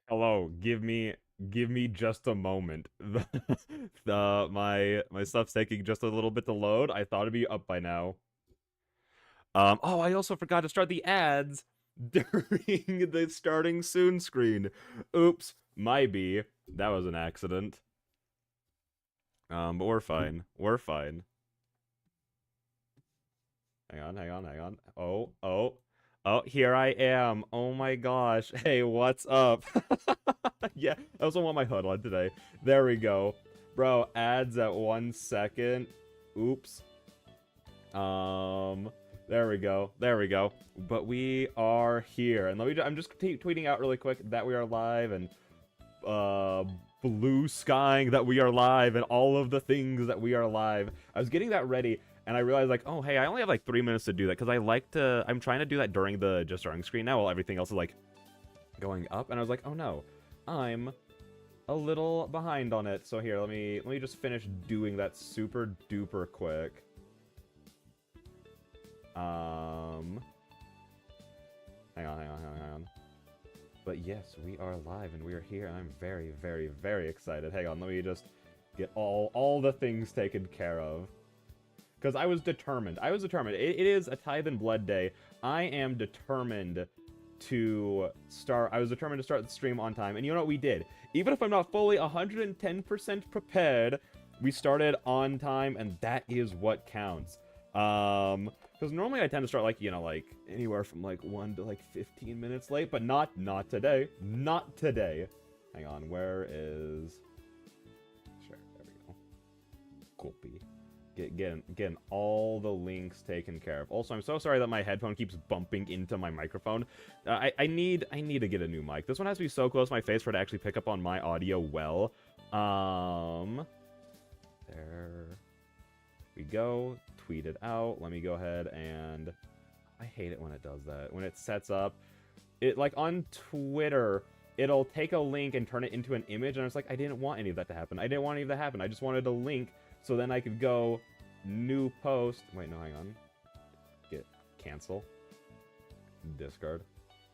Hello, give me just a moment. My stuff's taking just a little bit to load. I thought it'd be up by now. Oh, I also forgot to start the ads during the starting soon screen. Oops, might be. That was an accident. But we're fine. We're fine. Hang on. Oh, here I am. Oh my gosh. Hey, what's up? Yeah, I also want my HUD on today. There we go. Bro, ads at 1 second. Oops. Um, there we go. There we go. But we are here. And I'm just tweeting out really quick that we are live and uh blue skying that we are live and all of the things that we are live. I was getting that ready and I realized like, oh hey, I only have like 3 minutes to do that because I'm trying to do that during the just starting screen now while everything else is like going up, and I was like, oh no, I'm a little behind on it. So here, let me just finish doing that super duper quick. Um hang on. But yes, we are live and we are here, and I'm very, very, very excited. Hang on, let me just get all the things taken care of. Because I was determined. I was determined. It is a Tithe and Blood day. I am determined to start. I was determined to start the stream on time. And you know what we did? Even if I'm not fully 110% prepared, we started on time, and that is what counts. Because normally I tend to start like, you know, like anywhere from like 1 to like 15 minutes late, but not today. Not today. Hang on, where is... Sure, there we go. Copy. Getting all the links taken care of. Also, I'm so sorry that my headphone keeps bumping into my microphone. I need to get a new mic. This one has to be so close to my face for it to actually pick up on my audio well. There we go. Tweet it out. Let me go ahead and... I hate it when it does that. When it sets up... It, like, on Twitter, it'll take a link and turn it into an image, and I was like, I didn't want any of that to happen. I didn't want any of that to happen. I just wanted a link so then I could go new post. Wait, no, hang on. Get cancel. Discard.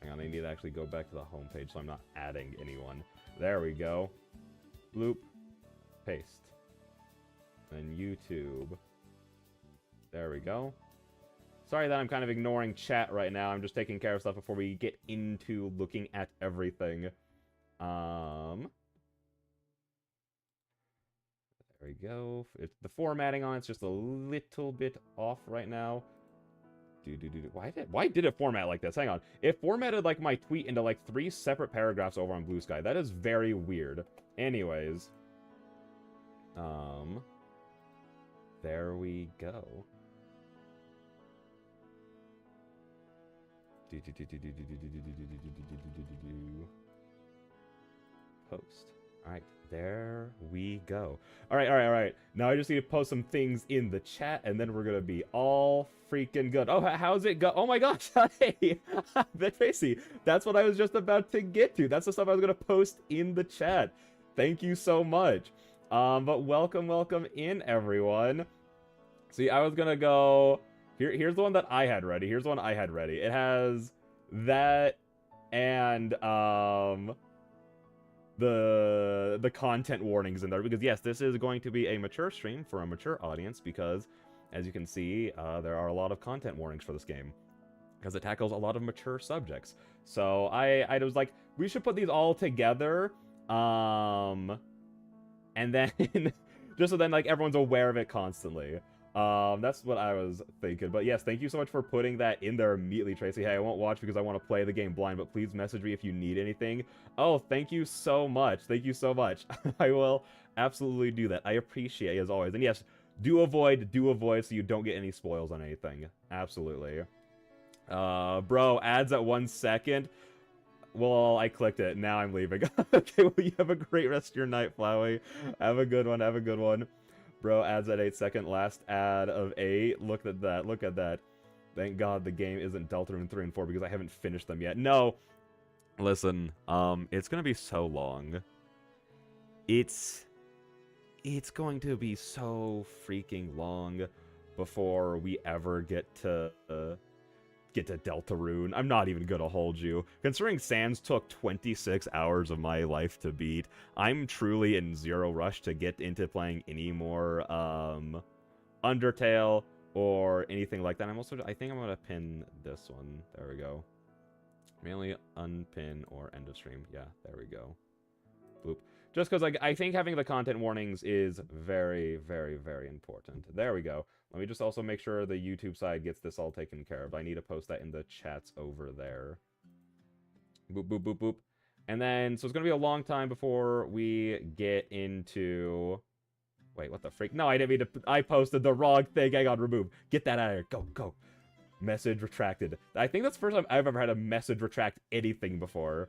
Hang on, I need to actually go back to the home page so I'm not adding anyone. There we go. Bloop. Paste. And YouTube. There we go. Sorry that I'm kind of ignoring chat right now. I'm just taking care of stuff before we get into looking at everything. There we go. The formatting on it's just a little bit off right now. Why did it format like this? Hang on. It formatted like my tweet into like 3 separate paragraphs over on Blue Sky. That is very weird. Anyways. There we go. Post. Alright, there we go. Alright. Now I just need to post some things in the chat, and then we're gonna be all freaking good. Oh, how's it go? Oh my gosh, hey! Tracy, that's what I was just about to get to. That's the stuff I was gonna post in the chat. Thank you so much. But welcome in, everyone. See, I was gonna go... Here's the one that I had ready. Here's the one I had ready. It has that and, the content warnings in there, because yes, this is going to be a mature stream for a mature audience, because as you can see, there are a lot of content warnings for this game because it tackles a lot of mature subjects. So I was like, we should put these all together, and then just so then like everyone's aware of it constantly. That's what I was thinking. But yes, thank you so much for putting that in there immediately, Tracy. Hey, I won't watch because I want to play the game blind, but please message me if you need anything. Oh, thank you so much. Thank you so much. I will absolutely do that. I appreciate it as always. And yes, do avoid so you don't get any spoils on anything. Absolutely. Bro, ads at 1 second. Well, I clicked it. Now I'm leaving. Okay, well, you have a great rest of your night, Flowey. Have a good one. Have a good one. Bro, ads at 8 second. Last ad of 8. Look at that. Look at that. Thank God the game isn't Deltarune 3 and 4 because I haven't finished them yet. No. Listen, it's gonna be so long. It's going to be so freaking long before we ever get to get to Deltarune. I'm not even gonna hold you. Considering Sans took 26 hours of my life to beat, I'm truly in zero rush to get into playing any more Undertale or anything like that. I think I'm gonna pin this one. There we go. Mainly unpin or end of stream. Yeah, there we go. Boop. Just because I think having the content warnings is very, very, very important. There we go. Let me just also make sure the YouTube side gets this all taken care of. I need to post that in the chats over there. Boop, boop, boop, boop. And then, so it's going to be a long time before we get into... Wait, what the freak? No, I didn't mean to... I posted the wrong thing. Hang on, remove. Get that out of here. Go, go. Message retracted. I think that's the first time I've ever had a message retract anything before.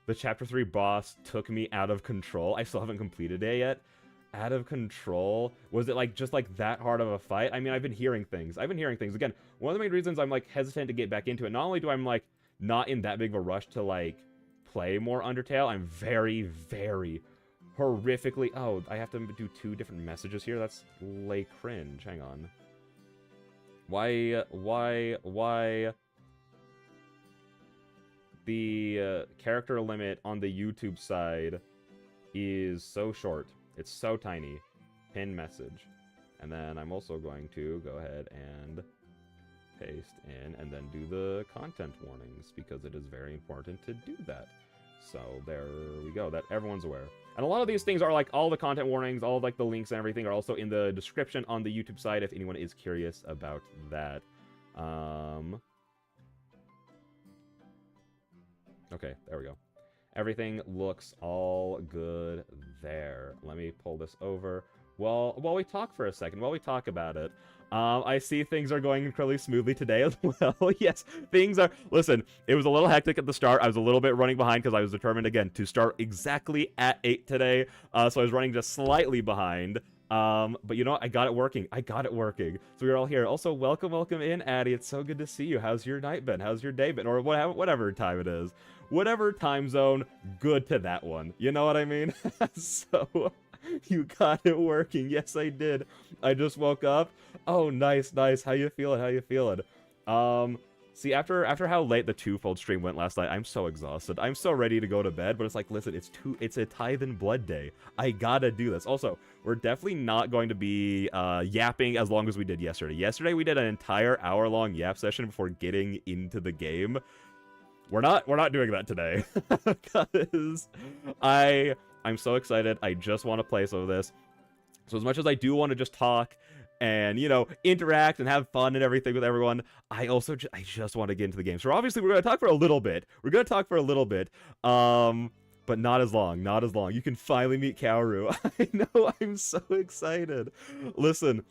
The Chapter 3 boss took me out of control. I still haven't completed it yet. Out of control? Was it like just like that hard of a fight? I mean, I've been hearing things. Again, one of the main reasons I'm like hesitant to get back into it, not only do I'm like not in that big of a rush to like play more Undertale, I'm very, very horrifically... Oh, I have to do 2 different messages here? That's lay cringe. Hang on. Why... The character limit on the YouTube side is so short. It's so tiny. Pin message. And then I'm also going to go ahead and paste in and then do the content warnings because it is very important to do that. So there we go. That everyone's aware. And a lot of these things are like all the content warnings, all of, like the links and everything are also in the description on the YouTube side if anyone is curious about that. Okay, there we go. Everything looks all good there. Let me pull this over. Well, while we talk for a second, while we talk about it, I see things are going incredibly smoothly today as well. Yes, things are... Listen, it was a little hectic at the start. I was a little bit running behind because I was determined, again, to start exactly at 8 today. So I was running just slightly behind. But you know what? I got it working. So we're all here. Also, welcome in, Addie. It's so good to see you. How's your night been? How's your day been? Or whatever time it is. Whatever time zone, good to that one. You know what I mean? So, you got it working. Yes, I did. I just woke up. Oh, nice. How you feeling? See, after how late the twofold stream went last night, I'm so exhausted. I'm so ready to go to bed, but it's like, listen, it's a Tithe and Blood day. I gotta do this. Also, we're definitely not going to be yapping as long as we did yesterday. Yesterday, we did an entire hour-long yap session before getting into the game. We're not doing that today. Because I'm so excited. I just want to play some of this. So as much as I do want to just talk and, you know, interact and have fun and everything with everyone, I just want to get into the game. So obviously we're going to talk for a little bit. But not as long. You can finally meet Kaoru. I know, I'm so excited. Listen.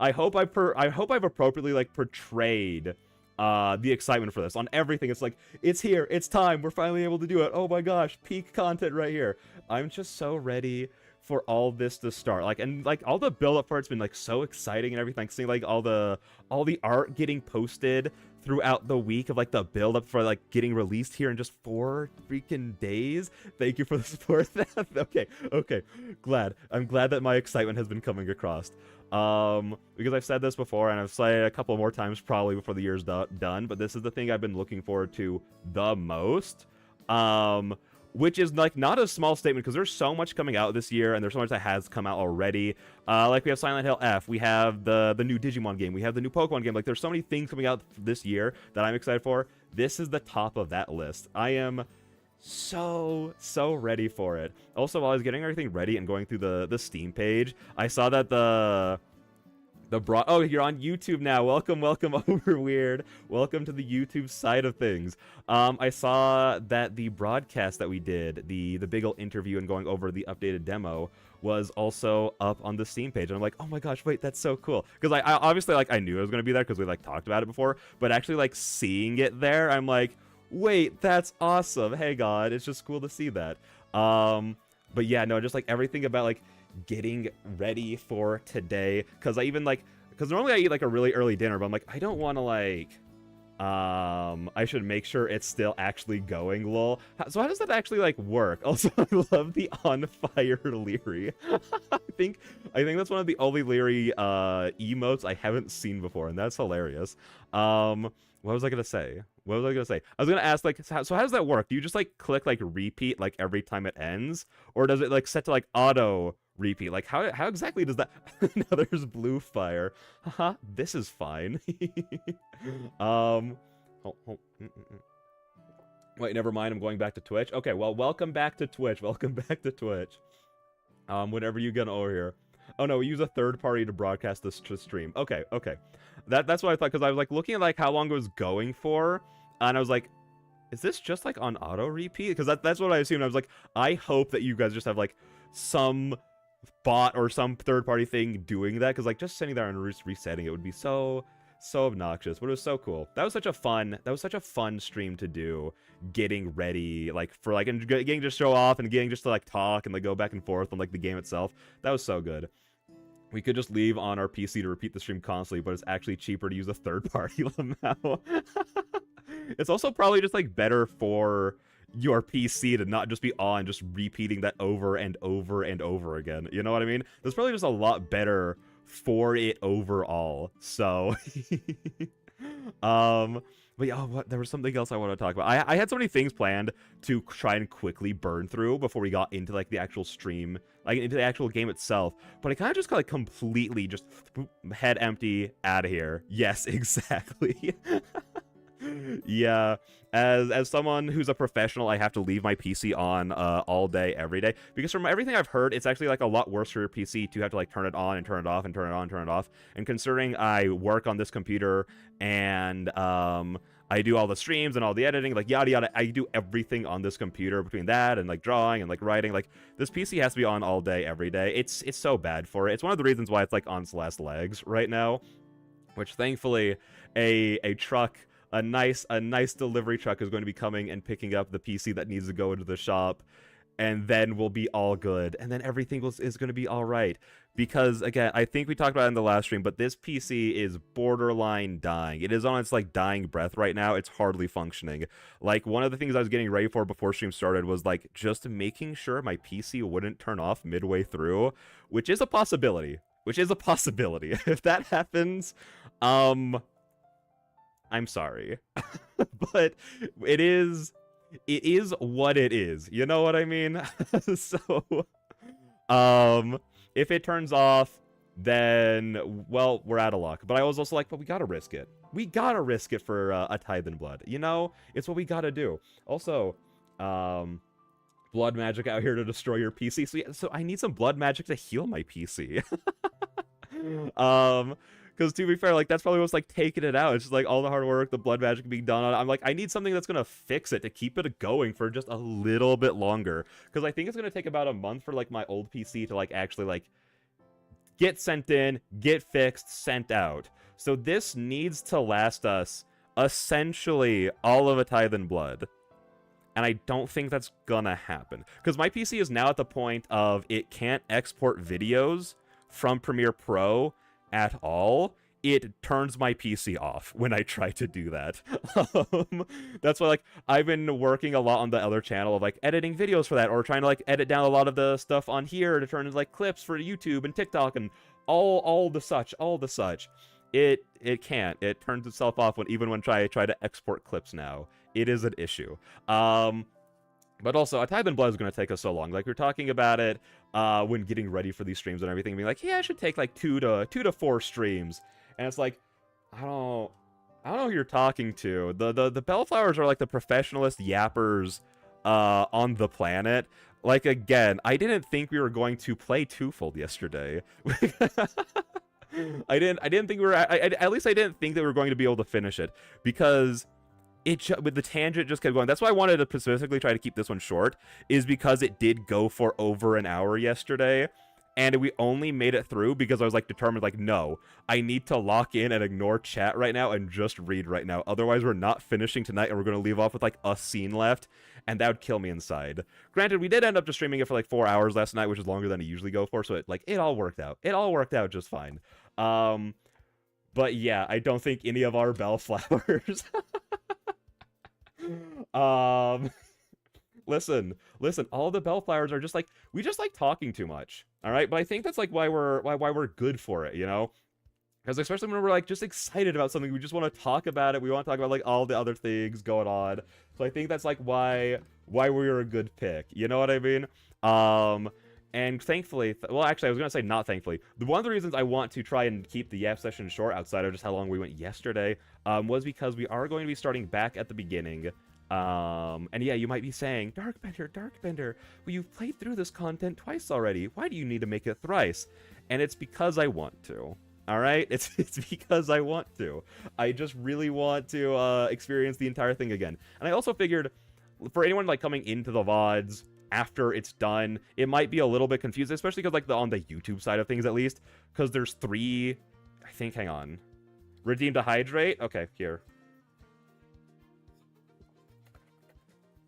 I hope I've appropriately like portrayed the excitement for this on everything. It's like, it's here, it's time, we're finally able to do it. Oh my gosh, peak content right here. I'm just so ready for all this to start. Like, and like all the build up for it's been like so exciting and everything. Seeing like all the art getting posted throughout the week of like the build up for like getting released here in just 4 freaking days. Thank you for the support. Okay. I'm glad that my excitement has been coming across. Because I've said this before and I've said it a couple more times probably before the year's done, but this is the thing I've been looking forward to the most. Which is like not a small statement because there's so much coming out this year and there's so much that has come out already. Like we have Silent Hill F, we have the new Digimon game, we have the new Pokemon game. Like there's so many things coming out this year that I'm excited for. This is the top of that list. I am so ready for it. Also, while I was getting everything ready and going through the Steam page, I saw that oh, you're on YouTube now. Welcome over, Weird. Welcome to the YouTube side of things. I saw that the broadcast that we did, the big ol' interview and going over the updated demo, was also up on the Steam page. And I'm like, oh my gosh, wait, that's so cool. Because I obviously, like, I knew it was going to be there because we, like, talked about it before. But actually, like, seeing it there, I'm like, wait, that's awesome. Hey, God, it's just cool to see that. But yeah, no, just, like, everything about, like, getting ready for today, because I even like, because normally I eat like a really early dinner, but I'm like, I don't want to like I should make sure it's still actually going, lol. So how does that actually, like, work? Also, I love the on fire Leary. I think that's one of the only Leary, emotes I haven't seen before, and that's hilarious. What was I gonna say? What was I gonna say? I was gonna ask, like, so how does that work? Do you just, like, click, like, repeat, like, every time it ends? Or does it, like, set to, like, auto repeat? Like, how exactly does that... Now there's blue fire. Haha, this is fine. Wait, never mind, I'm going back to Twitch. Okay, well, welcome back to Twitch. Welcome back to Twitch. Whenever you get over here. Oh no, we use a third party to broadcast this to stream. Okay. That's what I thought, because I was, like, looking at, like, how long it was going for, and I was like, is this just, like, on auto repeat? Because that's what I assumed. I was like, I hope that you guys just have, like, some bot or some third party thing doing that, because, like, just sitting there and resetting it would be so obnoxious, but it was so cool. That was such a fun stream to do, getting ready, like, for, like, and getting to show off and getting just to, like, talk and, like, go back and forth on, like, the game itself. That was so good. We could just leave on our PC to repeat the stream constantly, but it's actually cheaper to use a third party Lamau. It's also probably just, like, better for your PC to not just be on just repeating that over and over and over again. You know what I mean? That's probably just a lot better for it overall. So, but yeah, there was something else I want to talk about. I had so many things planned to try and quickly burn through before we got into, like, the actual stream, like, into the actual game itself. But I kind of just got, like, completely just head empty out of here. Yes, exactly. Yeah, as someone who's a professional, I have to leave my PC on all day, every day, because from everything I've heard, it's actually, like, a lot worse for your PC to have to, like, turn it on and turn it off and turn it on and turn it off. And considering I work on this computer and I do all the streams and all the editing, like, yada yada, I do everything on this computer between that and, like, drawing and, like, writing. Like, this PC has to be on all day, every day. It's so bad for it. It's one of the reasons why it's, like, on its last legs right now, which thankfully a truck, a nice delivery truck is going to be coming and picking up the PC that needs to go into the shop, and then we'll be all good, and then everything is going to be all right. Because, again, I think we talked about it in the last stream, but this PC is borderline dying. It is on its, like, dying breath right now. It's hardly functioning. Like, one of the things I was getting ready for before stream started was, like, just making sure my PC wouldn't turn off midway through, which is a possibility. If that happens, I'm sorry. But it is what it is. You know what I mean? So, if it turns off, then, well, we're out of luck. But I was also like, but we gotta risk it. We gotta risk it for A Tithe in Blood. You know? It's what we gotta do. Also, blood magic out here to destroy your PC. So, yeah, so I need some blood magic to heal my PC. Because to be fair, like, that's probably what's, like, taking it out. It's just, like, all the hard work, the blood magic being done on it. I'm like, I need something that's gonna fix it to keep it going for just a little bit longer. Because I think it's gonna take about a month for, like, my old PC to, like, actually, like, get sent in, get fixed, sent out. So this needs to last us essentially all of A Tithe in Blood. And I don't think that's gonna happen. Because my PC is now at the point of it can't export videos from Premiere Pro at all. It turns my PC off when I try to do that. That's why, like, I've been working a lot on the other channel of, like, editing videos for that, or trying to, like, edit down a lot of the stuff on here to turn into, like, clips for YouTube and TikTok and all the such. It can't. It turns itself off even when I try to export clips now. It is an issue. But also, A Tithe in Blood is going to take us so long. Like, we were talking about it when getting ready for these streams and everything, being like, yeah, I should take, like, 2 to 4 streams. And it's like, I don't know who you're talking to. The Bellflowers are, like, the professionalist yappers on the planet. Like, again, I didn't think we were going to play Twofold yesterday. I didn't think we were... at least I didn't think that we were going to be able to finish it. Because... with the tangent just kept going. That's why I wanted to specifically try to keep this one short, is because it did go for over an hour yesterday, and we only made it through because I was, like, determined, like, no, I need to lock in and ignore chat right now and just read right now. Otherwise, we're not finishing tonight, and we're going to leave off with, like, a scene left, and that would kill me inside. Granted, we did end up just streaming it for, like, 4 hours last night, which is longer than I usually go for, so it all worked out. It all worked out just fine. But yeah, I don't think any of our Bellflowers Listen, listen, all the bellflowers are just like, we just like talking too much. All right, but I think that's like why we're good for it, you know? Because especially when we're like just excited about something, we just want to talk about it. We want to talk about like all the other things going on. So I think that's like why we're a good pick. You know what I mean? And thankfully, well, actually, I was gonna say not thankfully. One of the reasons I want to try and keep the Yap session short, outside of just how long we went yesterday, was because we are going to be starting back at the beginning. And yeah, you might be saying, Darkbender, well, you've played through this content twice already. Why do you need to make it thrice? And it's because I want to. All right, it's because I want to. I just really want to experience the entire thing again. And I also figured, for anyone like coming into the VODs after it's done, it might be a little bit confusing, especially because like on the YouTube side of things at least, because there's 3, I think. Hang on, redeem to hydrate. Okay, here.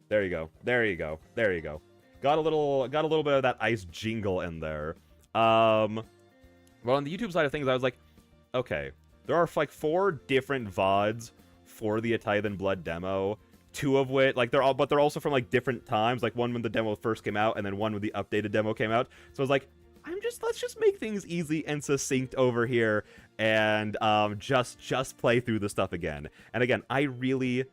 There you go. There you go. There you go. Got a little bit of that ice jingle in there. Well, on the YouTube side of things, I was like, okay, there are like 4 different VODs for the A Tithe and Blood demo. 2 of which, like, they're also from like different times. Like one when the demo first came out, and then one when the updated demo came out. So I was like, let's just make things easy and succinct over here, and just play through the stuff again. And again, I really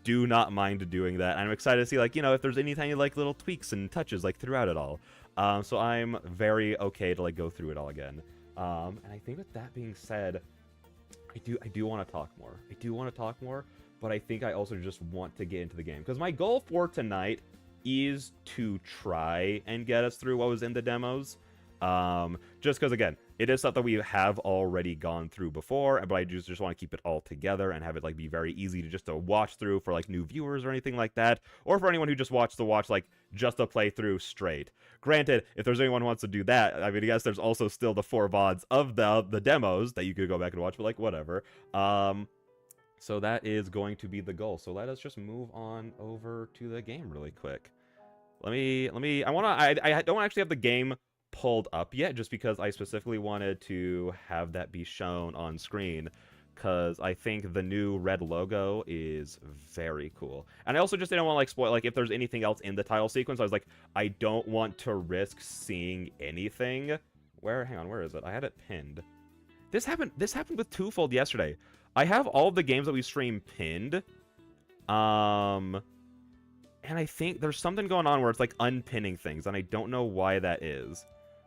do not mind doing that. I'm excited to see, like, you know, if there's any tiny like little tweaks and touches like throughout it all. So I'm very okay to like go through it all again. And I think with that being said, I do want to talk more. I do want to talk more, but I think I also just want to get into the game. Because my goal for tonight is to try and get us through what was in the demos. Just because, again, it is stuff that we have already gone through before, but I just want to keep it all together and have it like be very easy to just to watch through for like new viewers or anything like that, or for anyone who just wants to watch like just a playthrough straight. Granted, if there's anyone who wants to do that, I mean, I guess there's also still the 4 VODs of the demos that you could go back and watch, but like whatever. So that is going to be the goal. So let us just move on over to the game really quick. I don't actually have the game pulled up yet, just because I specifically wanted to have that be shown on screen, because I think the new red logo is very cool. And I also just didn't want to like spoil, like, if there's anything else in the title sequence. I was like, I don't want to risk seeing anything. Hang on, where is it? I had it pinned. This happened with Twofold yesterday. I have all of the games that we stream pinned. And I think there's something going on where it's like unpinning things, and I don't know why that is.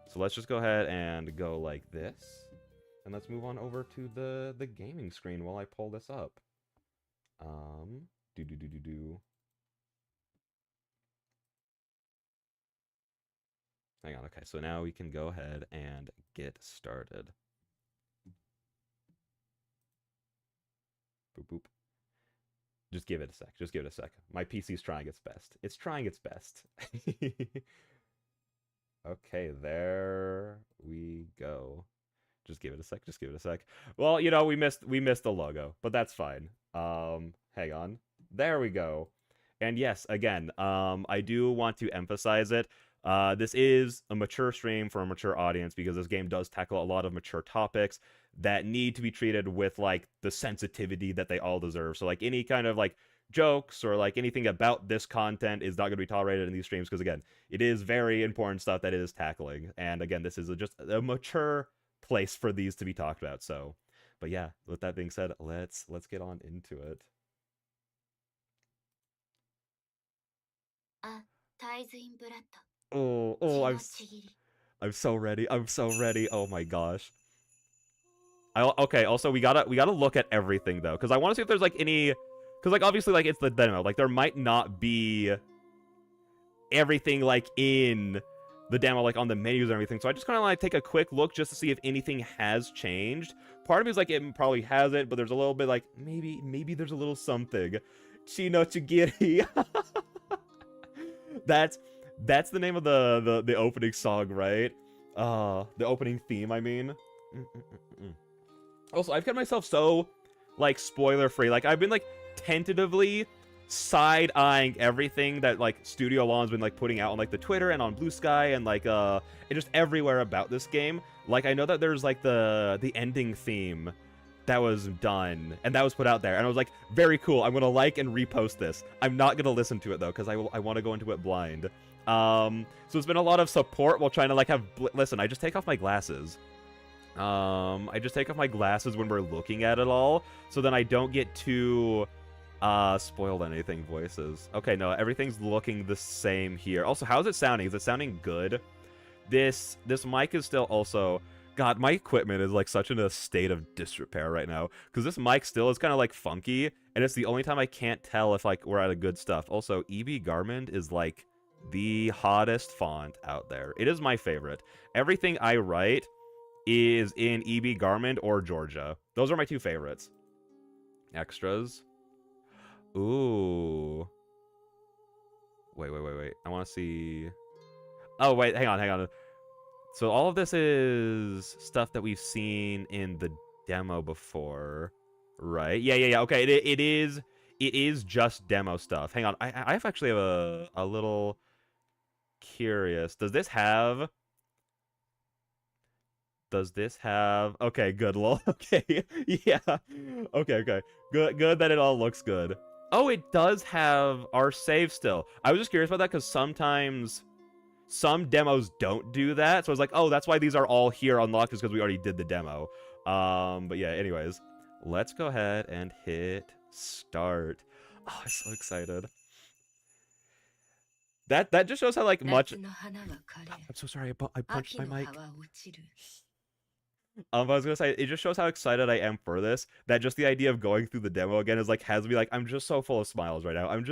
So let's just go ahead and go like this. And let's move on over to the gaming screen while I pull this up. Hang on, okay, so now we can go ahead and get started. Boop, boop. Just give it a sec. Just give it a sec. My PC's trying its best. It's trying its best. Okay, there we go. Just give it a sec. Just give it a sec. Well, you know, we missed the logo, but that's fine. Hang on. There we go. And yes, again, I do want to emphasize it. This is a mature stream for a mature audience, because this game does tackle a lot of mature topics that need to be treated with like the sensitivity that they all deserve. So like any kind of like jokes or like anything about this content is not going to be tolerated in these streams, because again, it is very important stuff that it is tackling. And again, this is just a mature place for these to be talked about. So, but yeah, with that being said, let's get on into it. I'm so ready. I'm so ready. Oh my gosh. Okay, also we gotta look at everything though, because I want to see if there's like any, because like obviously like it's the demo, like there might not be everything like in the demo like on the menus and everything. So I just kind of like take a quick look just to see if anything has changed. Part of me is like it probably hasn't, but there's a little bit like maybe there's a little something. Chino Chigiri. That's the name of the opening song, right? The opening theme, I mean. Also, I've kept myself so like spoiler free. Like I've been like tentatively side-eyeing everything that like Studio Lawn's been like putting out on like the Twitter and on Blue Sky and like and just everywhere about this game. Like I know that there's like the ending theme that was done and that was put out there, and I was like, very cool. I'm gonna like and repost this. I'm not gonna listen to it though because I want to go into it blind. So it's been a lot of support while trying to like have. Listen, I just take off my glasses. I just take off my glasses when we're looking at it all, so then I don't get too spoiled anything voices. Okay, no, everything's looking the same here. Also, how's it sounding? Is it sounding good? This mic is still also. God, my equipment is like such in a state of disrepair right now because this mic still is kind of like funky, and it's the only time I can't tell if like we're at a good stuff. Also, EB Garment is like the hottest font out there. It is my favorite. Everything I write is in EB Garment or Georgia. Those are my two favorites. Extras. Ooh. Wait. I want to see. Oh, wait, hang on. So all of this is stuff that we've seen in the demo before, right? Yeah. Okay, it is just demo stuff. Hang on, I actually have a little curious. Does this have? Okay, good. Lol. Okay, yeah. Okay. Good that it all looks good. Oh, it does have our save still. I was just curious about that because sometimes some demos don't do that, so I was like, oh, that's why these are all here unlocked, is because we already did the demo. But yeah, anyways, let's go ahead and hit start. Oh, I'm so excited. That just shows how like much. I'm so sorry, I punched my mic. I was gonna say, it just shows how excited I am for this. That just the idea of going through the demo again is like has me like I'm just so full of smiles right now. I'm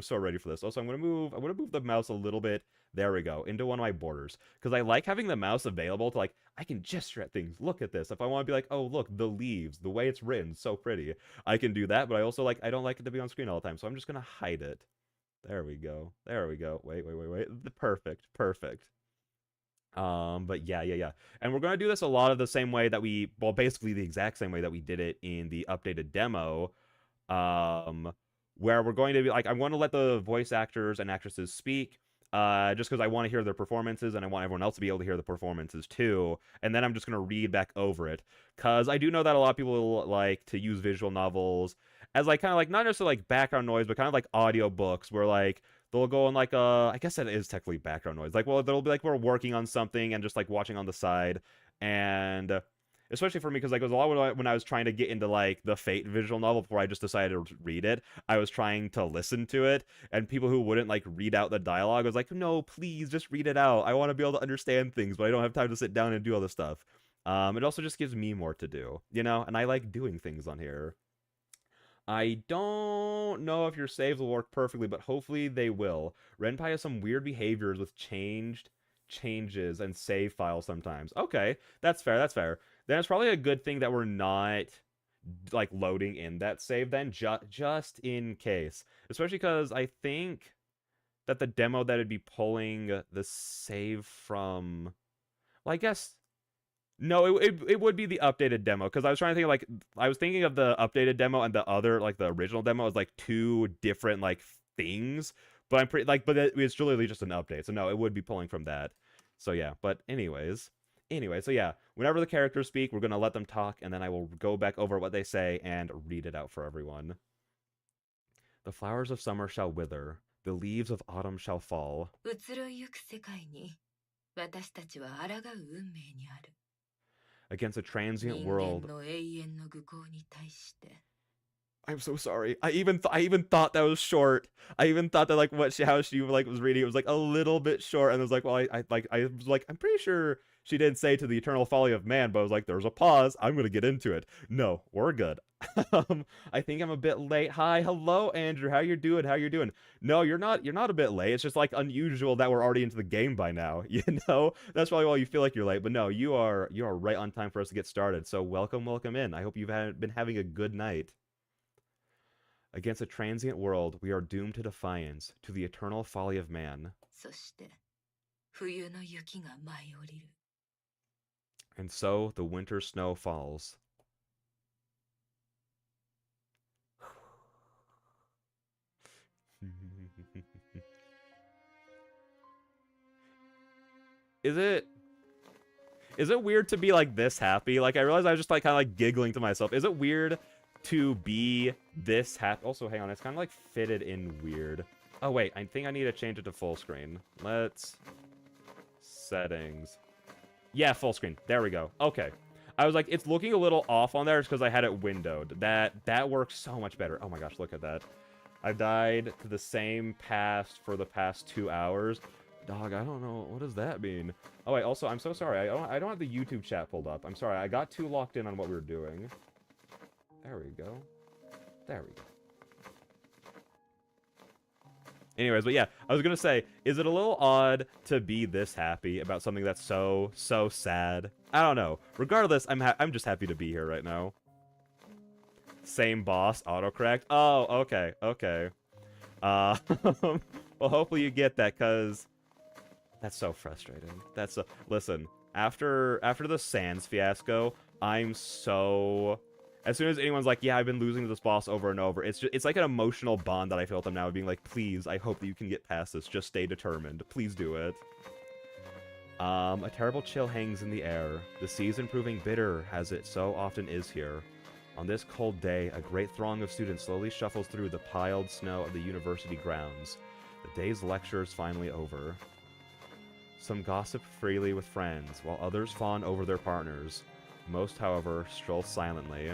so ready for this. Also, I'm gonna move the mouse a little bit. There we go, into one of my borders, because I like having the mouse available to like I can gesture at things. Look at this. If I want to be like, oh look, the leaves, the way it's written, so pretty. I can do that, but I also like I don't like it to be on screen all the time, so I'm just gonna hide it. There we go. Wait. Perfect. But yeah. And we're going to do this a lot of the same way that well, basically the exact same way that we did it in the updated demo, where we're going to be like, I'm going to let the voice actors and actresses speak, just because I want to hear their performances and I want everyone else to be able to hear the performances too. And then I'm just going to read back over it, because I do know that a lot of people like to use visual novels as like kind of like not necessarily like background noise, but kind of like audio books where like they'll go in like I guess that is technically background noise. Like, well, they'll be like we're working on something and just like watching on the side, and especially for me because like it was a lot when I was trying to get into like the Fate visual novel before I just decided to read it. I was trying to listen to it, and people who wouldn't like read out the dialogue was like, no, please just read it out. I want to be able to understand things, but I don't have time to sit down and do all this stuff. It also just gives me more to do, you know, and I like doing things on here. I don't know if your saves will work perfectly, but hopefully they will. Renpai has some weird behaviors with changes and save files sometimes. Okay, that's fair. Then it's probably a good thing that we're not like loading in that save then, just in case. Especially because I think that the demo that it'd be pulling the save from, well, I guess no, it would be the updated demo, because I was trying to think of, like I was thinking of the updated demo and the other like the original demo as like two different like things, but I'm pretty like it's really just an update, so no, it would be pulling from that. So yeah, but anyway, so yeah, whenever the characters speak, we're gonna let them talk, and then I will go back over what they say and read it out for everyone. The flowers of summer shall wither, the leaves of autumn shall fall. Against a transient world. I'm so sorry. I even thought that was short. I even thought that like how she like was reading it was like a little bit short, and I was like, well, I was like, I'm pretty sure she didn't say to the eternal folly of man, but I was like, there's a pause. I'm gonna get into it. No, we're good. I think I'm a bit late. Hi, hello, Andrew. How you doing? No, you're not. You're not a bit late. It's just like unusual that we're already into the game by now. You know, that's probably why you feel like you're late. But no, you are right on time for us to get started. So welcome in. I hope you've been having a good night. Against a transient world, we are doomed to defiance, to the eternal folly of man. And so the winter snow falls. Is Is it weird to be like this happy? Like, I realized I was just like kind of like giggling to myself. Is it weird to be this happy? Also, hang on, it's kind of like fitted in weird. Oh wait, I think I need to change it to full screen. Let's settings. Yeah, full screen. There we go. Okay. I was like, it's looking a little off on there just because I had it windowed. That works so much better. Oh my gosh, look at that. I died to the same past for the past 2 hours. Dog, I don't know. What does that mean? Oh, wait, also, I'm so sorry. I don't have the YouTube chat pulled up. I'm sorry. I got too locked in on what we were doing. There we go. There we go. Anyways, but yeah, I was gonna say, is it a little odd to be this happy about something that's so sad? I don't know. Regardless, I'm just happy to be here right now. Same boss, autocorrect. Oh, okay, okay. Well, hopefully you get that, cause that's so frustrating. That's so... Listen, after the Sans fiasco, I'm so... As soon as anyone's like, yeah, I've been losing to this boss over and over, it's like an emotional bond that I feel with them now, being like, please, I hope that you can get past this. Just stay determined. Please do it. A terrible chill hangs in the air. The season proving bitter, as it so often is here. On this cold day, a great throng of students slowly shuffles through the piled snow of the university grounds. The day's lecture is finally over. Some gossip freely with friends, while others fawn over their partners. Most, however, stroll silently.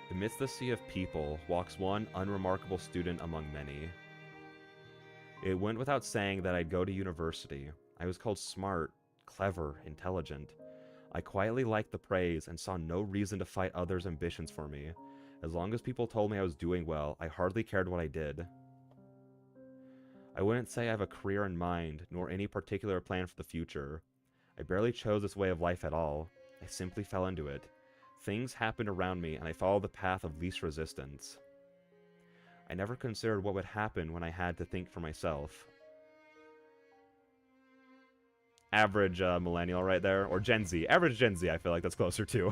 Amidst the sea of people walks one unremarkable student among many. It went without saying that I'd go to university. I was called smart, clever, intelligent. I quietly liked the praise and saw no reason to fight others' ambitions for me. As long as people told me I was doing well, I hardly cared what I did. I wouldn't say I have a career in mind, nor any particular plan for the future. I barely chose this way of life at all. I simply fell into it. Things happened around me, and I followed the path of least resistance. I never considered what would happen when I had to think for myself. Average millennial right there, or Gen Z. Average Gen Z, I feel like that's closer to.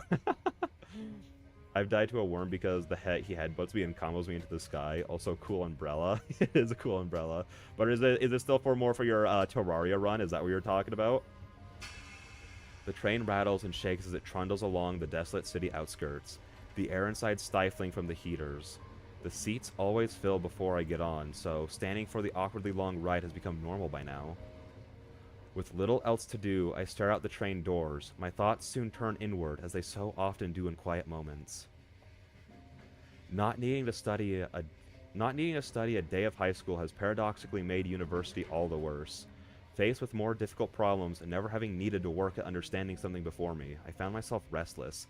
I've died to a worm because he headbutts me and combos me into the sky. Also, cool umbrella. It is a cool umbrella. But is it still more for your Terraria run? Is that what you're talking about? The train rattles and shakes as it trundles along the desolate city outskirts, the air inside stifling from the heaters. The seats always fill before I get on, so standing for the awkwardly long ride has become normal by now. With little else to do, I stare out the train doors. My thoughts soon turn inward, as they so often do in quiet moments. Not needing to study a day of high school has paradoxically made university all the worse. Faced with more difficult problems and never having needed to work at understanding something before me, I found myself restless.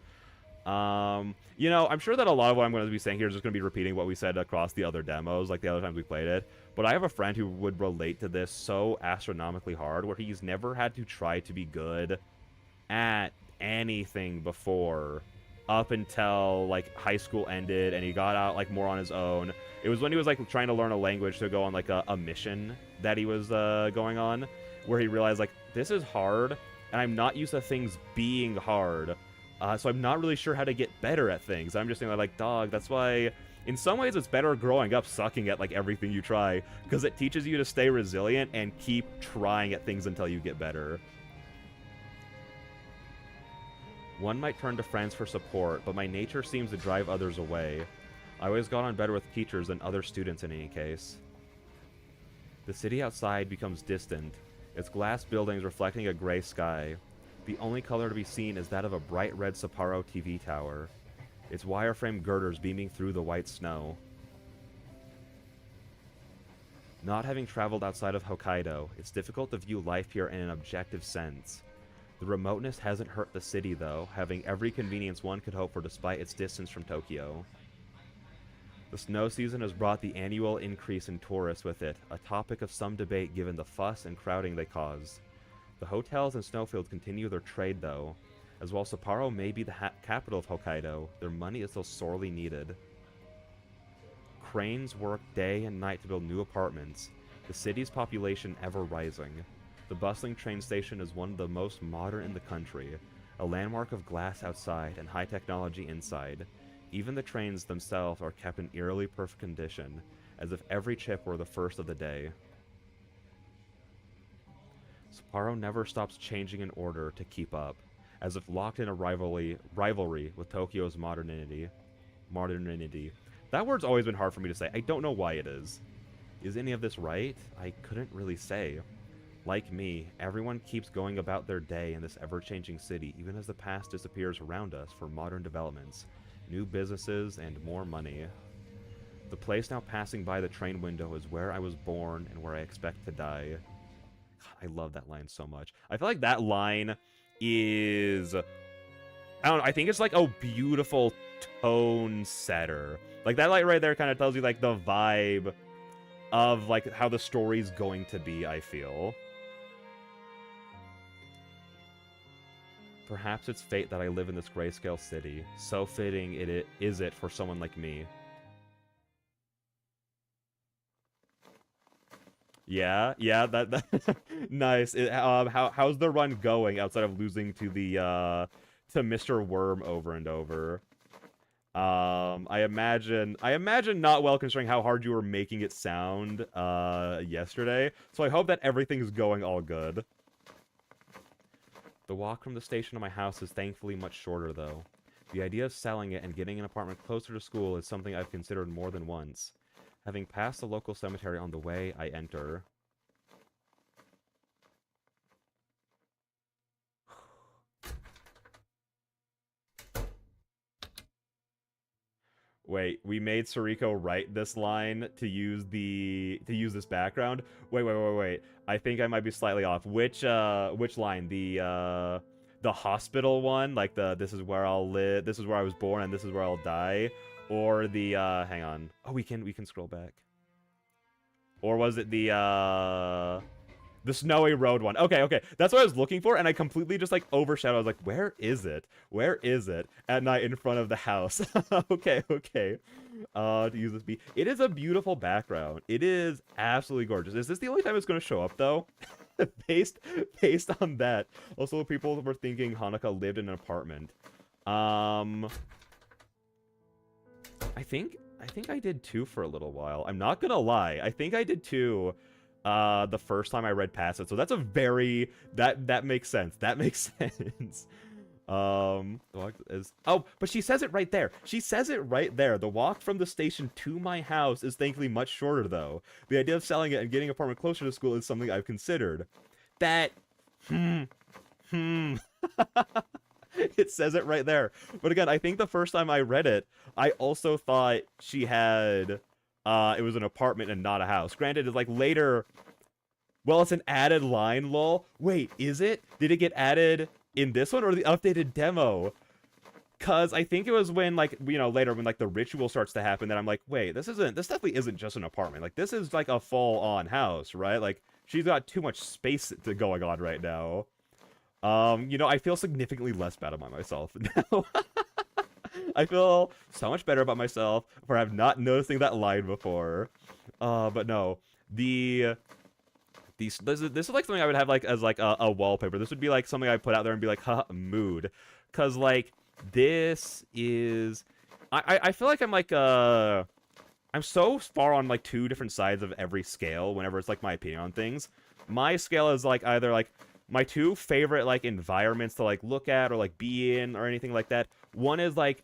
You know, I'm sure that a lot of what I'm going to be saying here is just going to be repeating what we said across the other demos, like the other times we played it. But I have a friend who would relate to this so astronomically hard, where he's never had to try to be good at anything before, up until, like, high school ended, and he got out, like, more on his own. It was when he was, like, trying to learn a language to go on, like, a mission that he was going on, where he realized, like, this is hard, and I'm not used to things being hard. So I'm not really sure how to get better at things. I'm just saying, like, dog, that's why, in some ways, it's better growing up sucking at, like, everything you try, because it teaches you to stay resilient and keep trying at things until you get better. One might turn to friends for support, but my nature seems to drive others away. I always got on better with teachers than other students in any case. The city outside becomes distant, its glass buildings reflecting a gray sky. The only color to be seen is that of a bright red Sapporo TV tower, its wireframe girders beaming through the white snow. Not having traveled outside of Hokkaido, it's difficult to view life here in an objective sense. The remoteness hasn't hurt the city, though, having every convenience one could hope for despite its distance from Tokyo. The snow season has brought the annual increase in tourists with it, a topic of some debate given the fuss and crowding they cause. The hotels and snowfields continue their trade, though, as while Sapporo may be the capital of Hokkaido, their money is still sorely needed. Cranes work day and night to build new apartments, the city's population ever rising. The bustling train station is one of the most modern in the country, a landmark of glass outside and high technology inside. Even the trains themselves are kept in eerily perfect condition, as if every chip were the first of the day. Sapporo never stops changing in order to keep up, as if locked in a rivalry with Tokyo's modernity. Modernity. That word's always been hard for me to say. I don't know why it is. Is any of this right? I couldn't really say. Like me, everyone keeps going about their day in this ever-changing city, even as the past disappears around us for modern developments, new businesses, and more money. The place now passing by the train window is where I was born and where I expect to die. God, I love that line so much. I feel like that line is... I don't know, I think it's like a beautiful tone setter. Like, that light right there kind of tells you, like, the vibe of, like, how the story's going to be, I feel. Perhaps it's fate that I live in this grayscale city. So fitting is it for someone like me. Yeah, that nice. How's the run going outside of losing to the to Mr. Worm over and over? I imagine not well, considering how hard you were making it sound yesterday. So I hope that everything's going all good. The walk from the station to my house is thankfully much shorter, though. The idea of selling it and getting an apartment closer to school is something I've considered more than once. Having passed the local cemetery on the way, I enter. Wait, we made Sariko write this line to use this background. Wait. I think I might be slightly off. Which line? The hospital one, like this is where I'll live, this is where I was born, and this is where I'll die, or the hang on. Oh, we can scroll back. Or was it the Snowy Road one? Okay. That's what I was looking for, and I completely just, like, overshadowed. I was like, where is it? Where is it? At night in front of the house. Okay. To use this beat. It is a beautiful background. It is absolutely gorgeous. Is this the only time it's going to show up, though? based on that. Also, people were thinking Hanukkah lived in an apartment. I think I did too for a little while. I'm not gonna lie. I think I did too the first time I read past it. So that's a very... That makes sense. That makes sense. The walk is... Oh, but she says it right there. She says it right there. The walk from the station to my house is thankfully much shorter, though. The idea of selling it and getting an apartment closer to school is something I've considered. That... It says it right there. But again, I think the first time I read it, I also thought she had, it was an apartment and not a house. Granted, it's like later, well, it's an added line, lol. Wait, is it? Did it get added in this one or the updated demo? Cause I think it was when, like, you know, later when, like, the ritual starts to happen that I'm like, wait, this definitely isn't just an apartment. Like, this is like a full-on house, right? Like, she's got too much space going on right now. You know, I feel significantly less bad about myself now. I feel so much better about myself for not noticing that line before. But no, this is like something I would have like as like a wallpaper. This would be like something I put out there and be like, huh, mood. Cause like this is, I feel like I'm like I'm so far on like two different sides of every scale whenever it's like my opinion on things. My scale is like either like my two favorite, like, environments to, like, look at or, like, be in or anything like that. One is, like,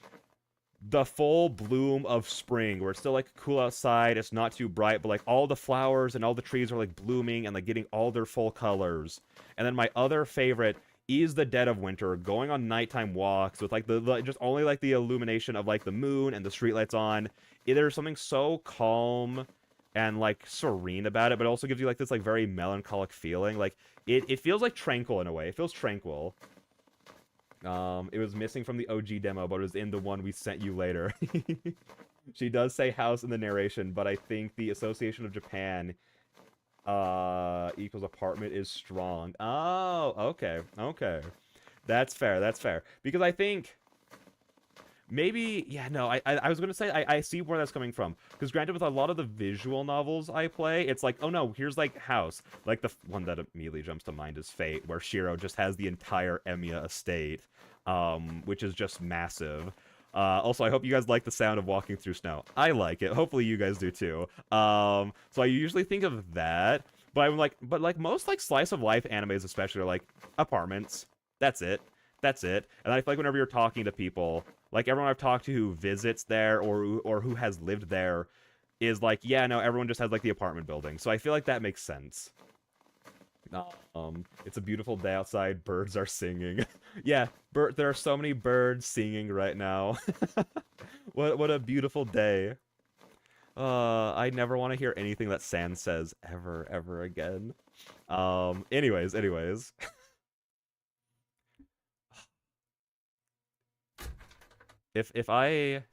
the full bloom of spring, where it's still, like, cool outside, it's not too bright, but, like, all the flowers and all the trees are, like, blooming and, like, getting all their full colors. And then my other favorite is the dead of winter, going on nighttime walks with, like, the just only, like, the illumination of, like, the moon and the streetlights on. There's something so calm and, like, serene about it, but it also gives you, like, this, like, very melancholic feeling. Like, it feels, like, tranquil in a way. It feels tranquil. It was missing from the OG demo, but it was in the one we sent you later. She does say house in the narration, but I think the Association of Japan equals apartment is strong. Oh, okay. That's fair. Because I think... Maybe, yeah, no, I was going to say, I see where that's coming from. Because granted, with a lot of the visual novels I play, it's like, oh no, here's, like, house. Like, the one that immediately jumps to mind is Fate, where Shiro just has the entire Emiya estate, which is just massive. Also, I hope you guys like the sound of walking through snow. I like it. Hopefully you guys do too. So I usually think of that, but I'm like, most like slice of life animes especially are like apartments. That's it. That's it. And I feel like whenever you're talking to people, like everyone I've talked to who visits there or who has lived there is like, yeah, no, everyone just has like the apartment building. So I feel like that makes sense. It's a beautiful day outside. Birds are singing. Yeah, there are so many birds singing right now. What a beautiful day. I never want to hear anything that Sans says ever again. Anyways. If I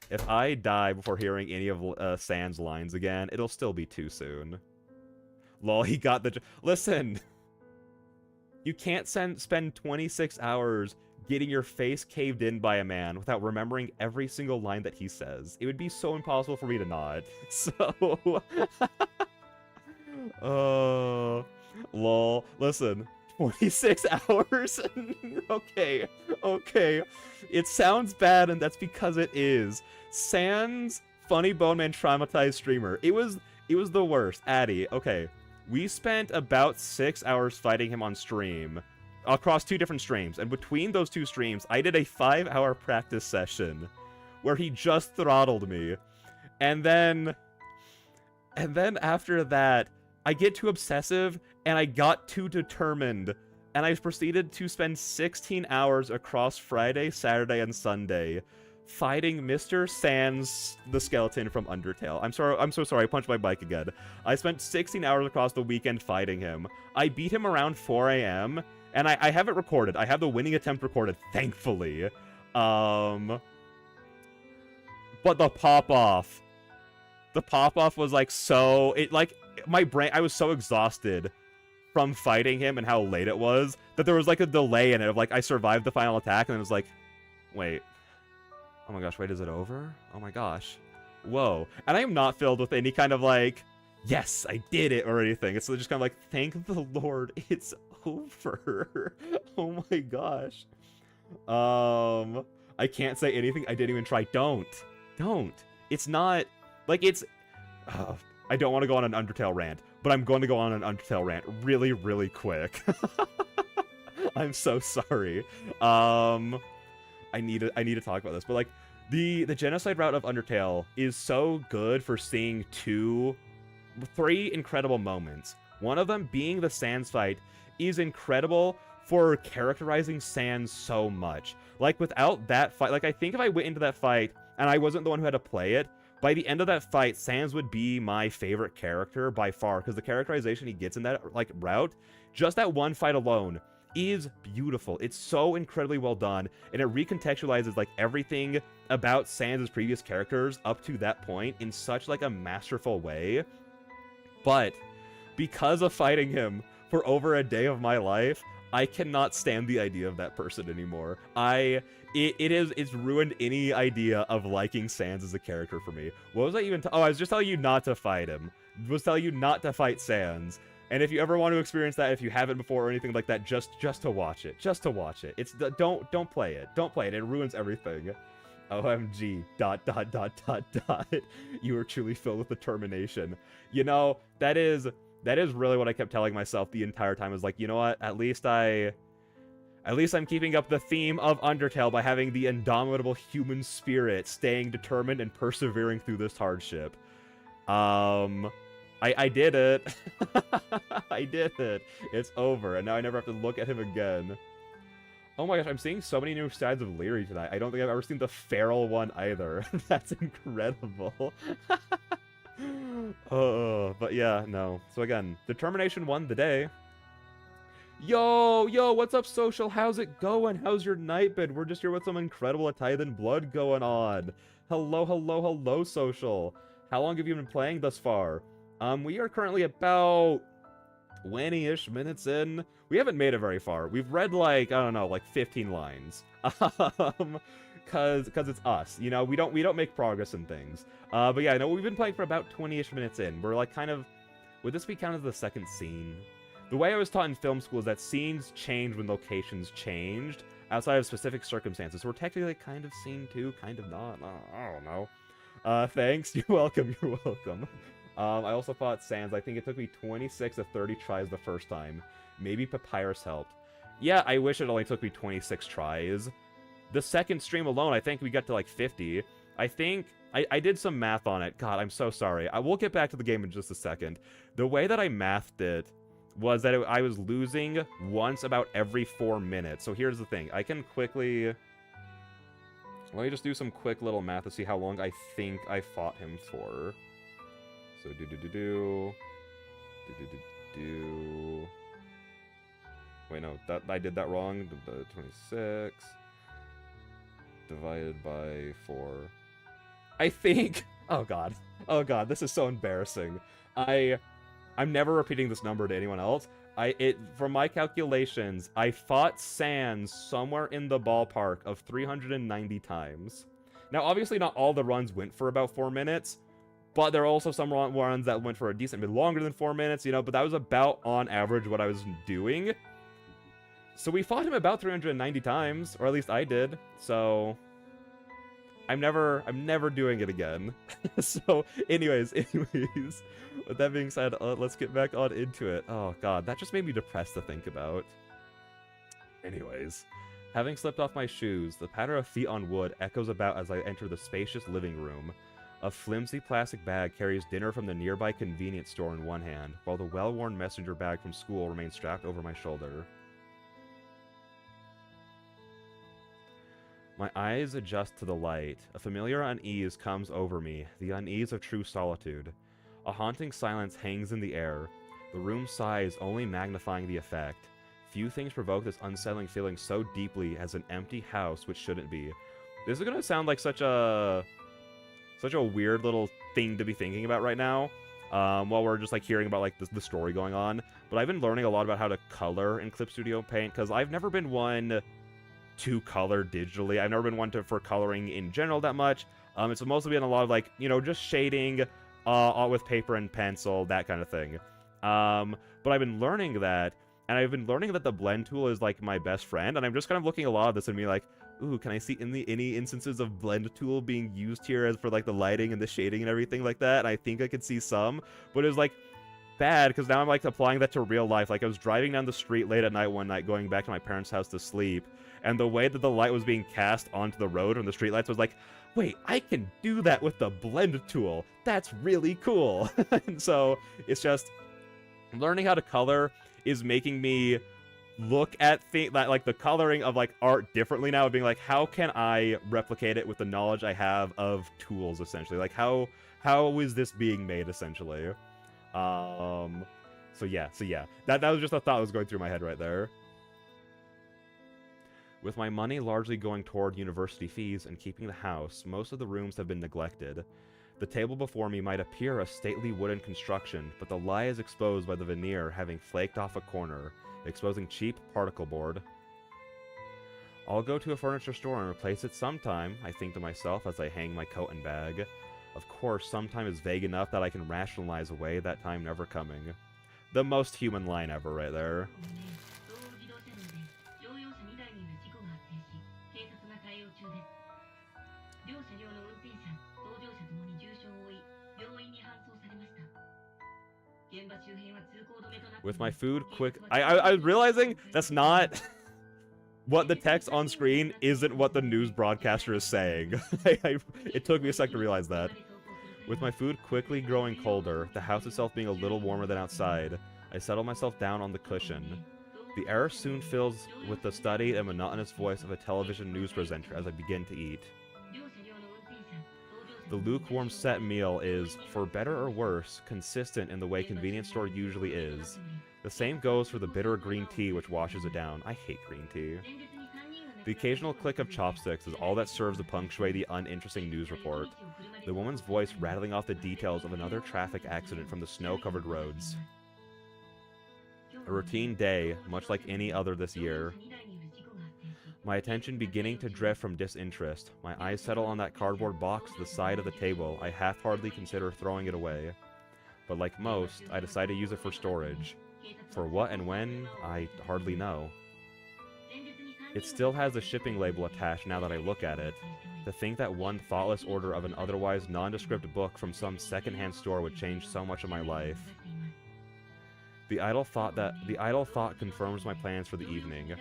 die before hearing any of Sans lines again, it'll still be too soon. Lol, he got the... Listen! You can't spend 26 hours getting your face caved in by a man without remembering every single line that he says. It would be so impossible for me to not. So... lol. Listen. 26 hours? Okay. It sounds bad, and that's because it is. Sans Funny Bone Man Traumatized Streamer. It was the worst. Addy, okay. We spent about 6 hours fighting him on stream, across 2 different streams, and between those 2 streams, I did a 5-hour practice session where he just throttled me, and then after that, I get too obsessive, and I got too determined, and I proceeded to spend 16 hours across Friday, Saturday, and Sunday fighting Mr. Sans the skeleton from Undertale. I'm so sorry, I punched my bike again. I spent 16 hours across the weekend fighting him. I beat him around 4 a.m., and I have it recorded. I have the winning attempt recorded, thankfully. But the pop-off was like so... my brain... I was so exhausted from fighting him and how late it was that there was like a delay in it of like I survived the final attack and it was like, wait... Oh my gosh, wait, is it over? Oh my gosh. Whoa. And I am not filled with any kind of like, yes, I did it or anything. It's just kind of like, thank the Lord, it's over. Oh my gosh. I can't say anything. I didn't even try. Don't. It's not, like, it's, I don't want to go on an Undertale rant, but I'm going to go on an Undertale rant really quick. I'm so sorry. I need to talk about this, but like the genocide route of Undertale is so good for seeing 3 incredible moments. One of them being the Sans fight is incredible for characterizing Sans so much. Like without that fight, like I think if I went into that fight and I wasn't the one who had to play it, by the end of that fight, Sans would be my favorite character by far because the characterization he gets in that like route, just that one fight alone, is beautiful. It's so incredibly well done, and it recontextualizes like everything about Sans' previous characters up to that point in such like a masterful way. But because of fighting him for over a day of my life, I cannot stand the idea of that person anymore. It's ruined any idea of liking Sans as a character for me. What was I even I was just telling you not to fight him. I was telling you not to fight Sans. And if you ever want to experience that, if you haven't before or anything like that, just to watch it. Just to watch it. It's don't play it. Don't play it. It ruins everything. OMG. ... You are truly filled with determination. You know, that is really what I kept telling myself the entire time. Is like, you know what? At least I'm keeping up the theme of Undertale by having the indomitable human spirit, staying determined and persevering through this hardship. I did it. I did it. It's over, and now I never have to look at him again. Oh my gosh, I'm seeing so many new sides of Leary tonight. I don't think I've ever seen the feral one either. That's incredible. But yeah, no. So again, determination won the day. Yo, what's up, social? How's it going? How's your night been? We're just here with some incredible A Tithe and blood going on. Hello, social. How long have you been playing thus far? We are currently about 20-ish minutes in. We haven't made it very far. We've read, like, I don't know, like 15 lines. Cause it's us, you know, we don't make progress in things. But yeah, no, we've been playing for about 20-ish minutes in. We're like kind of, would this be kind of the second scene? The way I was taught in film school is that scenes change when locations changed. outside of specific circumstances. We're technically kind of seen too, kind of not. I don't know. Thanks. You're welcome. You're welcome. I also fought Sans. I think it took me 26 to 30 tries the first time. Maybe Papyrus helped. Yeah, I wish it only took me 26 tries. The second stream alone, I think we got to like 50. I think I did some math on it. God, I'm so sorry. I will get back to the game in just a second. The way that I mathed it was that I was losing once about every 4 minutes. So here's the thing. I can quickly... Let me just do some quick little math to see how long I think I fought him for. So Wait, no, I did that wrong. The 26 divided by 4. I think... Oh god, this is so embarrassing. I'm never repeating this number to anyone else. From my calculations, I fought Sans somewhere in the ballpark of 390 times. Now, obviously, not all the runs went for about 4 minutes, but there are also some runs that went for a decent bit longer than 4 minutes, you know, but that was about, on average, what I was doing. So we fought him about 390 times, or at least I did, so... I'm never doing it again. So, anyways, with that being said, let's get back on into it. Oh god, that just made me depressed to think about. Anyways, having slipped off my shoes, the patter of feet on wood echoes about as I enter the spacious living room. A flimsy plastic bag carries dinner from the nearby convenience store in one hand, while the well-worn messenger bag from school remains strapped over my shoulder. My eyes adjust to the light. A familiar unease comes over me, the unease of true solitude. A haunting silence hangs in the air. The room sighs, only magnifying the effect. Few things provoke this unsettling feeling so deeply as an empty house which shouldn't be. This is gonna sound like such a weird little thing to be thinking about right now, while we're just like hearing about like the story going on. But I've been learning a lot about how to color in Clip Studio Paint, because I've never been one to color digitally. I've never been one for coloring in general that much. It's mostly been a lot of like, you know, just shading with paper and pencil, that kind of thing. But I've been learning that, and I've been learning that the blend tool is like my best friend, and I'm just kind of looking at a lot of this and being like, ooh, can I see any instances of blend tool being used here as for like the lighting and the shading and everything like that? And I think I could see some, but it was like bad because now I'm like applying that to real life. Like I was driving down the street late at night one night going back to my parents' house to sleep, and the way that the light was being cast onto the road from the streetlights was like, wait, I can do that with the blend tool. That's really cool. And so it's just learning how to color is making me look at like the coloring of like art differently now, being like, how can I replicate it with the knowledge I have of tools, essentially? Like how is this being made, essentially? So yeah. That was just a thought that was going through my head right there. With my money largely going toward university fees and keeping the house, most of the rooms have been neglected. The table before me might appear a stately wooden construction, but the lie is exposed by the veneer having flaked off a corner, exposing cheap particle board. I'll go to a furniture store and replace it sometime, I think to myself as I hang my coat and bag. Of course, sometime is vague enough that I can rationalize away that time never coming. The most human line ever right there. With my food quick... I was realizing that's not... what the text on screen isn't what the news broadcaster is saying. It took me a sec to realize that. With my food quickly growing colder, the house itself being a little warmer than outside, I settle myself down on the cushion. The air soon fills with the studied and monotonous voice of a television news presenter as I begin to eat. The lukewarm set meal is, for better or worse, consistent in the way convenience store usually is. The same goes for the bitter green tea which washes it down. I hate green tea. The occasional click of chopsticks is all that serves to punctuate the uninteresting news report. The woman's voice rattling off the details of another traffic accident from the snow-covered roads. A routine day, much like any other this year. My attention beginning to drift from disinterest, my eyes settle on that cardboard box to the side of the table. I half-heartedly consider throwing it away. But like most, I decide to use it for storage. For what and when, I hardly know. It still has the shipping label attached now that I look at it. To think that one thoughtless order of an otherwise nondescript book from some secondhand store would change so much of my life. The idle thought confirms my plans for the evening.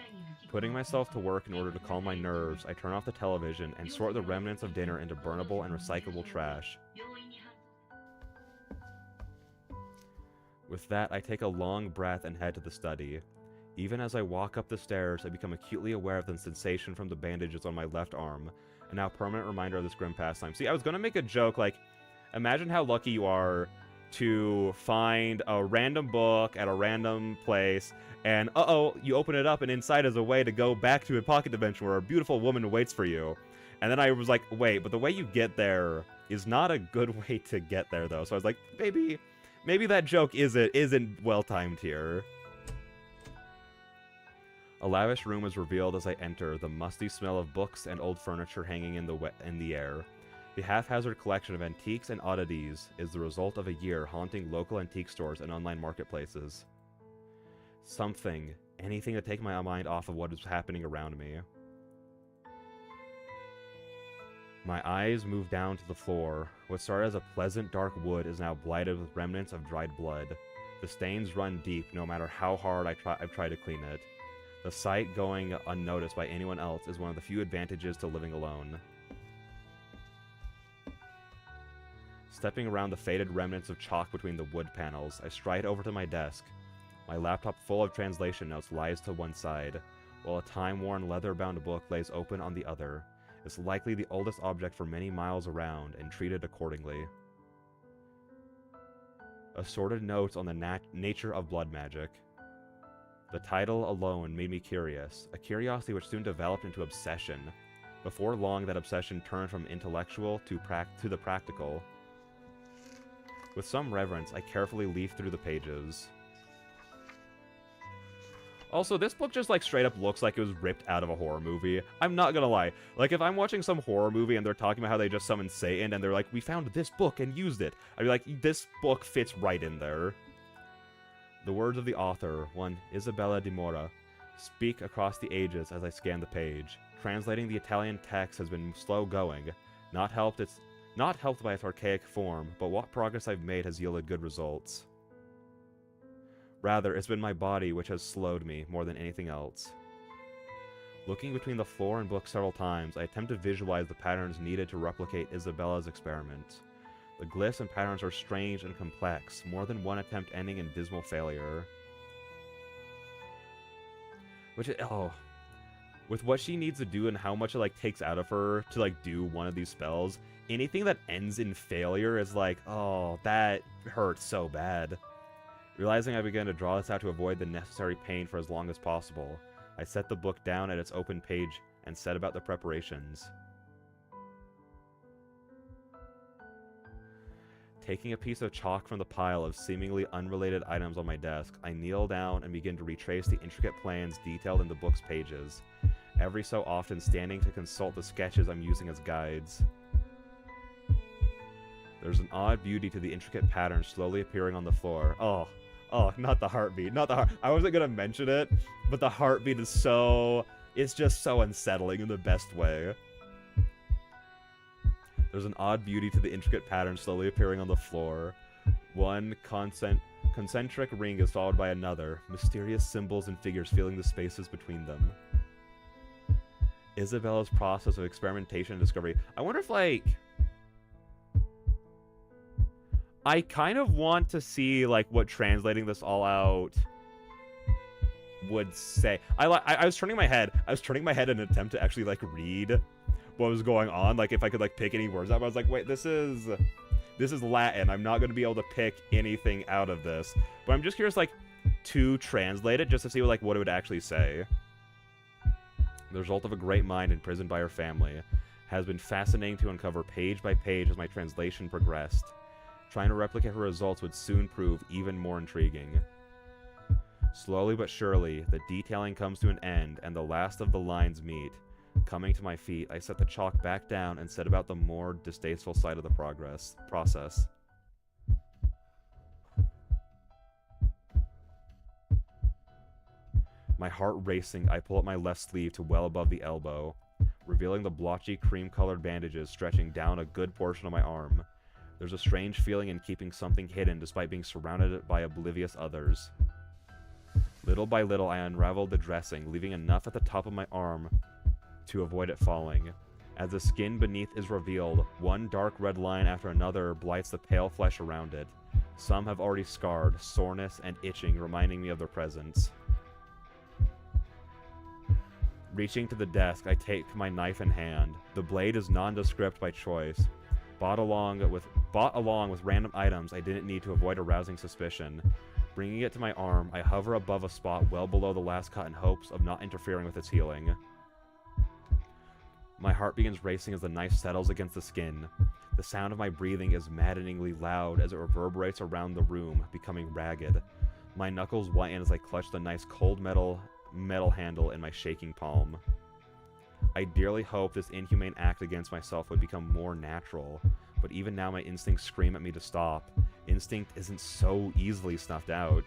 Putting myself to work in order to calm my nerves, I turn off the television and sort the remnants of dinner into burnable and recyclable trash. With that, I take a long breath and head to the study. Even as I walk up the stairs, I become acutely aware of the sensation from the bandages on my left arm, a now permanent reminder of this grim pastime. See, I was gonna make a joke, like, imagine how lucky you are to find a random book at a random place, and uh-oh, you open it up, and inside is a way to go back to a pocket dimension where a beautiful woman waits for you. And then I was like, wait, but the way you get there is not a good way to get there, though. So I was like, maybe that joke isn't well-timed here. A lavish room is revealed as I enter, the musty smell of books and old furniture hanging in the air. The haphazard collection of antiques and oddities is the result of a year haunting local antique stores and online marketplaces. Anything to take my mind off of what is happening around me. My eyes move down to the floor. What started as a pleasant dark wood is now blighted with remnants of dried blood. The stains run deep no matter how hard I've tried to clean it. The sight going unnoticed by anyone else is one of the few advantages to living alone. Stepping around the faded remnants of chalk between the wood panels, I stride over to my desk. My laptop full of translation notes lies to one side, while a time-worn leather-bound book lays open on the other. It's likely the oldest object for many miles around, and treated accordingly. Assorted notes on the nature of blood magic. The title alone made me curious, a curiosity which soon developed into obsession. Before long, that obsession turned from intellectual to the practical. With some reverence, I carefully leaf through the pages. Also, this book just, like, straight up looks like it was ripped out of a horror movie. I'm not gonna lie. Like, if I'm watching some horror movie and they're talking about how they just summoned Satan and they're like, we found this book and used it, I'd be like, this book fits right in there. The words of the author, one Isabella di Mora, speak across the ages as I scan the page. Translating the Italian text has been slow going, not helped by its archaic form, but what progress I've made has yielded good results. Rather, it's been my body which has slowed me more than anything else. Looking between the floor and book several times, I attempt to visualize the patterns needed to replicate Isabella's experiment. The glyphs and patterns are strange and complex, more than one attempt ending in dismal failure. With what she needs to do and how much it, like, takes out of her to, like, do one of these spells, anything that ends in failure is like, oh, that hurts so bad. Realizing I began to draw this out to avoid the necessary pain for as long as possible, I set the book down at its open page and set about the preparations. Taking a piece of chalk from the pile of seemingly unrelated items on my desk, I kneel down and begin to retrace the intricate plans detailed in the book's pages, every so often standing to consult the sketches I'm using as guides. There's an odd beauty to the intricate patterns slowly appearing on the floor. Oh, not the heartbeat, not the heart. I wasn't gonna mention it, but the heartbeat is it's just so unsettling in the best way. There's an odd beauty to the intricate pattern slowly appearing on the floor. One concentric ring is followed by another, mysterious symbols and figures filling the spaces between them. Isabella's process of experimentation and discovery. I wonder if, like... I kind of want to see, like, what translating this all out would say. I was turning my head in an attempt to actually, like, read what was going on, like, if I could, like, pick any words up. I was like, wait, this is Latin. I'm not going to be able to pick anything out of this. But I'm just curious, like, to translate it, just to see, like, what it would actually say. The result of a great mind imprisoned by her family has been fascinating to uncover page by page as my translation progressed. Trying to replicate her results would soon prove even more intriguing. Slowly but surely, the detailing comes to an end, and the last of the lines meet. Coming to my feet, I set the chalk back down and set about the more distasteful side of the process. My heart racing, I pull up my left sleeve to well above the elbow, revealing the blotchy cream-colored bandages stretching down a good portion of my arm. There's a strange feeling in keeping something hidden despite being surrounded by oblivious others. Little by little, I unraveled the dressing, leaving enough at the top of my arm to avoid it falling. As the skin beneath is revealed, one dark red line after another blights the pale flesh around it. Some have already scarred, soreness and itching reminding me of their presence. Reaching to the desk, I take my knife in hand. The blade is nondescript by choice, bought along with random items I didn't need to avoid arousing suspicion. Bringing it to my arm, I hover above a spot well below the last cut in hopes of not interfering with its healing. My heart begins racing as the knife settles against the skin. The sound of my breathing is maddeningly loud as it reverberates around the room, becoming ragged. My knuckles whiten as I clutch the knife's cold metal handle in my shaking palm. I dearly hope this inhumane act against myself would become more natural, but even now my instincts scream at me to stop. Instinct isn't so easily snuffed out.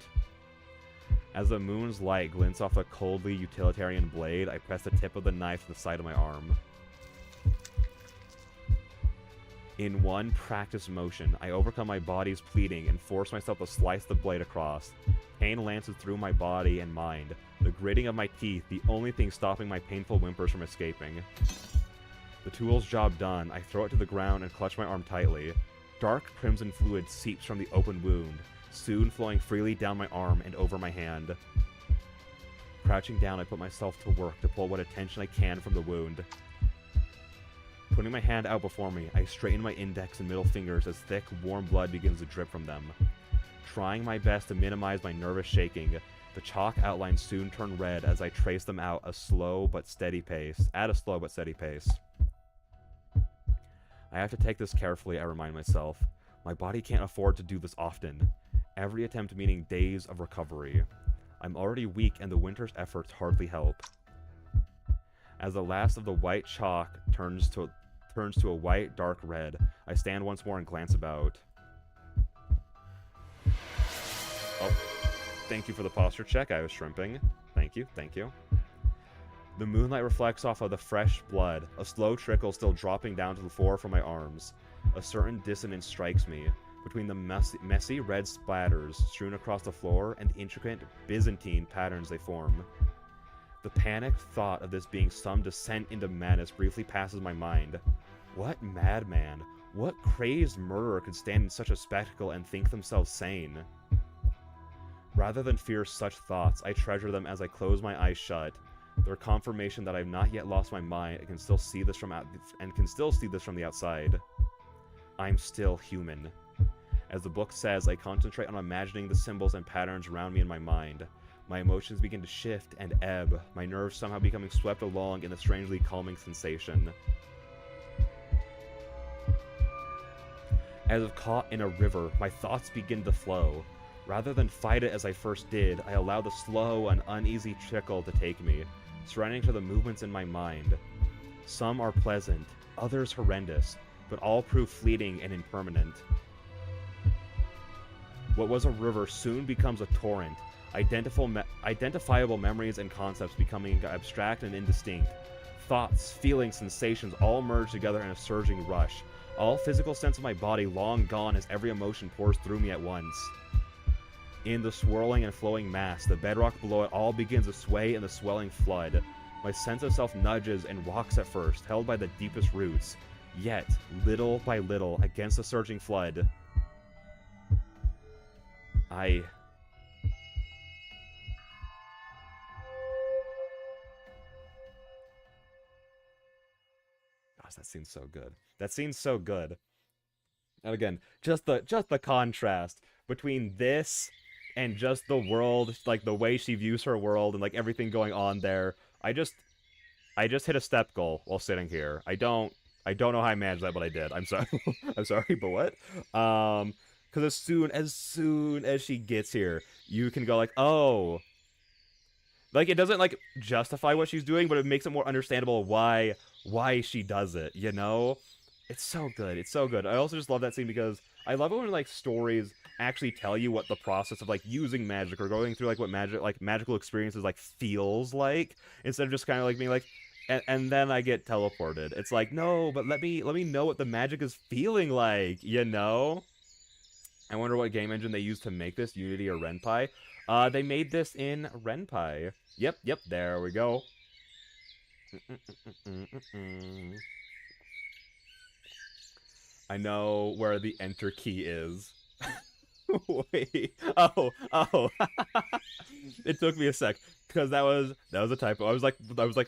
As the moon's light glints off the coldly utilitarian blade, I press the tip of the knife to the side of my arm. In one practiced motion, I overcome my body's pleading and force myself to slice the blade across. Pain lances through my body and mind, the gritting of my teeth the only thing stopping my painful whimpers from escaping. The tool's job done, I throw it to the ground and clutch my arm tightly. Dark crimson fluid seeps from the open wound, soon flowing freely down my arm and over my hand. Crouching down, I put myself to work to pull what attention I can from the wound. Putting my hand out before me, I straighten my index and middle fingers as thick, warm blood begins to drip from them. Trying my best to minimize my nervous shaking, the chalk outlines soon turn red as I trace them out at a slow but steady pace. I have to take this carefully, I remind myself. My body can't afford to do this often. Every attempt meaning days of recovery. I'm already weak and the winter's efforts hardly help. As the last of the white chalk turns to a white, dark red, I stand once more and glance about. Oh, thank you for the posture check. I was shrimping. Thank you. The moonlight reflects off of the fresh blood, a slow trickle still dropping down to the floor from my arms. A certain dissonance strikes me, between the messy red splatters strewn across the floor and the intricate Byzantine patterns they form. The panicked thought of this being some descent into madness briefly passes my mind. What madman, what crazed murderer could stand in such a spectacle and think themselves sane? Rather than fear such thoughts, I treasure them as I close my eyes shut. Their confirmation that I've not yet lost my mind and can still see this from the outside. I'm still human. As the book says, I concentrate on imagining the symbols and patterns around me in my mind. My emotions begin to shift and ebb, my nerves somehow becoming swept along in a strangely calming sensation. As if caught in a river, my thoughts begin to flow. Rather than fight it as I first did, I allow the slow and uneasy trickle to take me, surrendering to the movements in my mind. Some are pleasant, others horrendous, but all prove fleeting and impermanent. What was a river soon becomes a torrent, identifiable memories and concepts becoming abstract and indistinct. Thoughts, feelings, sensations all merge together in a surging rush. All physical sense of my body long gone as every emotion pours through me at once. In the swirling and flowing mass, the bedrock below it all begins to sway in the swelling flood. My sense of self nudges and rocks at first, held by the deepest roots. Yet, little by little, against the surging flood, Gosh, that scene's so good. That scene's so good. And again, just the contrast between this and just the world, like the way she views her world and like everything going on there. I just hit a step goal while sitting here. I don't know how I managed that, but I did. I'm sorry. I'm sorry, but what? Because as soon as she gets here, you can go like, oh, like it doesn't like justify what she's doing, but it makes it more understandable why she does it. You know, it's so good. It's so good. I also just love that scene because I love it when like stories actually tell you what the process of like using magic or going through like what magical experiences like feels like, instead of just kind of like being like, and then I get teleported. It's like, no, but let me know what the magic is feeling like, you know? I wonder what game engine they used to make this, Unity or Ren'Py. They made this in Ren'Py. Yep, there we go. I know where the enter key is. Wait. Oh. It took me a sec because that was a typo. I was like,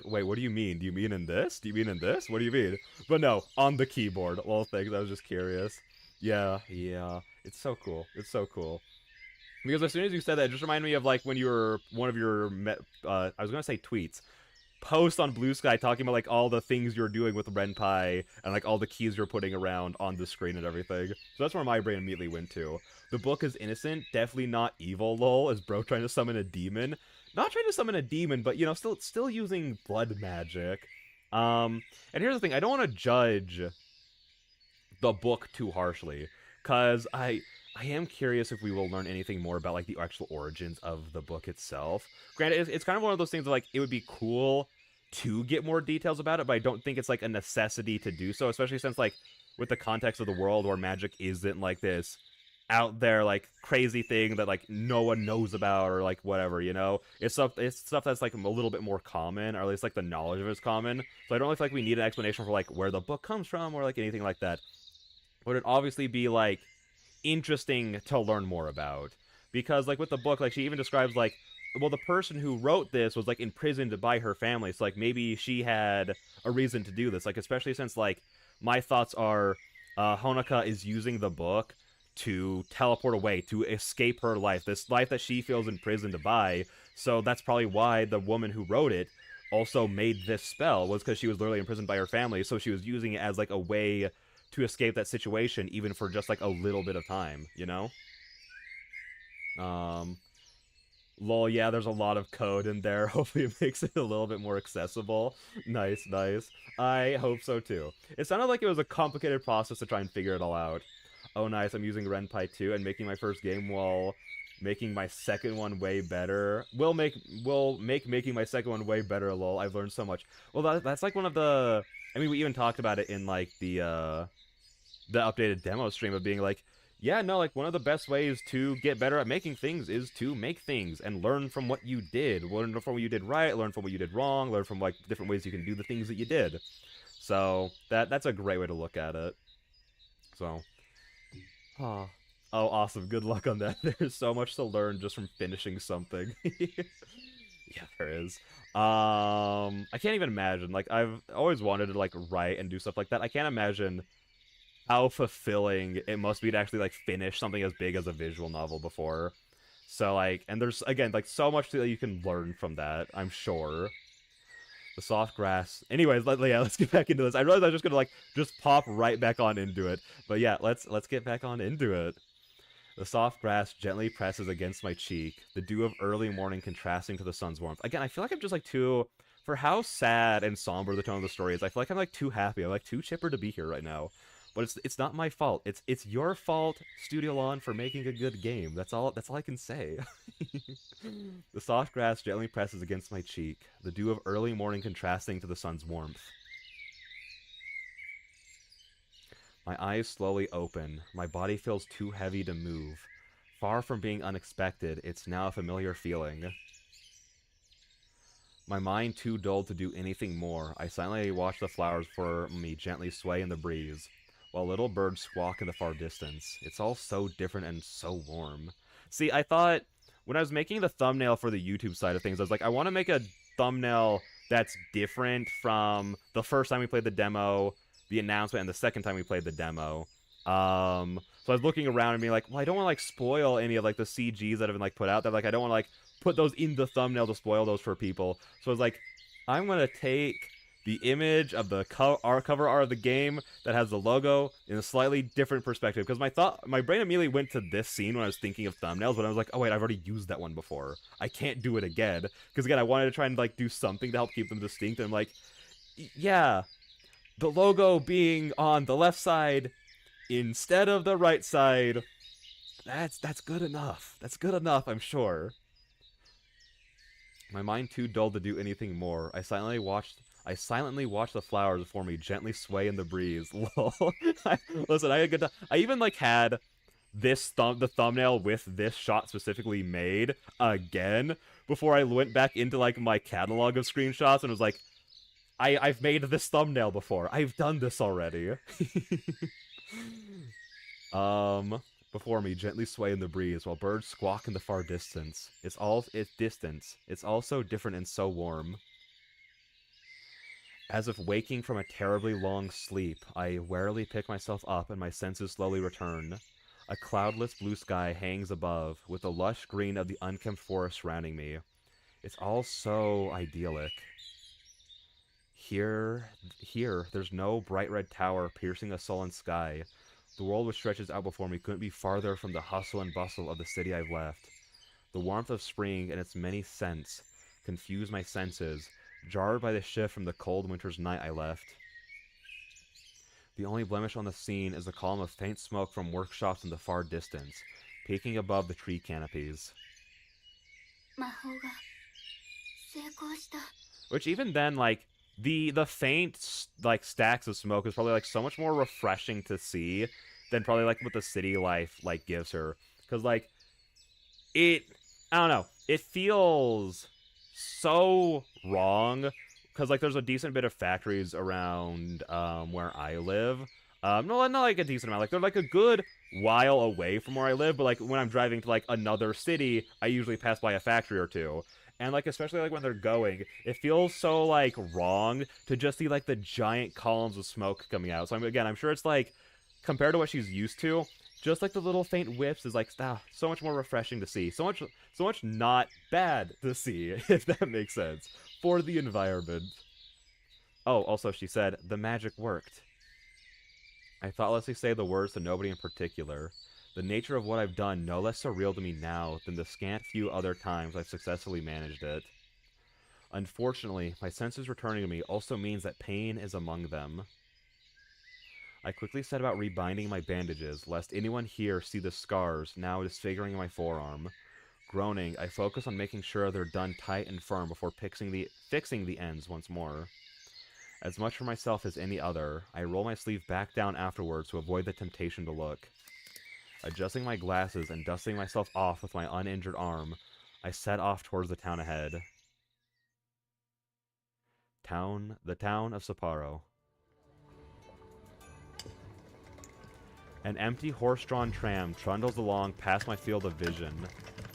wait, what do you mean? Do you mean in this? Do you mean in this? What do you mean? But no, on the keyboard. Well, thanks. I was just curious. Yeah. It's so cool. It's so cool. Because as soon as you said that, it just reminded me of like when you were one of your I was gonna say tweets, post on Blue Sky talking about like all the things you're doing with Ren'Py and like all the keys you're putting around on the screen and everything. So that's where my brain immediately went to. The book is innocent, definitely not evil. Lol, is bro trying to summon a demon? Not trying to summon a demon, but you know, still using blood magic. And here's the thing: I don't want to judge the book too harshly, cause I am curious if we will learn anything more about like the actual origins of the book itself. Granted, it's kind of one of those things that, like, it would be cool to get more details about it, but I don't think it's like a necessity to do so, especially since like with the context of the world where magic isn't like this out there like crazy thing that like no one knows about or like whatever, you know. It's stuff that's like a little bit more common, or at least like the knowledge of it is common. So I don't feel like we need an explanation for like where the book comes from or like anything like that. But it'd obviously be like interesting to learn more about, because like with the book, like she even describes like, well, the person who wrote this was like imprisoned by her family, so like maybe she had a reason to do this, like especially since like my thoughts are Honoka is using the book to teleport away, to escape her life, this life that she feels imprisoned by. So that's probably why the woman who wrote it also made this spell, was because she was literally imprisoned by her family, so she was using it as like a way to escape that situation, even for just like a little bit of time, you know? Lol, yeah, there's a lot of code in there. Hopefully it makes it a little bit more accessible. Nice. I hope so too. It sounded like it was a complicated process to try and figure it all out. Oh, nice, I'm using Ren'Py 2 and making my first game while making my second one way better. Will make making my second one way better, lol. I've learned so much. Well, that's like one of the... I mean, we even talked about it in like the updated demo stream of being like, yeah, no, like one of the best ways to get better at making things is to make things and learn from what you did. Learn from what you did right, learn from what you did wrong, learn from like different ways you can do the things that you did. So that's a great way to look at it. So, oh, awesome. Good luck on that. There's so much to learn just from finishing something. Yeah, there is. I can't even imagine. Like, I've always wanted to like write and do stuff like that. I can't imagine how fulfilling it must be to actually like finish something as big as a visual novel before. So like, and there's again like so much that you can learn from that, I'm sure. The soft grass. Anyways, let's get back into this. I realized I was just gonna like just pop right back on into it, but yeah, let's get back on into it. The soft grass gently presses against my cheek, the dew of early morning contrasting to the sun's warmth. Again, I feel like I'm just like too, for how sad and somber the tone of the story is, I feel like I'm like too happy. I'm like too chipper to be here right now. But it's not my fault. It's your fault, Studio Lawn, for making a good game. That's all I can say. The soft grass gently presses against my cheek, the dew of early morning contrasting to the sun's warmth. My eyes slowly open. My body feels too heavy to move. Far from being unexpected, it's now a familiar feeling. My mind too dull to do anything more, I silently watch the flowers for me gently sway in the breeze, while little birds squawk in the far distance. It's all so different and so warm. See, I thought, when I was making the thumbnail for the YouTube side of things, I was like, I want to make a thumbnail that's different from the first time we played the demo, the announcement, and the second time we played the demo. So I was looking around and being like, well, I don't want to like spoil any of like the CGs that have been like put out there. Like, I don't want to like put those in the thumbnail to spoil those for people. So I was like, I'm gonna take the image of the cover art of the game that has the logo in a slightly different perspective, because my brain immediately went to this scene when I was thinking of thumbnails, but I was like, oh wait, I've already used that one before. I can't do it again, because again, I wanted to try and like do something to help keep them distinct, and I'm like, yeah, the logo being on the left side instead of the right side That's good enough. That's good enough, I'm sure. My mind too dull to do anything more. I silently watched the flowers before me gently sway in the breeze. Lol. Listen, I had a good time. I even like had the thumbnail with this shot specifically made again before I went back into like my catalog of screenshots and was like, I've made this thumbnail before. I've done this already. Before me, gently sway in the breeze, while birds squawk in the far distance. It's distance. It's all so different and so warm. As if waking from a terribly long sleep, I warily pick myself up and my senses slowly return. A cloudless blue sky hangs above, with the lush green of the unkempt forest surrounding me. It's all so idyllic. Here, there's no bright red tower piercing a sullen sky. The world which stretches out before me couldn't be farther from the hustle and bustle of the city I've left. The warmth of spring and its many scents confuse my senses, jarred by the shift from the cold winter's night I left. The only blemish on the scene is a column of faint smoke from workshops in the far distance, peeking above the tree canopies. Which even then, like, the faint, like, stacks of smoke is probably, like, so much more refreshing to see than probably, like, what the city life, like, gives her. Because, like, I don't know, it feels so wrong. Because, like, there's a decent bit of factories around, where I live. No, not, like, a decent amount. Like, they're, like, a good while away from where I live. But, like, when I'm driving to, like, another city, I usually pass by a factory or two. And, like, especially, like, when they're going, it feels so, like, wrong to just see, like, the giant columns of smoke coming out. So, again, I'm sure it's, like, compared to what she's used to, just, like, the little faint whiffs is, like, so much more refreshing to see. So much not bad to see, if that makes sense, for the environment. Oh, also, she said, the magic worked. I thoughtlessly say the words to nobody in particular. The nature of what I've done no less surreal to me now than the scant few other times I've successfully managed it. Unfortunately, my senses returning to me also means that pain is among them. I quickly set about rebinding my bandages, lest anyone here see the scars now disfiguring my forearm. Groaning, I focus on making sure they're done tight and firm before fixing the ends once more. As much for myself as any other, I roll my sleeve back down afterwards to avoid the temptation to look. Adjusting my glasses and dusting myself off with my uninjured arm, I set off towards the town ahead. The town of Sapporo. An empty horse-drawn tram trundles along past my field of vision,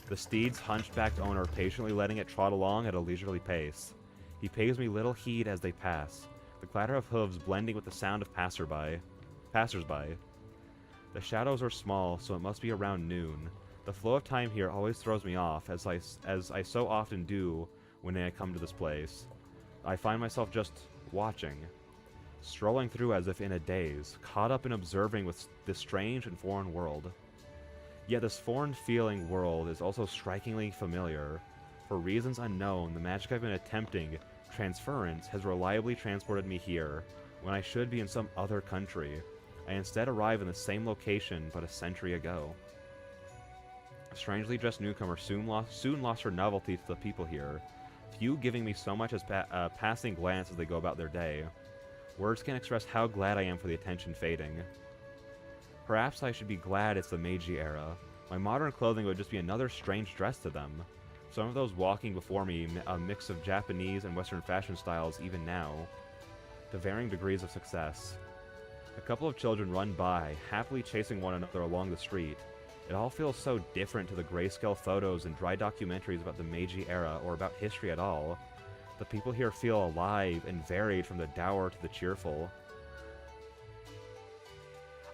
the steed's hunchbacked owner patiently letting it trot along at a leisurely pace. He pays me little heed as they pass, the clatter of hooves blending with the sound of passersby. The shadows are small, so it must be around noon. The flow of time here always throws me off, as I so often do when I come to this place. I find myself just watching, strolling through as if in a daze, caught up in observing with this strange and foreign world. Yet this foreign-feeling world is also strikingly familiar. For reasons unknown, the magic I've been attempting, transference, has reliably transported me here, when I should be in some other country. I instead arrive in the same location but a century ago. A strangely dressed newcomer soon lost her novelty to the people here, few giving me so much as a passing glance as they go about their day. Words can't express how glad I am for the attention fading. Perhaps I should be glad it's the Meiji era. My modern clothing would just be another strange dress to them. Some of those walking before me a mix of Japanese and Western fashion styles even now, to varying degrees of success. A couple of children run by, happily chasing one another along the street. It all feels so different to the grayscale photos and dry documentaries about the Meiji era or about history at all. The people here feel alive and varied from the dour to the cheerful.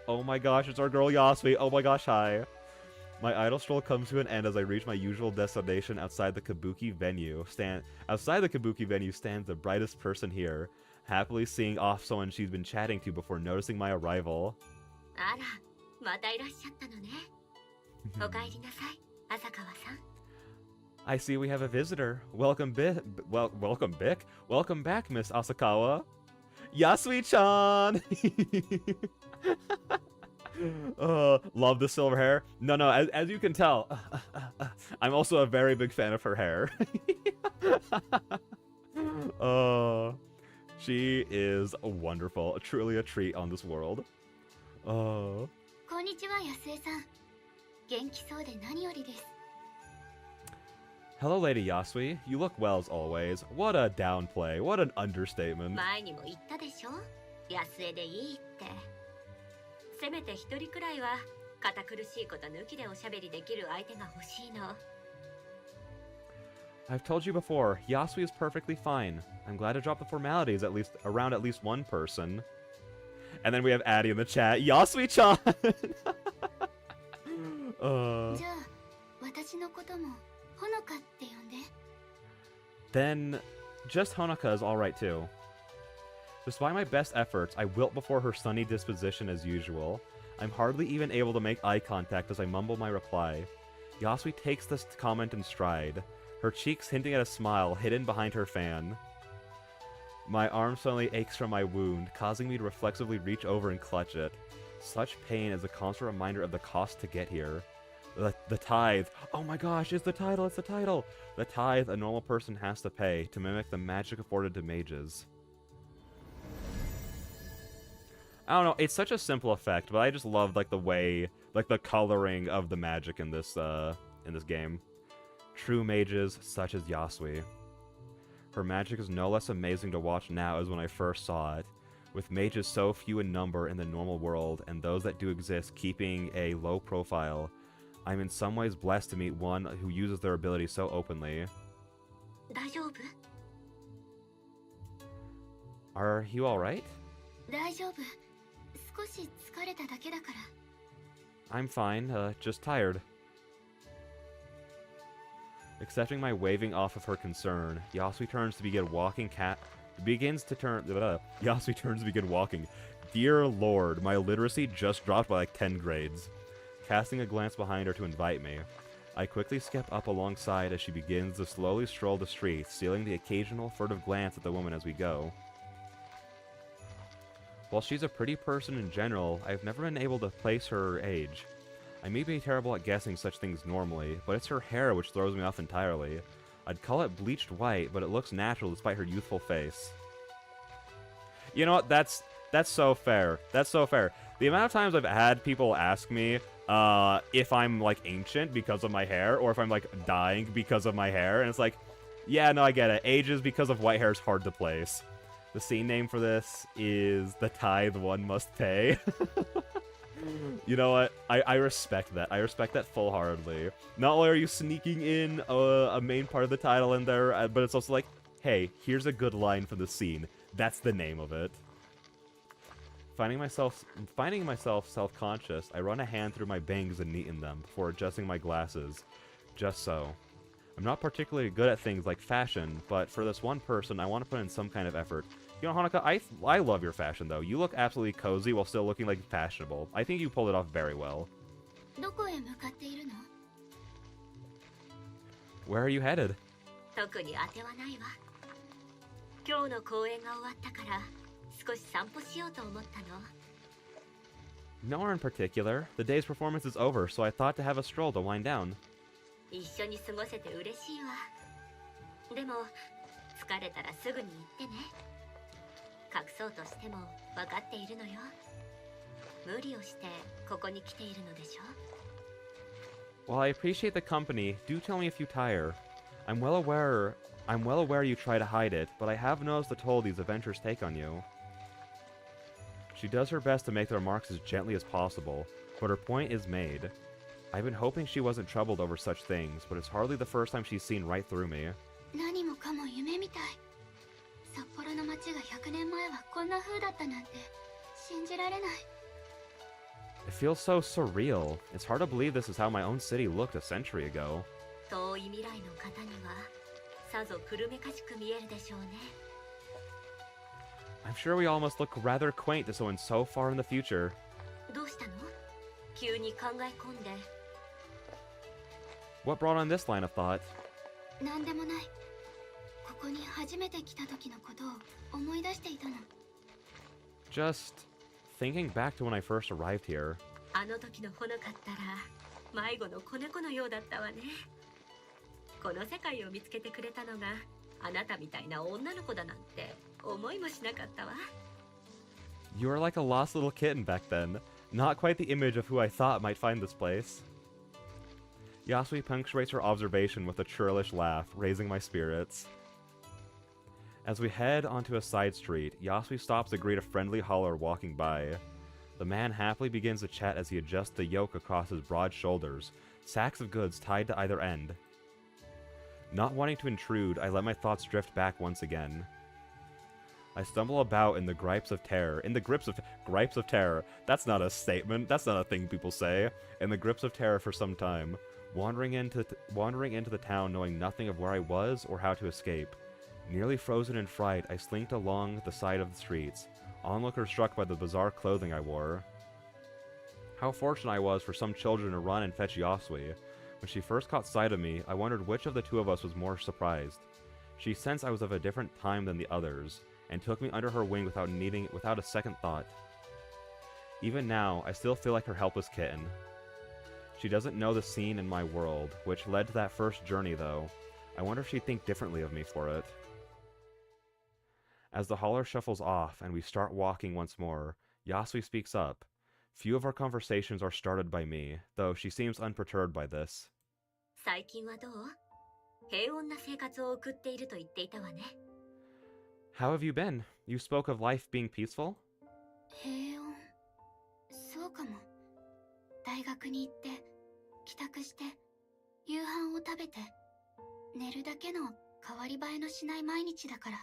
Oh my gosh, it's our girl Yasui. Oh my gosh, hi. My idle stroll comes to an end as I reach my usual destination outside the Kabuki venue. Outside the Kabuki venue stands the brightest person here, happily seeing off someone she's been chatting to before noticing my arrival. I see we have a visitor. Welcome back, Miss Asakawa. Yasui-chan! Love the silver hair. No, as you can tell, I'm also a very big fan of her hair. uh, she is wonderful. Truly a treat on this world. こんにちは、安江さん。元気そうで何よりです。 Hello, Lady Yasui. You look well as always. What a downplay. What an understatement. 前にも言ったでしょ、安江でいいって。せめて一人くらいは堅苦しいこと抜きでおしゃべりできる相手が欲しいの。 I've told you before, Yasui is perfectly fine. I'm glad to drop the formalities around at least one person. And then we have Addie in the chat. Yasui-chan! じゃあ、私のこともほのかって呼んで。 Then, just Honoka is alright too. Despite my best efforts, I wilt before her sunny disposition as usual. I'm hardly even able to make eye contact as I mumble my reply. Yasui takes this comment in stride, her cheeks hinting at a smile hidden behind her fan. My arm suddenly aches from my wound, causing me to reflexively reach over and clutch it. Such pain is a constant reminder of the cost to get here. The tithe. Oh my gosh, it's the title, it's the title! The tithe a normal person has to pay to mimic the magic afforded to mages. I don't know, it's such a simple effect, but I just love like the way, like the coloring of the magic in this game. True mages such as Yasui. Her magic is no less amazing to watch now as when I first saw it. With mages so few in number in the normal world, and those that do exist keeping a low profile, I'm in some ways blessed to meet one who uses their ability so openly. 大丈夫？ Are you alright? 大丈夫。少し疲れただけだから。 I'm fine, just tired. Accepting my waving off of her concern, Yasui turns to begin walking Yasui turns to begin walking. Dear Lord, my literacy just dropped by like 10 grades. Casting a glance behind her to invite me, I quickly step up alongside as she begins to slowly stroll the streets, stealing the occasional furtive glance at the woman as we go. While she's a pretty person in general, I've never been able to place her age. I may be terrible at guessing such things normally, but it's her hair which throws me off entirely. I'd call it bleached white, but it looks natural despite her youthful face. You know what? That's so fair. That's so fair. The amount of times I've had people ask me if I'm like ancient because of my hair, or if I'm like dying because of my hair, and it's like, yeah, no, I get it. Ages because of white hair is hard to place. The scene name for this is The Tithe One Must Pay. You know what? I respect that. I respect that full-heartedly. Not only are you sneaking in a main part of the title in there, but it's also like, hey, here's a good line for the scene. That's the name of it. Finding myself self-conscious, I run a hand through my bangs and neaten them before adjusting my glasses. Just so. I'm not particularly good at things like fashion, but for this one person, I want to put in some kind of effort. You know, Hanukkah, I love your fashion, though. You look absolutely cozy while still looking like fashionable. I think you pulled it off very well. どこへ向かっているの？ Where are you headed? 特に当てはないわ。今日の公演が終わったから少し散歩しようと思ったの。 Nowhere in particular. The day's performance is over, so I thought to have a stroll to wind down. 一緒に過ごせて嬉しいわ。でも疲れたらすぐに行ってね。隠そうとしても分かっているのよ。無理をしてここに来ているのでしょ。 While I appreciate the company, do tell me if you tire. I'm well aware you try to hide it, but I have noticed the toll these adventures take on you. She does her best to make the remarks as gently as possible, but her point is made. I've been hoping she wasn't troubled over such things, but it's hardly the first time she's seen right through me. 何もかも夢みたい。札幌の街が100年前はこんな風だったなんて信じられない。 It feels so surreal. It's hard to believe this is how my own city looked a century ago. 遠い未来の方にはさぞ古めかしく見えるでしょうね。 I'm sure we all must look rather quaint to someone so far in the future. どうしたの？急に考え込んで。 What brought on this line of thought? なんでもない。ここに初めて来た時のことを思い出していたの。 Just thinking back to when I first arrived here. あの時のほのかったら迷子の子猫のようだったわね。この世界を見つけてくれたのがあなたみたいな女の子だなんて思いもしなかったわ。 You were like a lost little kitten back then. Not quite the image of who I thought might find this place. Yasui punctuates her observation with a churlish laugh, raising my spirits. As we head onto a side street, Yasui stops to greet a friendly hauler walking by. The man happily begins to chat as he adjusts the yoke across his broad shoulders, sacks of goods tied to either end. Not wanting to intrude, I let my thoughts drift back once again. I stumble about in the gripes of terror. In the grips of terror. That's not a statement. That's not a thing people say. In the grips of terror for some time, wandering into the town knowing nothing of where I was or how to escape. Nearly frozen in fright, I slinked along the side of the streets, onlookers struck by the bizarre clothing I wore. How fortunate I was for some children to run and fetch Yasui. When she first caught sight of me, I wondered which of the two of us was more surprised. She sensed I was of a different time than the others, and took me under her wing without a second thought. Even now, I still feel like her helpless kitten. She doesn't know the scene in my world, which led to that first journey though. I wonder if she'd think differently of me for it. As the hauler shuffles off and we start walking once more, Yasui speaks up. Few of our conversations are started by me, though she seems unperturbed by this. 最近はどう？平穏な生活を送っていると言っていたわね。 How have you been? You spoke of life being peaceful? 平穏。そうかも。大学に行って、帰宅して、夕飯を食べて、寝るだけの変わり映えのしない毎日だから。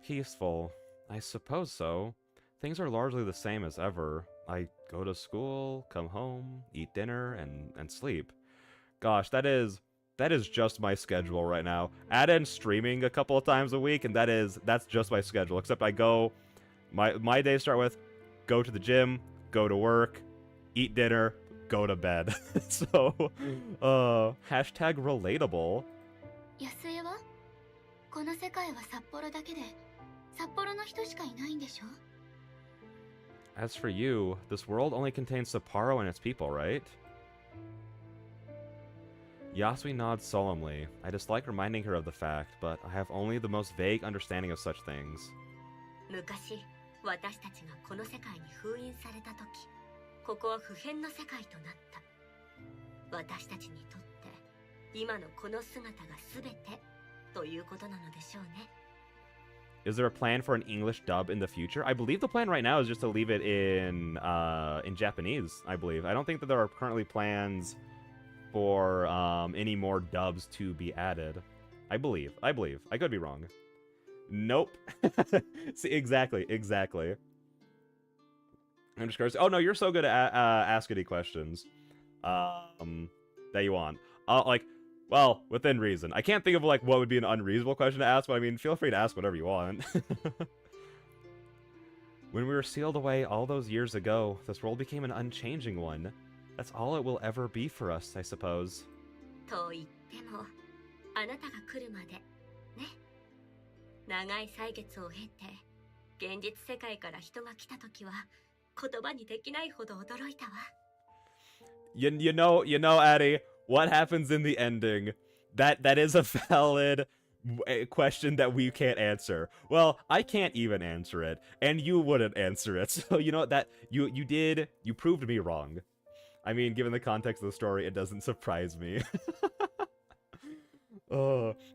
Peaceful. I suppose so. Things are largely the same as ever. I go to school, come home, eat dinner, and sleep. Gosh, that is just my schedule right now. Add in streaming a couple of times a week, and that's just my schedule. Except I go, my days start with go to the gym, go to work, eat dinner, go to bed. So, hashtag relatable. 安江は？この世界は札幌だけで、札幌の人しかいないんでしょ？ As for you, this world only contains Sapporo and its people, right? Yasui nods solemnly. I dislike reminding her of the fact, but I have only the most vague understanding of such things. 昔、私たちがこの世界に封印された時、ここは不変の世界となった。私たちにとって、今のこの姿が全てということなのでしょうね。 Is there a plan for an English dub in the future? I believe the plan right now is just to leave it in Japanese, I believe. I don't think that there are currently plans for any more dubs to be added. I believe. I could be wrong. Nope. See, exactly. I'm just curious. Oh no, you're so good at asking questions. That you want. Well, within reason. I can't think of what would be an unreasonable question to ask, but I mean, feel free to ask whatever you want. When we were sealed away all those years ago, this world became an unchanging one. That's all it will ever be for us, I suppose. と言っても、あなたが来るまで、ね。長い歳月を経て、現実世界から人が来た時は、言葉にできないほど驚いたわ。You know, Addie, what happens in the ending? That is a valid question that we can't answer. Well, I can't even answer it, and you wouldn't answer it. So you know that you proved me wrong. I mean, given the context of the story, it doesn't surprise me.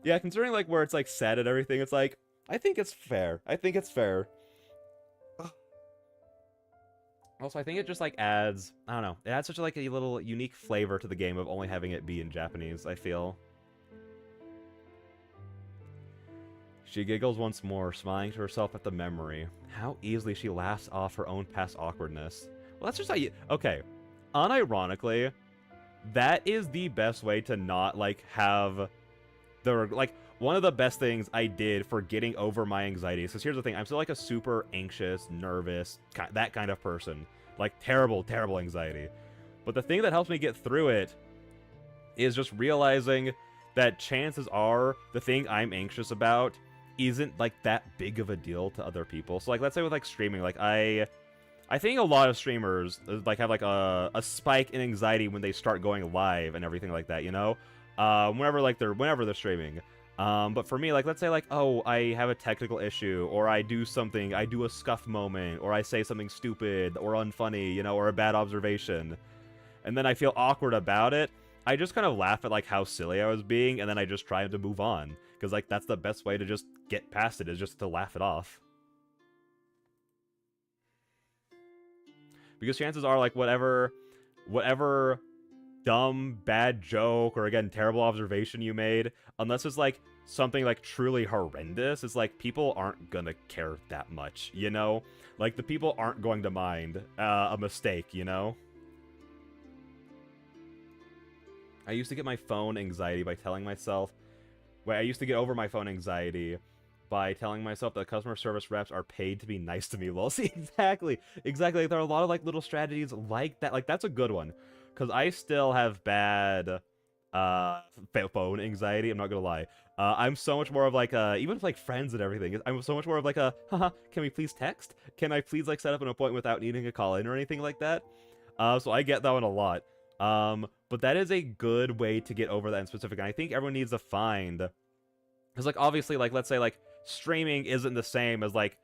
Yeah, considering where it's set and everything, it's I think it's fair. Also, I think it just adds, I don't know, it adds such a little unique flavor to the game of only having it be in Japanese, I feel. She giggles once more, smiling to herself at the memory. How easily she laughs off her own past awkwardness. Well, that's just how you... Okay. Unironically, that is the best way to not, have... one of the best things I did for getting over my anxieties, because here's the thing, I'm still a super anxious, nervous, that kind of person. Terrible, terrible anxiety. But the thing that helps me get through it is just realizing that chances are the thing I'm anxious about isn't that big of a deal to other people. So let's say with streaming, I think a lot of streamers like have like a spike in anxiety when they start going live and everything like that, you know? Whenever they're streaming. But for me, like, let's say like, oh, I have a technical issue, or I do a scuff moment, or I say something stupid or unfunny, you know, or a bad observation, and then I feel awkward about it. I just kind of laugh at like how silly I was being, and then I just try to move on, because like that's the best way to just get past it, is just to laugh it off. Because chances are, like, whatever dumb, bad joke, or again, terrible observation you made, unless it's like something like truly horrendous, it's like people aren't gonna care that much, you know? Like, the people aren't going to mind a mistake, you know? I used to get my phone anxiety by telling myself... I used to get over my phone anxiety by telling myself that customer service reps are paid to be nice to me. Well, see, exactly. Exactly. There are a lot of, like, little strategies like that. Like, that's a good one. Because I still have bad phone anxiety, I'm not gonna lie. I'm so much more of, like, even with, like, friends and everything, I'm so much more of, like, haha, can we please text? Can I please, like, set up an appointment without needing a call-in or anything like that? So I get that one a lot. But that is a good way to get over that in specific, and I think everyone needs to find... Because, like, obviously, like, let's say, like, streaming isn't the same as, like,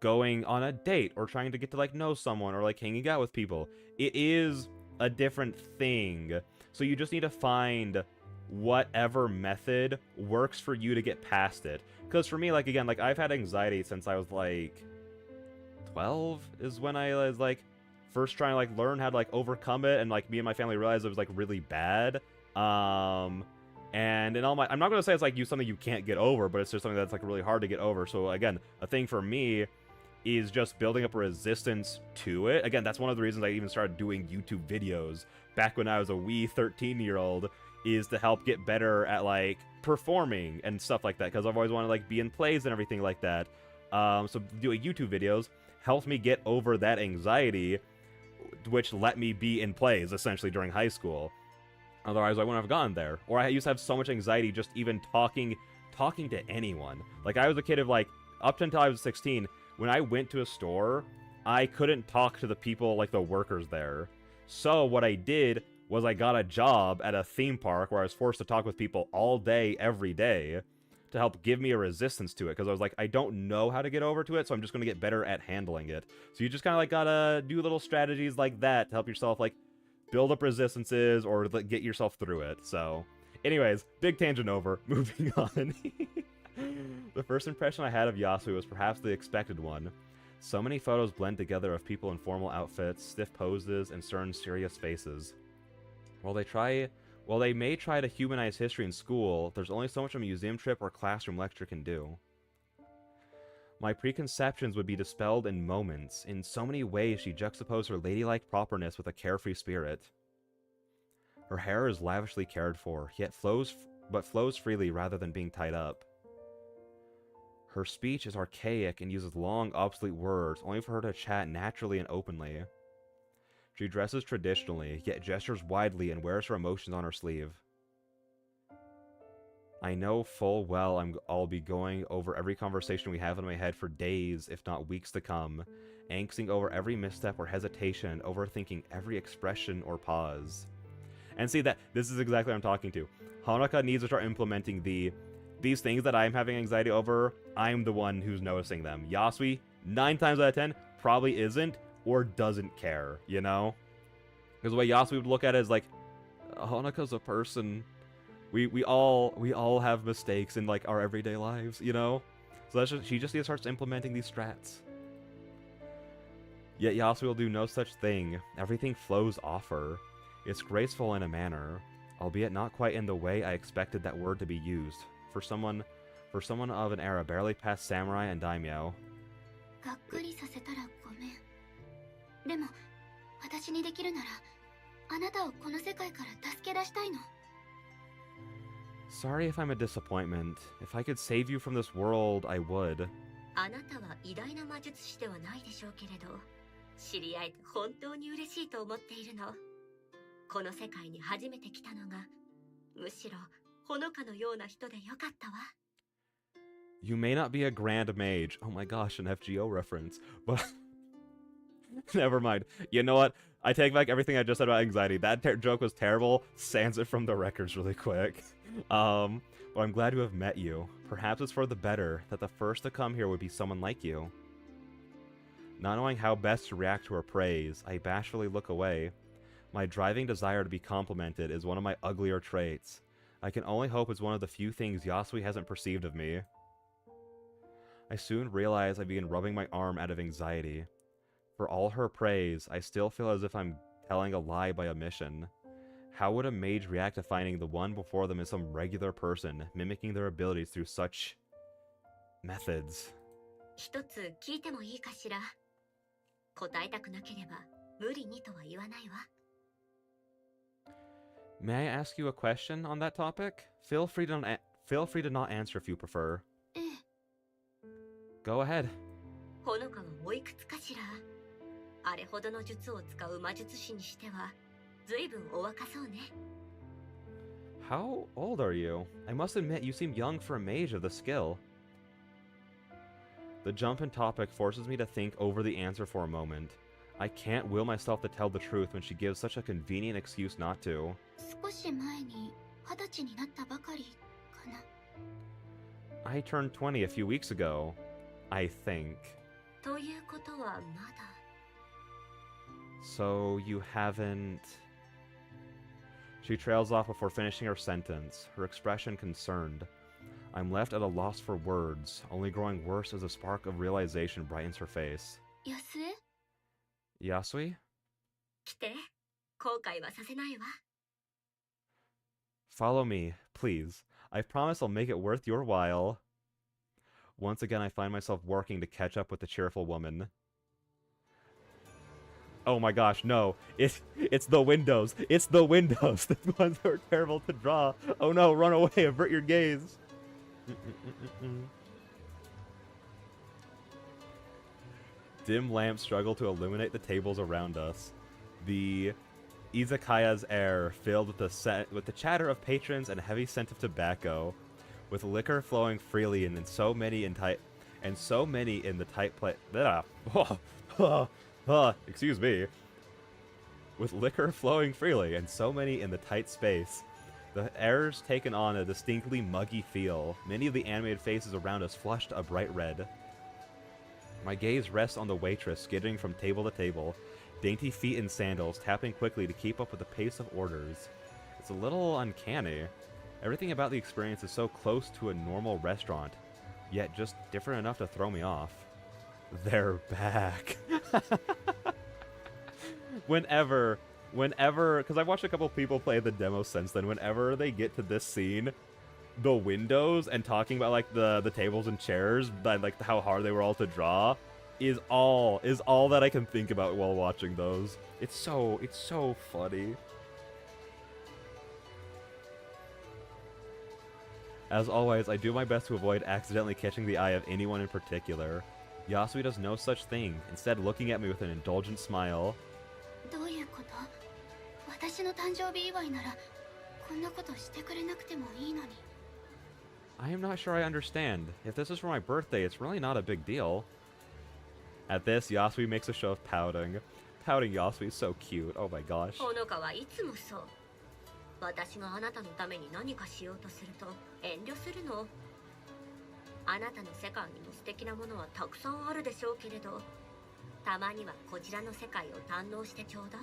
going on a date or trying to get to, like, know someone or, like, hanging out with people. It is a different thing. So you just need to find whatever method works for you to get past it. Because for me, like, again, like, I've had anxiety since I was, like, 12 is when I was, like, first trying to, like, learn how to, like, overcome it, and, like, me and my family realized it was, like, really bad. And in all my... I'm not going to say it's, like, something you can't get over, but it's just something that's, like, really hard to get over. So, again, a thing for me is just building up a resistance to it. Again, that's one of the reasons I even started doing YouTube videos back when I was a wee 13-year-old, is to help get better at, like, performing and stuff like that, because I've always wanted to, like, be in plays and everything like that. So doing YouTube videos helped me get over that anxiety, which let me be in plays, essentially, during high school. Otherwise, I wouldn't have gone there. Or I used to have so much anxiety just even talking to anyone. Like, I was a kid of, like, up until I was 16, when I went to a store, I couldn't talk to the people, like, the workers there. So what I did was I got a job at a theme park where I was forced to talk with people all day, every day, to help give me a resistance to it. Because I was like, I don't know how to get over to it, so I'm just going to get better at handling it. So you just kind of, like, gotta do little strategies like that to help yourself, like, build up resistances or get yourself through it. So, anyways, big tangent over. Moving on. The first impression I had of Yasui was perhaps the expected one. So many photos blend together of people in formal outfits, stiff poses, and stern, serious faces. While they may try to humanize history in school, there's only so much a museum trip or classroom lecture can do. My preconceptions would be dispelled in moments. In so many ways, she juxtaposed her ladylike properness with a carefree spirit. Her hair is lavishly cared for, yet flows freely rather than being tied up. Her speech is archaic and uses long, obsolete words, only for her to chat naturally and openly. She dresses traditionally, yet gestures widely and wears her emotions on her sleeve. I know full well I'll be going over every conversation we have in my head for days, if not weeks to come, angsting over every misstep or hesitation, overthinking every expression or pause. And see, that this is exactly what I'm talking to. Honoka needs to start implementing these things that I'm having anxiety over. I'm the one who's noticing them. Yasui, 9 times out of 10, probably isn't or doesn't care, you know? Because the way Yasui would look at it is like, Honoka's a person. We all have mistakes in, like, our everyday lives, you know? So she just needs to start implementing these strats. Yet Yasui will do no such thing. Everything flows off her. It's graceful in a manner, albeit not quite in the way I expected that word to be used. For someone of an era barely past samurai and daimyo. Sorry if I'm a disappointment. If I could save you from this world, I would. あなたは偉大な魔術師ではないでしょうけれど、知り合えて本当に嬉しいと思っているの。この世界に初めて来たのが、むしろほのかのような人でよかったわ。You may not be a grand mage. Oh my gosh, an FGO reference. But Never mind. You know what? I take back everything I just said about anxiety. That joke was terrible. Sans it from the records really quick. But I'm glad to have met you. Perhaps it's for the better that the first to come here would be someone like you. Not knowing how best to react to her praise, I bashfully look away. My driving desire to be complimented is one of my uglier traits. I can only hope it's one of the few things Yasui hasn't perceived of me. I soon realize I begin rubbing my arm out of anxiety. For all her praise, I still feel as if I'm telling a lie by omission. How would a mage react to finding the one before them is some regular person, mimicking their abilities through such methods? 一つ聞いてもいいかしら。答えたくなければ無理にとは言わないわ。May I ask you a question on that topic? Feel free to not answer if you prefer. ええ。Go ahead. ほのかはおいくつかしら。あれほどの術を使う魔術師にしては、ずいぶんお若そうね。How old are you? I must admit, you seem young for a mage of the skill. The jump in topic forces me to think over the answer for a moment. I can't will myself to tell the truth when she gives such a convenient excuse not to. 少し前に20歳になったばかりかな。I turned 20 a few weeks ago, I think. ということはまだ。So you haven't... She trails off before finishing her sentence, her expression concerned. I'm left at a loss for words, only growing worse as a spark of realization brightens her face. 安江 Yasui? 来て。後悔はさせないわ。Follow me, please. I promise I'll make it worth your while. Once again, I find myself working to catch up with the cheerful woman. Oh my gosh, no. It's the windows. It's the windows. The ones that are terrible to draw. Oh no, run away, avert your gaze. Dim lamps struggle to illuminate the tables around us. The izakaya's air filled with the chatter of patrons and a heavy scent of tobacco, with liquor flowing freely and so many in the tight excuse me. With liquor flowing freely and so many in the tight space, the air's taken on a distinctly muggy feel. Many of the animated faces around us flushed a bright red. My gaze rests on the waitress skittering from table to table, dainty feet in sandals, tapping quickly to keep up with the pace of orders. It's a little uncanny. Everything about the experience is so close to a normal restaurant, yet just different enough to throw me off. They're back. Whenever, because I've watched a couple people play the demo since then, whenever they get to this scene, the windows and talking about like the tables and chairs, like how hard they were all to draw, is all that I can think about while watching those. It's so funny. As always, I do my best to avoid accidentally catching the eye of anyone in particular. Yasui does no such thing, instead looking at me with an indulgent smile. どういうこと？私の誕生日祝いならこんなことしてくれなくてもいいのに。I am not sure I understand. If this is for my birthday, it's really not a big deal. At this, Yasui makes a show of pouting. Pouting Yasui is so cute. Oh my gosh. ほのかはいつもそう。私があなたのために何かしようとすると遠慮するの。あなたの世界にも素敵なものはたくさんあるでしょうけれど、たまにはこちらの世界を堪能してちょうだい。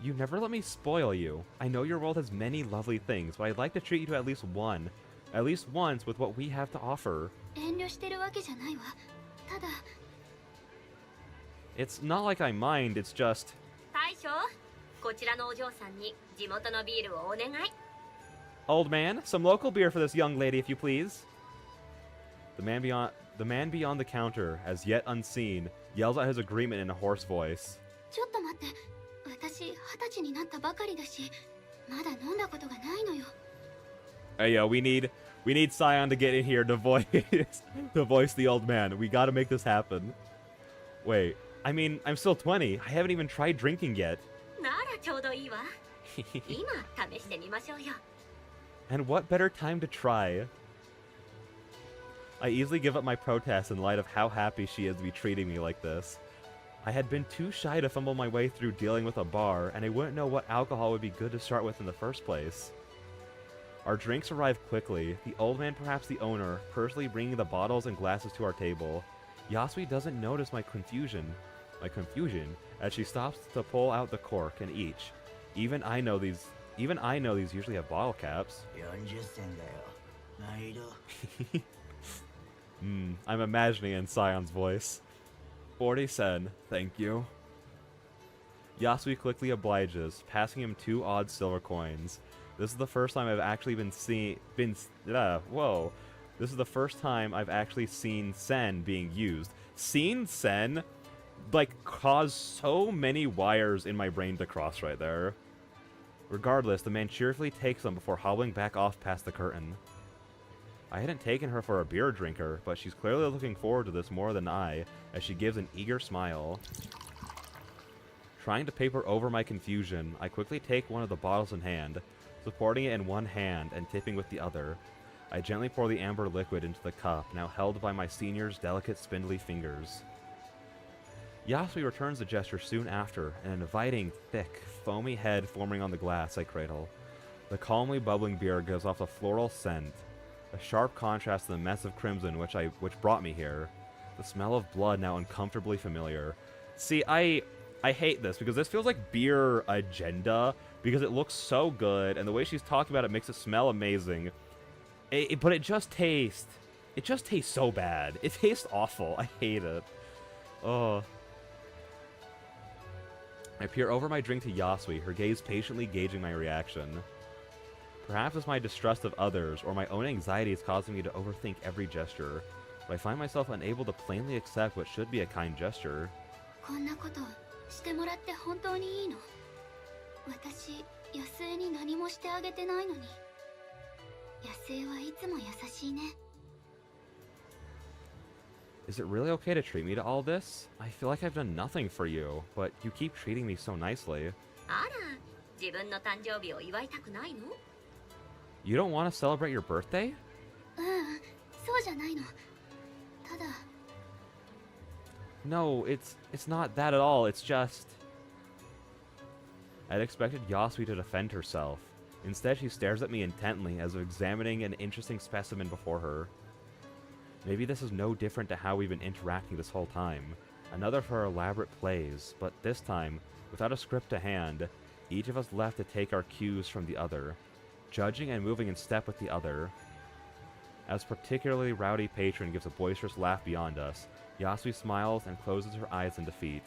You never let me spoil you. I know your world has many lovely things, but I'd like to treat you to at least once with what we have to offer. 遠慮してるわけじゃないわ。ただ。It's not like I mind, it's just... 大将、こちらのお嬢さんに地元のビールをお願い。Old man, some local beer for this young lady, if you please. The man beyond the counter, as yet unseen, yells out his agreement in a hoarse voice. ちょっと待って。私20歳になったばかりだし、まだ飲んだことがないのよ。Hey yo, we need Scion to get in here to voice the old man. We gotta make this happen. Wait, I mean, I'm still 20. I haven't even tried drinking yet. ならちょうどいいわ。今試してみましょうよ。And what better time to try? I easily give up my protest in light of how happy she is to be treating me like this. I had been too shy to fumble my way through dealing with a bar, and I wouldn't know what alcohol would be good to start with in the first place. Our drinks arrived quickly, the old man, perhaps the owner, personally bringing the bottles and glasses to our table. Yasui doesn't notice my confusion, as she stops to pull out the cork and each. Even I know these usually have bottle caps. I'm imagining it in Sion's voice. 40 sen, thank you. Yasui quickly obliges, passing him 2 odd silver coins. This is the first time I've actually This is the first time I've actually seen sen being used. Seen sen, like, caused so many wires in my brain to cross right there. Regardless, the man cheerfully takes them before hobbling back off past the curtain. I hadn't taken her for a beer drinker, but she's clearly looking forward to this more than I, as she gives an eager smile. Trying to paper over my confusion, I quickly take one of the bottles in hand, supporting it in one hand and tipping with the other. I gently pour the amber liquid into the cup, now held by my senior's delicate spindly fingers. Yasui returns the gesture soon after, an inviting, thick, foamy head forming on the glass I cradle. The calmly bubbling beer gives off a floral scent, a sharp contrast to the mess of crimson which brought me here. The smell of blood now uncomfortably familiar. See, I hate this, because this feels like beer agenda, because it looks so good, and the way she's talking about it makes it smell amazing. But it just tastes so bad. It tastes awful. I hate it. Oh. I peer over my drink to Yasui, her gaze patiently gauging my reaction. Perhaps it's my distrust of others, or my own anxiety is causing me to overthink every gesture, but I find myself unable to plainly accept what should be a kind gesture. Is it really okay to treat me to all this? I feel like I've done nothing for you, but you keep treating me so nicely. You don't want to celebrate your birthday? No, it's not that at all, it's just... I'd expected Yasui to defend herself. Instead, she stares at me intently as if examining an interesting specimen before her. Maybe this is no different to how we've been interacting this whole time. Another of her elaborate plays, but this time, without a script to hand, each of us left to take our cues from the other, judging and moving in step with the other. As particularly rowdy patron gives a boisterous laugh beyond us, Yasui smiles and closes her eyes in defeat.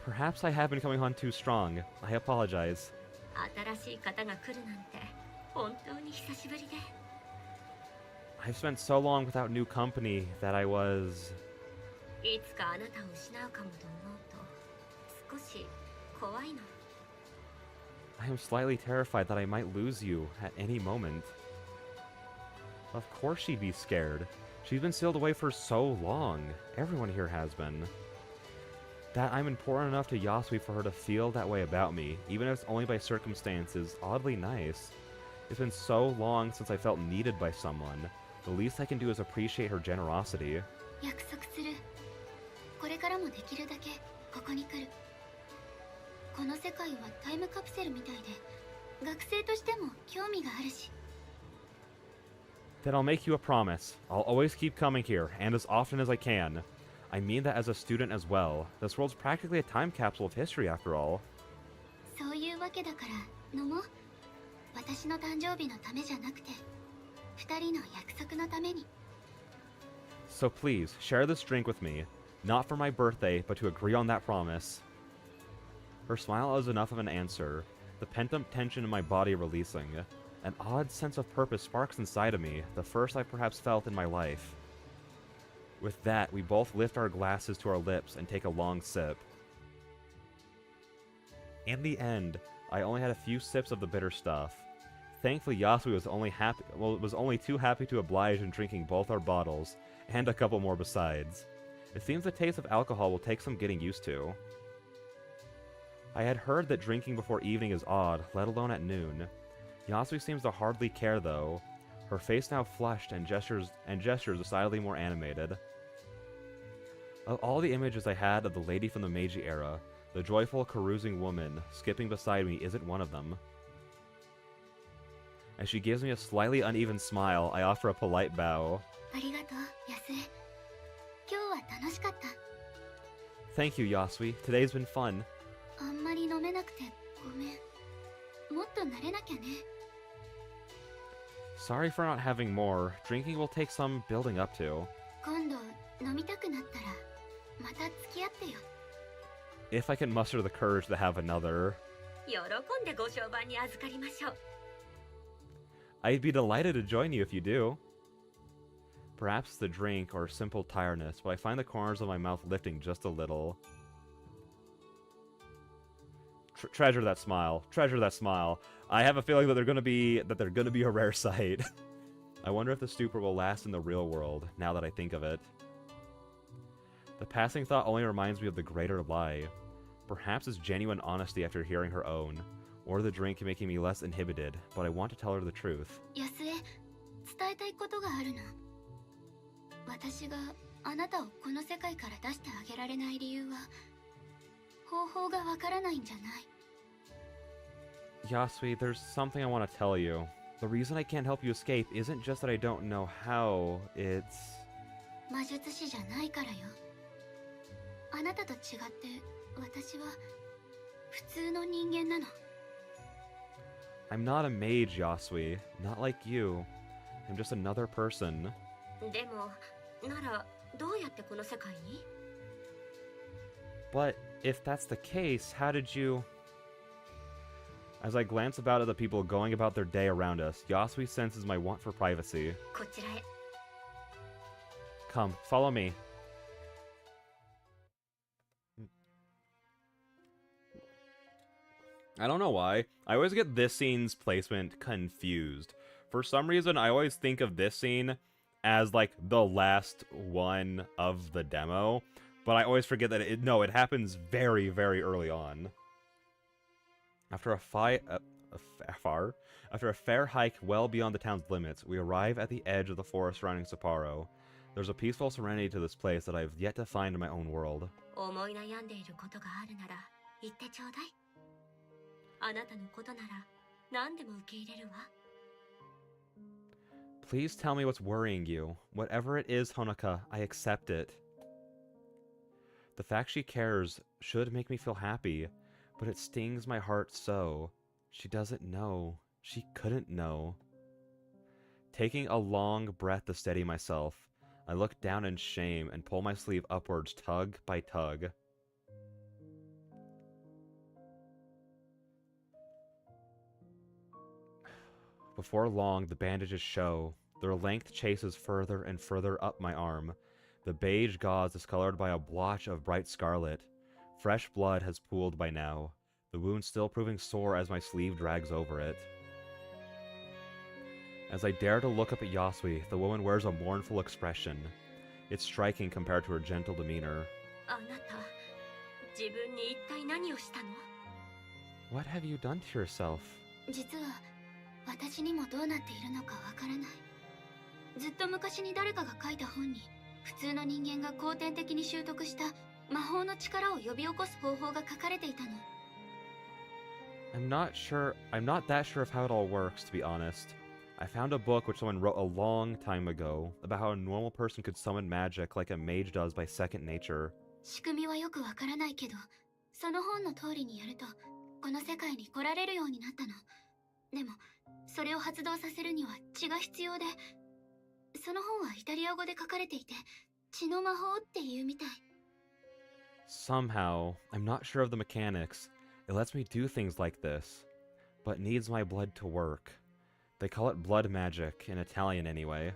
Perhaps I have been coming on too strong. I apologize. I've spent so long without new company that I was... I am slightly terrified that I might lose you at any moment. Of course she'd be scared. She's been sealed away for so long. Everyone here has been. That I'm important enough to Yasui for her to feel that way about me, even if it's only by circumstances, oddly nice. It's been so long since I felt needed by someone. The least I can do is appreciate her generosity. Then I'll make you a promise. I'll always keep coming here, and as often as I can. I mean that as a student as well. This world's practically a time capsule of history, after all. So please, share this drink with me. Not for my birthday, but to agree on that promise. Her smile is enough of an answer, the pent-up tension in my body releasing. An odd sense of purpose sparks inside of me, the first I've perhaps felt in my life. With that, we both lift our glasses to our lips and take a long sip. In the end, I only had a few sips of the bitter stuff. Thankfully, Yasui was only too happy to oblige in drinking both our bottles, and a couple more besides. It seems the taste of alcohol will take some getting used to. I had heard that drinking before evening is odd, let alone at noon. Yasui seems to hardly care though. her face now flushed and gestures decidedly more animated. Of all the images I had of the lady from the Meiji era, the joyful, carousing woman skipping beside me isn't one of them. As she gives me a slightly uneven smile, I offer a polite bow. ありがとう、安江。今日は楽しかった。Thank you, Yasui. Today's been fun. あんまり飲めなくてごめん。もっと慣れなきゃね。Sorry for not having more. Drinking will take some building up to. 今度飲みたくなったらまた付き合ってよ。If I can muster the courage to have another. 喜んでご商売に預かりましょう。I'd be delighted to join you if you do. Perhaps the drink or simple tiredness, but I find the corners of my mouth lifting just a little. Treasure that smile. Treasure that smile. I have a feeling that they're gonna be a rare sight. I wonder if the stupor will last in the real world, now that I think of it. The passing thought only reminds me of the greater lie. Perhaps it's genuine honesty after hearing her own, or the drink making me less inhibited, but I want to tell her the truth. 安江、伝えたいことがあるの。私があなたをこの世界から出してあげられない理由は、方法がわからないんじゃない。Yasui, there's something I want to tell you. The reason I can't help you escape isn't just that I don't know how, it's... 魔術師じゃないからよ。あなたと違って私は普通の人間なの。I'm not a mage, Yasui. Not like you. I'm just another person. でも、ならどうやってこの世界に？ But if that's the case, how did you... As I glance about at the people going about their day around us, Yasui senses my want for privacy. こちらへ。Come, follow me. I don't know why. I always get this scene's placement confused. For some reason, I always think of this scene as, like, the last one of the demo. But I always forget that it happens very, very early on. After a fair hike well beyond the town's limits, we arrive at the edge of the forest surrounding Sapporo. There's a peaceful serenity to this place that I've yet to find in my own world. 思い悩んでいることがあるなら言ってちょうだい。あなたのことなら何でも受け入れるわ。Please tell me what's worrying you. Whatever it is, Honoka, I accept it. The fact she cares should make me feel happy, but it stings my heart so. She doesn't know. She couldn't know. Taking a long breath to steady myself, I look down in shame and pull my sleeve upwards tug by tug. Before long, the bandages show. Their length chases further and further up my arm. The beige gauze is colored by a blotch of bright scarlet. Fresh blood has pooled by now, the wound still proving sore as my sleeve drags over it. As I dare to look up at Yasui, the woman wears a mournful expression. It's striking compared to her gentle demeanor. あなた、自分に一体何をしたの？ What have you done to yourself? 実は私にもどうなっているのかわからない。ずっと昔に誰かが書いた本に、普通の人間が後天的に習得した魔法の力を呼び起こす方法が書かれていたの。I'm not that sure of how it all works, to be honest. I found a book which someone wrote a long time ago about how a normal person could summon magic like a mage does by second nature. 仕組みはよくわからないけど、その本の通りにやると、この世界に来られるようになったの。でも、それを発動させるには血が必要で、その本はイタリア語で書かれていて、血の魔法っていうみたい。Somehow, I'm not sure of the mechanics. It lets me do things like this, but needs my blood to work. They call it blood magic, in Italian anyway.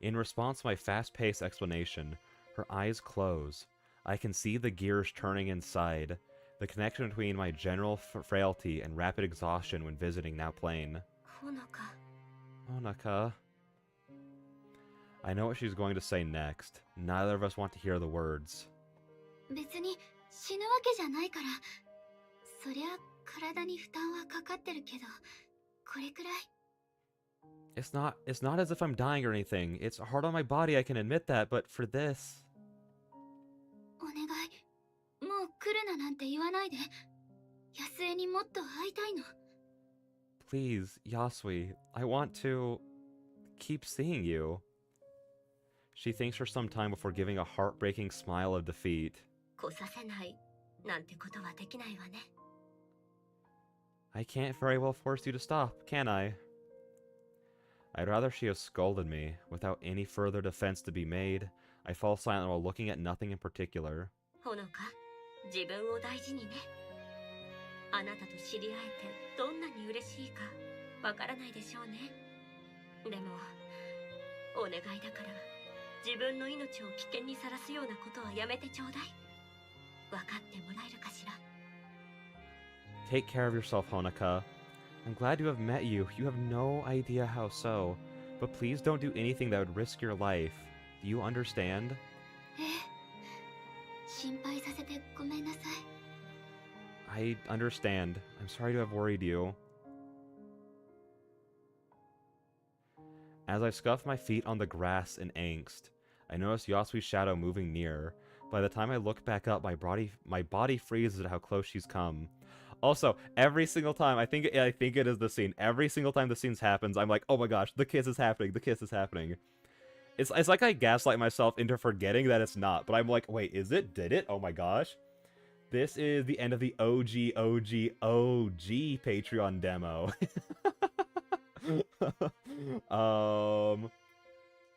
In response to my fast-paced explanation, her eyes close. I can see the gears turning inside, the connection between my general frailty and rapid exhaustion when visiting now plain. Honoka. I know what she's going to say next. Neither of us want to hear the words. 別に死ぬわけじゃないから。そりゃ体に負担はかかってるけど、これくらい。It's not as if I'm dying or anything. It's hard on my body, I can admit that, but for this. お願い、もう来るななんて言わないで。安江にもっと会いたいの。 Please, Yasui, I want to keep seeing you. She thinks for some time before giving a heartbreaking smile of defeat. 来させないなんてことはできないわね。 I can't very well force you to stop, can I? I'd rather she have scolded me. Without any further defense to be made, I fall silent while looking at nothing in particular. ほのか、自分を大事にね。あなたと知り合えてどんなに嬉しいかわからないでしょうね。でもお願いだから自分の命を危険にさらすようなことはやめてちょうだい。分かってもらえるかしら。 Take care of yourself, Honoka. I'm glad to have met you. You have no idea how so. But please don't do anything that would risk your life. Do you understand? ええ、心配させてごめんなさい。 I understand. I'm sorry to have worried you. As I scuff my feet on the grass in angst, I notice Yasui's shadow moving near. By the time I look back up, my body freezes at how close she's come. Also, every single time, I think it is the scene. Every single time the scene happens, I'm like, oh my gosh, the kiss is happening. The kiss is happening. It's like I gaslight myself into forgetting that it's not. But I'm like, wait, is it? Did it? Oh my gosh. This is the end of the OG Patreon demo.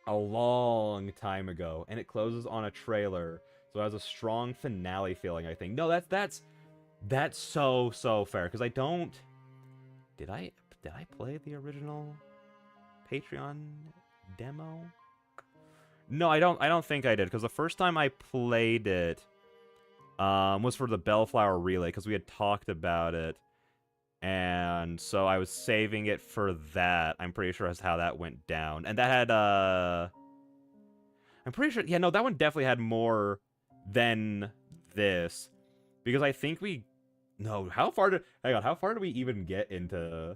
A long time ago, and it closes on a trailer, so it has a strong finale feeling, I think. No, that's so fair, because I don't... Did I play the original Patreon demo? No, I don't think I did, because the first time I played it was for the Bellflower Relay, because we had talked about it, and so I was saving it for that. I'm pretty sure that's how that went down. And that had, I'm pretty sure, yeah, no, that one definitely had more than this, because I think we... No, how far did we even get into...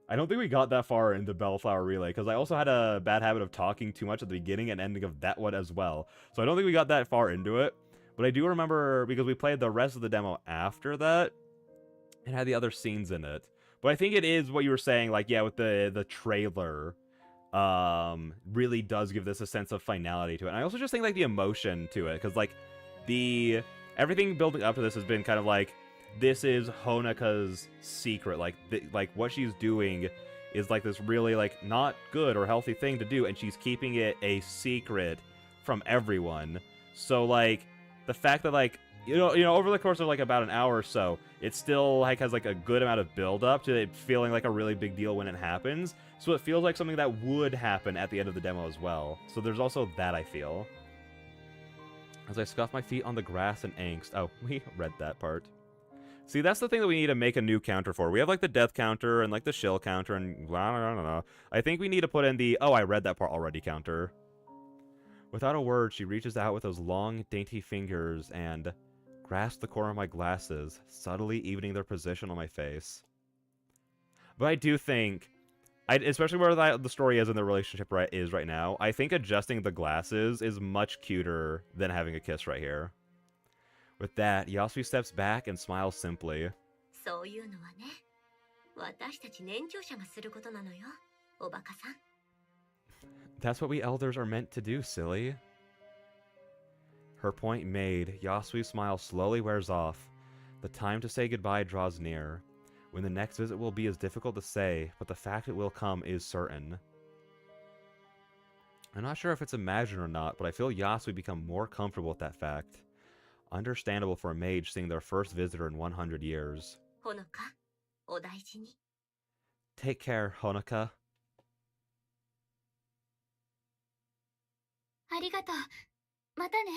I don't think we got that far into Bellflower Relay, because I also had a bad habit of talking too much at the beginning and ending of that one as well. So I don't think we got that far into it. But I do remember, because we played the rest of the demo after that, it had the other scenes in it. But I think it is what you were saying, like, yeah, with the trailer, really does give this a sense of finality to it. And I also just think, like, the emotion to it, because, like, everything building up to this has been kind of like, this is Honoka's secret. Like, what she's doing is, like, this really, like, not good or healthy thing to do, and she's keeping it a secret from everyone. So, like, the fact that, like, you know, over the course of, like, about an hour or so, it still, like, has, like, a good amount of build-up to it feeling like a really big deal when it happens. So it feels like something that would happen at the end of the demo as well. So there's also that, I feel. As I scuff my feet on the grass in angst. Oh, we read that part. See, that's the thing that we need to make a new counter for. We have, like, the death counter and, like, the shill counter and blah, blah, blah, blah. I think we need to put in the, oh, I read that part already counter. Without a word, she reaches out with those long, dainty fingers and grasps the corner of my glasses, subtly evening their position on my face. But I do think, especially where the story is in the relationship right now, I think adjusting the glasses is much cuter than having a kiss right here. With that, Yasui steps back and smiles simply. そういうのはね、私たち年長者がすることなのよ、おバカさん。 That's what we elders are meant to do, silly. Her point made, Yasui's smile slowly wears off. The time to say goodbye draws near. When the next visit will be is difficult to say, but the fact it will come is certain. I'm not sure if it's imagined or not, but I feel Yasui become more comfortable with that fact. Understandable for a mage seeing their first visitor in 100 years. ほのか、お大事に。 Take care, Honoka. ありがとう。またね。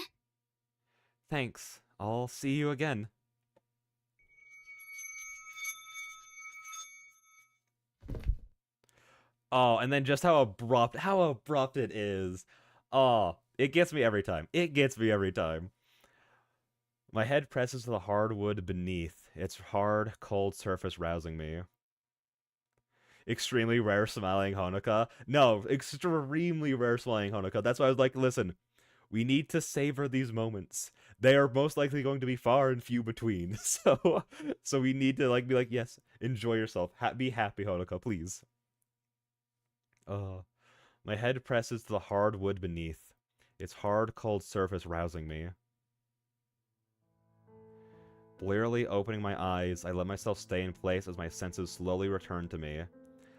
Thanks. I'll see you again. Oh, and then just how abrupt it is. Oh, it gets me every time. It gets me every time. My head presses to the hard wood beneath, its hard, cold surface rousing me. extremely rare smiling Honoka. No, extremely rare smiling Honoka. That's why I was like, listen, we need to savor these moments. They are most likely going to be far and few between. So we need to like be like, yes, enjoy yourself. Be happy, Honoka, please. My head presses to the hard wood beneath, its hard, cold surface rousing me. Blearily opening my eyes, I let myself stay in place as my senses slowly return to me.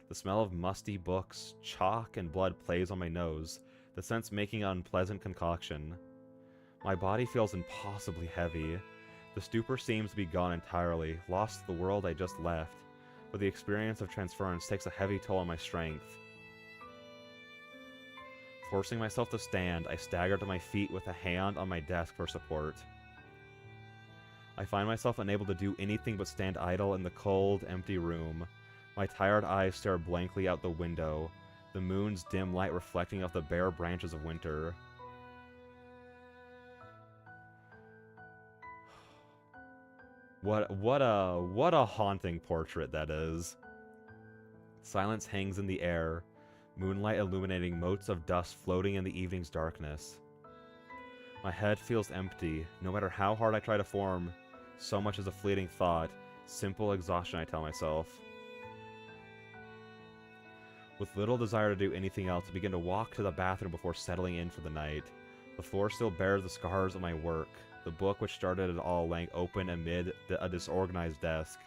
The smell of musty books, chalk, and blood plays on my nose, the sense making an unpleasant concoction. My body feels impossibly heavy. The stupor seems to be gone entirely, lost to the world I just left, but the experience of transference takes a heavy toll on my strength. Forcing myself to stand, I stagger to my feet with a hand on my desk for support. I find myself unable to do anything but stand idle in the cold, empty room. My tired eyes stare blankly out the window, the moon's dim light reflecting off the bare branches of winter. What a haunting portrait that is. Silence hangs in the air, moonlight illuminating motes of dust floating in the evening's darkness. My head feels empty, no matter how hard I try to form so much as a fleeting thought, simple exhaustion, I tell myself. With little desire to do anything else, I begin to walk to the bathroom before settling in for the night. The floor still bears the scars of my work, the book which started it all laying open amid a disorganized desk.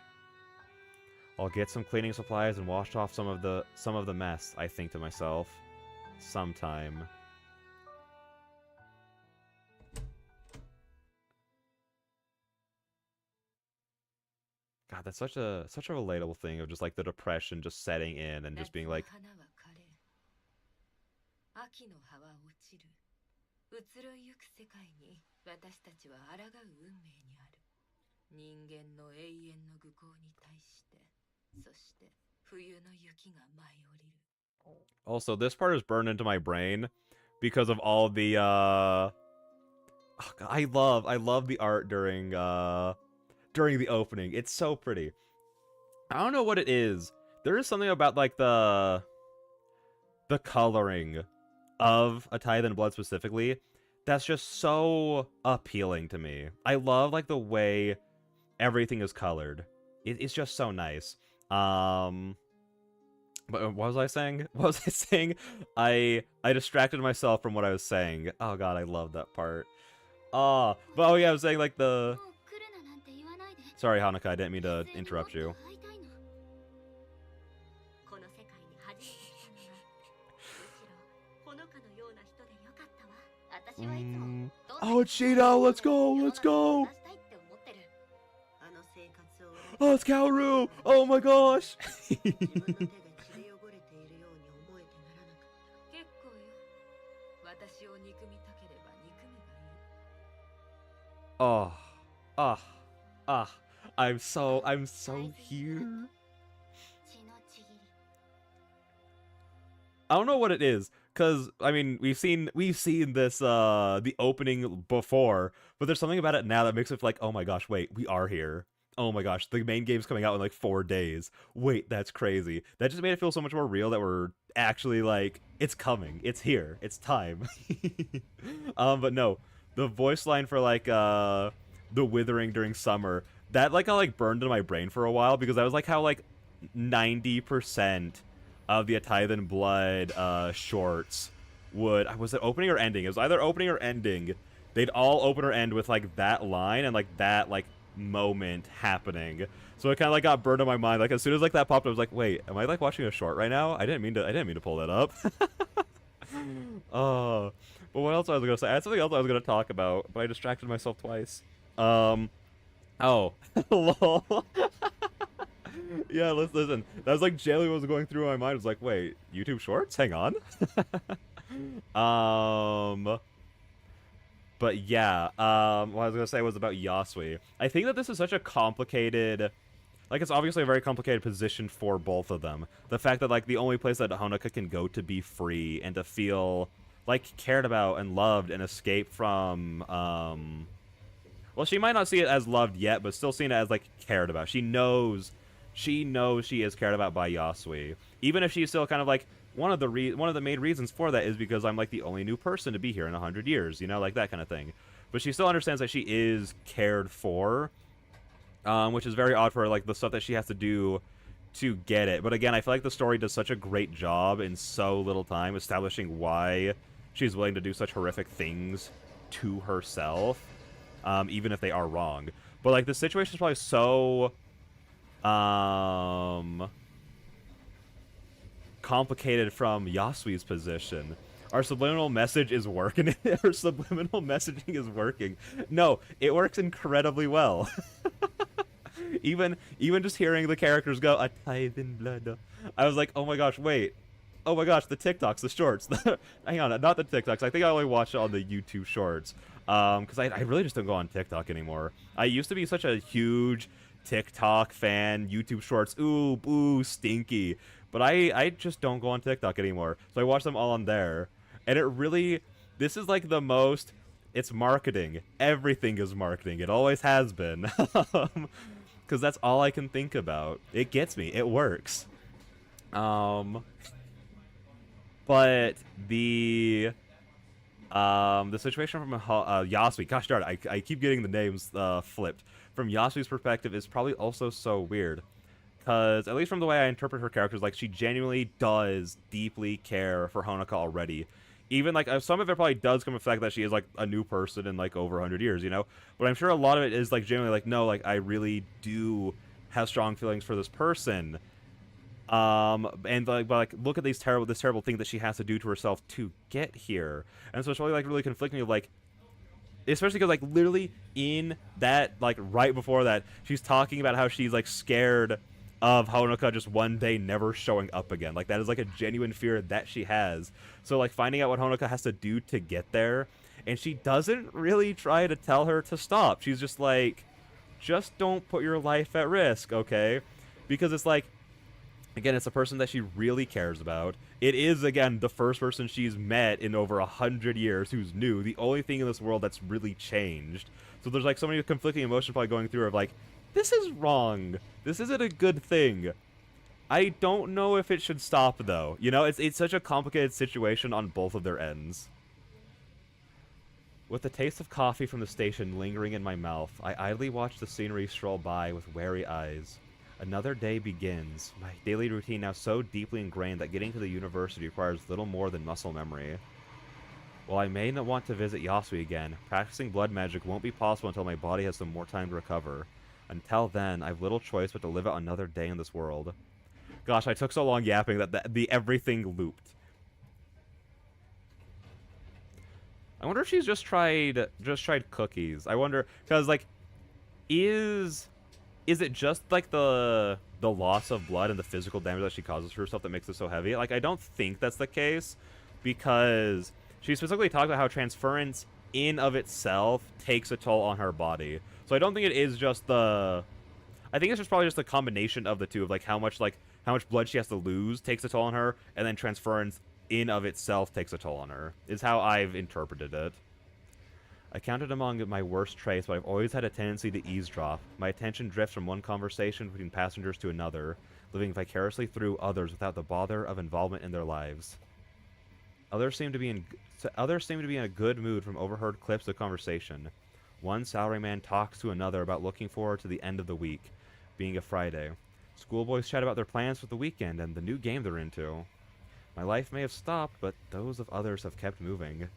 I'll get some cleaning supplies and wash off some of the mess, I think to myself. Sometime. God, that's such a relatable thing of just like the depression just setting in and just being like, also, this part is burned into my brain because of all the I love the art during the opening. It's so pretty. I don't know what it is. There is something about like the coloring of A Tithe and Blood specifically that's just so appealing to me. I love like the way everything is colored. It's just so nice. But what was I saying? What was I saying? I distracted myself from what I was saying. Oh god, I love that part. But oh yeah, I was saying like the... Sorry, Hanukkah, I didn't mean to interrupt you. Oh, it's Cheeto! Let's go! Let's go! Oh, it's Kaoru! Oh my gosh! I'm so here. I don't know what it is, cause I mean we've seen this the opening before, but there's something about it now that makes it like, oh my gosh, wait, we are here. Oh my gosh, the main game's coming out in like 4 days. Wait, that's crazy. That just made it feel so much more real that we're actually like, it's coming, it's here, it's time. But no, the voice line for like the withering during summer, that like burned into my brain for a while because that was like how like 90% of the A Tithe and Blood shorts would, was it opening or ending? It was either opening or ending. They'd all open or end with like that line and like that like moment happening. So it kind of like got burned in my mind. Like as soon as like that popped, I was like, wait, am I like watching a short right now? I didn't mean to pull that up. But what else I was gonna say? I had something else I was gonna talk about, but I distracted myself twice. Oh, lol. Yeah, listen. That was like generally what was going through my mind. I was like, wait, YouTube Shorts? Hang on. But yeah, what I was gonna say was about Yasui. I think that this is such a complicated, like it's obviously a very complicated position for both of them. The fact that like the only place that Honoka can go to be free and to feel like cared about and loved and escape from, well, she might not see it as loved yet, but still seeing it as like cared about. She knows she knows she is cared about by Yasui, even if she's still kind of like one of the main reasons for that is because I'm like the only new person to be here in 100 years, like that kind of thing. But she still understands that she is cared for, which is very odd for her, like the stuff that she has to do to get it. But again, I feel like the story does such a great job in so little time establishing why she's willing to do such horrific things to herself, even if they are wrong. But like the situation is probably so complicated from Yasui's position. Our subliminal message is working. Our subliminal messaging is working. No, it works incredibly well. even just hearing the characters go, "A tithe in blood," I was like, oh my gosh, wait. Oh my gosh, the TikToks, the shorts. Hang on, not the TikToks. I think I only watch it on the YouTube shorts. Because I really just don't go on TikTok anymore. I used to be such a huge TikTok fan, YouTube shorts, ooh, boo, stinky. But I just don't go on TikTok anymore. So I watch them all on there. And it really, this is like the most, it's marketing. Everything is marketing. It always has been. Because that's all I can think about. It gets me. It works. But the situation from Yasui, gosh darn it, I keep getting the names flipped. From Yasui's perspective is probably also so weird. Because, at least from the way I interpret her characters, like, she genuinely does deeply care for Honoka already. Even, like, some of it probably does come from the fact that she is, like, a new person in, like, over 100 years, But I'm sure a lot of it is, like, genuinely, like, no, like, I really do have strong feelings for this person. And like look at this terrible thing that she has to do to herself to get here. And so it's really conflicting of like, especially because like literally in that, like right before that, she's talking about how she's like scared of Honoka just one day never showing up again. Like that is like a genuine fear that she has. So like finding out what Honoka has to do to get there, and she doesn't really try to tell her to stop. She's just like, just don't put your life at risk, okay? Because it's like, again, it's a person that she really cares about. It is, again, the first person she's met in over 100 years who's new. The only thing in this world that's really changed. So there's, like, so many conflicting emotions probably going through her of, like, this is wrong. This isn't a good thing. I don't know if it should stop, though. It's such a complicated situation on both of their ends. With the taste of coffee from the station lingering in my mouth, I idly watch the scenery stroll by with wary eyes. Another day begins, my daily routine now so deeply ingrained that getting to the university requires little more than muscle memory. While I may not want to visit Yasui again, practicing blood magic won't be possible until my body has some more time to recover. Until then, I've little choice but to live out another day in this world. Gosh, I took so long yapping that the everything looped. I wonder if she's just tried cookies. I wonder, because, like, is it just like the loss of blood and the physical damage that she causes herself that makes it so heavy? Like, I don't think that's the case, because she specifically talked about how transference in of itself takes a toll on her body. So I don't think it is just I think it's just probably just a combination of the two, of like how much blood she has to lose takes a toll on her, and then transference in of itself takes a toll on her, is how I've interpreted it. I counted among my worst traits, but I've always had a tendency to eavesdrop. My attention drifts from one conversation between passengers to another, living vicariously through others without the bother of involvement in their lives. Others seem to be in a good mood from overheard clips of conversation. One salaryman talks to another about looking forward to the end of the week, being a Friday. Schoolboys chat about their plans for the weekend and the new game they're into. My life may have stopped, but those of others have kept moving.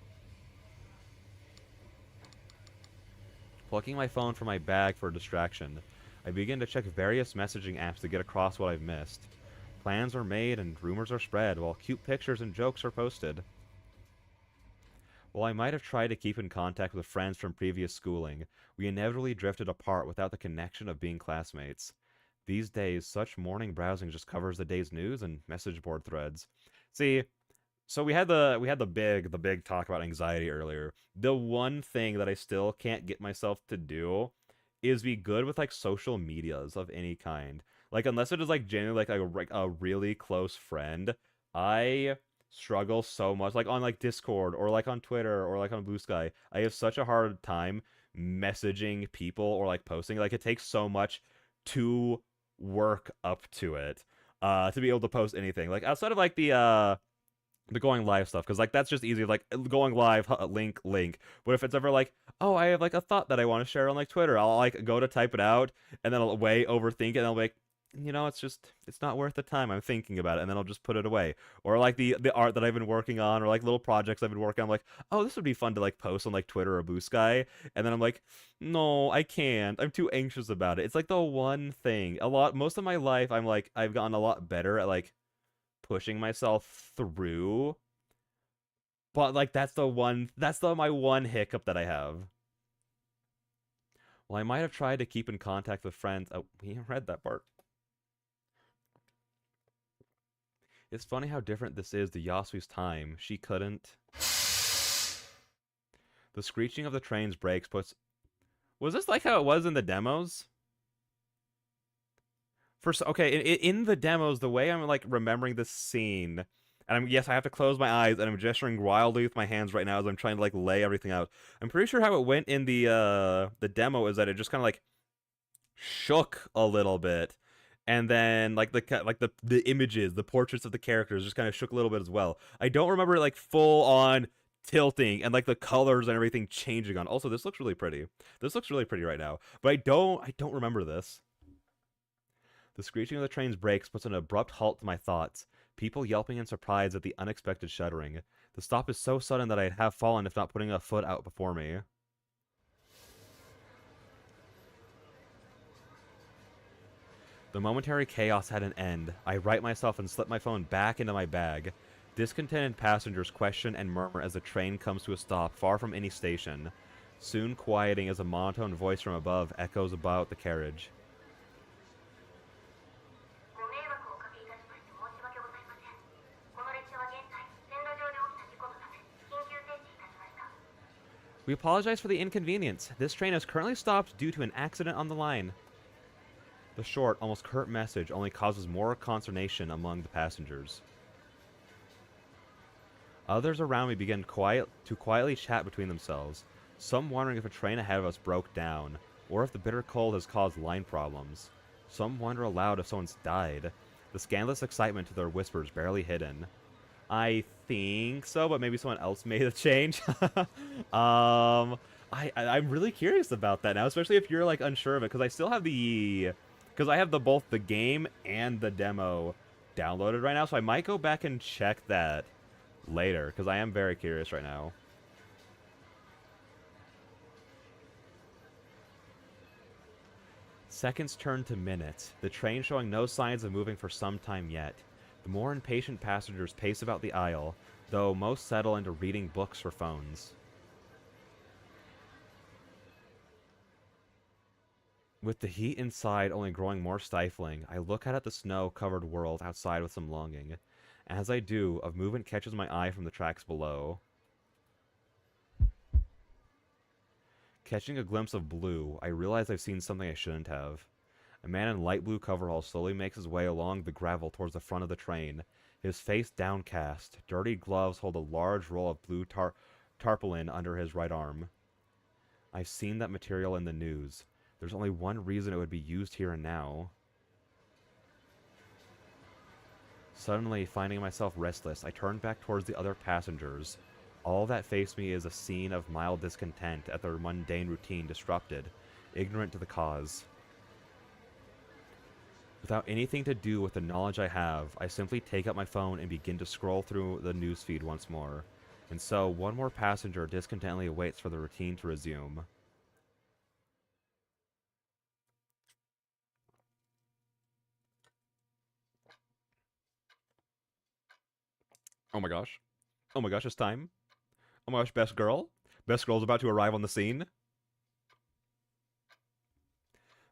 Plucking my phone from my bag for a distraction, I begin to check various messaging apps to get across what I've missed. Plans are made and rumors are spread, while cute pictures and jokes are posted. While I might have tried to keep in contact with friends from previous schooling, we inevitably drifted apart without the connection of being classmates. These days, such morning browsing just covers the day's news and message board threads. See, so we had the big talk about anxiety earlier. The one thing that I still can't get myself to do is be good with like social medias of any kind. Like unless it is like genuinely like a really close friend, I struggle so much. Like on like Discord or like on Twitter or like on Blue Sky, I have such a hard time messaging people or like posting. Like it takes so much to work up to it to be able to post anything. Like outside of like the going live stuff, because like that's just easy, like going live, link. But if it's ever like, oh, I have like a thought that I want to share on like Twitter, I'll like go to type it out, and then I'll way overthink it, and I'll be like, it's not worth the time. I'm thinking about it, and then I'll just put it away. Or like the art that I've been working on, or like little projects I've been working on, I'm like, oh, this would be fun to like post on like Twitter or Blue Sky, and then I'm like, no, I can't. I'm too anxious about it. It's like the one thing. Most of my life, I'm like, I've gotten a lot better at like pushing myself through, but like that's my one hiccup that I have. Well, I might have tried to keep in contact with friends. Oh, we read that part. It's funny how different this is to Yasui's time. She couldn't. The screeching of the train's brakes puts. Was this like how it was in the demos? Okay, in the demos, the way I'm like remembering this scene, and yes, I have to close my eyes, and I'm gesturing wildly with my hands right now as I'm trying to like lay everything out. I'm pretty sure how it went in the demo is that it just kind of like shook a little bit, and then like the images, the portraits of the characters just kind of shook a little bit as well. I don't remember it like full on tilting and like the colors and everything changing on. Also, this looks really pretty. This looks really pretty right now, but I don't remember this. The screeching of the train's brakes puts an abrupt halt to my thoughts, people yelping in surprise at the unexpected shuddering. The stop is so sudden that I'd have fallen if not putting a foot out before me. The momentary chaos had an end. I right myself and slip my phone back into my bag. Discontented passengers question and murmur as the train comes to a stop far from any station, soon quieting as a monotone voice from above echoes about the carriage. We apologize for the inconvenience. This train is currently stopped due to an accident on the line. The short, almost curt message only causes more consternation among the passengers. Others around me begin to quietly chat between themselves, some wondering if a train ahead of us broke down, or if the bitter cold has caused line problems. Some wonder aloud if someone's died, the scandalous excitement to their whispers barely hidden. I think so, but maybe someone else made a change. I'm really curious about that now, especially if you're like unsure of it, because I still have I have both the game and the demo downloaded right now, so I might go back and check that later, because I am very curious right now. Seconds turn to minutes, the train showing no signs of moving for some time yet. The more impatient passengers pace about the aisle, though most settle into reading books or phones. With the heat inside only growing more stifling, I look out at the snow-covered world outside with some longing. As I do, a movement catches my eye from the tracks below. Catching a glimpse of blue, I realize I've seen something I shouldn't have. A man in light blue coveralls slowly makes his way along the gravel towards the front of the train, his face downcast. Dirty gloves hold a large roll of blue tarpaulin under his right arm. I've seen that material in the news. There's only one reason it would be used here and now. Suddenly, finding myself restless, I turn back towards the other passengers. All that face me is a scene of mild discontent at their mundane routine disrupted, ignorant to the cause. Without anything to do with the knowledge I have, I simply take up my phone and begin to scroll through the newsfeed once more. And so, one more passenger discontentedly awaits for the routine to resume. Oh my gosh. Oh my gosh, it's time. Oh my gosh, best girl. Best girl's about to arrive on the scene.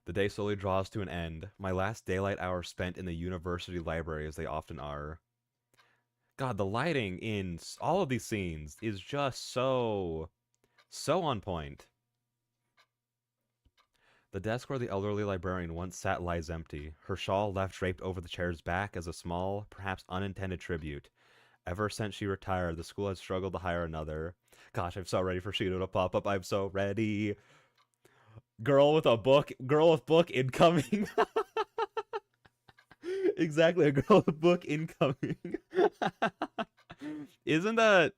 The day slowly draws to an end, my last daylight hours spent in the university library as they often are. God, the lighting in all of these scenes is just so on point. The desk where the elderly librarian once sat lies empty, her shawl left draped over the chair's back as a small, perhaps unintended tribute. Ever since she retired, the school has struggled to hire another. Gosh, I'm so ready for Shido to pop up. I'm so ready. Girl with book incoming. Exactly, a girl with a book incoming. Isn't that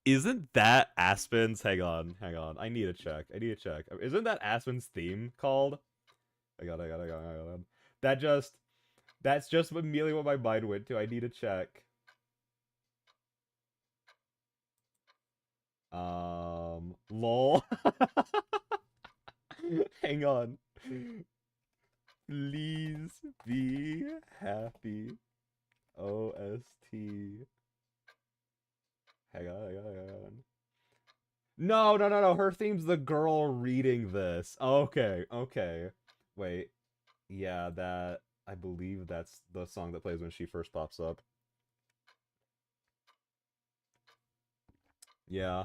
isn't that Aspen's? Hang on. I need to check. I need to check. Isn't that Aspen's theme called? Hang on. That just that's just immediately what my mind went to. I need to check. Lol. Hang on. Please be happy. OST. Hang on. No. Her theme's the girl reading this. Okay, okay. Wait. Yeah, that I believe that's the song that plays when she first pops up. Yeah.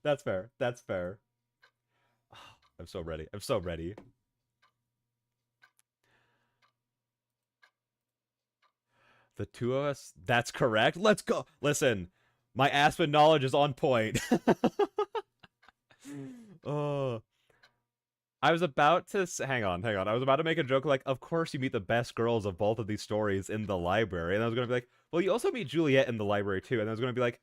That's fair. That's fair. I'm so ready. I'm so ready. The two of us. That's correct. Let's go. Listen, my Aspen knowledge is on point. Oh, I was about to hang on. I was about to make a joke like, of course you meet the best girls of both of these stories in the library, and I was gonna be like, well, you also meet Juliet in the library too, and I was gonna be like,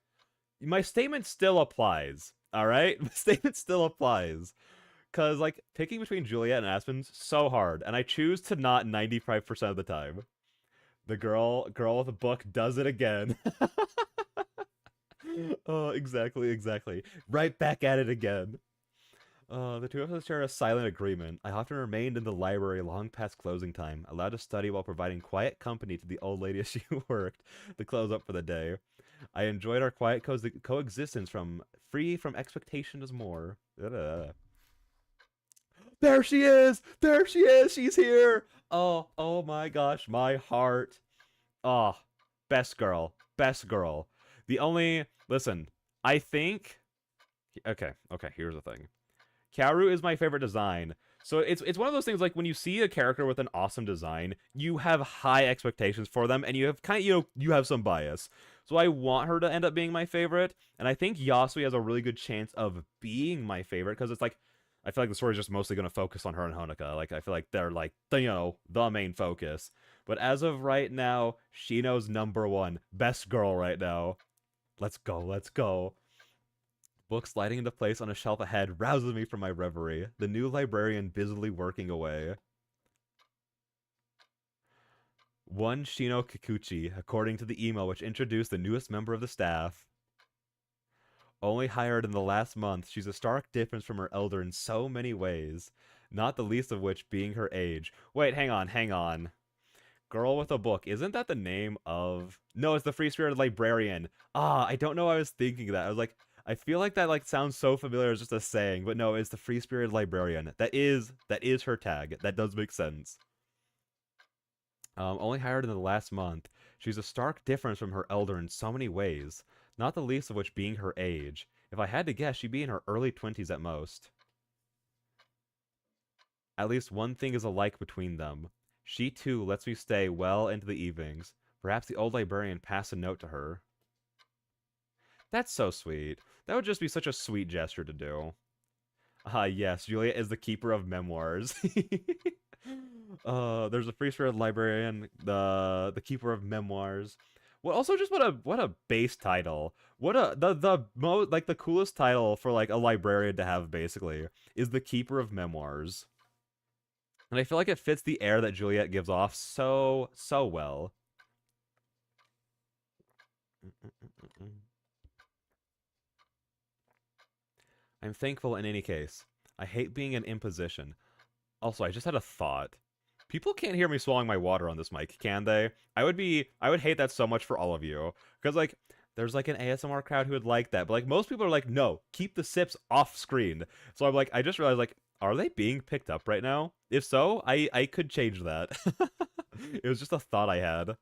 my statement still applies. All right, my statement still applies. Cause like picking between Juliet and Aspen's so hard, and I choose to not 95% of the time. The girl with a book does it again. Oh, exactly. Right back at it again. The two of us share a silent agreement. I often remained in the library long past closing time, allowed to study while providing quiet company to the old lady as she worked to close up for the day. I enjoyed our quiet coexistence from free from expectations more. There she is! There she is! She's here! Oh my gosh, my heart. Oh, best girl. Best girl. The only listen, I think okay, here's the thing. Kaoru is my favorite design. So it's one of those things like when you see a character with an awesome design, you have high expectations for them and you have kind of you have some bias. So I want her to end up being my favorite, and I think Yasui has a really good chance of being my favorite because it's like I feel like the story's just mostly going to focus on her and Honoka. Like I feel like they're like the main focus. But as of right now, Shino's number one best girl right now. Let's go, let's go. Book sliding into place on a shelf ahead rouses me from my reverie. The new librarian busily working away. One Shino Kikuchi, according to the email which introduced the newest member of the staff. Only hired in the last month, she's a stark difference from her elder in so many ways, not the least of which being her age. Wait, hang on. Girl with a book, isn't that the name of... No, it's the free-spirited librarian. I don't know why I was thinking that. I was like, I feel like that like sounds so familiar as just a saying, but no, it's the free-spirited librarian. That is her tag. That does make sense. Only hired in the last month. She's a stark difference from her elder in so many ways, not the least of which being her age. If I had to guess, she'd be in her early 20s at most. At least one thing is alike between them. She too lets me stay well into the evenings. Perhaps the old librarian passed a note to her. That's so sweet. That would just be such a sweet gesture to do. Yes, Julia is the keeper of memoirs. There's a free spirit librarian, the keeper of memoirs. Well, also just what a base title. What a the most like the coolest title for like a librarian to have basically is the keeper of memoirs. And I feel like it fits the air that Juliet gives off so well. I'm thankful in any case. I hate being an imposition. Also, I just had a thought. People can't hear me swallowing my water on this mic, can they? I would hate that so much for all of you. Because, like, there's, like, an ASMR crowd who would like that. But, like, most people are like, no, keep the sips off screen. So I'm like, I just realized, like, are they being picked up right now? If so, I could change that. It was just a thought I had.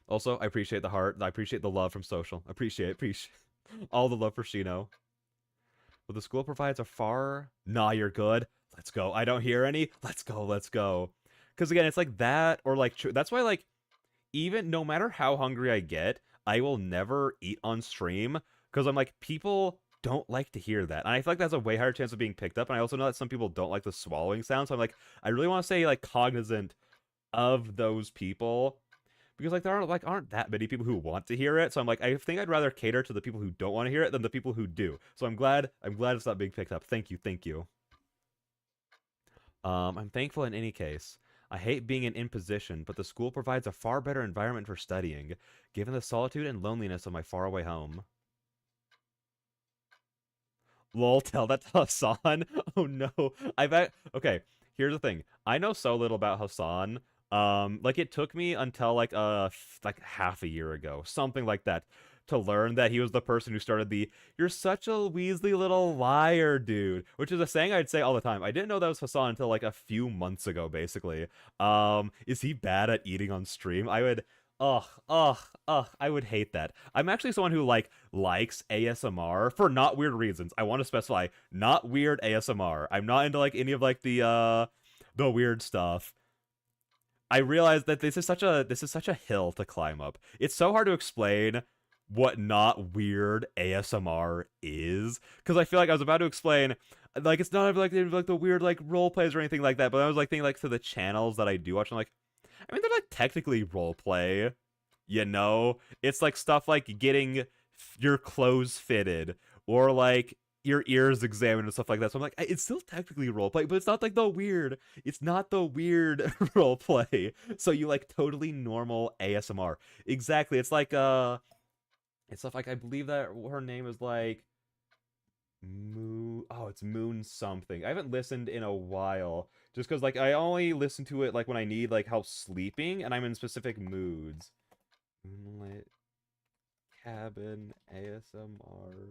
Also, I appreciate the heart. I appreciate the love from social. Appreciate all the love for Shino. But the school provides a far... Nah, you're good. Let's go. I don't hear any. Let's go. Because again, it's like that, or like... That's why, like, even no matter how hungry I get, I will never eat on stream. Because I'm like, people don't like to hear that. And I feel like that's a way higher chance of being picked up. And I also know that some people don't like the swallowing sound. So I'm like, I really want to say like cognizant of those people because like there aren't that many people who want to hear it. So I'm like, I think I'd rather cater to the people who don't want to hear it than the people who do. So I'm glad it's not being picked up. Thank you. I'm thankful in any case. I hate being an imposition, but the school provides a far better environment for studying, given the solitude and loneliness of my faraway home. Lol, tell that to Hassan. Oh no. I bet. Okay, here's the thing. I know so little about Hassan. Like it took me until like half a year ago, something like that, to learn that he was the person who started the "You're such a Weasley little liar, dude," which is a saying I'd say all the time. I didn't know that was Hassan until like a few months ago, basically. Is he bad at eating on stream? I would. Ugh, ugh, ugh, I would hate that. I'm actually someone who likes ASMR for not weird reasons. I want to specify not weird ASMR. I'm not into like any of like the weird stuff. I realize that this is such a hill to climb up. It's so hard to explain what not weird ASMR is because I feel like I was about to explain like it's not like the weird like role plays or anything like that, but I was like thinking like to the channels that I do watch. I'm like, I mean, they're like technically role play, you know? It's like stuff like getting your clothes fitted or like your ears examined and stuff like that. So I'm like, it's still technically role play, but it's not the weird role play. So you like totally normal ASMR. Exactly. It's stuff like I believe that her name is like Moon. Oh, it's Moon something. I haven't listened in a while, just because like I only listen to it like when I need like help sleeping and I'm in specific moods. Moonlight Cabin ASMR.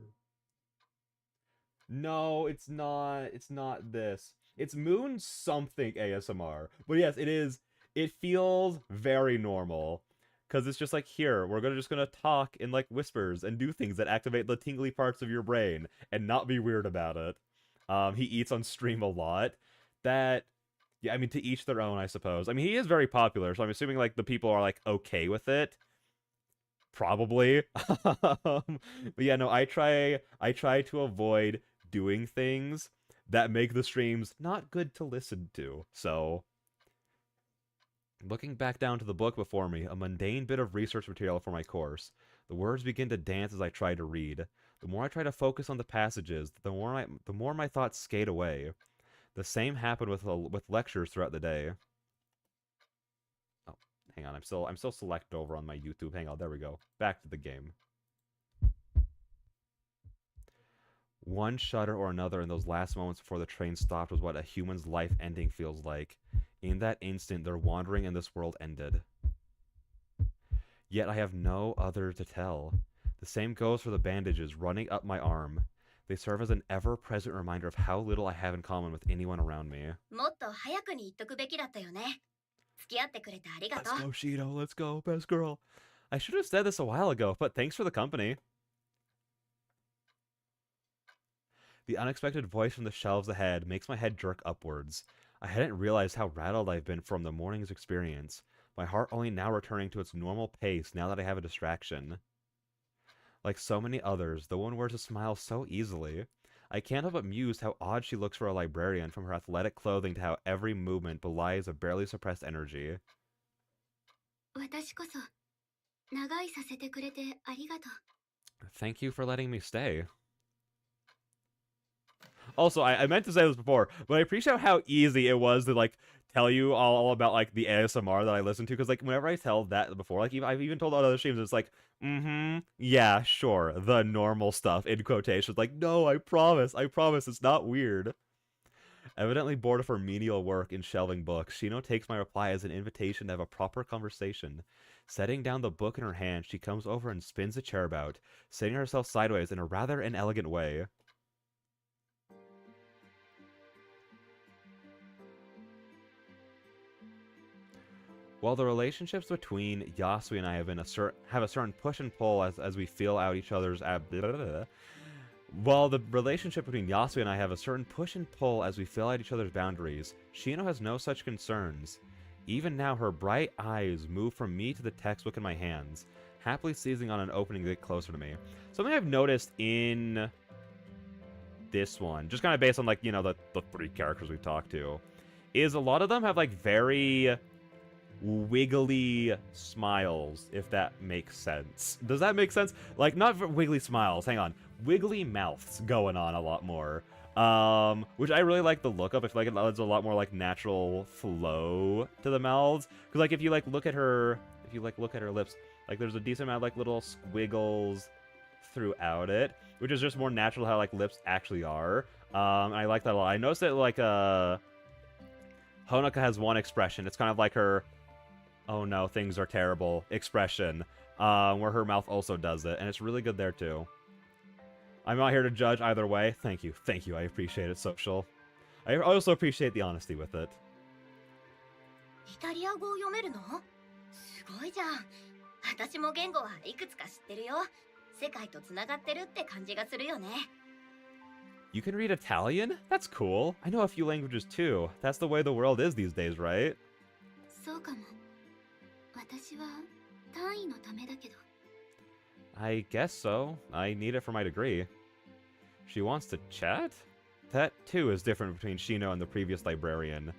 No, it's not. It's not this. It's Moon something ASMR. But yes, it is. It feels very normal. Because it's just like, here, we're just gonna talk in like whispers and do things that activate the tingly parts of your brain and not be weird about it. He eats on stream a lot. That, yeah, I mean, to each their own, I suppose. I mean, he is very popular, so I'm assuming like the people are like okay with it. Probably. But yeah, no, I try to avoid doing things that make the streams not good to listen to. So, looking back down to the book before me, a mundane bit of research material for my course, the words begin to dance as I try to read. The more I try to focus on the passages, the more my thoughts skate away. The same happened with lectures throughout the day. Oh, hang on, I'm still selected over on my YouTube. Hang on, there we go. Back to the game. One shudder or another in those last moments before the train stopped was what a human's life ending feels like. In that instant, their wandering in this world ended. Yet I have no other to tell. The same goes for the bandages running up my arm. They serve as an ever-present reminder of how little I have in common with anyone around me. もっと早くに言っとくべきだったよね。付き合ってくれてありがと Let's う。 go, Shido. Let's go, best girl. I should have said this a while ago, but thanks for the company. The unexpected voice from the shelves ahead makes my head jerk upwards. I hadn't realized how rattled I've been from the morning's experience, my heart only now returning to its normal pace now that I have a distraction. Like so many others, the one wears a smile so easily. I can't help but muse how odd she looks for a librarian, from her athletic clothing to how every movement belies a barely suppressed energy. 私こそ長居させてくれてありがとう。 Thank you for letting me stay. Also, I meant to say this before, but I appreciate how easy it was to like tell you all about like the ASMR that I listen to, because like whenever I tell that before, like I've even told on other streams, it's like, yeah, sure, the normal stuff in quotations. Like, no, I promise, it's not weird. Evidently bored of her menial work in shelving books, Shino takes my reply as an invitation to have a proper conversation. Setting down the book in her hand, she comes over and spins the chair about, sitting herself sideways in a rather inelegant way. While the relationships between Yasui and I have a certain push and pull as we feel out each other's While the relationship between Yasui and I have a certain push and pull as we fill out each other's boundaries, Shino has no such concerns. Even now, her bright eyes move from me to the textbook in my hands, happily seizing on an opening to get closer to me. Something I've noticed in this one, just kind of based on, like, you know, the 3 characters we've talked to, is a lot of them have, like, very wiggly smiles, if that makes sense. Does that make sense? Like, not wiggly smiles, hang on. Wiggly mouths going on a lot more. Which I really like the look of. I feel like it adds a lot more, like, natural flow to the mouths. Because, like, if you, like, look at her lips, like, there's a decent amount of, like, little squiggles throughout it, which is just more natural how, like, lips actually are. And I like that a lot. I noticed that, like, Honoka has one expression. It's kind of like her, oh no, things are terrible expression, where her mouth also does it, and it's really good there too. I'm not here to judge either way. Thank you, I appreciate it, Social. I also appreciate the honesty with it. イタリア語を読めるの？すごいじゃん。私も言語はいくつか知ってるよ。世界とつながってるって感じがするよね。You can read Italian? That's cool. I know a few languages too. That's the way the world is these days, right? そうかも。私は単位のためだけど。I guess so. I need it for my degree. She wants to chat? That, too, is different between Shino and the previous librarian.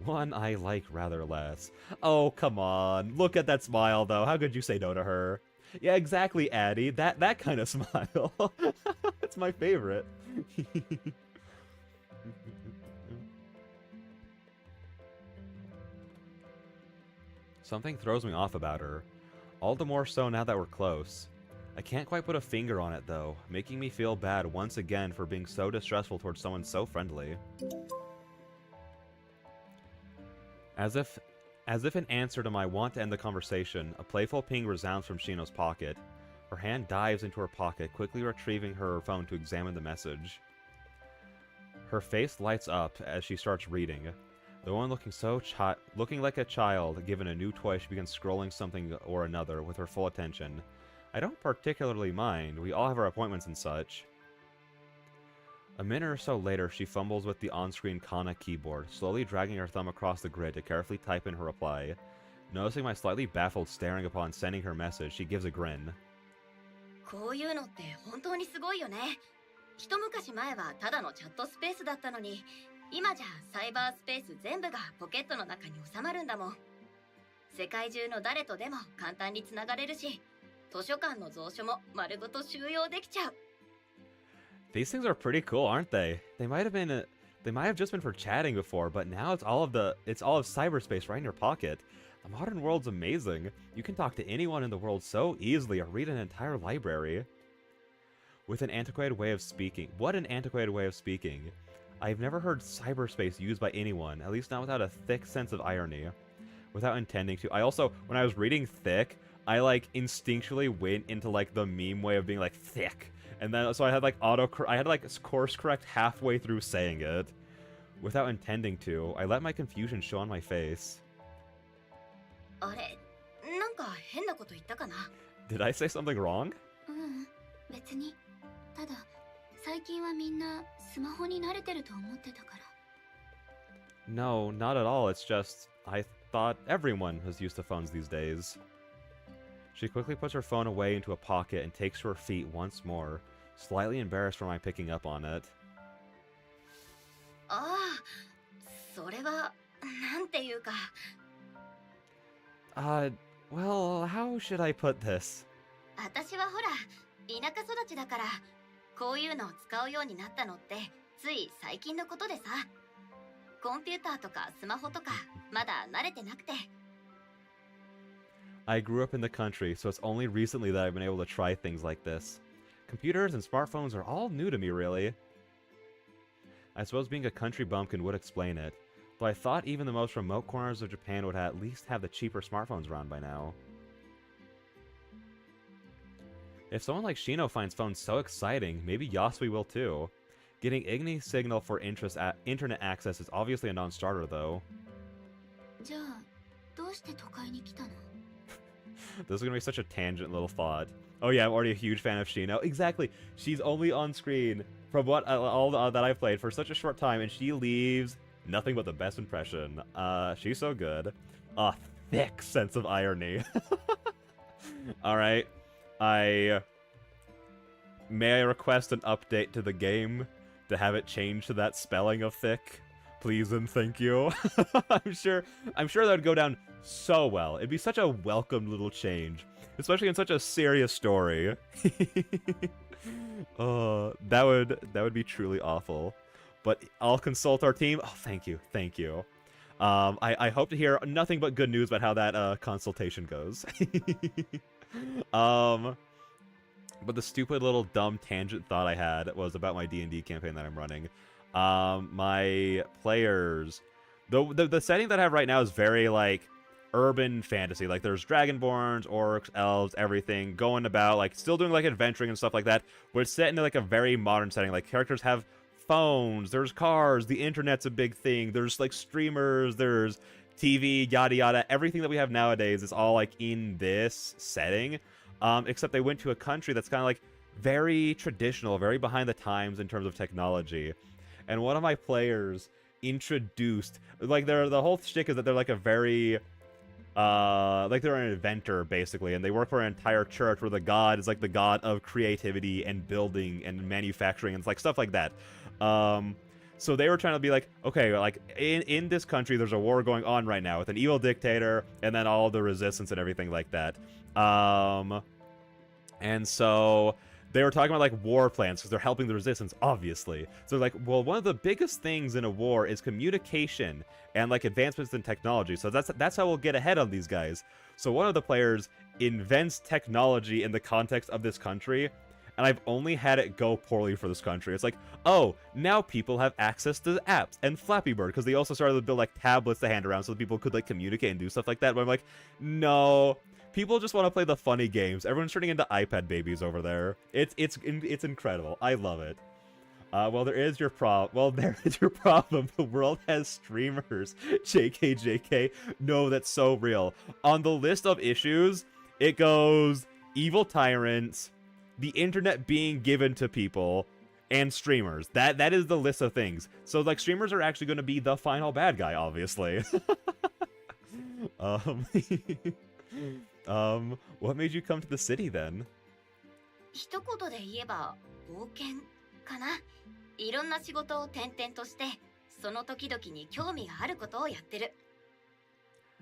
One I like rather less. Oh, come on. Look at that smile, though. How could you say no to her? Yeah, exactly, Addie. That kind of smile. It's my favorite. Something throws me off about her. All the more so now that we're close. I can't quite put a finger on it, though, making me feel bad once again for being so distrustful towards someone so friendly. As if in answer to my want to end the conversation, a playful ping resounds from Shino's pocket. Her hand dives into her pocket, quickly retrieving her phone to examine the message. Her face lights up as she starts reading. The one looking like a child given a new toy, she begins scrolling something or another with her full attention. I don't particularly mind. We all have our appointments and such. A minute or so later, she fumbles with the on-screen Kana keyboard, slowly dragging her thumb across the grid to carefully type in her reply. Noticing my slightly baffled staring upon sending her message, she gives a grin. こういうのって本当にすごいよね。一昔前はただのチャットスペースだったのに、今じゃサイバースペース全部がポケットの中に収まるんだもん。世界中の誰とでも簡単につながれるし、図書館の蔵書も丸ごと収容できちゃう。These things are pretty cool, aren't they? They might have just been for chatting before, but now it's all of cyberspace right in your pocket. The modern world's amazing. You can talk to anyone in the world so easily or read an entire library. With an antiquated way of speaking. What an antiquated way of speaking. I've never heard cyberspace used by anyone, at least not without a thick sense of irony. Without intending to. I also, when I was reading thick, I, like, instinctually went into, like, the meme way of being, like, thick. And then, so I had, like, course correct halfway through saying it. Without intending to, I let my confusion show on my face. あれ、なんか変なこと言ったかな? Did I say something wrong? 別に。ただ、最近はみんなスマホに慣れてると思ってたから。No, not at all. It's just, I thought everyone was used to phones these days. She quickly puts her phone away into a pocket and takes to her feet once more, slightly embarrassed for my picking up on it. ああ、それは、なんていうか。Well, how should I put this? 私はほら、田舎育ちだから、こういうのを使うようになったのって、つい最近のことでさ。コンピューターとかスマホとか、まだ慣れてなくて。I grew up in the country, so it's only recently that I've been able to try things like this. Computers and smartphones are all new to me, really. I suppose being a country bumpkin would explain it, though I thought even the most remote corners of Japan would at least have the cheaper smartphones around by now. If someone like Shino finds phones so exciting, maybe Yasui will too. Getting Igni's signal for internet access is obviously a non-starter, though. じゃあ、どうして都会に来たの? This is gonna be such a tangent little thought. Oh yeah, I'm already a huge fan of Shino. Exactly. She's only on screen from what that I've played for such a short time, and she leaves nothing but the best impression. She's so good. A thick sense of irony. All right. May I request an update to the game to have it change to that spelling of thick. Please and thank you. I'm sure that would go down so well. It'd be such a welcome little change, especially in such a serious story. That would be truly awful. But I'll consult our team. Oh, thank you. I hope to hear nothing but good news about how that consultation goes. But the stupid little dumb tangent thought I had was about my D&D campaign that I'm running. My players, the setting that I have right now is very like urban fantasy. Like there's dragonborns, orcs, elves, everything going about, like still doing like adventuring and stuff like that. But it's set into like a very modern setting. Like characters have phones, there's cars, the internet's a big thing. There's like streamers, there's TV, yada yada. Everything that we have nowadays is all like in this setting. Except they went to a country that's kind of like very traditional, very behind the times in terms of technology. And one of my players introduced, like, the whole shtick is that they're like a very, like they're an inventor, basically, and they work for an entire church where the god is like the god of creativity and building and manufacturing and like stuff like that. So they were trying to be like, okay, like in this country, there's a war going on right now with an evil dictator and then all the resistance and everything like that. And so they were talking about like war plans because they're helping the resistance, obviously. So they're like, well, one of the biggest things in a war is communication and like advancements in technology. So that's how we'll get ahead on these guys. So one of the players invents technology in the context of this country, and I've only had it go poorly for this country. It's like, oh, now people have access to apps and Flappy Bird, because they also started to build like tablets to hand around so that people could like communicate and do stuff like that. But I'm like, no. People just want to play the funny games. Everyone's turning into iPad babies over there. It's incredible. I love it. Well, there is your problem. Well, there is your problem. The world has streamers. JK. No, that's so real. On the list of issues, it goes evil tyrants, the internet being given to people, and streamers. That is the list of things. So, like, streamers are actually going to be the final bad guy, obviously. What made you come to the city then? 一言で言えば冒険かな。いろんな仕事を転々として、その時々に興味があることをやってる。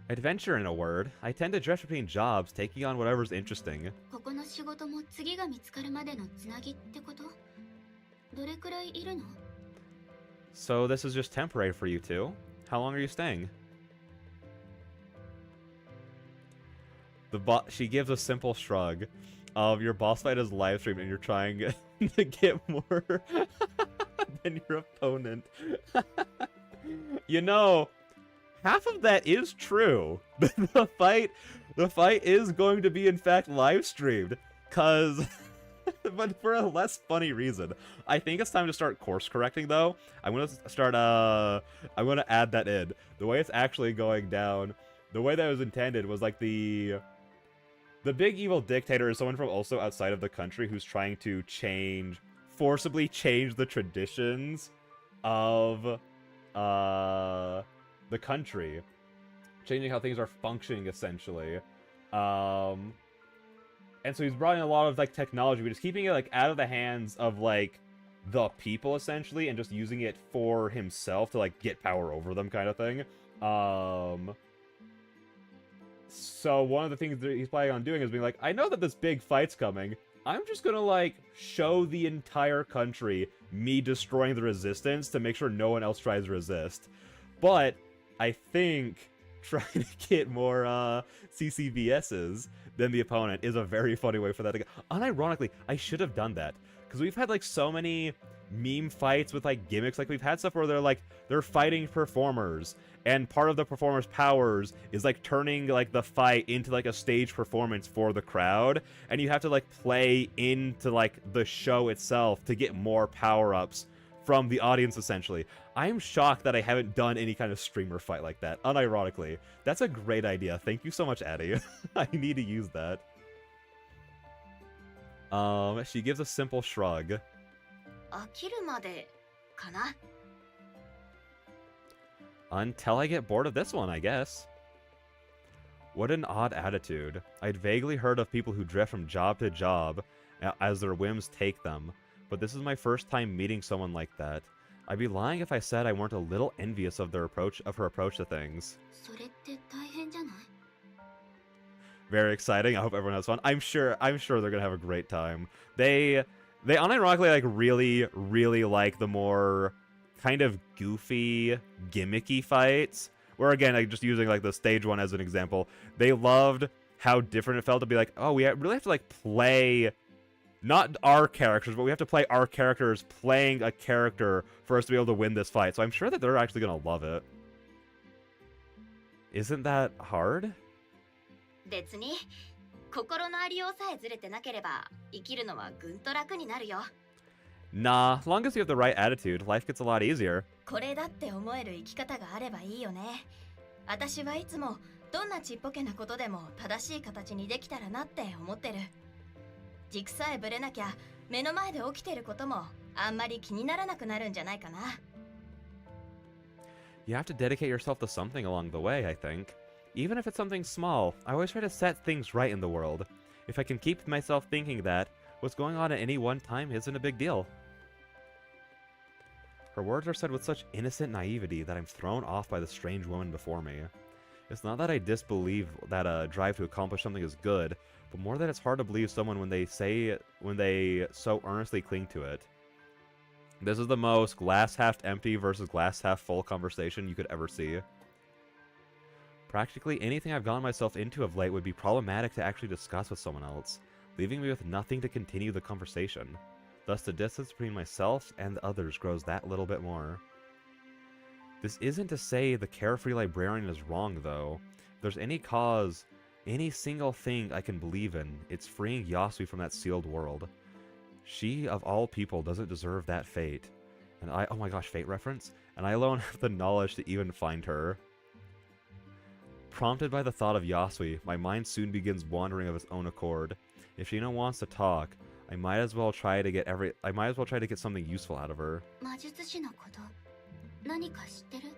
Adventure in a word. I tend to drift between jobs, taking on whatever's interesting. ここの仕事も次が見つかるまでのつなぎってこと？どれくらいいるの？ So this is just temporary for you two? How long are you staying? She gives a simple shrug of your boss fight is live streamed and you're trying to get more than your opponent. You know, half of that is true. The fight is going to be in fact live streamed, but for a less funny reason. I think it's time to start course correcting though. I'm gonna add that in. The way it's actually going down, the way that it was intended was like the big evil dictator is someone from also outside of the country who's trying to forcibly change the traditions of the country, changing how things are functioning essentially. And so he's brought in a lot of like technology, but just keeping it like out of the hands of like the people essentially, and just using it for himself to like get power over them, kind of thing. So one of the things that he's planning on doing is being like, I know that this big fight's coming. I'm just gonna like show the entire country me destroying the resistance to make sure no one else tries to resist. But I think trying to get more CCVSs than the opponent is a very funny way for that to go. Unironically, I should have done that, because we've had like so many meme fights with like gimmicks. Like we've had stuff where they're fighting performers, and part of the performer's powers is like turning like the fight into like a stage performance for the crowd, and you have to like play into like the show itself to get more power-ups from the audience essentially. I'm shocked that I haven't done any kind of streamer fight like that, unironically. That's a great idea. Thank you so much, Addie. I need to use that. She gives a simple shrug. 飽きるまでかな。 Until I get bored of this one, I guess. What an odd attitude. I'd vaguely heard of people who drift from job to job as their whims take them, but this is my first time meeting someone like that. I'd be lying if I said I weren't a little envious of her approach to things. それって大変じゃない？ Very exciting. I hope everyone has fun. I'm sure they're gonna have a great time. They unironically like really like the more kind of goofy, gimmicky fights. Where again, like just using like the stage one as an example, they loved how different it felt to be like, oh, we really have to like play not our characters, but we have to play our characters playing a character for us to be able to win this fight. So I'm sure that they're actually gonna love it. Isn't that hard? 別に心のありようさえずれてなければ生きるのはぐんと楽になるよ。 Nah, as long as you have the right attitude, life gets a lot easier. これだって思える生き方があればいいよね。私はいつもどんなちっぽけなことでも正しい形にできたらなって思ってる。軸さえぶれなきゃ目の前で起きてることもあんまり気にならなくなるんじゃないかな。 You have to dedicate yourself to something along the way, I think. Even if it's something small, I always try to set things right in the world. If I can keep myself thinking that, what's going on at any one time isn't a big deal. Her words are said with such innocent naivety that I'm thrown off by the strange woman before me. It's not that I disbelieve that a drive to accomplish something is good, but more that it's hard to believe someone when they so earnestly cling to it. This is the most glass half empty versus glass half full conversation you could ever see. Practically anything I've gotten myself into of late would be problematic to actually discuss with someone else, leaving me with nothing to continue the conversation. Thus the distance between myself and the others grows that little bit more. This isn't to say the carefree librarian is wrong, though. If there's any cause, any single thing I can believe in, it's freeing Yasui from that sealed world. She, of all people, doesn't deserve that fate. And oh my gosh, fate reference? And I alone have the knowledge to even find her. Prompted by the thought of Yasui, my mind soon begins wandering of its own accord. If Shino wants to talk, I might as well try to get something useful out of her. 魔術師のこと、何か知ってる？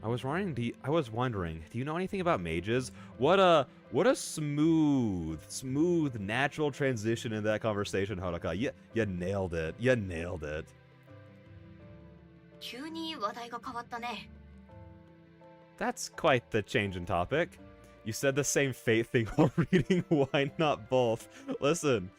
I was wondering, do you know anything about mages? What a smooth, natural transition in that conversation, Hodoka. You nailed it. You nailed it. 急に話題が変わったね。 That's quite the change in topic. You said the same fate thing while reading Why Not Both. Listen.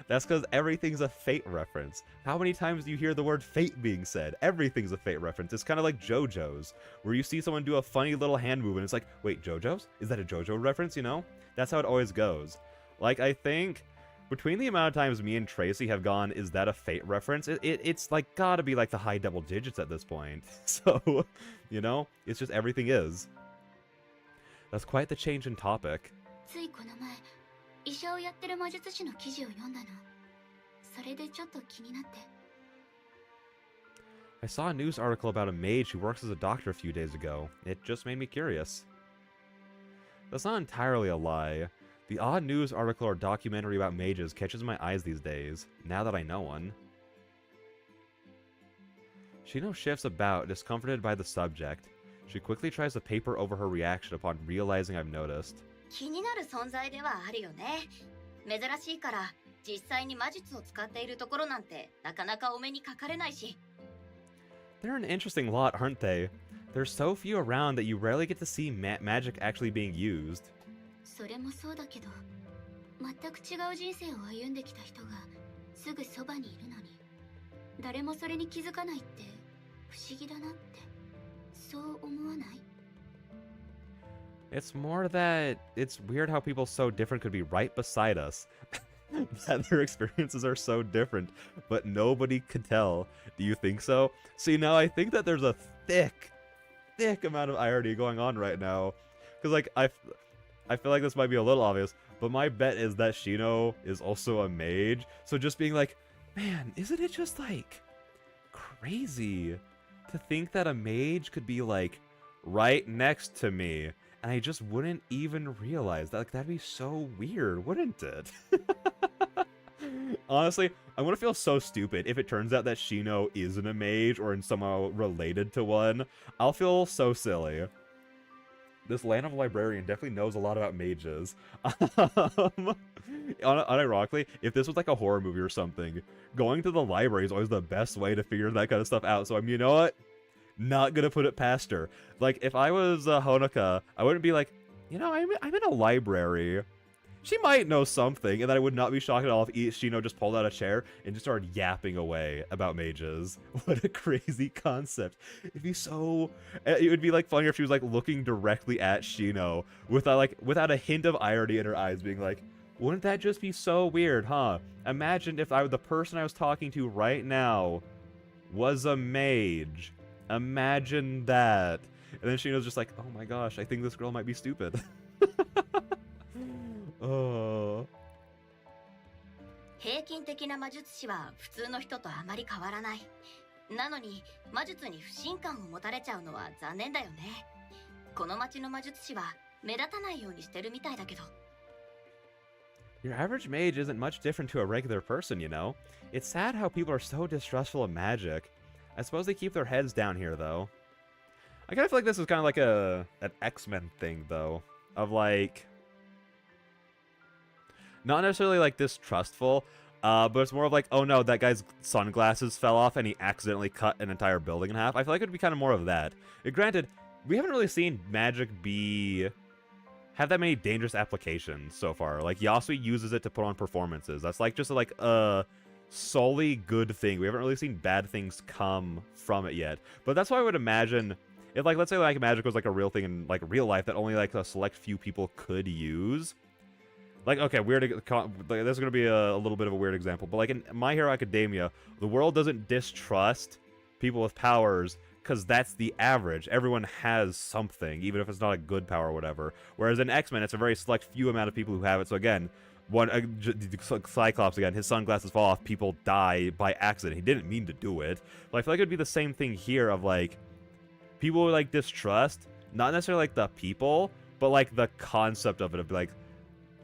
That's because everything's a fate reference. How many times do you hear the word fate being said? Everything's a fate reference. It's kind of like JoJo's, where you see someone do a funny little hand move and it's like, wait, JoJo's? Is that a JoJo reference, you know? That's how it always goes. Like, I think between the amount of times me and Tracy have gone, is that a fate reference? It's like gotta be like the high double digits at this point. So, you know, it's just everything is. That's quite the change in topic. ついこの前、医者をやってる魔術師の記事を読んだの。それでちょっと気になって。 I saw a news article about a mage who works as a doctor a few days ago. It just made me curious. That's not entirely a lie. The odd news article or documentary about mages catches my eyes these days, now that I know one. Shino shifts about, discomforted by the subject. She quickly tries to paper over her reaction upon realizing I've noticed. 気になる存在ではあるよね。珍しいから実際に魔術を使っているところなんてなかなかお目にかかれないし。 They're an interesting lot, aren't they? There's so few around that you rarely get to see magic actually being used. それもそうだけど、全く違う人生を歩んできた人がすぐそばにいるのに、誰もそれに気づかないって不思議だなって、そう思わない？ It's more that it's weird how people so different could be right beside us. That their experiences are so different, but nobody could tell. Do you think so? See, now I think that there's a thick amount of irony going on right now. Because, like, I feel like this might be a little obvious, but my bet is that Shino is also a mage. So just being like, man, isn't it just, like, crazy to think that a mage could be, like, right next to me, and I just wouldn't even realize that. Like, that'd be so weird, wouldn't it? Honestly, I'm gonna feel so stupid if it turns out that Shino isn't a mage or in somehow related to one. I'll feel so silly. This land of librarian definitely knows a lot about mages. Unironically, if this was like a horror movie or something, going to the library is always the best way to figure that kind of stuff out. So I mean, you know what? Not gonna put it past her. Like, if I was Honoka, I wouldn't be like, you know, I'm in a library. She might know something, and then I would not be shocked at all if Shino just pulled out a chair and just started yapping away about mages. What a crazy concept. It'd be so... It would be, like, funnier if she was, like, looking directly at Shino without a hint of irony in her eyes, being like, wouldn't that just be so weird, huh? Imagine if the person I was talking to right now was a mage. Imagine that. And then Shino's just like, oh my gosh, I think this girl might be stupid. Oh. 平均的な魔術師は普通の人とあまり変わらない。なのに魔術に不信感を持たれちゃうのは残念だよね。この町の魔術師は目立たないようにしてるみたいだけど。Your average mage isn't much different to a regular person, you know? It's sad how people are so distrustful of magic. I suppose they keep their heads down here, though. I kind of feel like this is kind of like an X-Men thing, though. Of, like... Not necessarily, like, distrustful, but it's more of like, oh no, that guy's sunglasses fell off and he accidentally cut an entire building in half. I feel like it would be kind of more of that. Granted, we haven't really seen magic have that many dangerous applications so far. Like, Yasui uses it to put on performances. That's like just like a solely good thing. We haven't really seen bad things come from it yet. But that's why I would imagine if, like, let's say like magic was like a real thing in like real life that only like a select few people could use. Like, okay, this is going to be a little bit of a weird example, but like in My Hero Academia, the world doesn't distrust people with powers because that's the average. Everyone has something, even if it's not a good power or whatever. Whereas in X-Men, it's a very select few amount of people who have it. So again, Cyclops, again, his sunglasses fall off, people die by accident. He didn't mean to do it. But I feel like it would be the same thing here of like, people would like distrust, not necessarily like the people, but like the concept of it, of like,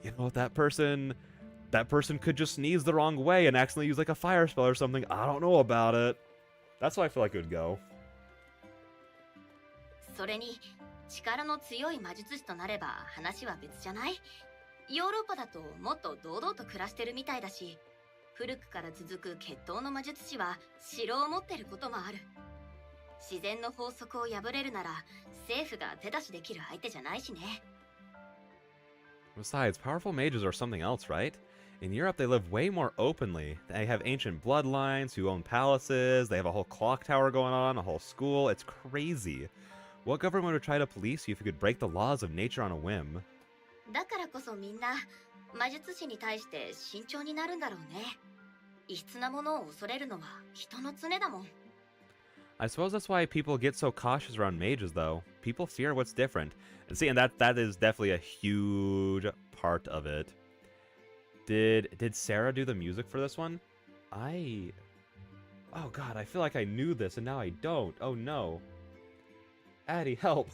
you know, that person could just sneeze the wrong way and accidentally use like a fire spell or something. I don't know about it. That's why I feel like it would go. それに力の強い魔術師となれば話は別じゃない？ヨーロッパだともっと堂々と暮らしてるみたいだし、古くから続く血統の魔術師は城を持ってることもある。自然の法則を破れるなら政府が手出しできる相手じゃないしね。 Besides, powerful mages are something else, right? In Europe, they live way more openly. They have ancient bloodlines who own palaces, they have a whole clock tower going on, a whole school. It's crazy. What government would try to police you if you could break the laws of nature on a whim? だからこそみんな魔術師に対して慎重になるんだろうね。異質なものを恐れるのは人の常だもん。 I suppose that's why people get so cautious around mages, though. People fear what's different. And see, and that is definitely a huge part of it. Did Sarah do the music for this one? Oh god, I feel like I knew this and now I don't. Oh no. Addie, help.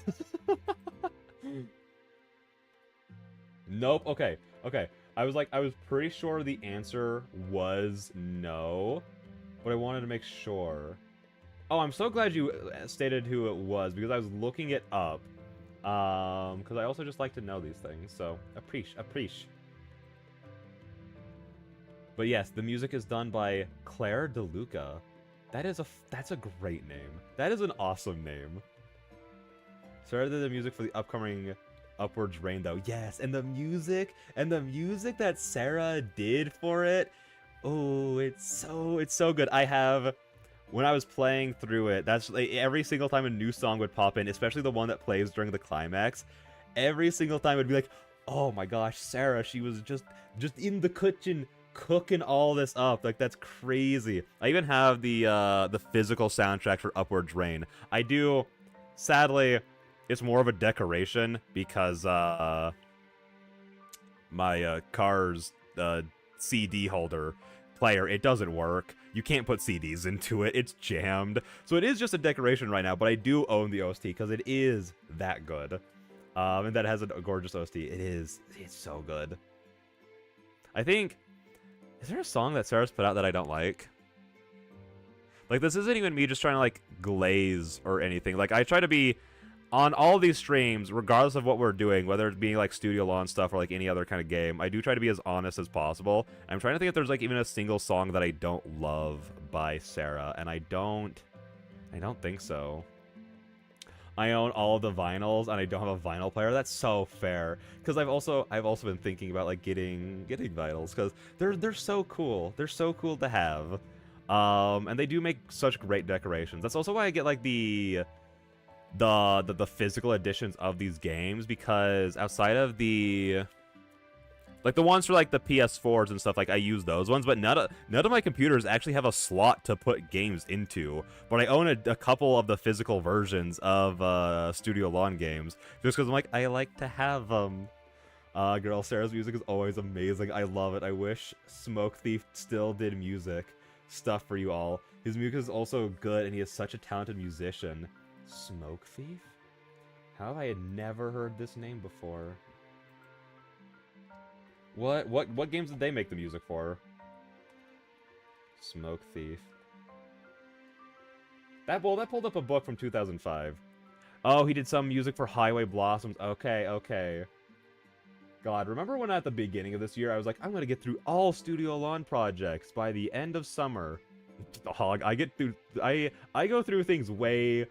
Nope. Okay. I was pretty sure the answer was no, but I wanted to make sure. Oh, I'm so glad you stated who it was, because I was looking it up. Because I also just like to know these things, so appreciate. But yes, the music is done by Claire DeLuca. That's a great name. That is an awesome name. Sarah did the music for the upcoming Upwards Rain, though. Yes, and the music that Sarah did for it. Oh, it's so good. When I was playing through it, that's like, every single time a new song would pop in, especially the one that plays during the climax, every single time it'd be like, oh my gosh, Sarah, she was just in the kitchen cooking all this up. Like, that's crazy. I even have the physical soundtrack for Upwards Rain. I do, sadly, it's more of a decoration because my car's CD holder player, it doesn't work. You can't put CDs into it. It's jammed. So it is just a decoration right now, but I do own the OST because it is that good. And that has a gorgeous OST. It's so good. I think, is there a song that Sarah's put out that I don't like? Like, this isn't even me just trying to, like, glaze or anything. Like, I try to be on all these streams, regardless of what we're doing, whether it's being like Studio Lawn stuff or like any other kind of game, I do try to be as honest as possible. I'm trying to think if there's like even a single song that I don't love by Sarah, and I don't think so. I own all of the vinyls, and I don't have a vinyl player. That's so fair, because I've also been thinking about like getting vinyls, because they're so cool. They're so cool to have, and they do make such great decorations. That's also why I get like the physical editions of these games, because outside of the ones for like the PS4s and stuff, like I use those ones, but none of my computers actually have a slot to put games into. But I own a couple of the physical versions of Studio Lawn games, just because I'm like, I like to have them. Girl, Sarah's music is always amazing. I love it. I wish Smoke Thief still did music stuff for you all. His music is also good, and he is such a talented musician. Smoke Thief? How have I never heard this name before? What games did they make the music for? Smoke Thief. That pulled up a book from 2005. Oh, he did some music for Highway Blossoms. Okay. God, remember when at the beginning of this year I was like, I'm gonna get through all Studio Lawn projects by the end of summer. Oh, I go through things way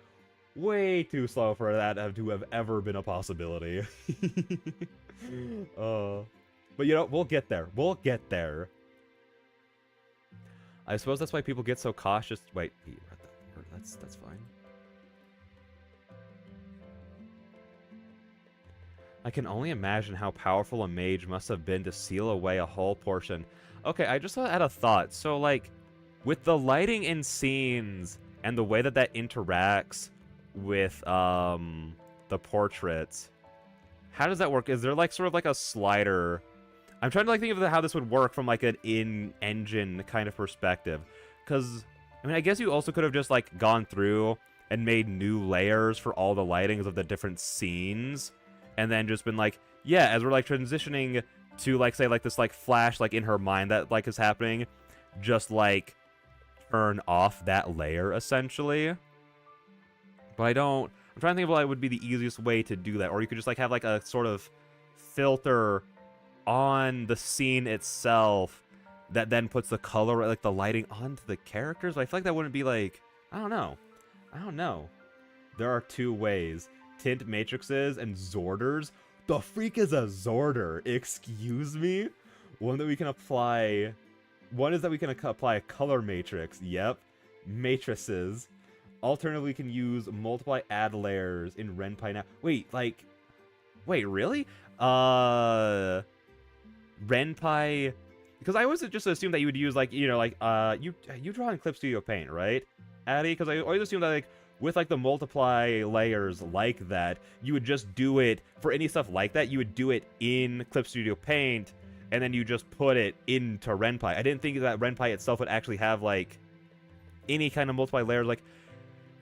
too slow for that to have ever been a possibility. But you know, we'll get there. We'll get there. I suppose that's why people get so cautious. Wait, he read that word. That's fine. I can only imagine how powerful a mage must have been to seal away a whole portion. Okay, I just had a thought. So, like, with the lighting in scenes and the way that interacts with the portraits, how does that work? Is there like sort of like a slider? I'm trying to like think of how this would work from like an in-engine kind of perspective, because I mean, I guess you also could have just like gone through and made new layers for all the lightings of the different scenes, and then just been like, yeah, as we're like transitioning to like say like this like flash like in her mind that like is happening, just like turn off that layer essentially. But I'm trying to think of what would be the easiest way to do that. Or you could just like have like a sort of filter on the scene itself that then puts the color, like the lighting onto the characters. But I feel like that wouldn't be like, I don't know. There are two ways. Tint matrices and Zorders. The freak is a Zorder? Excuse me? One is that we can apply a color matrix. Yep. Matrices. Alternatively, we can use multiply add layers in Ren'Py now. Wait, really? Ren'Py, because I always just assumed that you would use like, you know, like you draw in Clip Studio Paint, right, Addy? Because I always assumed that like with like the multiply layers like that, you would just do it for any stuff like that. You would do it in Clip Studio Paint, and then you just put it into Ren'Py. I didn't think that Ren'Py itself would actually have like any kind of multiply layers. Like,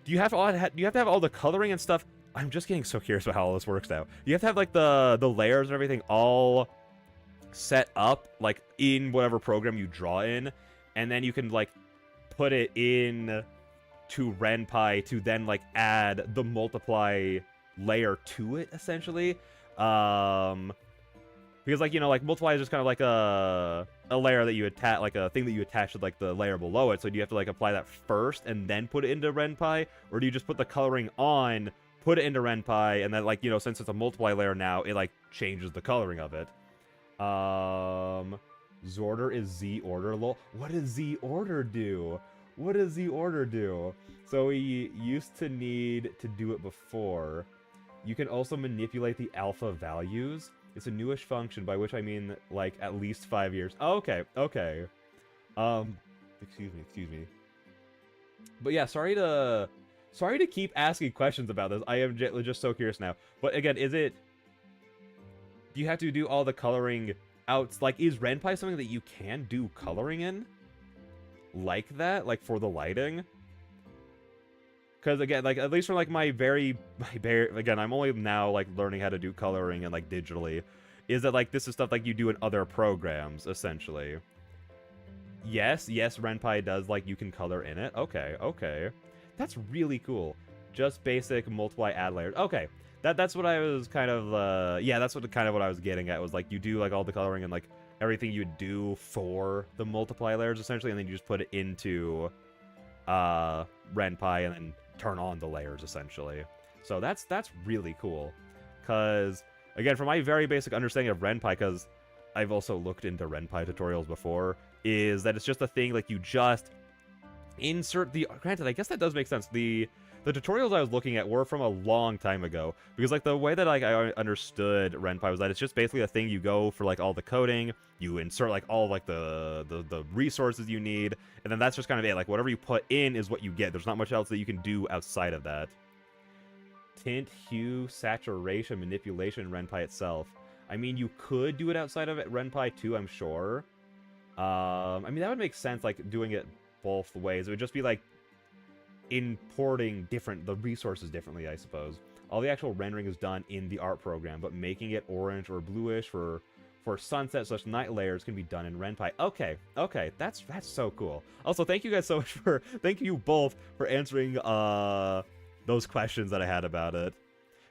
do you have to have all the coloring and stuff? I'm just getting so curious about how all this works now. You have to have like the layers and everything all set up like in whatever program you draw in, and then you can like put it in to Ren'Py to then like add the multiply layer to it essentially. Because like, you know, like multiply is just kind of like a layer that you attach, like a thing that you attach to like the layer below it. So do you have to like apply that first and then put it into Ren'Py, or do you just put the coloring on, put it into Ren'Py, and then like, you know, since it's a multiply layer now, it like changes the coloring of it. Zorder is Z order. Lol. What does Z order do? What does Z order do? So we used to need to do it before. You can also manipulate the alpha values. It's a newish function, by which I mean like at least 5 years. Oh, okay. Excuse me. But yeah, sorry to keep asking questions about this. I am just so curious now. But again, do you have to do all the coloring out? Like, is Ren'Py something that you can do coloring in? Like that? Like, for the lighting? Because, again, like, at least for, like, my very, again, I'm only now, like, learning how to do coloring and, like, digitally, is that, like, this is stuff, like, you do in other programs, essentially. Yes, Ren'Py does, like, you can color in it. Okay. That's really cool. Just basic multiply add layers. Okay. That's what I was kind of yeah, that's what kind of what I was getting at was like you do like all the coloring and like everything you do for the multiply layers essentially, and then you just put it into Ren'Py and then turn on the layers essentially. So that's really cool. Cause again, from my very basic understanding of Ren'Py, because I've also looked into Ren'Py tutorials before, is that it's just a thing like you just insert the. Granted, I guess that does make sense. The tutorials I was looking at were from a long time ago, because like the way that like I understood Ren'Py was that it's just basically a thing you go for like all the coding, you insert like all like the resources you need, and then that's just kind of it. Like whatever you put in is what you get. There's not much else that you can do outside of that. Tint, hue, saturation, manipulation in Ren'Py itself. I mean, you could do it outside of it, Ren'Py too, I'm sure. I mean, that would make sense, like, doing it both ways. It would just be, like, importing the resources differently, I suppose. All the actual rendering is done in the art program, but making it orange or bluish for sunset/night layers can be done in Ren'Py. Okay, that's so cool. Also, thank you guys so much thank you both for answering, those questions that I had about it.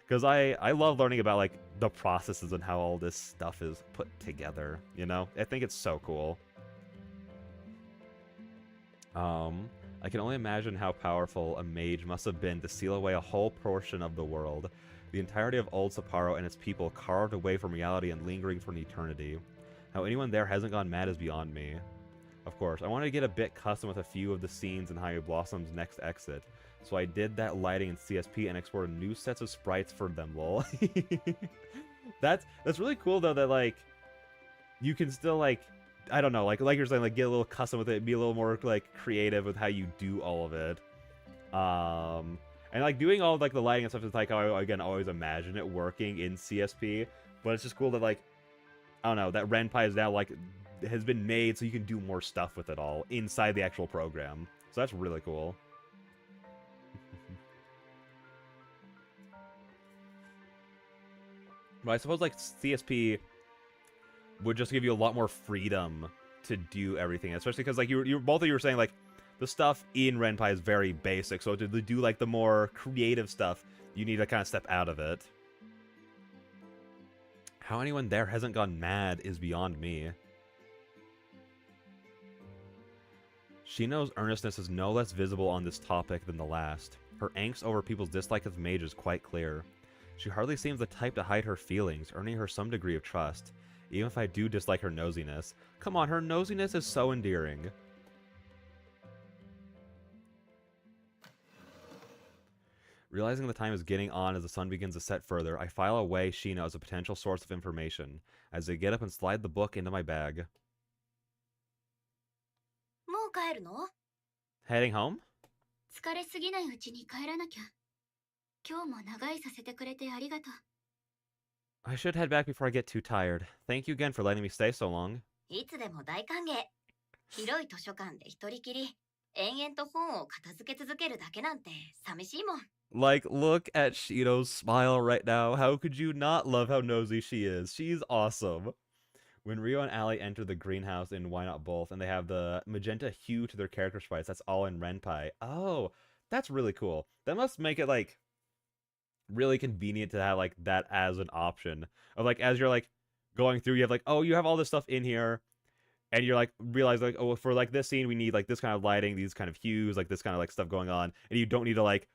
Because I love learning about, like, the processes and how all this stuff is put together, you know? I think it's so cool. I can only imagine how powerful a mage must have been to seal away a whole portion of the world. The entirety of Old Sapporo and its people carved away from reality and lingering for an eternity. How anyone there hasn't gone mad is beyond me. Of course, I wanted to get a bit custom with a few of the scenes in Hyrule Blossom's next exit. So I did that lighting in CSP and exported new sets of sprites for them, lol. That's really cool though that like you can still like I don't know, like you're saying, like get a little custom with it, be a little more like creative with how you do all of it. And like doing all like the lighting and stuff is like how I again always imagine it working in CSP, but it's just cool that like I don't know, that Ren'Py is now like has been made so you can do more stuff with it all inside the actual program. So that's really cool. But I suppose like CSP would just give you a lot more freedom to do everything, especially because like you both of you were saying like the stuff in Ren'Py is very basic, so to do like the more creative stuff, you need to kind of step out of it. How anyone there hasn't gone mad is beyond me. Shino's earnestness is no less visible on this topic than the last. Her angst over people's dislike of mage is quite clear. She hardly seems the type to hide her feelings, earning her some degree of trust. Even if I do dislike her nosiness. Come on, her nosiness is so endearing. Realizing the time is getting on as the sun begins to set further, I file away Shino as a potential source of information, as I get up and slide the book into my bag. Heading home? I should head back before I get too tired. Thank you again for letting me stay so long. Like, look at Shino's smile right now. How could you not love how nosy she is? She's awesome. When Ryo and Allie enter the greenhouse in Why Not Both, and they have the magenta hue to their character sprites, that's all in Ren'Py. Oh, that's really cool. That must make it, like, really convenient to have, like, that as an option. Of, like, as you're, like, going through, you have, like, oh, you have all this stuff in here, and you're, like, realize, like, oh, for, like, this scene, we need, like, this kind of lighting, these kind of hues, like, this kind of, like, stuff going on, and you don't need to, like,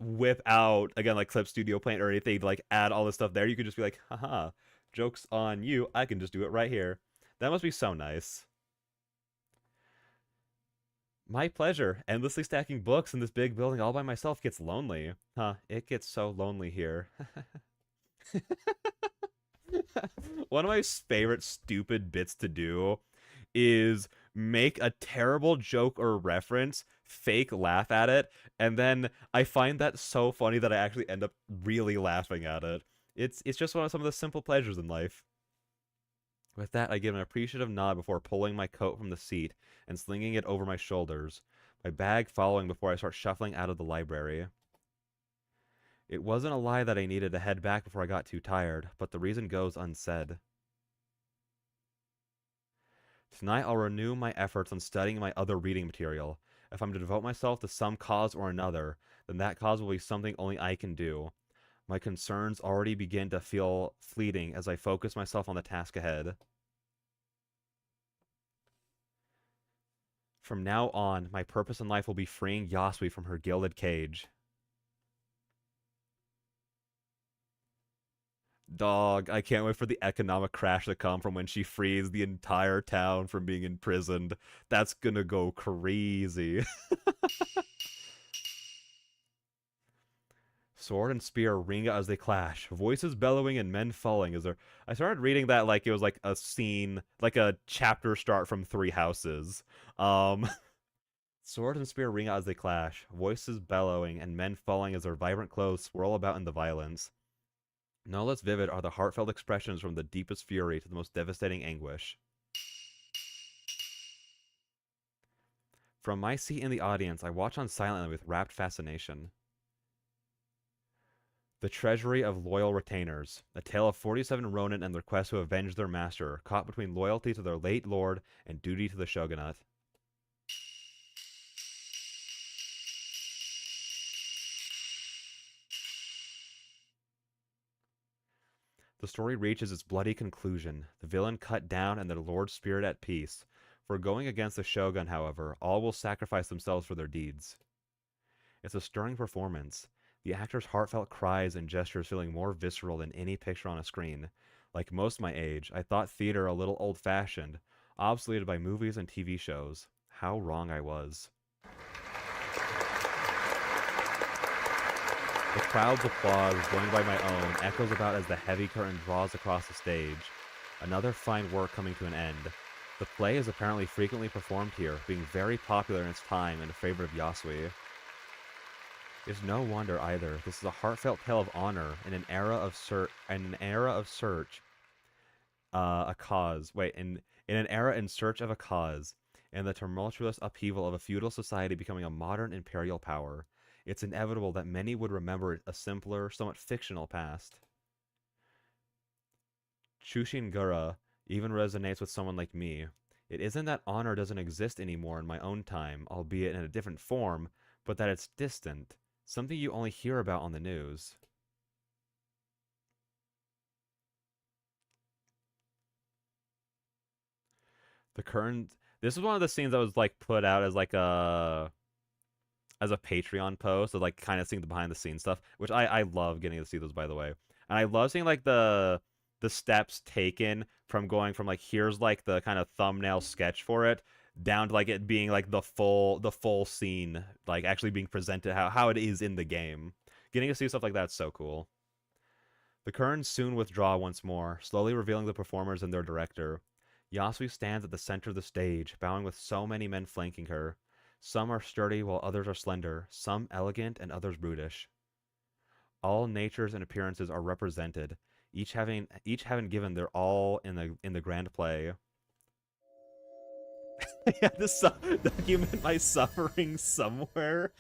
whip out, again, like, Clip Studio Paint or anything to, like, add all this stuff there. You could just be like, haha, joke's on you, I can just do it right here. That must be so nice. My pleasure. Endlessly stacking books in this big building all by myself gets lonely. Huh, it gets so lonely here. One of my favorite stupid bits to do is make a terrible joke or reference, fake laugh at it, and then I find that so funny that I actually end up really laughing at it. It's just one of some of the simple pleasures in life. With that, I give an appreciative nod before pulling my coat from the seat and slinging it over my shoulders, my bag following before I start shuffling out of the library. It wasn't a lie that I needed to head back before I got too tired, but the reason goes unsaid. Tonight I'll renew my efforts on studying my other reading material, If I'm to devote myself to some cause or another, then that cause will be something only I can do. My concerns already begin to feel fleeting as I focus myself on the task ahead. From now on, my purpose in life will be freeing Yasui from her gilded cage. Dog, I can't wait for the economic crash to come from when she frees the entire town from being imprisoned. That's gonna go crazy. Sword and spear ring out as they clash, voices bellowing and men falling as there. I started reading that like it was like a scene, like a chapter start from Three Houses. Um, Sword and spear ring out as they clash, voices bellowing and men falling as their vibrant clothes swirl about in the violence. No less vivid are the heartfelt expressions from the deepest fury to the most devastating anguish. From my seat in the audience, I watch on silently with rapt fascination. The Treasury of Loyal Retainers, a tale of 47 Ronin and their quest to avenge their master, caught between loyalty to their late lord and duty to the shogunate. The story reaches its bloody conclusion, the villain cut down and their lord's spirit at peace. For going against the shogun, however, all will sacrifice themselves for their deeds. It's a stirring performance, the actor's heartfelt cries and gestures feeling more visceral than any picture on a screen. Like most my age, I thought theater a little old-fashioned, obsoleted by movies and TV shows. How wrong I was. The crowd's applause, joined by my own, echoes about as the heavy curtain draws across the stage. Another fine work coming to an end. The play is apparently frequently performed here, being very popular in its time in favor of Yasui. It's no wonder either. This is a heartfelt tale of honor in an era of a cause. Wait, in an era in search of a cause, and the tumultuous upheaval of a feudal society becoming a modern imperial power. It's inevitable that many would remember a simpler, somewhat fictional past. Chushingura even resonates with someone like me. It isn't that honor doesn't exist anymore in my own time, albeit in a different form, but that it's distant, something you only hear about on the news. The current... This is one of the scenes that was, like, put out as, like, as a Patreon post of like kind of seeing the behind the scenes stuff, which I love getting to see those, by the way. And I love seeing like the steps taken from going from like here's like the kind of thumbnail sketch for it down to like it being like the full scene, like actually being presented how it is in the game. Getting to see stuff like that's so cool. The curtains soon withdraw once more, slowly revealing the performers and their director. Yasui stands at the center of the stage, bowing with so many men flanking her. Some are sturdy while others are slender, some elegant and others brutish. All natures and appearances are represented, each having given their all in the grand play. I had to document my suffering somewhere.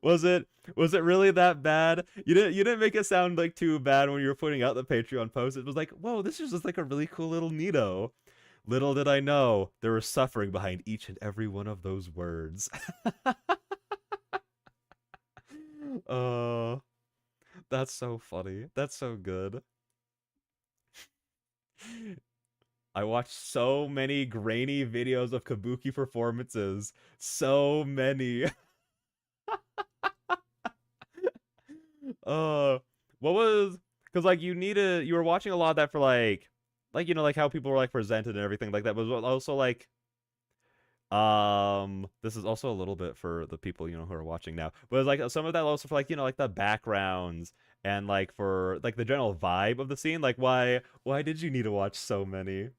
Was it really that bad? You didn't make it sound like too bad when you were putting out the Patreon post. It was like, whoa, this is just like a really cool little neato. Little did I know, there was suffering behind each and every one of those words. Oh, that's so funny. That's so good. I watched so many grainy videos of Kabuki performances. So many. What was... Because, like, you were watching a lot of that for, like, you know, like, how people were, like, presented and everything like that, but also, like, this is also a little bit for the people, you know, who are watching now, but it's, like, some of that also for, like, you know, like, the backgrounds and, like, for, like, the general vibe of the scene, like, why did you need to watch so many?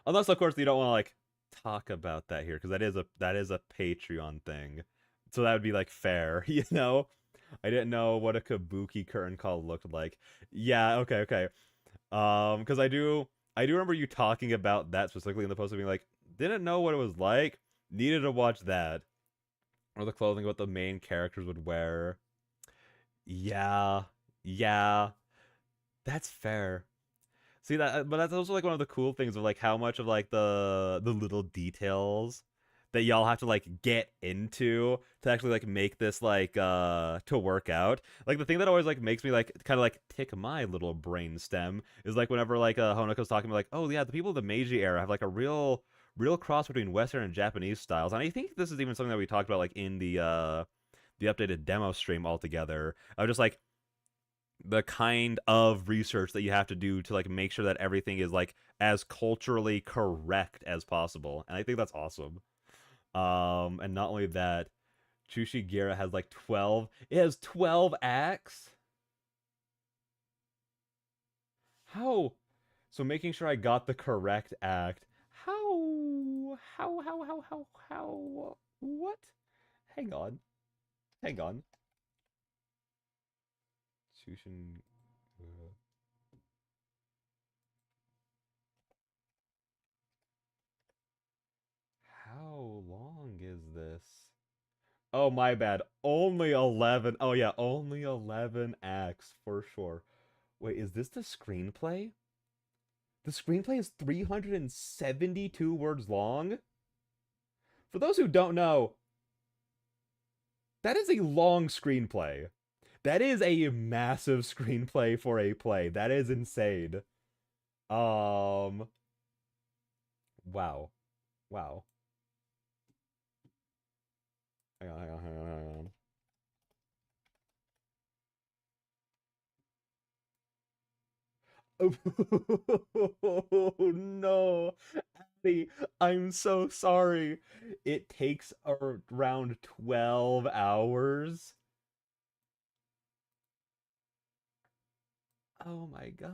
Unless, of course, you don't want to, like, talk about that here, because that is a Patreon thing. So that would be, like, fair, you know? I didn't know what a Kabuki curtain call looked like. Yeah, okay. Because I do remember you talking about that specifically in the post of being like, didn't know what it was like, needed to watch that. Or the clothing, what the main characters would wear. Yeah. That's fair. See that, but that's also like one of the cool things of like how much of like the little details that y'all have to like get into to actually like make this like to work out. Like the thing that always like makes me like kind of like tick my little brain stem is like whenever like Honoko's talking like, oh yeah, the people of the Meiji era have like a real cross between Western and Japanese styles, and I think this is even something that we talked about like in the updated demo stream altogether. I was just like the kind of research that you have to do to like make sure that everything is like as culturally correct as possible. And I think that's awesome. And not only that, Chushigira has like 12. It has 12 acts. How? So making sure I got the correct act. How? What? Hang on. Hang on. Chushin. How long is this? Oh, my bad. Only 11. Oh, yeah, only 11 acts for sure. Wait, is this the screenplay? The screenplay is 372 words long? For those who don't know, that is a long screenplay. That is a massive screenplay for a play. That is insane. Um, wow. Wow. Hang on. Oh no, Abby, I'm so sorry. It takes around 12 hours. Oh my gosh.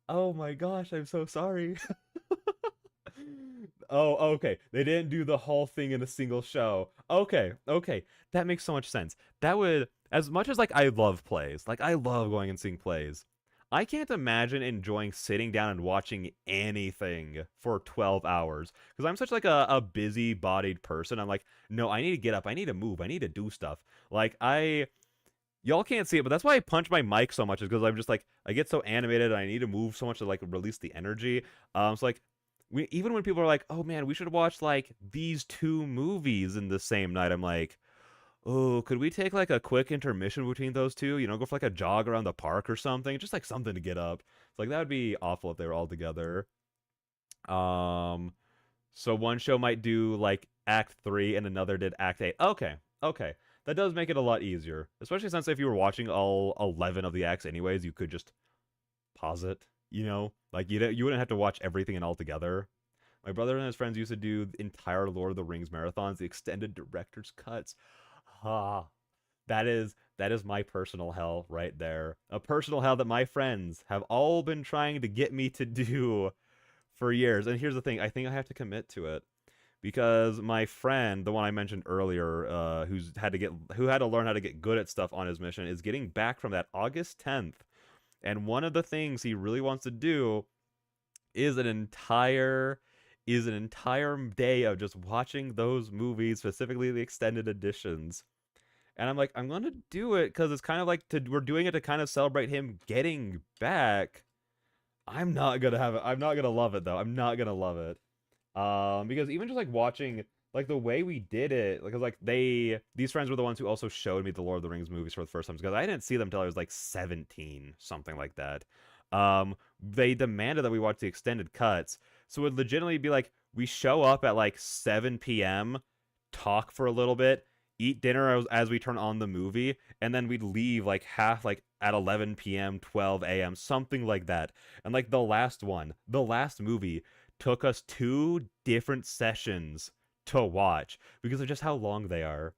Oh my gosh, I'm so sorry. Oh, okay. They didn't do the whole thing in a single show. Okay. That makes so much sense. That would, as much as like I love plays, like I love going and seeing plays. I can't imagine enjoying sitting down and watching anything for 12 hours because I'm such like a busy-bodied person. I'm like, no, I need to get up. I need to move. I need to do stuff. Like y'all can't see it, but that's why I punch my mic so much is because I'm just like I get so animated and I need to move so much to like release the energy. So like even when people are like, "Oh man, we should watch like these two movies in the same night," I'm like, "Oh, could we take like a quick intermission between those two? You know, go for like a jog around the park or something, just like something to get up." It's like that would be awful if they were all together. Um, so one show might do like Act 3 and another did Act 8. Okay. That does make it a lot easier. Especially since if you were watching all 11 of the acts anyways, you could just pause it, you know? Like you wouldn't have to watch everything and all together. My brother and his friends used to do the entire Lord of the Rings marathons, the extended director's cuts. Ah, that is my personal hell right there. A personal hell that my friends have all been trying to get me to do for years. And here's the thing, I think I have to commit to it because my friend, the one I mentioned earlier, who had to learn how to get good at stuff on his mission, is getting back from that August 10th. And one of the things he really wants to do is an entire day of just watching those movies, specifically the extended editions. And I'm like, I'm gonna do it because it's kind of like we're doing it to kind of celebrate him getting back. I'm not gonna have it. I'm not gonna love it though. I'm not gonna love it. Because even just like watching like the way we did it, because like these friends were the ones who also showed me the Lord of the Rings movies for the first time because I didn't see them until I was like 17, something like that. They demanded that we watch the extended cuts, so it would legitimately be like we show up at like 7 p.m., talk for a little bit, eat dinner as we turn on the movie, and then we'd leave like half like at 11 p.m., 12 a.m., something like that. And like the last movie took us 2 different sessions to watch because of just how long they are.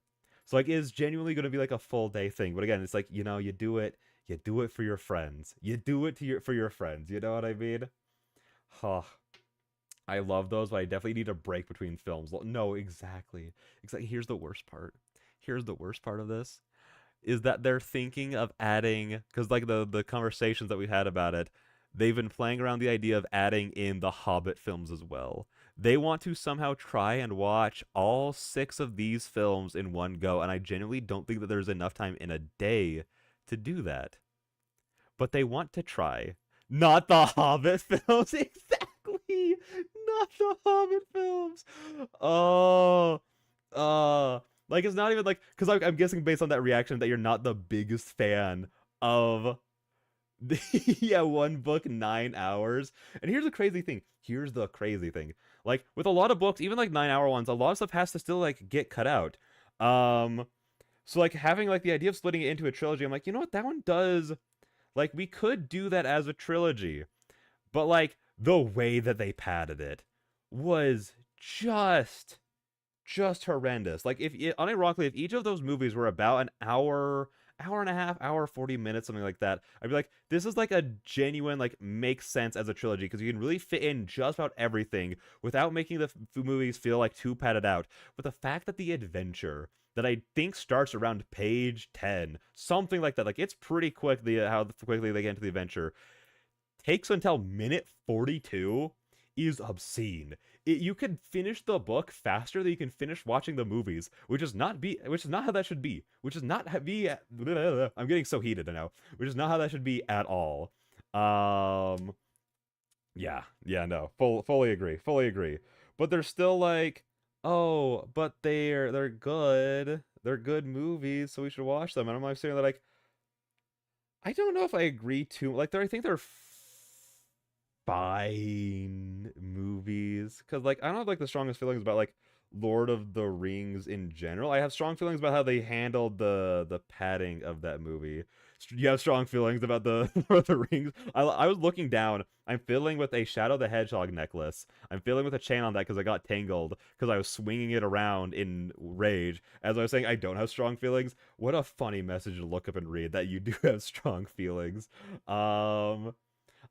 So like it's genuinely going to be like a full day thing. But again, it's like, you do it for your friends. You do it for your friends. You know what I mean? Huh. I love those, but I definitely need a break between films. No, exactly. Exactly. Here's the worst part. Here's the worst part of this is that they're thinking of adding because like the conversations that we had about it, they've been playing around the idea of adding in the Hobbit films as well. They want to somehow try and watch all 6 of these films in one go, and I genuinely don't think that there's enough time in a day to do that. but they want to try. Not the Hobbit films, exactly. Not the Hobbit films. Oh, like it's not even like because I'm guessing based on that reaction that you're not the biggest fan of yeah, one book, 9 hours. And here's the crazy thing. Here's the crazy thing. Like with a lot of books, even like 9 hour ones, a lot of stuff has to still like get cut out. Um, so like having like the idea of splitting it into a trilogy, I'm like, you know what, that one does like we could do that as a trilogy, but like the way that they padded it was just horrendous. Like if unironically, if each of those movies were about an hour, hour and a half, hour 40 minutes, something like that, I'd be like, this is like a genuine like makes sense as a trilogy because you can really fit in just about everything without making the movies feel like too padded out. But the fact that the adventure that I think starts around page 10, something like that, like it's pretty quick the how quickly they get into the adventure takes until minute 42 is obscene. You can finish the book faster than you can finish watching the movies, which is not how that should be. Which is not be. I'm getting so heated now. Which is not how that should be at all. Um, yeah, no, fully agree. But they're still like, oh, but they're good movies, so we should watch them. And I'm like sitting there like, I don't know if I agree too. Like, I think they're fine movies because like I don't have like the strongest feelings about like Lord of the Rings in general. I have strong feelings about how they handled the padding of that movie. You have strong feelings about the Lord of the Rings. I was looking down. I'm fiddling with a Shadow the Hedgehog necklace. I'm fiddling with a chain on that because I got tangled because I was swinging it around in rage. As I was saying, I don't have strong feelings. What a funny message to look up and read that you do have strong feelings.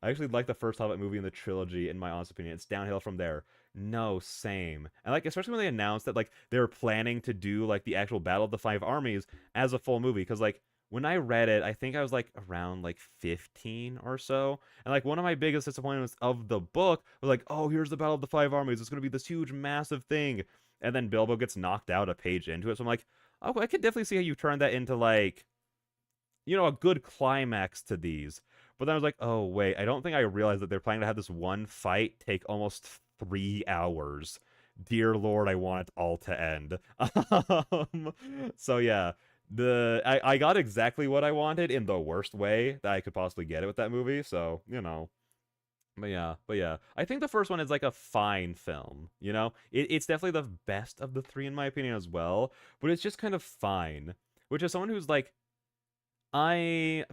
I actually like the first Hobbit movie in the trilogy, in my honest opinion. It's downhill from there. No, same. And like, especially when they announced that like they were planning to do like the actual Battle of the Five Armies as a full movie. Because like when I read it, I think I was like around like 15 or so. And like one of my biggest disappointments of the book was like, oh, here's the Battle of the Five Armies. It's gonna be this huge, massive thing. And then Bilbo gets knocked out a page into it. So I'm like, oh, I could definitely see how you turn that into like a good climax to these. But then I was like, oh, wait, I don't think I realized that they're planning to have this one fight take almost 3 hours. Dear Lord, I want it all to end. So yeah, I got exactly what I wanted in the worst way that I could possibly get it with that movie. So, but yeah, I think the first one is like a fine film. It's definitely the best of the three in my opinion as well, but it's just kind of fine. Which is someone who's like,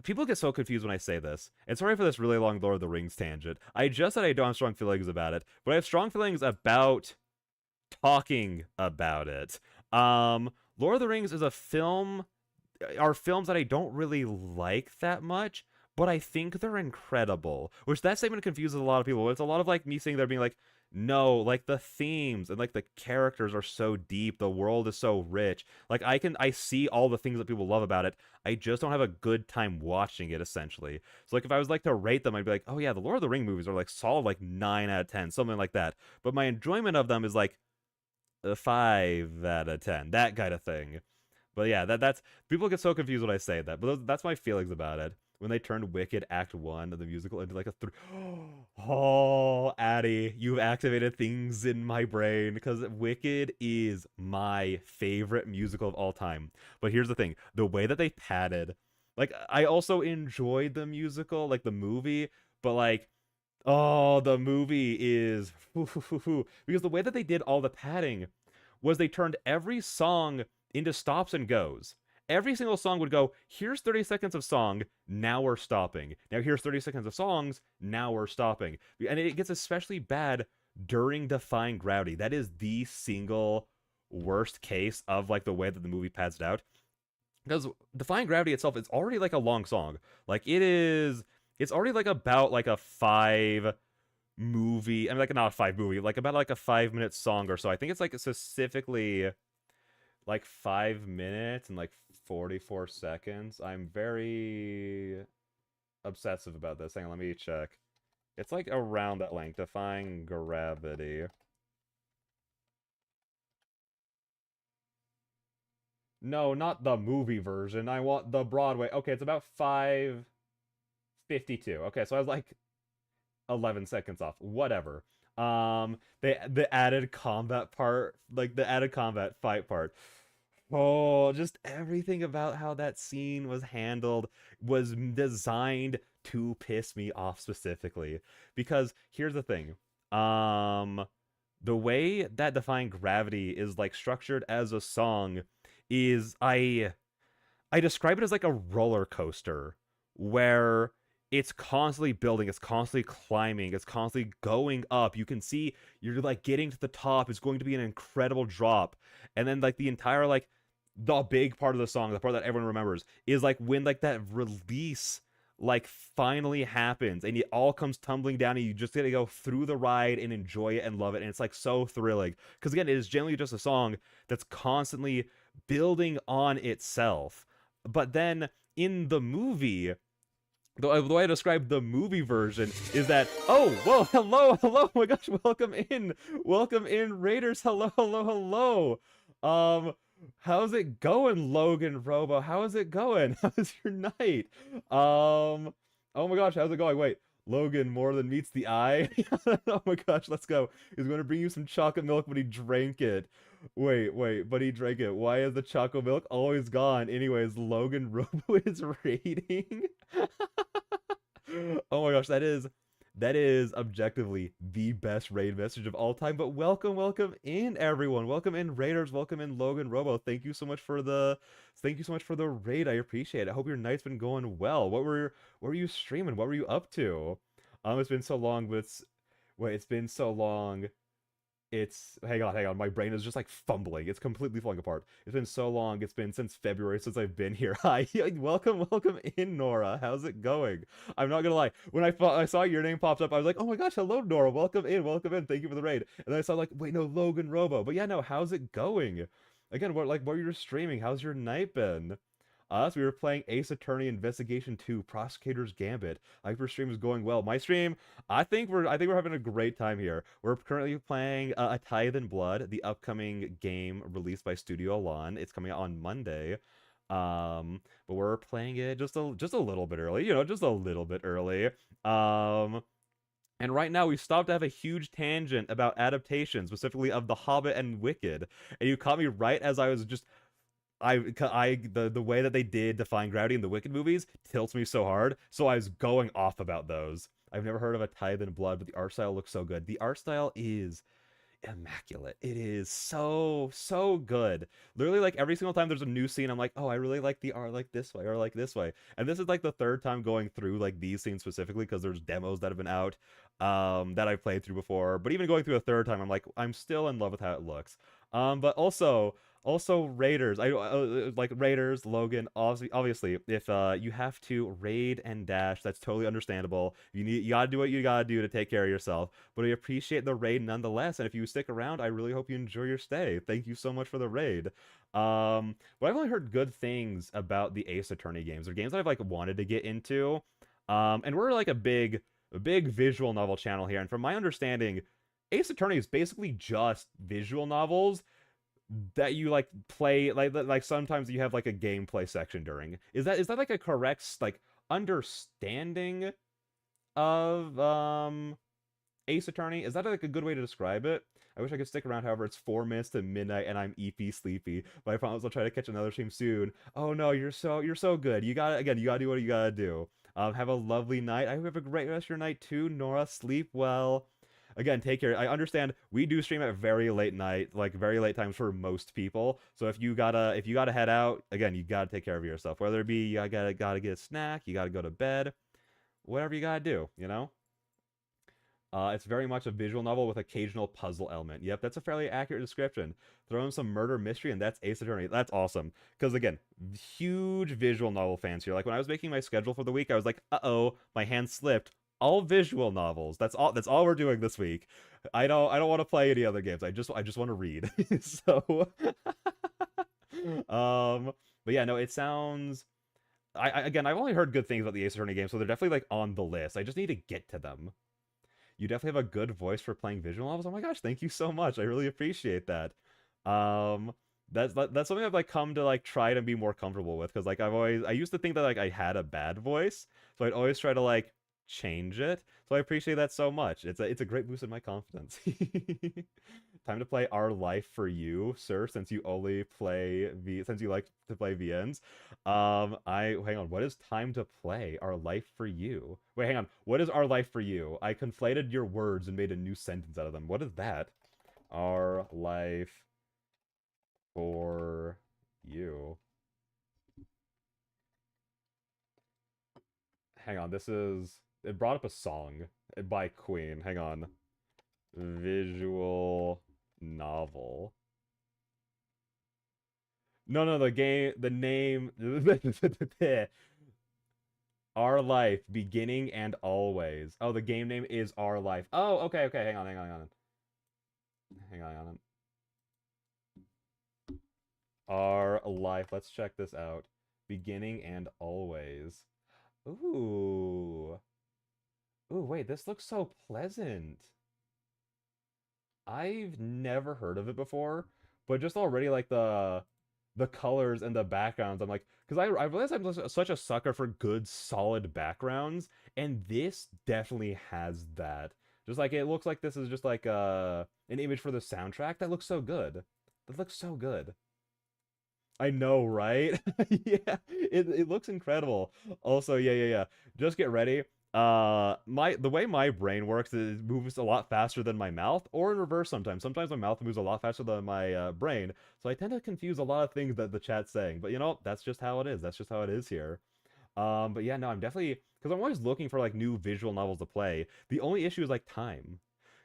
people get so confused when I say this. And sorry for this really long Lord of the Rings tangent. I just said I don't have strong feelings about it, but I have strong feelings about talking about it. Lord of the Rings is a film are films that I don't really like that much, but I think they're incredible. Which that statement confuses a lot of people. It's a lot of like me sitting there being like, no, like the themes and like the characters are so deep, the world is so rich. Like I see all the things that people love about it. I just don't have a good time watching it essentially. So like if I was like to rate them, I'd be like, oh yeah, the Lord of the Ring movies are like solid like 9 out of 10, something like that. But my enjoyment of them is like a 5 out of 10, that kind of thing. But yeah, that's people get so confused when I say that. But that's my feelings about it. When they turned Wicked Act 1 of the musical into like a 3. Oh, Addie, you've activated things in my brain because Wicked is my favorite musical of all time. But here's the thing, the way that they padded, like I also enjoyed the musical, like the movie, but like oh, the movie is because the way that they did all the padding was they turned every song into stops and goes. Every single song would go, here's 30 seconds of song, now we're stopping. Now here's 30 seconds of songs, now we're stopping. And it gets especially bad during Defying Gravity. That is the single worst case of like the way that the movie pads it out. Because Defying Gravity itself is already like a long song. Like it's already like about like a 5 movie. I mean, like not a 5 movie, like about like a 5 minute song or so. I think it's like specifically like 5 minutes and like 44 seconds. I'm very obsessive about this. Hang on, let me check. It's like around that length. Defying Gravity. No, not the movie version. I want the Broadway. Okay, it's about 5. 52. Okay, so I was like 11 seconds off. Whatever. The added combat part, like the added combat fight part. Oh, just everything about how that scene was handled was designed to piss me off specifically. Because here's the thing. Um, the way that Defying Gravity is like structured as a song is I describe it as like a roller coaster where it's constantly building, it's constantly climbing, it's constantly going up. You can see you're like getting to the top, it's going to be an incredible drop. And then like the entire like the big part of the song, the part that everyone remembers, is like when like that release like finally happens and it all comes tumbling down and you just get to go through the ride and enjoy it and love it and it's like so thrilling because again it is generally just a song that's constantly building on itself. But then in the movie, the way I describe the movie version is that, oh, whoa, hello, hello, oh my gosh, welcome in, Raiders, hello, hello, hello. How's it going, Logan Robo? How is it going? How's your night? Oh my gosh, how's it going? Wait, Logan more than meets the eye? Oh my gosh, let's go. He's going to bring you some chocolate milk, but he drank it. But he drank it. Why is the chocolate milk always gone? Anyways, Logan Robo is raiding. Oh my gosh, that is objectively the best raid message of all time. But welcome in everyone. Welcome in Raiders. Welcome in Logan Robo. Thank you so much for the raid. I appreciate it. I hope your night's been going well. What were you streaming? What were you up to? It's been so long, but it's been so long. It's hang on. My brain is just like fumbling. It's completely falling apart. It's been so long. It's been since February since I've been here. Hi, welcome in, Nora. How's it going? I'm not gonna lie. When I saw your name popped up, I was like, oh my gosh, hello, Nora. Welcome in. Thank you for the raid. And then I saw like, wait, no, Logan Robo. But yeah, no, how's it going? Again, what were you streaming? How's your night been? Us, we were playing Ace Attorney Investigation 2, Prosecutor's Gambit. I hope your stream is going well. My stream, I think we're having a great time here. We're currently playing A Tithe in Blood, the upcoming game released by Studio Alon. It's coming out on Monday. But we're playing it just a little bit early, just a little bit early. And right now we stopped to have a huge tangent about adaptations, specifically of The Hobbit and Wicked. And you caught me right as I was just the way that they did Defying Gravity in the Wicked movies tilts me so hard, so I was going off about those. I've never heard of A Tithe in Blood, but the art style looks so good. The art style is immaculate. It is so good. Literally, like every single time there's a new scene, I'm like, oh, I really like the art like this way or like this way. And this is like the third time going through like these scenes specifically because there's demos that have been out that I've played through before. But even going through a third time, I'm like, I'm still in love with how it looks. But also Raiders. I like Raiders, Logan. Obviously, if you have to raid and dash, that's totally understandable. You gotta do what you gotta do to take care of yourself. But I appreciate the raid nonetheless. And if you stick around, I really hope you enjoy your stay. Thank you so much for the raid. But I've only heard good things about the Ace Attorney games. They're games that I've like wanted to get into. And we're like a big visual novel channel here. And from my understanding, Ace Attorney is basically just visual novels that you like play like sometimes you have like a gameplay section during. Is that like a correct like understanding of Ace Attorney? Is that like a good way to describe it? I wish I could stick around. However, it's 4 minutes to midnight and I'm EP sleepy. But I promise I'll try to catch another stream soon. Oh no, you're so good. You gotta do what you gotta do. Have a lovely night. I hope you have a great rest of your night too, Nora. Sleep well. Again, take care. I understand we do stream at very late night, like very late times for most people. So if you gotta head out, again, you gotta take care of yourself. Whether it be you gotta get a snack, you gotta go to bed, whatever you gotta do, you know? It's very much a visual novel with occasional puzzle element. Yep, that's a fairly accurate description. Throw in some murder mystery, and that's Ace Attorney. That's awesome. Because again, huge visual novel fans here. Like when I was making my schedule for the week, I was like, uh-oh, my hand slipped. All visual novels. That's all we're doing this week. I don't want to play any other games. I just want to read. So but yeah, no, it sounds again, I've only heard good things about the Ace Attorney games, so they're definitely like on the list. I just need to get to them. You definitely have a good voice for playing visual novels. Oh my gosh, thank you so much. I really appreciate that. that's something I've like come to like try to be more comfortable with because like I used to think that like I had a bad voice, so I'd always try to like change it. So I appreciate that so much. It's a great boost in my confidence. Time to play Our Life for You, sir, since you only play since you like to play VNs. I hang on, what is time to play Our Life for You? Wait, hang on. What is Our Life for You? I conflated your words and made a new sentence out of them. What is that? Our life for you. Hang on, it brought up a song by Queen. Hang on. Visual novel. No, no, the name, Our Life, beginning and always. Oh, the game name is Our Life. Oh, okay, okay, hang on, hang on, hang on. Hang on, hang on. Our Life, let's check this out. Beginning and always. Ooh. Ooh, wait, this looks so pleasant. I've never heard of it before, but just already like the colors and the backgrounds, I'm like, because I realize I'm such a sucker for good solid backgrounds, and this definitely has that. Just like it looks like this is just like an image for the soundtrack that looks so good. That looks so good. I know, right? Yeah, it looks incredible. Also, yeah, yeah, yeah. Just get ready. The way my brain works is it moves a lot faster than my mouth, or in reverse sometimes. Sometimes my mouth moves a lot faster than my brain, so I tend to confuse a lot of things that the chat's saying. But you know, that's just how it is. That's just how it is here. But yeah, no, I'm definitely because I'm always looking for like new visual novels to play. The only issue is like time.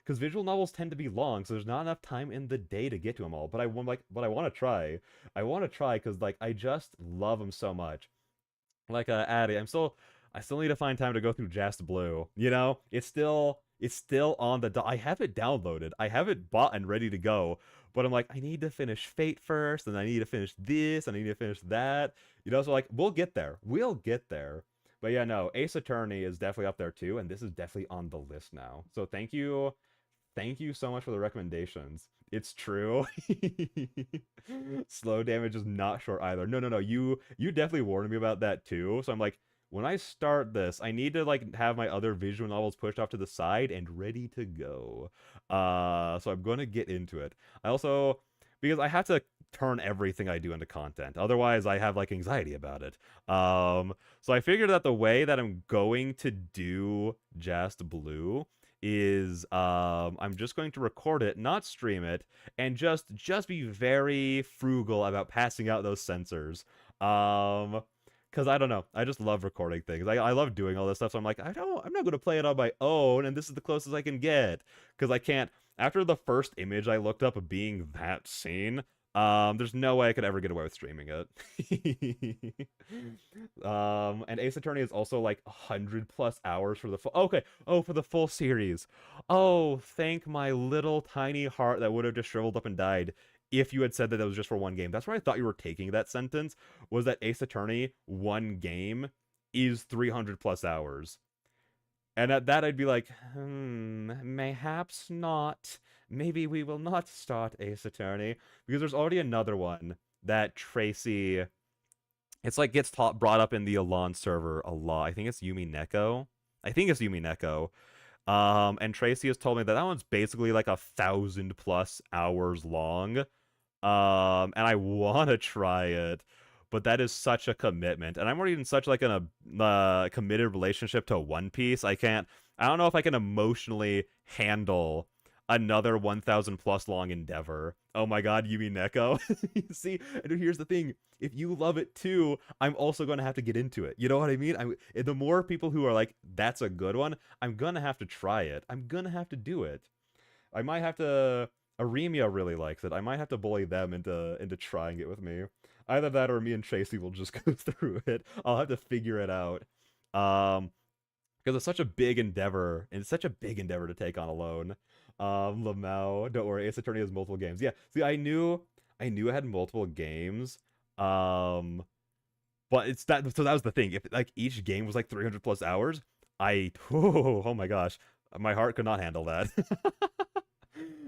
Because visual novels tend to be long, so there's not enough time in the day to get to them all. But I want like, but I want to try. I want to try because like I just love them so much. Like Addy, I still need to find time to go through Just Blue. You know, it's still on the. I have it downloaded. I have it bought and ready to go. But I'm like, I need to finish Fate first, and I need to finish this, and I need to finish that. You know, so like we'll get there. We'll get there. But yeah, no, Ace Attorney is definitely up there too, and this is definitely on the list now. So thank you so much for the recommendations. It's true. Slow damage is not short either. No, no, no. You definitely warned me about that too. So I'm like, when I start this, I need to like have my other visual novels pushed off to the side and ready to go. So I'm gonna get into it. I also because I have to turn everything I do into content. Otherwise, I have like anxiety about it. So I figured that the way that I'm going to do Just Blue is I'm just going to record it, not stream it, and just be very frugal about passing out those sensors. Because I don't know, I just love recording things. I love doing all this stuff. So I'm like, I'm not going to play it on my own, and this is the closest I can get because I can't. After the first image I looked up of being that scene, there's no way I could ever get away with streaming it. And Ace Attorney is also like 100+ hours for the full. Okay, oh, for the full series. Oh, thank my little tiny heart that would have just shriveled up and died if you had said that it was just for one game. That's where I thought you were taking that sentence, was that Ace Attorney, one game, is 300+ hours. And at that, I'd be like, mayhaps not. Maybe we will not start Ace Attorney. Because there's already another one that Tracy. It's like gets brought up in the Alon server a lot. I think it's Yumi Neko. I think it's Yumi Neko. And Tracy has told me that that one's basically like 1,000+ hours long. And I want to try it, but that is such a commitment, and I'm already in such like a committed relationship to One Piece. I don't know if I can emotionally handle another 1,000+ long endeavor. Oh my god, Yumi Neko. See, and here's the thing: if you love it too, I'm also going to have to get into it. You know what I mean? The more people who are like, "That's a good one," I'm gonna have to try it. I'm gonna have to do it. I might have to. Aremia really likes it. I might have to bully them into trying it with me. Either that or me and Tracy will just go through it. I'll have to figure it out. Um, because it's such a big endeavor, and it's such a big endeavor to take on alone. Lamau, don't worry, Ace Attorney has multiple games. Yeah, see, I knew it had multiple games. Um, but it's that. So that was the thing. If like each game was like 300+ hours, oh my gosh, my heart could not handle that.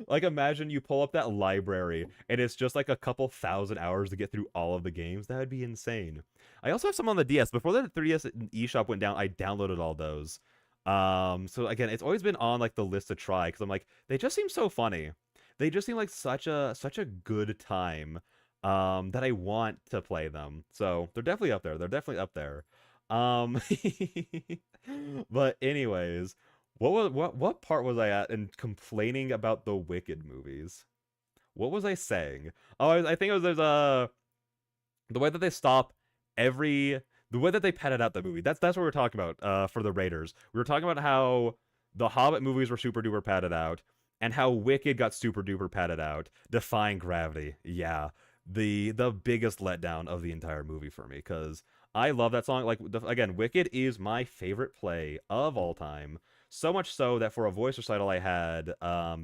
Like, imagine you pull up that library and it's just like a couple thousand hours to get through all of the games. That would be insane. I also have some on the DS. Before the 3DS eShop went down, I downloaded all those. So again, it's always been on like the list to try because I'm like, they just seem so funny. They just seem like such a good time. That I want to play them. So they're definitely up there. They're definitely up there. Um, but anyways, what part was I at in complaining about the Wicked movies? What was I saying? Oh, I think it was the way that they stop every the way that they padded out the movie. That's what we're talking about for the Raiders. We were talking about how the Hobbit movies were super duper padded out and how Wicked got super duper padded out, defying gravity. Yeah. The biggest letdown of the entire movie for me cuz I love that song. Like again, Wicked is my favorite play of all time. So much so that for a voice recital I had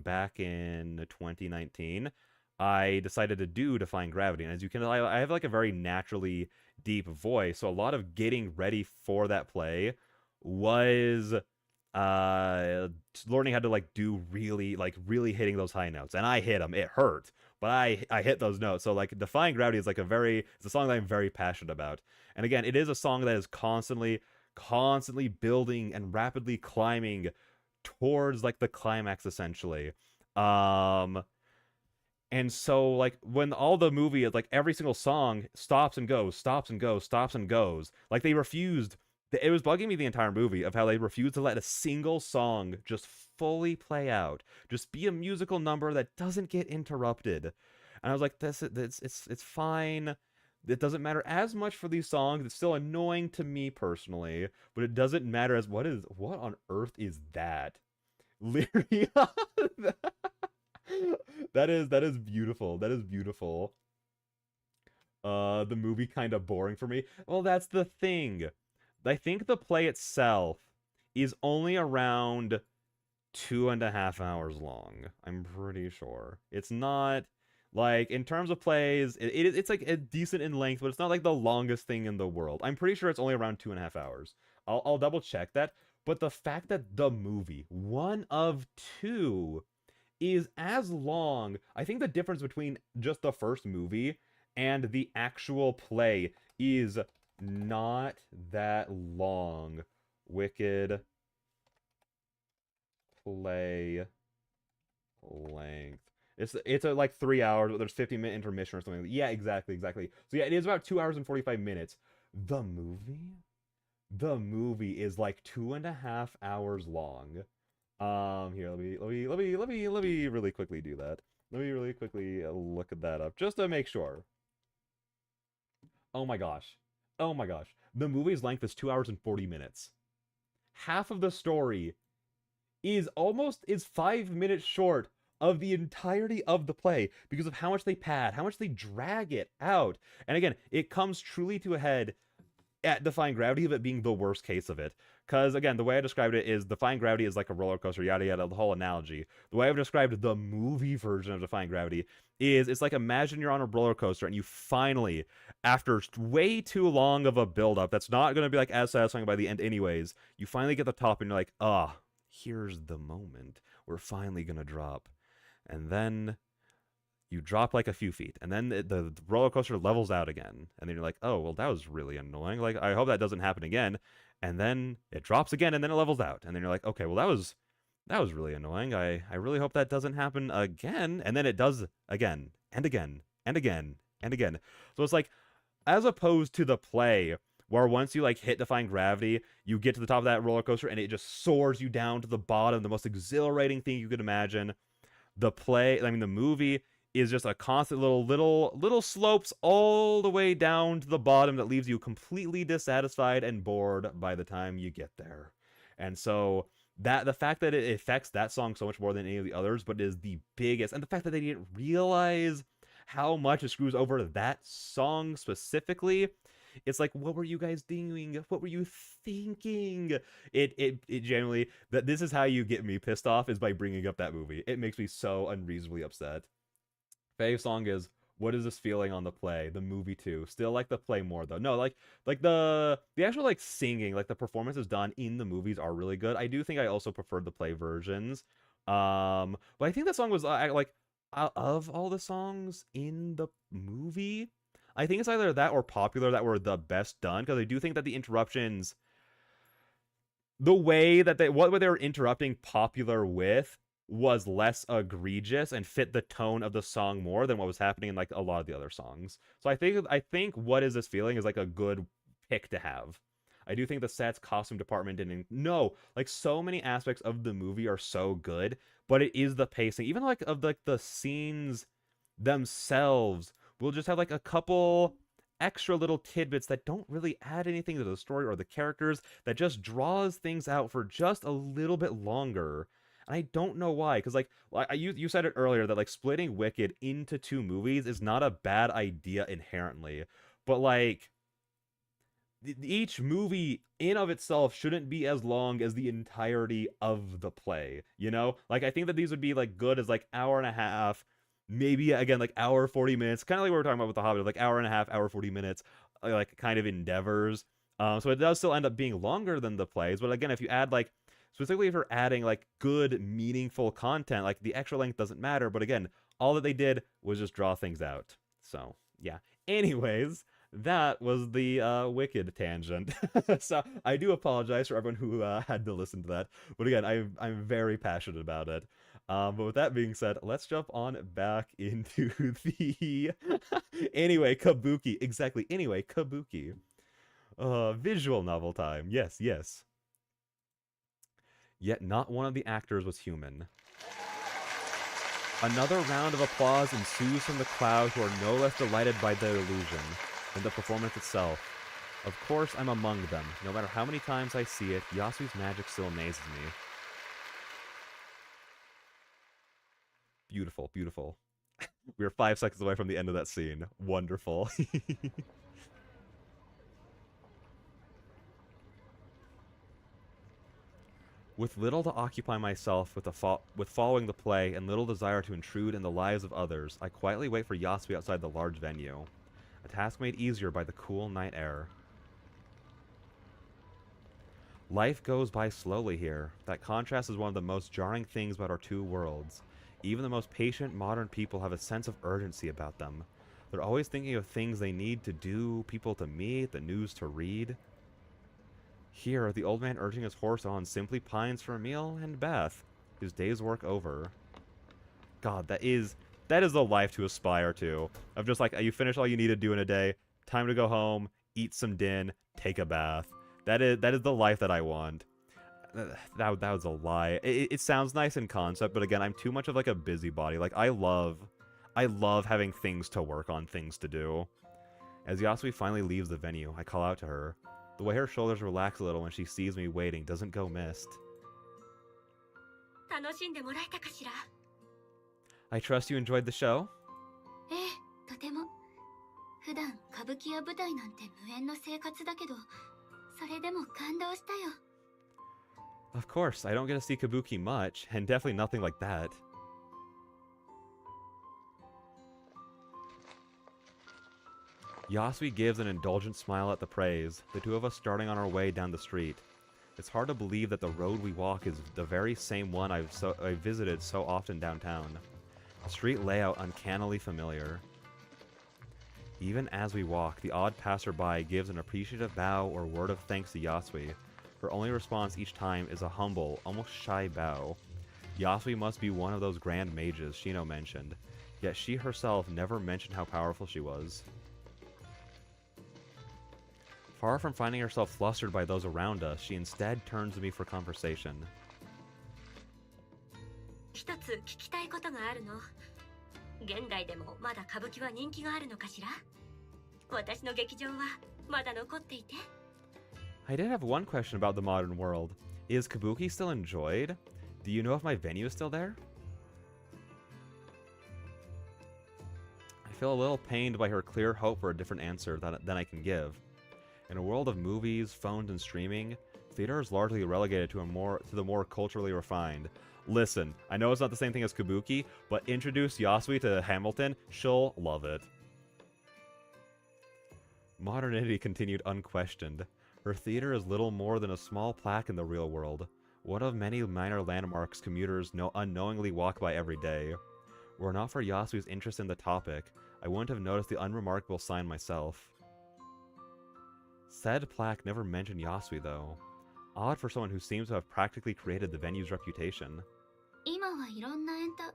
back in 2019, I decided to do Defying Gravity. And as you can, I have like a very naturally deep voice, so a lot of getting ready for that play was uh learning how to like do really hitting those high notes. And I hit them. It hurt, but I hit those notes. So like Defying Gravity is like it's a song that I'm very passionate about. And again, it is a song that is constantly building and rapidly climbing towards like the climax essentially. Um and so like when all the movie is like every single song stops and goes, stops and goes, stops and goes. Like they refused it was bugging me the entire movie of how they refused to let a single song just fully play out. Just be a musical number that doesn't get interrupted. And I was like, it's fine. It doesn't matter as much for these songs. It's still annoying to me personally, but it doesn't matter as what on earth is that? Lyria? That is beautiful. That is beautiful. The movie kind of boring for me. Well, that's the thing. I think the play itself is only around 2.5 hours long. I'm pretty sure. It's not like in terms of plays, it's like a decent in length, but it's not like the longest thing in the world. I'm pretty sure it's only around 2.5 hours. I'll double check that. But the fact that the movie, one of two, is as long. I think the difference between just the first movie and the actual play is not that long. Wicked play length. It's a like 3 hours, but there's 50-minute intermission or something. Yeah, exactly. So yeah, it is about 2 hours and 45 minutes. The movie? The movie is like 2.5 hours long. Here, let me really quickly do that. Let me really quickly look at that up just to make sure. Oh my gosh. Oh my gosh. The movie's length is 2 hours and 40 minutes. Half of the story is 5 minutes short of the entirety of the play because of how much they pad, how much they drag it out. And again, it comes truly to a head at Defying Gravity of it being the worst case of it. Because, again, the way I described it is Defying Gravity is like a roller coaster, yada yada, the whole analogy. The way I've described the movie version of Defying Gravity is it's like imagine you're on a roller coaster and you finally, after way too long of a build-up that's not going to be like as satisfying by the end anyways, you finally get the top and you're like, here's the moment. We're finally going to drop. And then you drop like a few feet, and then the roller coaster levels out again, and then you're like, oh, well, that was really annoying. Like, I hope that doesn't happen again. And then it drops again, and then it levels out, and then you're like, okay, well, that was really annoying. I really hope that doesn't happen again. And then it does again, and again, and again, and again. So it's like, as opposed to the play, where once you like hit Defying Gravity, you get to the top of that roller coaster, and it just soars you down to the bottom, the most exhilarating thing you could imagine. The movie is just a constant little slopes all the way down to the bottom that leaves you completely dissatisfied and bored by the time you get there. And so that the fact that it affects that song so much more than any of the others, but is the biggest, and the fact that they didn't realize how much it screws over that song specifically, it's like, what were you guys doing? What were you thinking? It generally, that this is how you get me pissed off, is by bringing up that movie. It makes me so unreasonably upset. Fave song is What Is This Feeling on the play, the movie too. Still like the play more though. No, like the actual like singing, like the performances done in the movies are really good. I do think I also preferred the play versions, But I think that song was like of all the songs in the movie, I think it's either that or Popular that were the best done because I do think that the interruptions, the way that what they were interrupting Popular with was less egregious and fit the tone of the song more than what was happening in like a lot of the other songs. So I think What Is This Feeling is like a good pick to have. I do think the sets, costume department didn't. No, like so many aspects of the movie are so good, but it is the pacing, even like of like the scenes themselves. We'll just have like a couple extra little tidbits that don't really add anything to the story or the characters, that just draws things out for just a little bit longer. And I don't know why, because like you said it earlier that like splitting Wicked into two movies is not a bad idea inherently, but like each movie in of itself shouldn't be as long as the entirety of the play, you know? Like I think that these would be like good as like hour and a half, maybe again like hour 40 minutes, kind of like what we were talking about with The Hobbit, like hour and a half, hour 40 minutes, like kind of endeavors. So it does still end up being longer than the plays, but again, if you add like specifically if you're adding like good meaningful content, like the extra length doesn't matter, but again, all that they did was just draw things out. So, yeah. Anyways, that was the Wicked tangent. So I do apologize for everyone who had to listen to that. But again, I'm very passionate about it. But with that being said, let's jump on back into the anyway, Kabuki. Exactly. Anyway, Kabuki. Visual novel time. Yes, yes. Yet not one of the actors was human. Another round of applause ensues from the crowd, who are no less delighted by the illusion than the performance itself. Of course, I'm among them. No matter how many times I see it, Yasui's magic still amazes me. Beautiful, beautiful. We are 5 seconds away from the end of that scene. Wonderful. With little to occupy myself with following the play and little desire to intrude in the lives of others, I quietly wait for Yasui outside the large venue. A task made easier by the cool night air. Life goes by slowly here. That contrast is one of the most jarring things about our two worlds. Even the most patient modern people have a sense of urgency about them. They're always thinking of things they need to do, people to meet, the news to read. Here, the old man urging his horse on simply pines for a meal and bath, his day's work over. God, that is the life to aspire to. Of just like, you finish all you need to do in a day, time to go home, eat some din, take a bath. That is the life that I want. That was a lie. It sounds nice in concept, but again, I'm too much of like a busybody. Like I love having things to work on, things to do. As Yasui finally leaves the venue, I call out to her. The way her shoulders relax a little when she sees me waiting doesn't go missed. I trust you enjoyed the show? Of course, I don't get to see Kabuki much, and definitely nothing like that. Yasui gives an indulgent smile at the praise, the two of us starting on our way down the street. It's hard to believe that the road we walk is the very same one I've visited so often downtown. The street layout uncannily familiar. Even as we walk, the odd passerby gives an appreciative bow or word of thanks to Yasui. Her only response each time is a humble, almost shy bow. Yasui must be one of those grand mages Shino mentioned, yet she herself never mentioned how powerful she was. Far from finding herself flustered by those around us, she instead turns to me for conversation. I did have one question about the modern world. Is Kabuki still enjoyed? Do you know if my venue is still there? I feel a little pained by her clear hope for a different answer than I can give. In a world of movies, phones, and streaming, theater is largely relegated to the more culturally refined. Listen, I know it's not the same thing as Kabuki, but introduce Yasui to Hamilton, she'll love it. Modernity continued unquestioned. Her theater is little more than a small plaque in the real world. One of many minor landmarks commuters unknowingly walk by every day. Were it not for Yasui's interest in the topic, I wouldn't have noticed the unremarkable sign myself. Said plaque never mentioned Yasui, though. Odd for someone who seems to have practically created the venue's reputation. 今はいろんなエンタ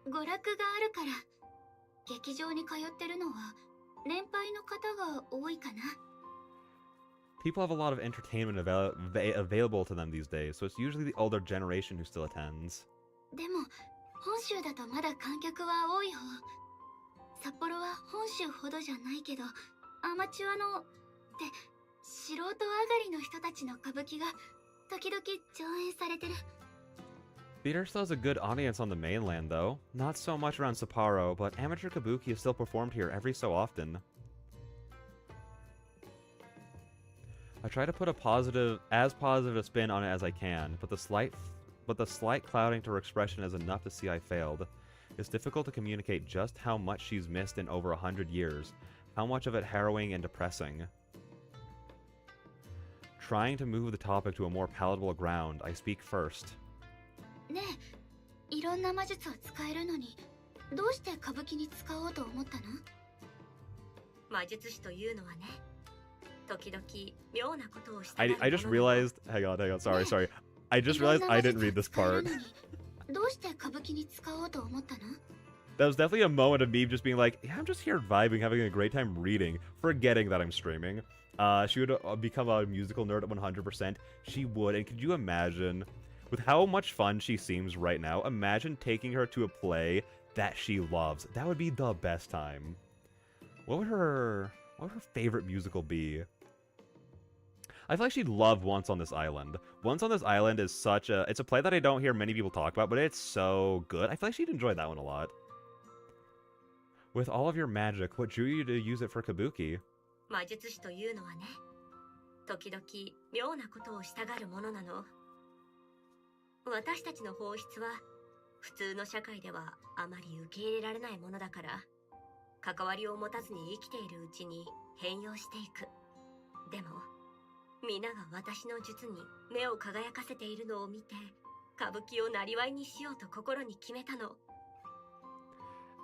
娯楽があるから劇場に通ってるのは年配の方が多いかな。 People have a lot of entertainment available to them these days, so it's usually the older generation who still attends. でも本州だとまだ観客は多い方。札幌は本州ほどじゃないけどアマチュアのって素人上がりの人たちの歌舞伎が時々上演されてる。 Theater still has a good audience on the mainland, though. Not so much around Sapporo, but amateur kabuki is still performed here every so often. I try to put as positive a spin on it as I can, but the slight clouding to her expression is enough to see I failed. It's difficult to communicate just how much she's missed in over 100 years, how much of it harrowing and depressing. Trying to move the topic to a more palatable ground, I speak first. ねえ、いろんな魔術を使えるのにどうして歌舞伎に使おうと思ったの？魔術師というのはね、時々妙なことをしたがるもの。 I just realized, hang on, sorry. I just realized I didn't read this part. どうして歌舞伎に使おうと思ったの？ That was definitely a moment of me just being like, yeah, I'm just here vibing, having a great time reading, forgetting that I'm streaming. She would become a musical nerd at 100%. She would, and could you imagine, with how much fun she seems right now, imagine taking her to a play that she loves. That would be the best time. What would her favorite musical be? I feel like she'd love Once on This Island. Once on This Island is it's a play that I don't hear many people talk about, but it's so good. I feel like she'd enjoy that one a lot. With all of your magic, what drew you to use it for kabuki? 魔術師というのはね、時々妙なことをしたがるものなの。私たちの本質は普通の社会ではあまり受け入れられないものだから、関わりを持たずに生きているうちに変容していく。でも皆が私の術に目を輝かせているのを見て、歌舞伎を生業にしようと心に決めたの。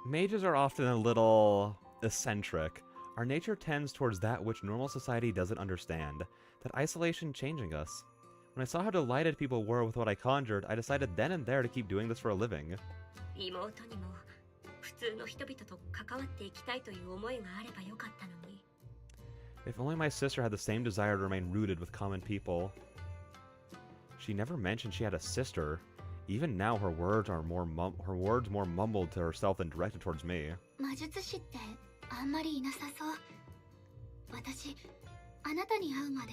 Mages are often a little eccentric. Our nature tends towards that which normal society doesn't understand, that isolation changing us. When I saw how delighted people were with what I conjured, I decided then and there to keep doing this for a living. 妹にも普通の人々と関わっていきたいという思いがあればよかったのに。 If only my sister had the same desire to remain rooted with common people. She never mentioned she had a sister. Even now, her words more mumbled to herself than directed towards me. 魔術師ってあんまりいなさそう。私、あなたに会うまで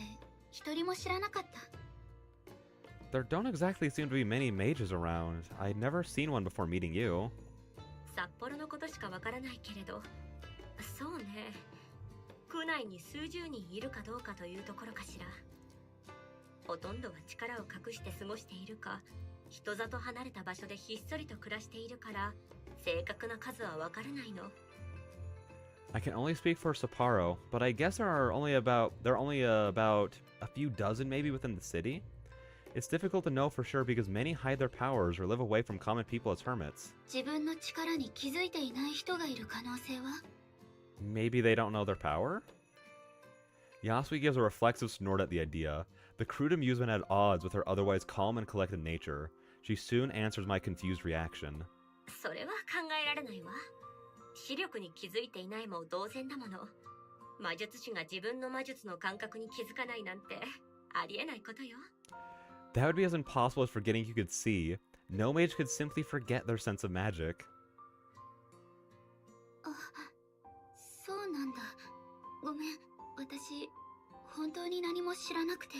一人も知らなかった。 There don't exactly seem to be many mages around. I'd never seen one before meeting you. 札幌のことしかわからないけれど、そうね。区内に数十人いるかどうかというところかしら。ほとんどは力を隠して過ごしているか、人里離れた場所でひっそりと暮らしているから、正確な数はわからないの。 I can only speak for Sapporo, but I guess there are only about a few dozen maybe within the city. It's difficult to know for sure because many hide their powers or live away from common people as hermits. 自分の力に気づいていない人がいる可能性は？ Maybe they don't know their power? Yasui gives a reflexive snort at the idea. The crude amusement at odds with her otherwise calm and collected nature. She soon answers my confused reaction. それは考えられないわ。視力に気づいていないも同然だもの。魔術師が自分の魔術の感覚に気づかないなんてありえないことよ。 That would be as impossible as forgetting you could see. No mage could simply forget their sense of magic. あ、そうなんだ。ごめん、私本当に何も知らなくて。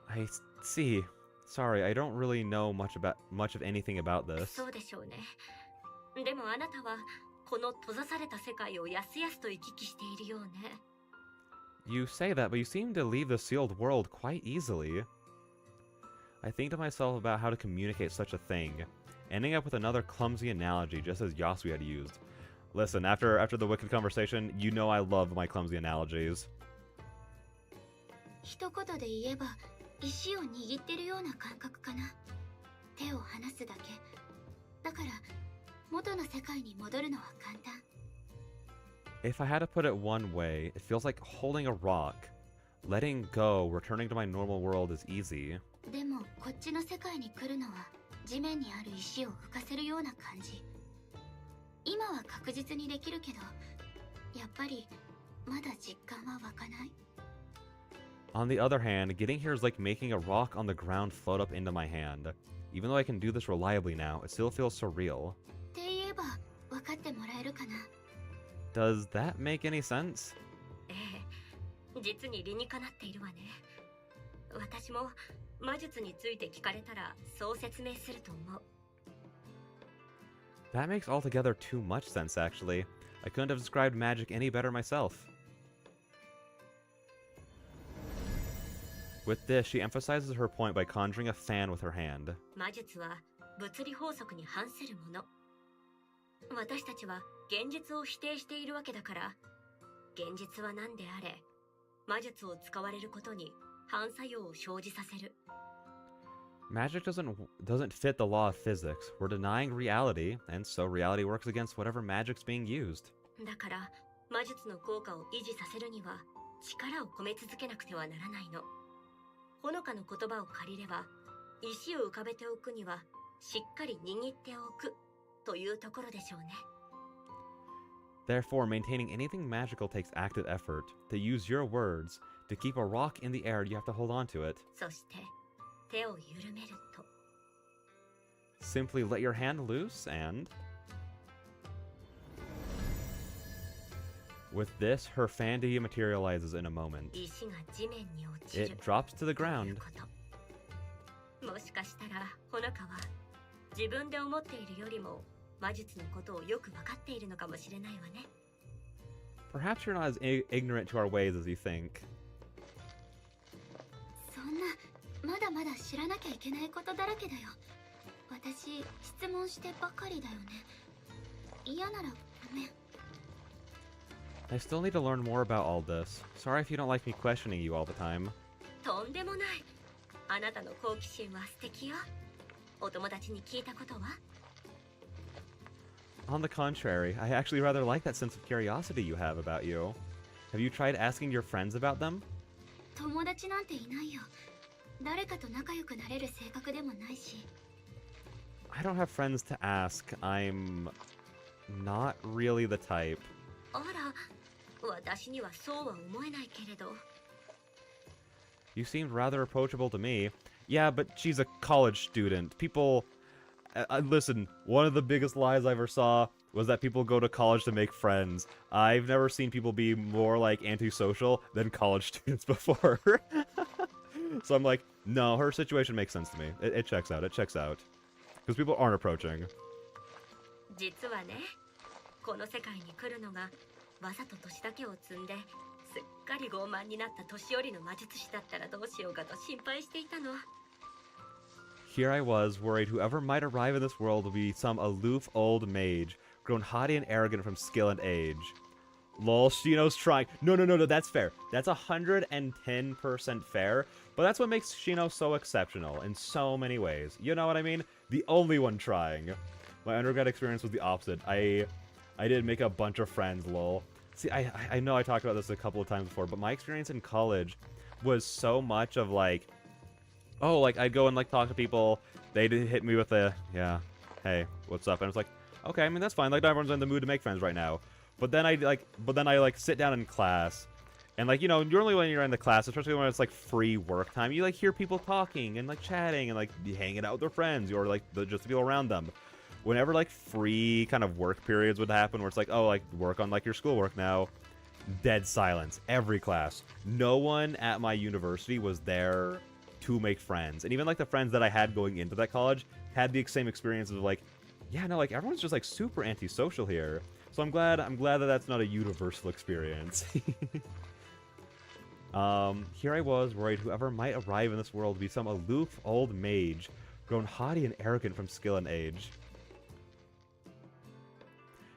I see. Sorry, I don't really know much of anything about this. そうでしょうね。でもあなたはこの閉ざされた世界をやすやすと行き来しているようね。 You say that, but you seem to leave the sealed world quite easily. I think to myself about how to communicate such a thing, ending up with another clumsy analogy just as Yasui had used. Listen, after the wicked conversation, you know I love my clumsy analogies. 一言で言えば石を握ってるような感覚かな。手を離すだけ。だから元の世界に戻るのは簡単。 If I had to put it one way, it feels like holding a rock. Letting go, returning to my normal world is easy. でもこっちの世界に来るのは地面にある石を浮かせるような感じ。今は確実にできるけど、やっぱりまだ実感は湧かない。 On the other hand, getting here is like making a rock on the ground float up into my hand. Even though I can do this reliably now, it still feels surreal. って言えば分かってもらえるかな。 Does that make any sense? ええ、実に理にかなっているわね。私も魔術について聞かれたらそう説明すると思う。 That makes altogether too much sense, actually. I couldn't have described magic any better myself. With this, she emphasizes her point by conjuring a fan with her hand. 魔術は物理法則に反するもの。私たちは現実を否定しているわけだから、現実は何であれ、魔術を使われることに反作用を生じさせる。 Magic doesn't fit the law of physics. We're denying reality, and so reality works against whatever magic's being used. だから魔術の効果を維持させるには力を込め続けなくてはならないの。ほのかの言葉を借りれば、石を浮かべておくにはしっかり握っておくというところでしょうね。 Therefore, maintaining anything magical takes active effort. To use your words, to keep a rock in the air, you have to hold on to it. そして手を緩めると。 Simply let your hand loose and... With this, her fan dematerializes in a moment. 石が地面に落ちる。 It drops to the という ground. こと。もしかしたらほのかは自分で思っているよりも魔術のことをよく分かっているのかもしれないわね。 Perhaps you're not as ignorant to our ways as you think. そんなまだまだ知らなきゃいけないことだらけだよ。私質問してばかりだよね。嫌ならごめん。 I still need to learn more about all this. Sorry if you don't like me questioning you all the time. とんでもない。あなたの好奇心は素敵よ。お友達に聞いたことは？ On the contrary, I actually rather like that sense of curiosity you have about you. Have you tried asking your friends about them? 友達なんていないよ。誰かと仲良くなれる性格でもないし。 I don't have friends to ask. I'm not really the type. あら、私にはそうは思えないけれど。 You seemed rather approachable to me. Yeah, but she's a college student. People... listen, one of the biggest lies I ever saw was that people go to college to make friends. I've never seen people be more, like, antisocial than college students before. So I'm like, no, her situation makes sense to me. It checks out. It checks out. Because people aren't approaching. 実はね、この世界に来るのがわざと年だけを積んですっかり傲慢になった年寄りの魔術師だったらどうしようかと心配していたの。 Here I was, worried whoever might arrive in this world would be some aloof old mage, grown haughty and arrogant from skill and age. Lol, Shino's trying. No, that's fair. That's 110% fair, but that's what makes Shino so exceptional in so many ways. You know what I mean? The only one trying. My undergrad experience was the opposite. I did make a bunch of friends, lol. See, I know I talked about this a couple of times before, but my experience in college was so much of like, oh, like I'd go and like talk to people, they'd hit me with a, yeah, hey, what's up? And I was like, okay, I mean that's fine, like not everyone's in the mood to make friends right now. But then I like sit down in class, and like, you know, normally when you're in the class, especially when it's like free work time, you like hear people talking and like chatting and like hanging out with their friends or like just the people around them. Whenever like free kind of work periods would happen where it's like, oh, like work on like your schoolwork now, dead silence, every class. No one at my university was there to make friends. And even like the friends that I had going into that college had the same experience of like, yeah, no, like everyone's just like super antisocial here. So I'm glad that that's not a universal experience. Here I was, worried whoever might arrive in this world would be some aloof old mage, grown haughty and arrogant from skill and age.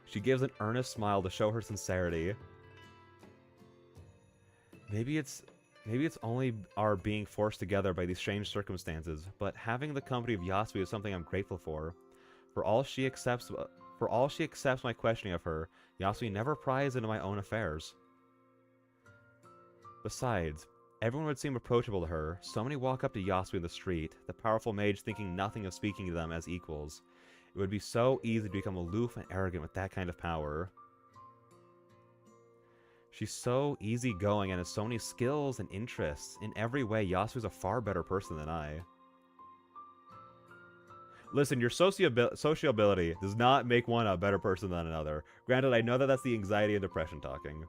She gives an earnest smile to show her sincerity. Maybe it's Maybe it's only our being forced together by these strange circumstances, but having the company of Yasui is something I'm grateful for. For all she accepts my questioning of her, Yasui never pries into my own affairs. Besides, everyone would seem approachable to her. So many walk up to Yasui in the street, the powerful mage thinking nothing of speaking to them as equals. It would be so easy to become aloof and arrogant with that kind of power. She's so easygoing and has so many skills and interests. In every way, Yasuo's a far better person than I. Listen, your sociability does not make one a better person than another. Granted, I know that that's the anxiety and depression talking.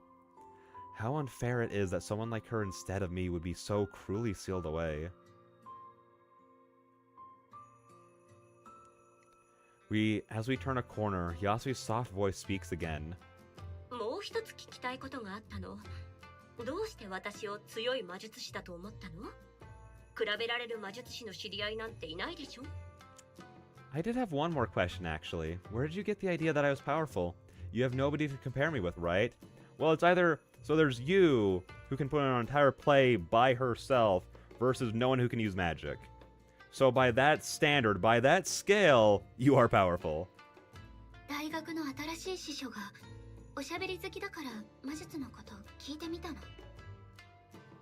How unfair it is that someone like her instead of me would be so cruelly sealed away. As we turn a corner, Yasui's soft voice speaks again. もう一つ聞きたいことがあったの。どうして私を強い魔術師だと思ったの？比べられる魔術師の知り合いなんていないでしょ？ I did have one more question, actually. Where did you get the idea that I was powerful? You have nobody to compare me with, right? Well, it's either... So there's you, who can put on an entire play by herself, versus no one who can use magic. So by that standard, by that scale, you are powerful. 大学の新しい師匠がおしゃべり好きだから魔術のこと聞いてみたの。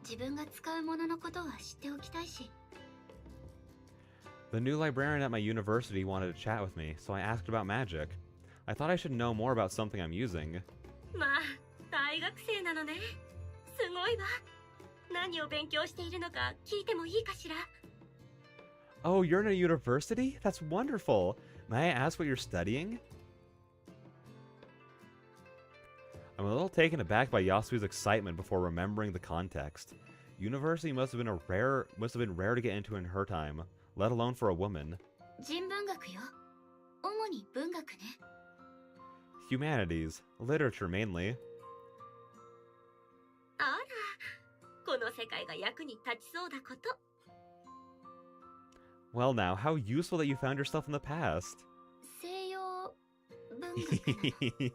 自分が使うもののことは知っておきたいし。The new librarian at my university wanted to chat with me, so I asked about magic. I thought I should know more about something I'm using. まあ、大学生なのね。すごいわ。何を勉強しているのか聞いてもいいかしら。Oh, you're in a university? That's wonderful. May I ask what you're studying? I'm a little taken aback by Yasui's excitement before remembering the context. University must have been rare to get into in her time, let alone for a woman. 人文学よ。主に文学ね。Humanities, literature mainly. あら、この世界が役に立ちそうだこと。Well now, how useful that you found yourself in the past. 西洋文学。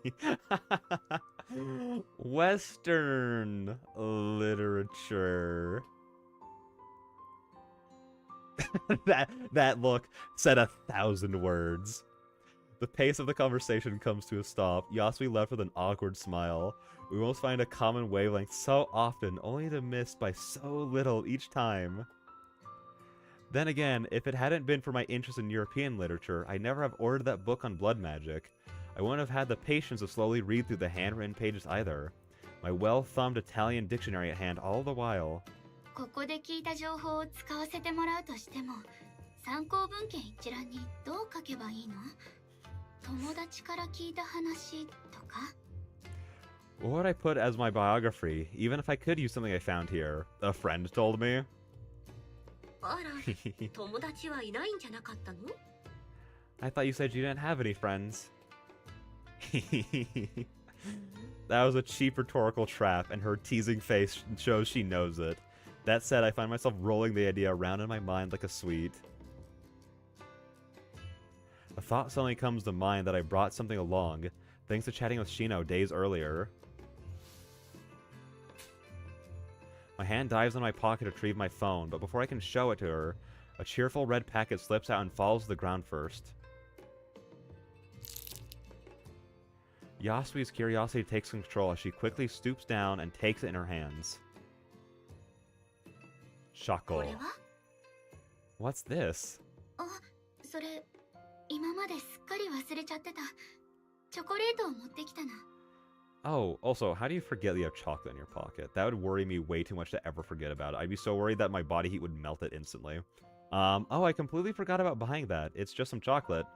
Western literature. that look said 1,000 words. The pace of the conversation comes to a stop. Yasui left with an awkward smile. We almost find a common wavelength so often, only to miss by so little each time. Then again, if it hadn't been for my interest in European literature, I'd never have ordered that book on blood magic. I wouldn't have had the patience to slowly read through the handwritten pages either. My well-thumbed Italian dictionary at hand all the while. ここで聞いた情報を使わせてもらうとしても、参考文献一覧にどう書けばいいの？友達から聞いた話とか？ What would I put as my biography, even if I could use something I found here? A friend told me. あら、友達はいないんじゃなかったの？ I thought you said you didn't have any friends. That was a cheap rhetorical trap, and her teasing face shows she knows it. That said, I find myself rolling the idea around in my mind like a sweet. A thought suddenly comes to mind that I brought something along, thanks to chatting with Shino days earlier. My hand dives in my pocket to retrieve my phone, but before I can show it to her, a cheerful red packet slips out and falls to the ground first. Yasui's curiosity takes control as she quickly stoops down and takes it in her hands. Shako. これは？ What's this? あ、それ、今まですっかり忘れちゃってた。チョコレートを持ってきたな。 Oh, also, how do you forget that you have chocolate in your pocket? That would worry me way too much to ever forget about it. I'd be so worried that my body heat would melt it instantly. Oh, I completely forgot about buying that. It's just some chocolate.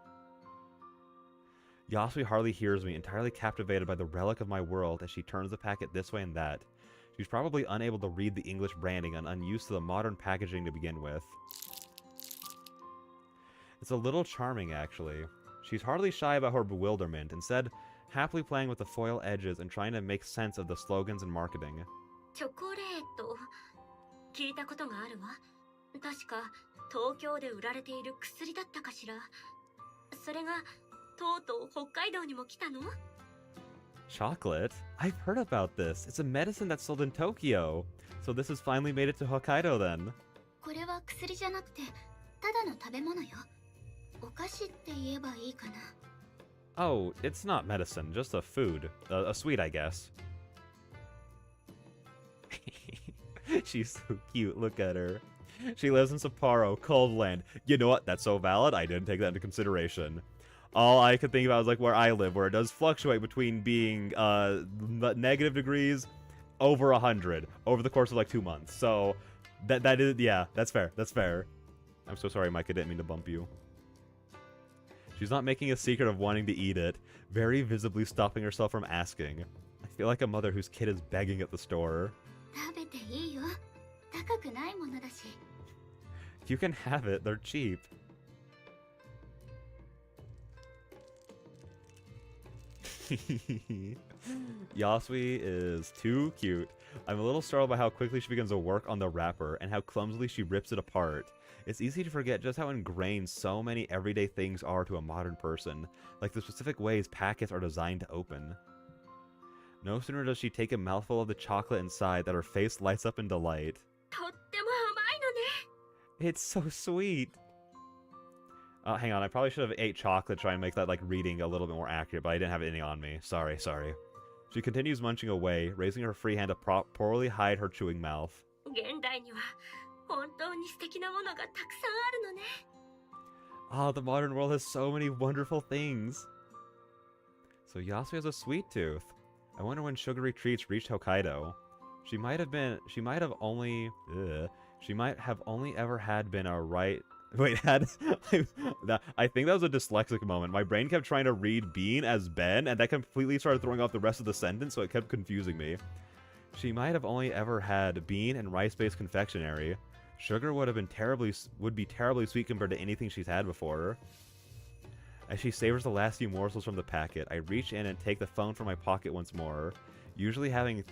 Yasui hardly hears me, entirely captivated by the relic of my world as she turns the packet this way and that. She's probably unable to read the English branding and unused to the modern packaging to begin with. It's a little charming, actually. She's hardly shy about her bewilderment, instead happily playing with the foil edges and trying to make sense of the slogans and marketing. チョコレート、聞いたことがあるわ。確か東京で売られている薬だったかしら。それがとうとう北海道にも来たの？ Chocolate? I've heard about this. It's a medicine that's sold in Tokyo. So this has finally made it to Hokkaido then. これは薬じゃなくてただの食べ物よ。お菓子って言えばいいかな。Oh, it's not medicine, just a food. A sweet, I guess. She's so cute, look at her. She lives in Sapporo, cold land. You know what? That's so valid, I didn't take that into consideration. All I could think about was like where I live, where it does fluctuate between being negative degrees over 100 over the course of like 2 months. So that is, yeah, that's fair. That's fair. I'm so sorry, Mike. I didn't mean to bump you. She's not making a secret of wanting to eat it, very visibly stopping herself from asking. I feel like a mother whose kid is begging at the store. 食べていいよ。高くないものだし。You can have it, they're cheap. Yasui is too cute. I'm a little startled by how quickly she begins to work on the wrapper and how clumsily she rips it apart. It's easy to forget just how ingrained so many everyday things are to a modern person, like the specific ways packets are designed to open. No sooner does she take a mouthful of the chocolate inside that her face lights up in delight. とっても甘いのね。 It's so sweet. Hang on, I probably should have ate chocolate to try and make that like reading a little bit more accurate, but I didn't have anything on me. Sorry. She continues munching away, raising her free hand to poorly hide her chewing mouth. 現代には本当に素敵なものがたくさんあるのね。 Ah, the modern world has so many wonderful things. So Yasui has a sweet tooth. I wonder when sugary treats reached Hokkaido. She might have only ever had been a right. Wait, I think that was a dyslexic moment. My brain kept trying to read bean as Ben, and that completely started throwing off the rest of the sentence, so it kept confusing me. She might have only ever had bean and rice-based confectionery. Sugar would be terribly sweet compared to anything she's had before. As she savors the last few morsels from the packet, I reach in and take the phone from my pocket once more, usually having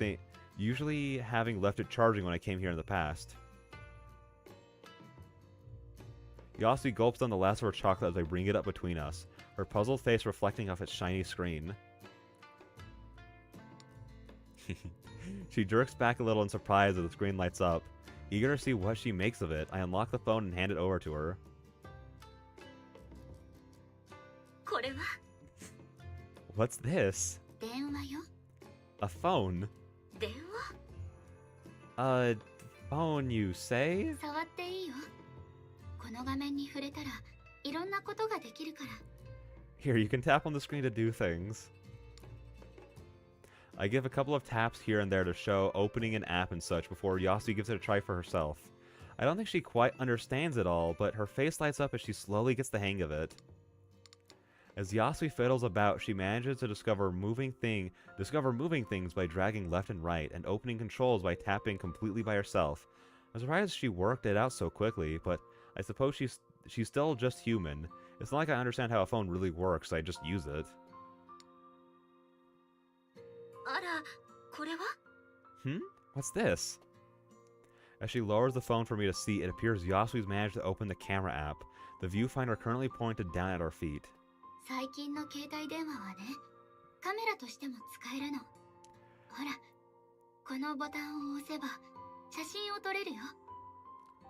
left it charging when I came here in the past. Yasui gulps down the last of her chocolate as I bring it up between us, her puzzled face reflecting off its shiny screen. She jerks back a little in surprise as the screen lights up. Eager to see what she makes of it, I unlock the phone and hand it over to her. これは What's this? 電話よ。 A phone? 電話 A phone, you say? 触っていいよ。この画面に触れたらいろんなことができるから。 Here, you can tap on the screen to do things. I give a couple of taps here and there to show opening an app and such before Yasui gives it a try for herself. I don't think she quite understands it all, but her face lights up as she slowly gets the hang of it. As Yasui fiddles about, she manages to discover moving things by dragging left and right, and opening controls by tapping completely by herself. I'm surprised she worked it out so quickly, but I suppose she's still just human. It's not like I understand how a phone really works, I just use it. あら、これは What's this? As she lowers the phone for me to see, it appears Yasui's managed to open the camera app, the viewfinder currently pointed down at our feet. 最近の携帯電話はね、カメラとしても使えるの。ほら、このボタンを押せば写真を撮れるよ。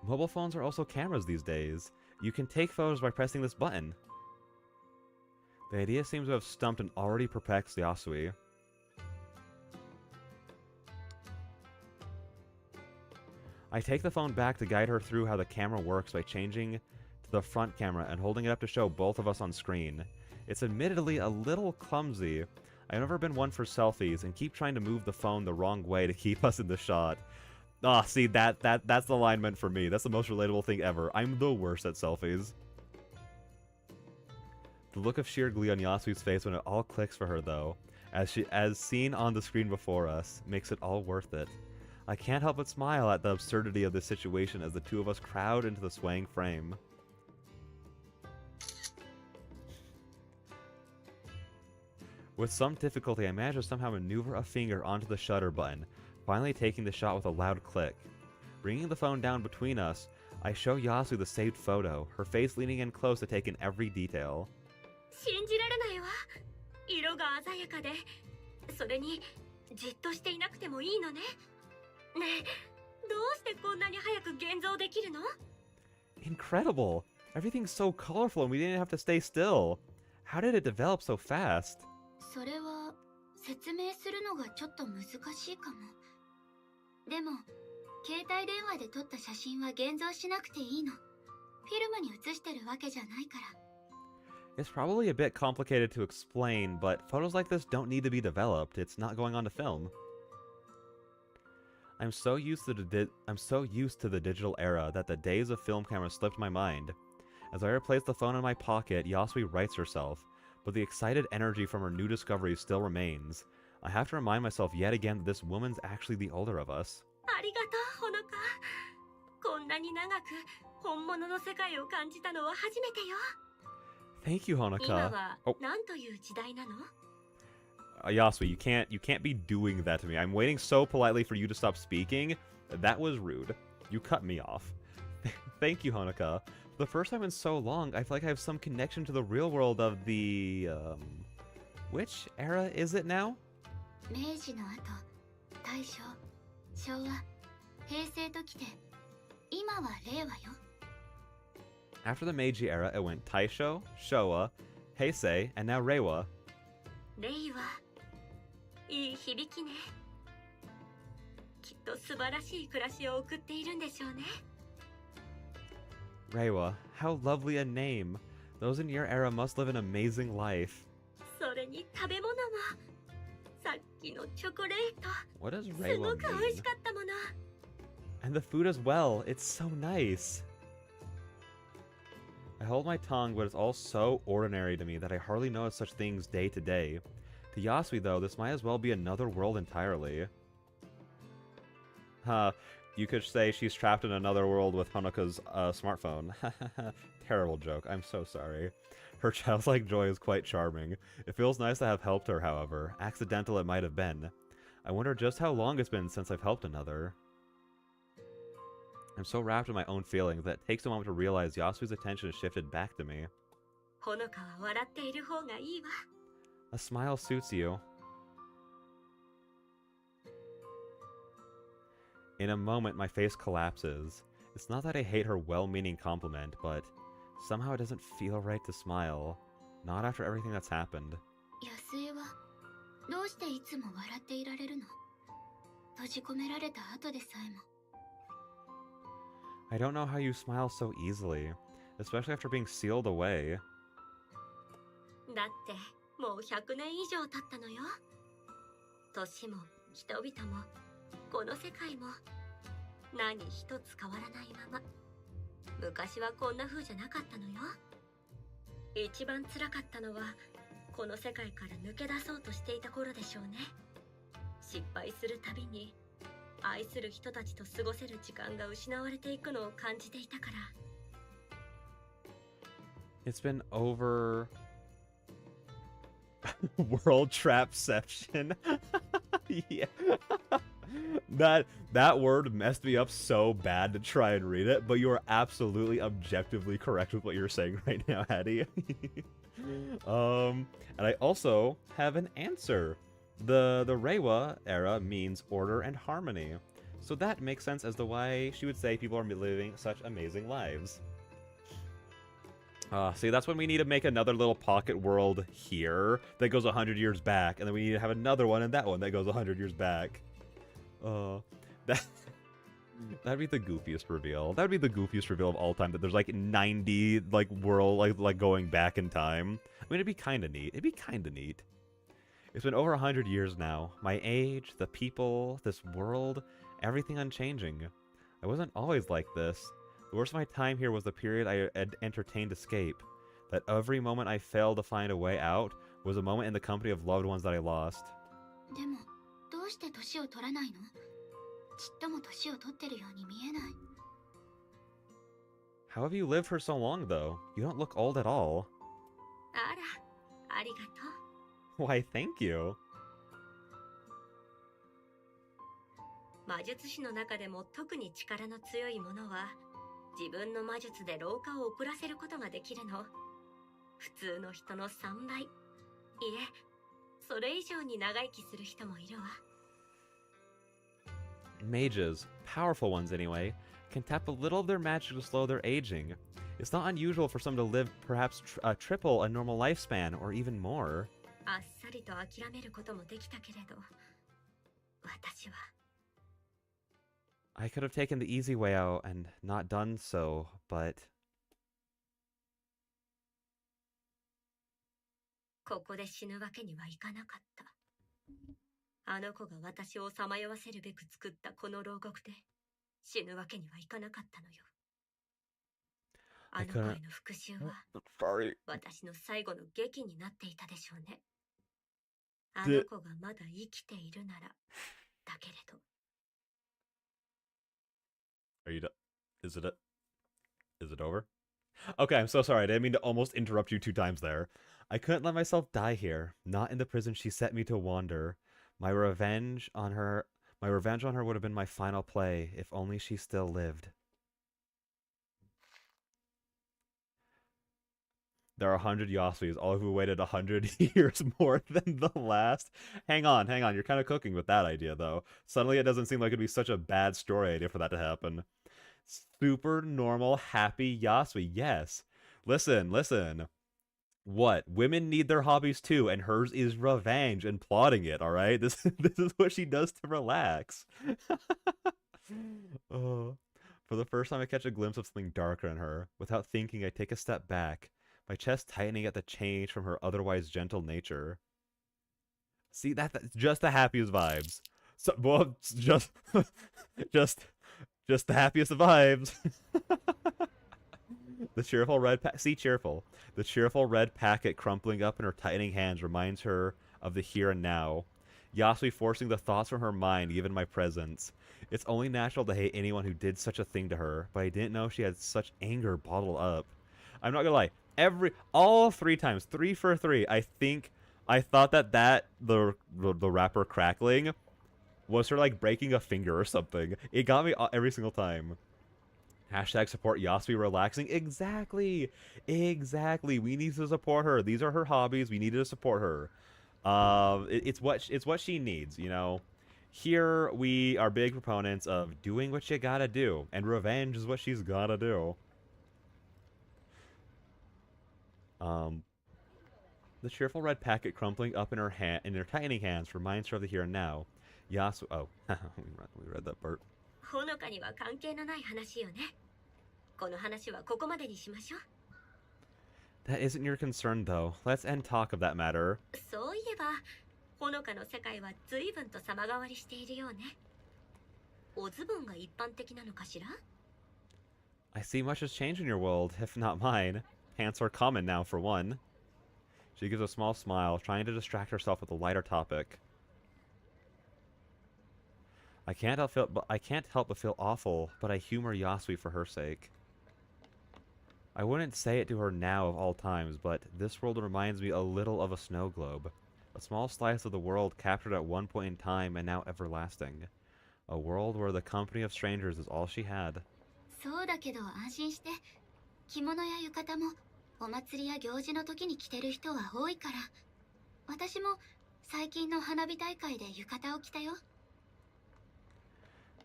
Mobile phones are also cameras these days. You can take photos by pressing this button. The idea seems to have stumped an already perplexed Yasui. I take the phone back to guide her through how the camera works by changing to the front camera and holding it up to show both of us on screen. It's admittedly a little clumsy. I've never been one for selfies and keep trying to move the phone the wrong way to keep us in the shot. Ah, see, that's the line meant for me. That's the most relatable thing ever. I'm the worst at selfies. The look of sheer glee on Yasui's face when it all clicks for her, though, as seen on the screen before us, makes it all worth it. I can't help but smile at the absurdity of this situation as the two of us crowd into the swaying frame. With some difficulty, I manage to somehow maneuver a finger onto the shutter button, finally taking the shot with a loud click. Bringing the phone down between us, I show Yasu the saved photo, her face leaning in close to take in every detail. 信じられないわ。色が鮮やかでそれにじっとしていなくてもいいのね。ねえ、どうしてこんなに早く現像できるの？ Incredible! Everything's so colorful and we didn't have to stay still. How did it develop so fast? それは説明するのがちょっと難しいかも。でも携帯電話で撮った写真は現像しなくていいの。フィルムに写してるわけじゃないから。It's probably a bit complicated to explain, but photos like this don't need to be developed. It's not going on to film. I'm so used to the digital era that the days of film cameras slipped my mind. As I replace the phone in my pocket, Yasui rights herself, but the excited energy from her new discovery still remains. I have to remind myself yet again that this woman's actually the older of us. ありがとう、ほのか。こんなに長く本物の世界を感じたのは初めてよ。Thank you, 今 Honoka. は何という時代なの？ Yasui, you can't be doing that to me. I'm waiting so politely for you to stop speaking. That was rude. You cut me off. Thank you, Honoka. For the first time in so long, I feel like I have some connection to the real world of the, which era is it now? 明治の後、大正、昭和、平成ときて、今は令和よ。After the Meiji era, it went Taisho, Showa, Heisei, and now Reiwa. 令和、いい響きね。きっと素晴らしい暮らしを送っているんでしょうね。Reiwa, how lovely a name. Those in your era must live an amazing life. それに食べ物も。さっきのチョコレート。 What does す Reiwa ごく美味 mean? しかったもの。 And the food as well. It's so nice. I hold my tongue, but it's all so ordinary to me that I hardly notice such things day to day. To Yasui, though, this might as well be another world entirely. Huh. You could say she's trapped in another world with Honoka's smartphone. Terrible joke. I'm so sorry. Her childlike joy is quite charming. It feels nice to have helped her, however. Accidental it might have been. I wonder just how long it's been since I've helped another. I'm so wrapped in my own feelings that it takes a moment to realize Yasui's attention has shifted back to me. ほのかは笑っている方がいいわ。 A smile suits you. In a moment, my face collapses. It's not that I hate her well-meaning compliment, but somehow it doesn't feel right to smile. Not after everything that's happened. 安江はどうしていつも笑っていられるの？閉じ込められた後でさえも。 I don't know how you smile so easily, especially after being sealed away. だってもう100年以上経ったのよ。年も人々もこの世界も何一つ変わらないまま。昔はこんな風じゃなかったのよ。一番辛かったのはこの世界から抜け出そうとしていた頃でしょうね。失敗するたびに愛する人たちと過ごせる時間が失われていくのを感じていたから。 It's been over... World Trapception. Yeah. That word messed me up so bad to try and read it, but you are absolutely objectively correct with what you're saying right now, Hattie. And I also have an answer. The Reiwa era means order and harmony. So that makes sense as to why she would say people are living such amazing lives. See, that's when we need to make another little pocket world here that goes 100 years back, and then we need to have another one and that one that goes 100 years back. That'd be the goofiest reveal. That'd be the goofiest reveal of all time, that there's like 90 like world like going back in time. I mean, it'd be kind of neat. It'd be kind of neat. It's been over 100 years now. My age, the people, this world, everything unchanging. I wasn't always like this. The worst of my time here was the period I had entertained escape. That every moment I failed to find a way out was a moment in the company of loved ones that I lost. でもどうして年を取らないの？ちっとも年を取ってるように見えない。 How have you lived for so long, though? You don't look old at all. あら、ありがとう。 Why, thank you. 魔術師の中でも特に力の強い者は自分の魔術で老化を遅らせることができるの。普通の人の3倍、いえ、それ以上に長生きする人もいるわ。 Mages, powerful ones anyway, can tap a little of their magic to slow their aging. It's not unusual for some to live perhaps triple a normal lifespan, or even more. あっさりと諦めることもできたけれど、私は I could have taken the easy way out and not done so, but ここで死ぬわけにはいかなかった。あの子が私をさまよわせるべく作ったこの牢獄で死ぬわけにはいかなかったのよ。あの子への復讐は私の最後の劇になっていたでしょうね。あの子がまだ生きているならだけれど。Are you done? Is it over? Okay, I'm so sorry. I didn't mean to almost interrupt you 2 times there. I couldn't let myself die here, not in the prison she set me to wander. My revenge on her would have been my final play, if only she still lived. There are 100 Yasuis, all who waited 100 years more than the last. Hang on. You're kind of cooking with that idea, though. Suddenly it doesn't seem like it'd be such a bad story idea for that to happen. Super normal, happy Yasui, yes. Listen. What? Women need their hobbies too, and hers is revenge and plotting it, alright? This is what she does to relax. Oh. For the first time I catch a glimpse of something darker in her. Without thinking, I take a step back, my chest tightening at the change from her otherwise gentle nature. See, that's just the happiest vibes. So, well, just the happiest of vibes. The cheerful red The cheerful red packet crumpling up in her tightening hands reminds her of the here and now. Yasui forcing the thoughts from her mind, given my presence. It's only natural to hate anyone who did such a thing to her, but I didn't know she had such anger bottled up. I'm not gonna lie, all 3 times, 3 for 3, I thought that the rapper crackling was her like breaking a finger or something. It got me every single time. Hashtag support Yasui relaxing. Exactly. We need to support her. These are her hobbies. We need to support her. It's what she needs, you know. Here we are big proponents of doing what you gotta do, and revenge is what she's gotta do. The cheerful red packet crumpling up in her tiny hands reminds her of the here and now. Yasu. Oh, we read that part. ほのかには関係のない話よね。この話はここまでにしましょう。That isn't your concern, though. Let's end talk of that matter. そういえば、ほのかの世界は随分と様変わりしているようね。おズボンが一般的なのかしら? I see much has changed in your world, if not mine. Pants are common now, for one. She gives a small smile, trying to distract herself with a lighter topic. I can't help but feel awful, but I humor Yasui for her sake. I wouldn't say it to her now of all times, but this world reminds me a little of a snow globe. A small slice of the world captured at one point in time and now everlasting. A world where the company of strangers is all she had. そうだけど安心して。着物や浴衣もお祭りや行事の時に着てる人は多いから。私も最近の花火大会で浴衣を着たよ。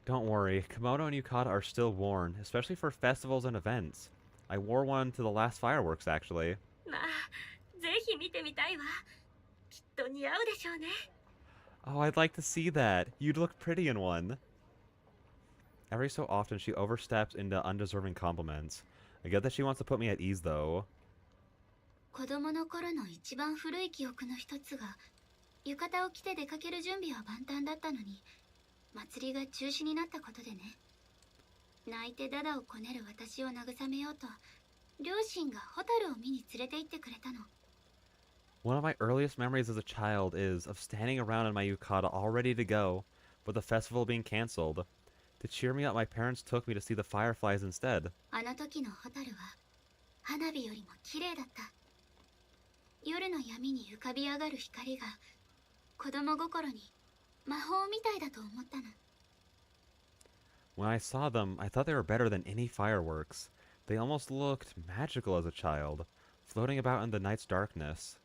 Don't worry, kimono and yukata are still worn, especially for festivals and events. I wore one to the last fireworks, actually. まあ、ぜひ見てみたいわ。きっと似合うでしょうね。Oh, I'd like to see that. You'd look pretty in one. Every so often, she oversteps into undeserving compliments. I get that she wants to put me at ease, though. 子供の頃の一番古い記憶の一つが、浴衣を着て出かける準備は万端だったのに、祭りが中止になったことでね。泣いてダダをこねる私を慰めようと、両親がホタルを見に連れて行ってくれたの。One of my earliest memories as a child is of standing around in my yukata all ready to go, but the festival being cancelled. To cheer me up, my parents took me to see the fireflies instead. あの時のホタルは、花火よりも綺麗だった。夜の闇に浮かび上がる光が、子供心に魔法みたいだと思ったの。When I saw them, I thought they were better than any fireworks. They almost looked magical as a child, floating about in the night's darkness.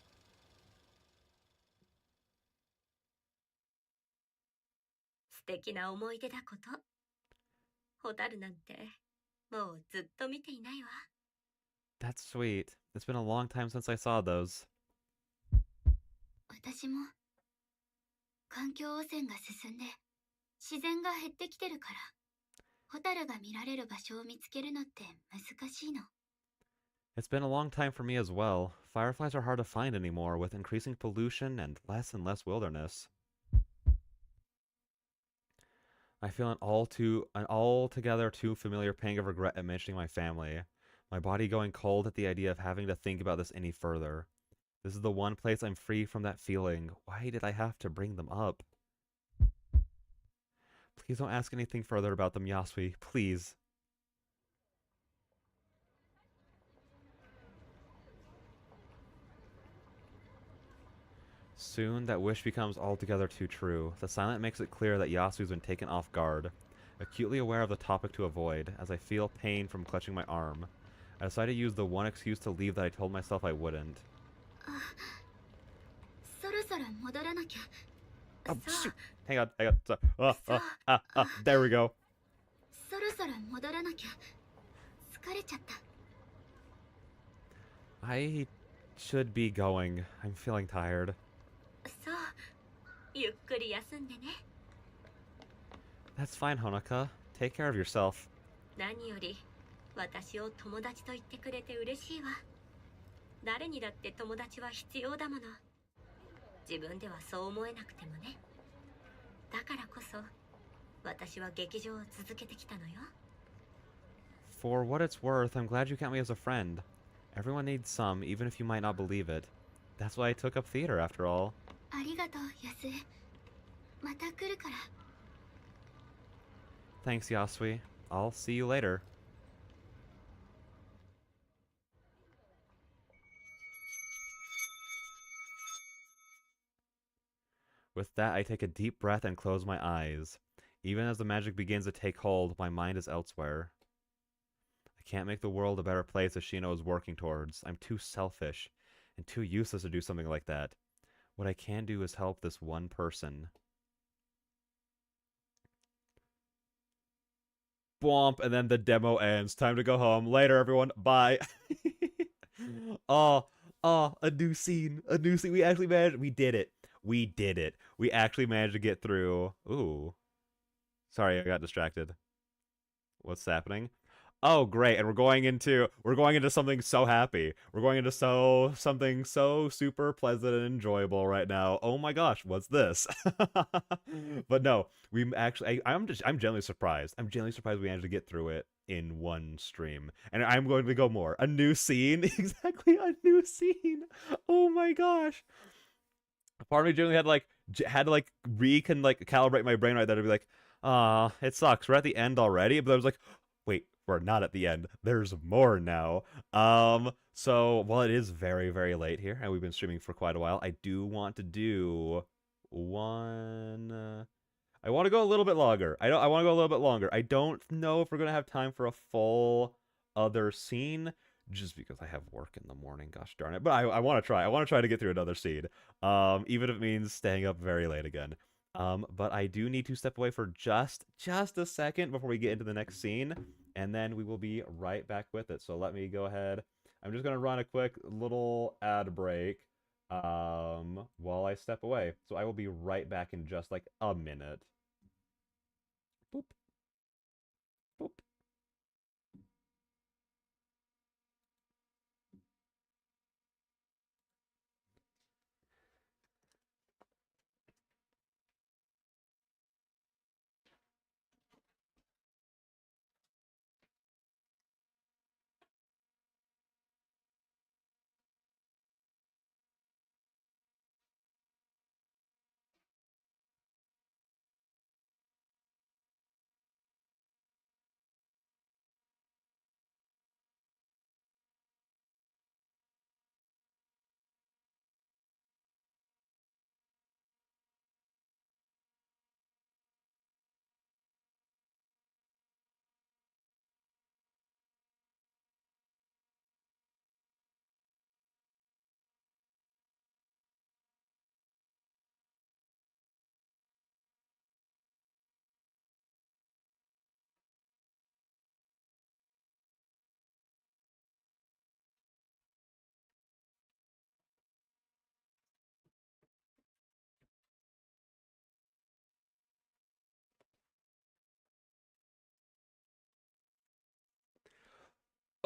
敵な思い出だこと。蛍なんて、もうずっと見ていないわ。That's sweet. It's been a long time since I saw those. 私も、環境汚染が進んで、自然が減ってきてるから、蛍が見られる場所を見つけるのって難しいの。It's been a long time for me as well. Fireflies are hard to find anymore with increasing pollution and less wilderness. I feel an altogether too familiar pang of regret at mentioning my family. My body going cold at the idea of having to think about this any further. This is the one place I'm free from that feeling. Why did I have to bring them up? Please don't ask anything further about them, Yasui. Please. Soon, that wish becomes altogether too true. The silence makes it clear that Yasui's been taken off guard. Acutely aware of the topic to avoid, as I feel pain from clutching my arm. I decide to use the one excuse to leave that I told myself I wouldn't. そろそろ戻らなきゃ。Oh, さ shoot! Hang on, hang on. There we go. そろそろ戻らなきゃ。疲れちゃった。I should be going. I'm feeling tired. そう。ゆっくり休んでね。That's fine, Honoka. Take care of yourself. 何より、私を友達と言ってくれて嬉しいわ。誰にだって友達は必要だもの。自分ではそう思えなくてもね。だからこそ、私は劇場を続けてきたのよ。For what it's worth, I'm glad you count me as a friend. Everyone needs some, even if you might not believe it. That's why I took up theater, after all. ありがとう、ヤス。また来るから。Thanks, Yasui. I'll see you later. With that, I take a deep breath and close my eyes. Even as the magic begins to take hold, my mind is elsewhere. I can't make the world a better place as Shino is working towards. I'm too selfish and too useless to do something like that. What I can do is help this one person. Bwomp, and then the demo ends. Time to go home. Later, everyone. Bye. Oh, a new scene. A new scene. We actually managed. We did it. We did it. We actually managed to get through. Ooh. Sorry, I got distracted. What's happening? Oh, great. And we're going into something so happy. We're going into something so super pleasant and enjoyable right now. Oh my gosh, what's this? But no, we actually I'm genuinely surprised. I'm genuinely surprised we managed to get through it in one stream. And I'm going to go more. A new scene? Exactly, a new scene. Oh my gosh. Part of me genuinely had to calibrate my brain right there to be like, it sucks. We're at the end already. But I was like, wait, we're not at the end. There's more now. So while it is very, very late here, and we've been streaming for quite a while, I do want to do one. I want to go a little bit longer. I want to go a little bit longer. I don't know if we're gonna have time for a full other scene, just because I have work in the morning. Gosh darn it! But I want to try. I want to try to get through another scene, even if it means staying up very late again. But I do need to step away for just a second before we get into the next scene, and then we will be right back with it. So let me go ahead. I'm just gonna run a quick little ad break while I step away. So I will be right back in just like a minute. Boop. Boop.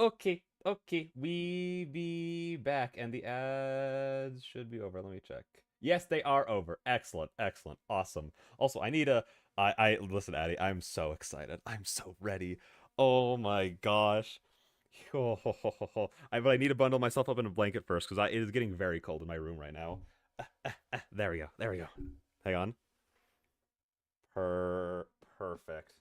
Okay, okay, we be back, and the ads should be over. Let me check. Yes, they are over. Excellent, excellent, awesome. Also, I need a. Listen, Addy. I'm so excited. I'm so ready. Oh my gosh. But I need to bundle myself up in a blanket first because it is getting very cold in my room right now. There we go. There we go. Hang on. Perfect.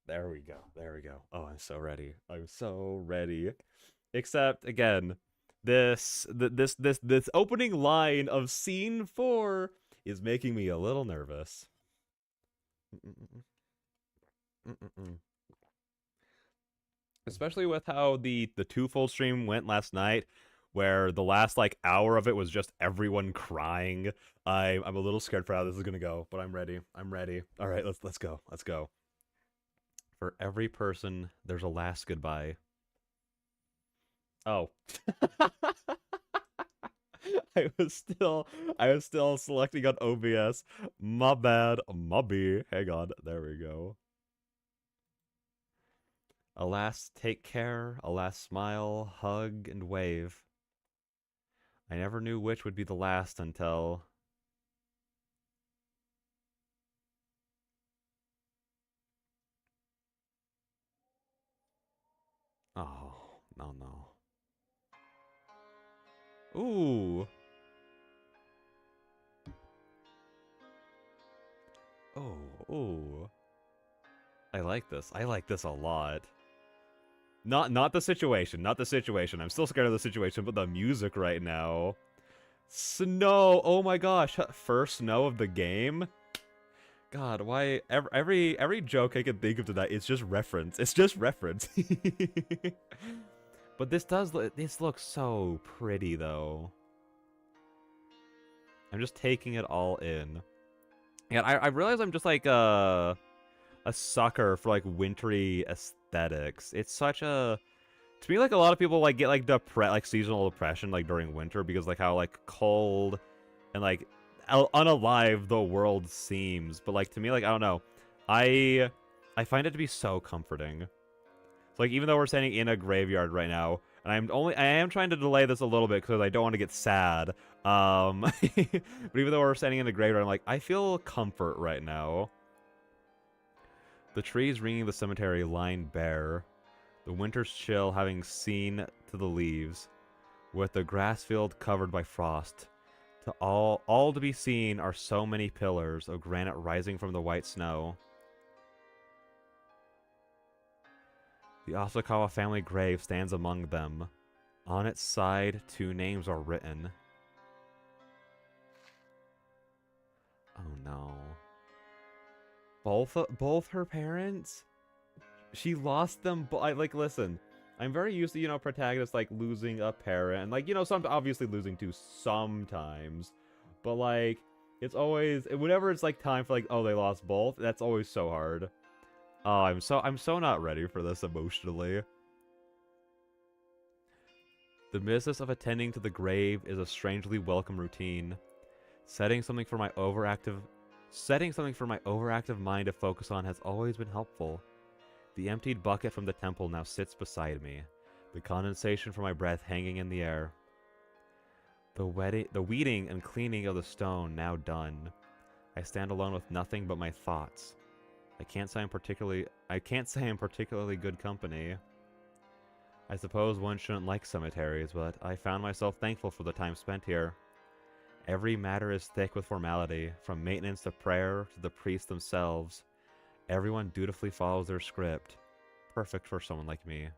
There we go. There we go. Oh, I'm so ready. I'm so ready. Except again, this opening line of scene 4 is making me a little nervous. Especially with how the twofold stream went last night, where the last like hour of it was just everyone crying. I'm a little scared for how this is gonna go, but I'm ready. I'm ready. All right, let's go. Let's go. For every person, there's a last goodbye. Oh. I was still selecting on OBS. My bad. Mubby. Hang on. There we go. A last take care, a last smile, hug, and wave. I never knew which would be the last until... Oh, no, no. Ooh. Oh, ooh. I like this. I like this a lot. Not the situation. Not the situation. I'm still scared of the situation, but the music right now. Snow. Oh my gosh. First snow of the game. God, why every joke I can think of tonight, it's just reference. It's just reference. But this looks so pretty though. I'm just taking it all in. And I realize I'm just like a sucker for like wintry aesthetics. It's such a to me like a lot of people like get like seasonal depression like during winter because like how like cold and like unalive the world seems. But like to me like I don't know. I find it to be so comforting. So like even though we're standing in a graveyard right now, and I am trying to delay this a little bit because I don't want to get sad. But even though we're standing in a graveyard, I'm like I feel comfort right now. The trees ringing the cemetery lying bare, the winter's chill having seen to the leaves, with the grass field covered by frost. To all to be seen are so many pillars of granite rising from the white snow. The Asakawa family grave stands among them. On its side, 2 names are written. Oh no. Both her parents? She lost them, like, listen. I'm very used to, protagonists, like, losing a parent. And, like, some obviously losing two sometimes. But, like, it's always... Whenever it's, like, time for, like, oh, they lost both, that's always so hard. Oh, I'm so not ready for this emotionally. The business of attending to the grave is a strangely welcome routine. Setting something for my overactive mind to focus on has always been helpful. The emptied bucket from the temple now sits beside me, the condensation from my breath hanging in the air. The weeding and cleaning of the stone now done. I stand alone with nothing but my thoughts. I can't say I'm particularly good company. I suppose one shouldn't like cemeteries, but I found myself thankful for the time spent here. Every matter is thick with formality, from maintenance to prayer to the priests themselves. Everyone dutifully follows their script. Perfect for someone like me.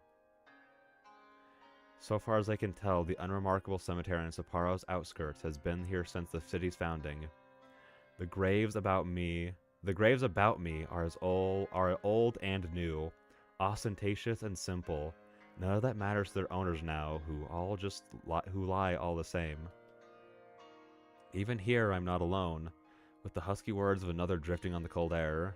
So far as I can tell, the unremarkable cemetery in Sapparo's outskirts has been here since the city's founding. The graves about me are old and new, ostentatious and simple. None of that matters to their owners now, who lie all the same. Even here, I'm not alone, with the husky words of another drifting on the cold air.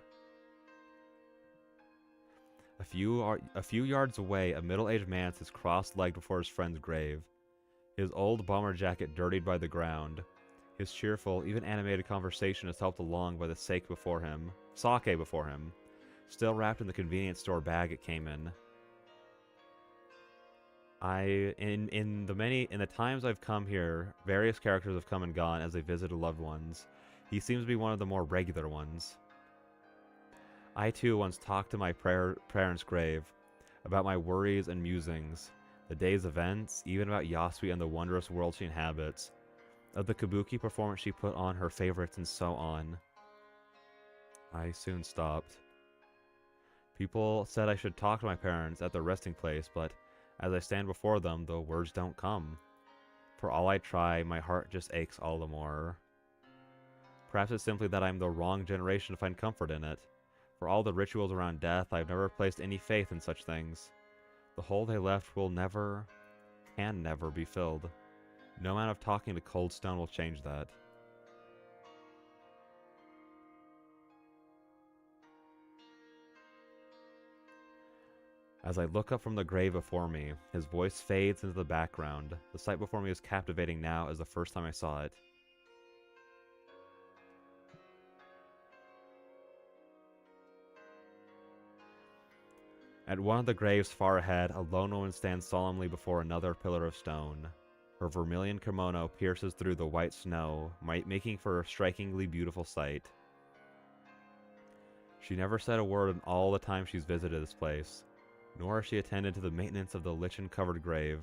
A few yards away, a middle-aged man sits cross-legged before his friend's grave, his old bomber jacket dirtied by the ground. His cheerful, even animated conversation is helped along by the sake before him, still wrapped in the convenience store bag it came in. In the times I've come here, various characters have come and gone as they visited loved ones. He seems to be one of the more regular ones. I too once talked to my parents' grave about my worries and musings, the day's events, even about Yasui and the wondrous world she inhabits, of the kabuki performance she put on her favorites, and so on. I soon stopped. People said I should talk to my parents at their resting place, but as I stand before them, the words don't come. For all I try, my heart just aches all the more. Perhaps it's simply that I'm the wrong generation to find comfort in it. For all the rituals around death, I've never placed any faith in such things. The hole they left can never be filled. No amount of talking to cold stone will change that. As I look up from the grave before me, his voice fades into the background. The sight before me is captivating now as the first time I saw it. At one of the graves far ahead, a lone woman stands solemnly before another pillar of stone. Her vermilion kimono pierces through the white snow, making for a strikingly beautiful sight. She never said a word in all the time she's visited this place, nor has she attended to the maintenance of the lichen-covered grave.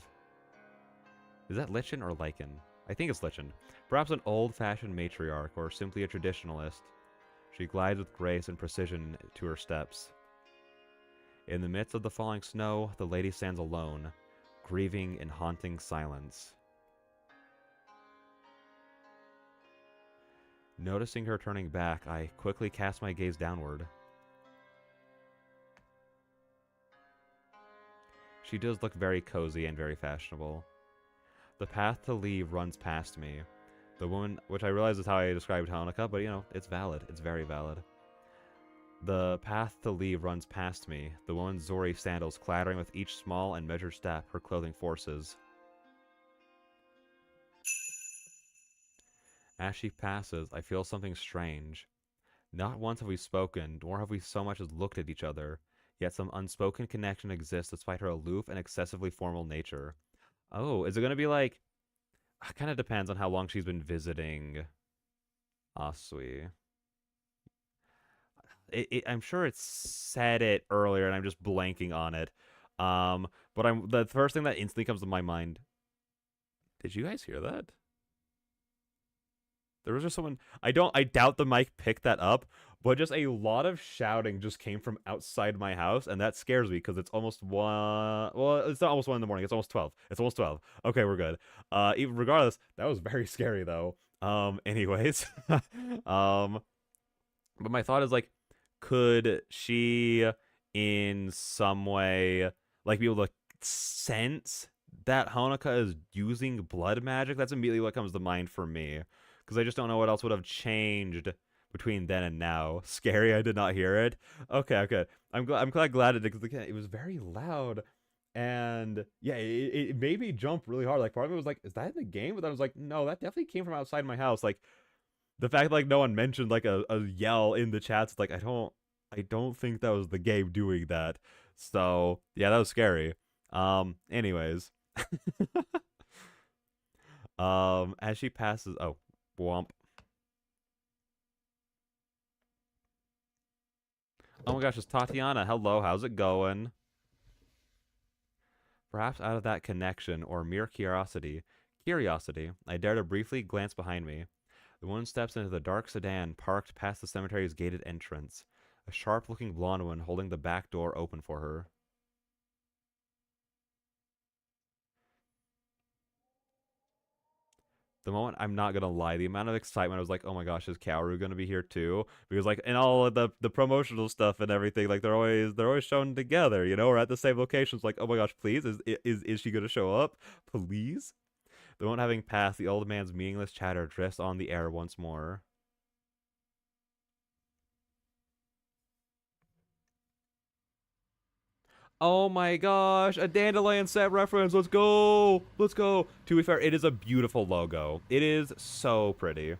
Is that lichen or lichen? I think it's lichen. Perhaps an old-fashioned matriarch, or simply a traditionalist. She glides with grace and precision to her steps. In the midst of the falling snow, the lady stands alone, grieving in haunting silence. Noticing her turning back, I quickly cast my gaze downward. She does look very cozy and very fashionable. The path to leave runs past me. The woman, which I realize is how I described Honoka, but you know, it's valid. It's very valid. The path to leave runs past me, the woman's Zori sandals clattering with each small and measured step her clothing forces. As she passes, I feel something strange. Not once have we spoken, nor have we so much as looked at each other, yet some unspoken connection exists despite her aloof and excessively formal nature. Oh, is it going to be like... It kind of depends on how long she's been visiting Asui. I'm sure it said it earlier, and I'm just blanking on it. But the first thing that instantly comes to my mind... Did you guys hear that? There was just someone... I doubt the mic picked that up, but just a lot of shouting just came from outside my house, and that scares me because it's almost 1... Well, it's not almost 1 in the morning. It's almost 12. It's almost 12. Okay, we're good. Even regardless, that was very scary, though. Anyways. But my thought is, like, could she, in some way, like, be able to sense that Honoka is using blood magic? That's immediately what comes to mind for me. Because I just don't know what else would have changed between then and now. Scary, I did not hear it. Okay. I'm glad it did, because it was very loud. And yeah, it made me jump really hard. Like, part of me was like, is that in the game? But then I was like, no, that definitely came from outside my house. Like, the fact that, like, no one mentioned like a yell in the chats, like, I don't think that was the game doing that. So yeah, that was scary. Anyways. As she passes, oh, womp. Oh my gosh, it's Tatiana. Hello, how's it going? Perhaps out of that connection, or mere curiosity, I dare to briefly glance behind me. The woman steps into the dark sedan parked past the cemetery's gated entrance, a sharp-looking blonde woman holding the back door open for her. The moment, I'm not gonna lie, the amount of excitement, I was like, oh my gosh, is Kaoru gonna be here too? Because, like, in all of the promotional stuff and everything, like, they're always shown together, you know, or at the same locations. Like, oh my gosh, please, is she gonna show up? Please? The moment having passed, the old man's meaningless chatter drifts on the air once more. Oh my gosh, a Dandelion set reference. Let's go. Let's go. To be fair, it is a beautiful logo. It is so pretty.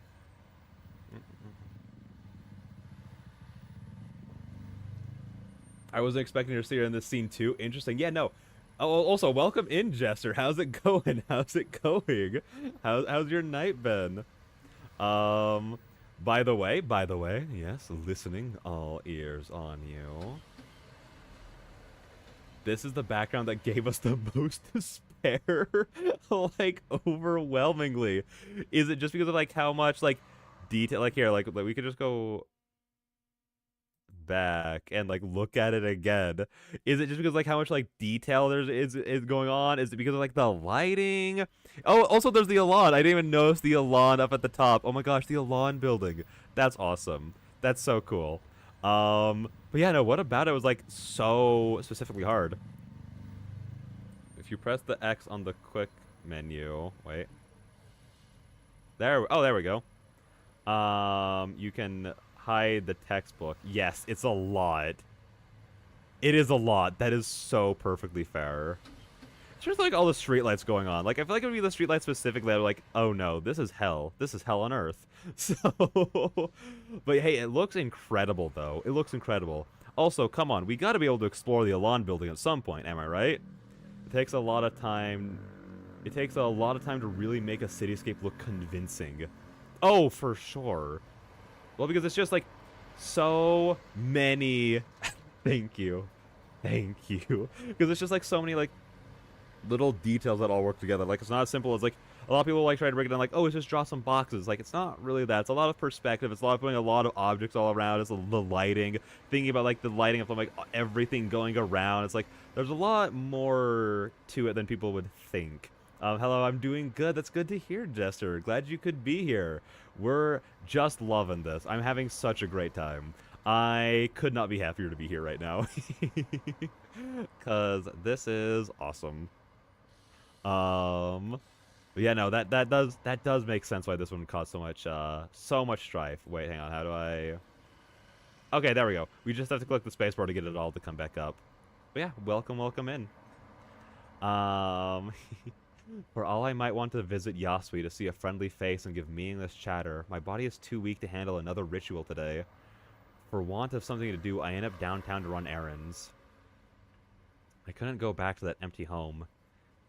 I wasn't expecting to see her in this scene too. Interesting. Yeah, no. Oh, also, welcome in, Jester. How's it going? How's it going? How's your night been? Um, by the way, yes, listening, all ears on you. This is the background that gave us the most despair, like overwhelmingly. Is it just because of like how much like detail? Like here, like we could just go back and like look at it again. Is it just because like how much like detail is going on? Is it because of like the lighting? Oh, also there's the Elan. I didn't even notice the Elan up at the top. Oh my gosh, the Elan building. That's awesome. That's so cool. But yeah, no, what about it was like so specifically hard? If you press the X on the quick menu, wait. There we go. You can hide the textbook. Yes, it's a lot. It is a lot. That is so perfectly fair. It's just like all the streetlights going on. Like, I feel like it would be the streetlights specifically that are like, oh no, this is hell. This is hell on earth. So, but hey, it looks incredible though. It looks incredible. Also, come on, we got to be able to explore the Elan building at some point, am I right? It takes a lot of time. It takes a lot of time to really make a cityscape look convincing. Oh, for sure. Well, because it's just like so many. Thank you. Thank you. Because it's just like so many like little details that all work together. Like it's not as simple as like a lot of people like try to break it down like, oh, it's just draw some boxes. Like it's not really that. It's a lot of perspective. It's a lot of putting a lot of objects all around. It's the lighting, thinking about like the lighting of like everything going around. It's like there's a lot more to it than people would think. Hello, I'm doing good. That's good to hear, Jester. Glad you could be here. We're just loving this. I'm having such a great time. I could not be happier to be here right now. Cause this is awesome. But yeah, no, that does make sense why this one caused so much strife. Wait, hang on, how do I? Okay, there we go. We just have to click the spacebar to get it all to come back up. But yeah, welcome in. Um, for all I might want to visit Yasui to see a friendly face and give meaningless chatter, my body is too weak to handle another ritual today. For want of something to do, I end up downtown to run errands. I couldn't go back to that empty home.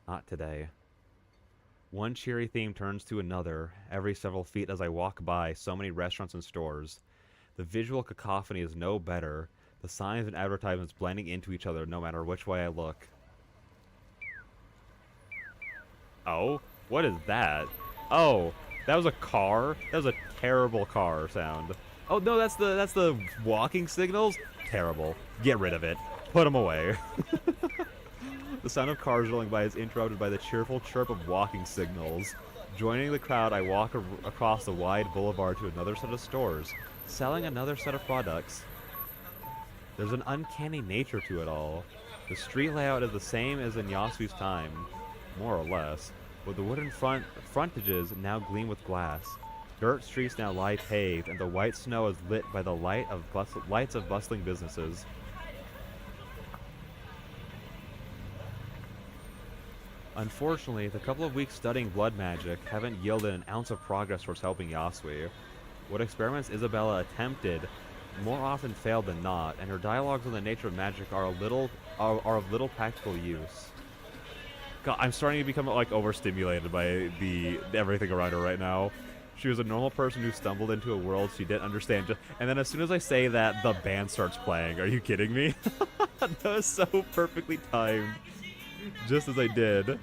Not today. One cheery theme turns to another, every several feet as I walk by so many restaurants and stores. The visual cacophony is no better, the signs and advertisements blending into each other no matter which way I look. Oh, what is that? Oh, that was a car? That was a terrible car sound. Oh no, that's the walking signals? Terrible. Get rid of it. Put them away. The sound of cars rolling by is interrupted by the cheerful chirp of walking signals. Joining the crowd, I walk across the wide boulevard to another set of stores, selling another set of products. There's an uncanny nature to it all. The street layout is the same as in Yasui's time, more or less, but the wooden frontages now gleam with glass. Dirt streets now lie paved, and the white snow is lit by the lights of bustling businesses. Unfortunately, the couple of weeks studying blood magic haven't yielded an ounce of progress towards helping Yasui. What experiments Isabella attempted more often failed than not, and her dialogues on the nature of magic are of little practical use. God, I'm starting to become like overstimulated by the everything around her right now. She was a normal person who stumbled into a world she didn't understand, and then as soon as I say that, the band starts playing. Are you kidding me? That was so perfectly timed. Just as I did.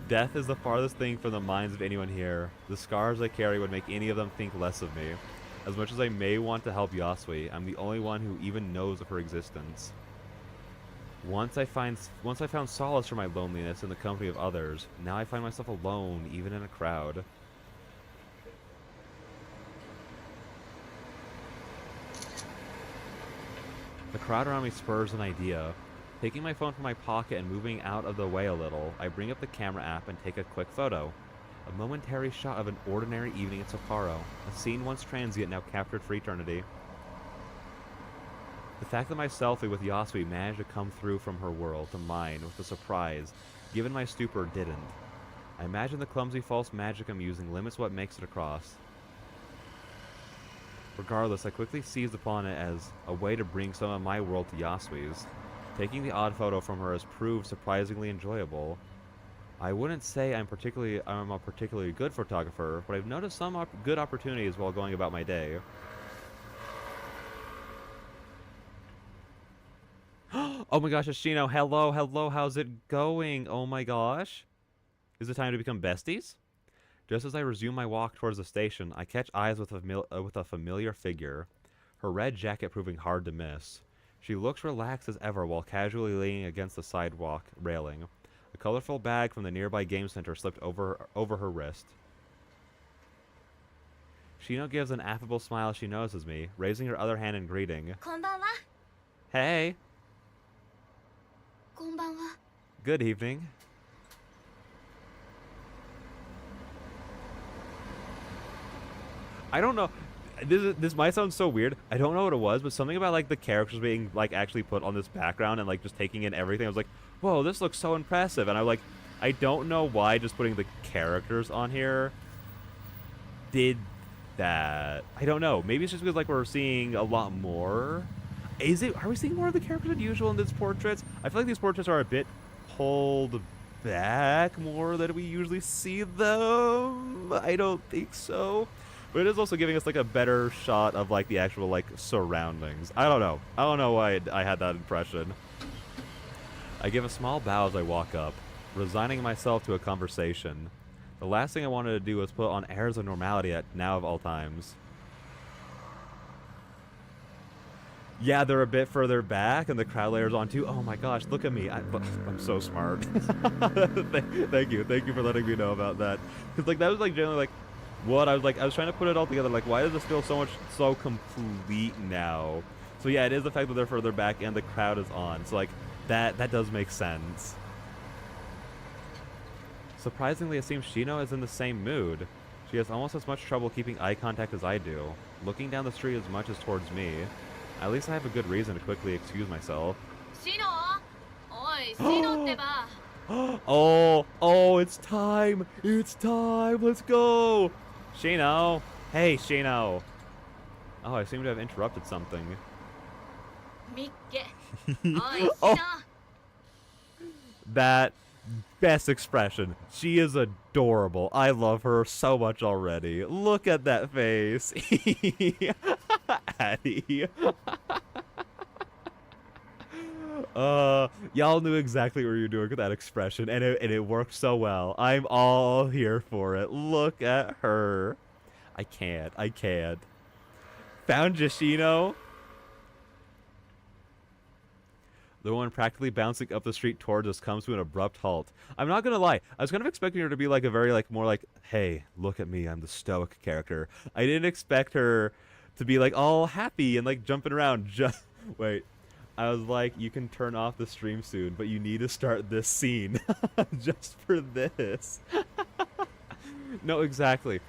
Death is the farthest thing from the minds of anyone here. The scars I carry would make any of them think less of me. As much as I may want to help Yasui, I'm the only one who even knows of her existence. Once I found solace from my loneliness in the company of others, now I find myself alone, even in a crowd. The crowd around me spurs an idea. Taking my phone from my pocket and moving out of the way a little, I bring up the camera app and take a quick photo. A momentary shot of an ordinary evening in Sapporo, a scene once transient now captured for eternity. The fact that my selfie with Yasui managed to come through from her world to mine with a surprise, given my stupor, didn't. I imagine the clumsy false magic I'm using limits what makes it across. Regardless, I quickly seized upon it as a way to bring some of my world to Yasui's. Taking the odd photo from her has proved surprisingly enjoyable. I wouldn't say I'm a particularly good photographer, but I've noticed some good opportunities while going about my day. Oh my gosh, Ashino, hello, hello, how's it going? Oh my gosh. Is it time to become besties? Just as I resume my walk towards the station, I catch eyes with a familiar figure, her red jacket proving hard to miss. She looks relaxed as ever while casually leaning against the sidewalk railing. A colorful bag from the nearby game center slipped over her wrist. Shino gives an affable smile as she notices me, raising her other hand in greeting. こんばんは。 Hey, こんばんは。 good evening. I don't know. This might sound so weird. I don't know what it was, but something about like the characters being like actually put on this background and like just taking in everything. I was like, whoa, this looks so impressive. And I don't know why just putting the characters on here did that. I don't know. Maybe it's just because like we're seeing a lot more. Are we seeing more of the characters than usual in these portraits? I feel like these portraits are a bit pulled back more than we usually see them. I don't think so. But it is also giving us like a better shot of like the actual like surroundings. I don't know. I don't know why I had that impression. I give a small bow as I walk up, resigning myself to a conversation. The last thing I wanted to do was put on airs of normality at now of all times. Yeah, they're a bit further back, and the crowd layers on too. Oh my gosh, look at me. I'm so smart. Thank you for letting me know about that. Because like that was like generally like what I was trying to put it all together. Like, why does this feel so complete now? So yeah, it is the fact that they're further back and the crowd is on. So like that does make sense. Surprisingly, it seems Shino is in the same mood. She has almost as much trouble keeping eye contact as I do, looking down the street as much as towards me. At least I have a good reason to quickly excuse myself. Shino! Oi, Shino ってば。 Oh, it's time! It's time! Let's go! Shino! Hey, Shino! Oh, I seem to have interrupted something. みっけ。Oi, Oh. Shino! That best expression. She is adorable. I love her so much already. Look at that face. Addie. Y'all knew exactly what you were doing with that expression, and it worked so well. I'm all here for it. Look at her. I can't. Found Yoshino. The one practically bouncing up the street towards us comes to an abrupt halt. I'm not gonna lie, I was kind of expecting her to be like a very like more like, hey, look at me, I'm the stoic character. I didn't expect her to be like all happy and like jumping around. Wait. I was like, you can turn off the stream soon, but you need to start this scene just for this. No, exactly.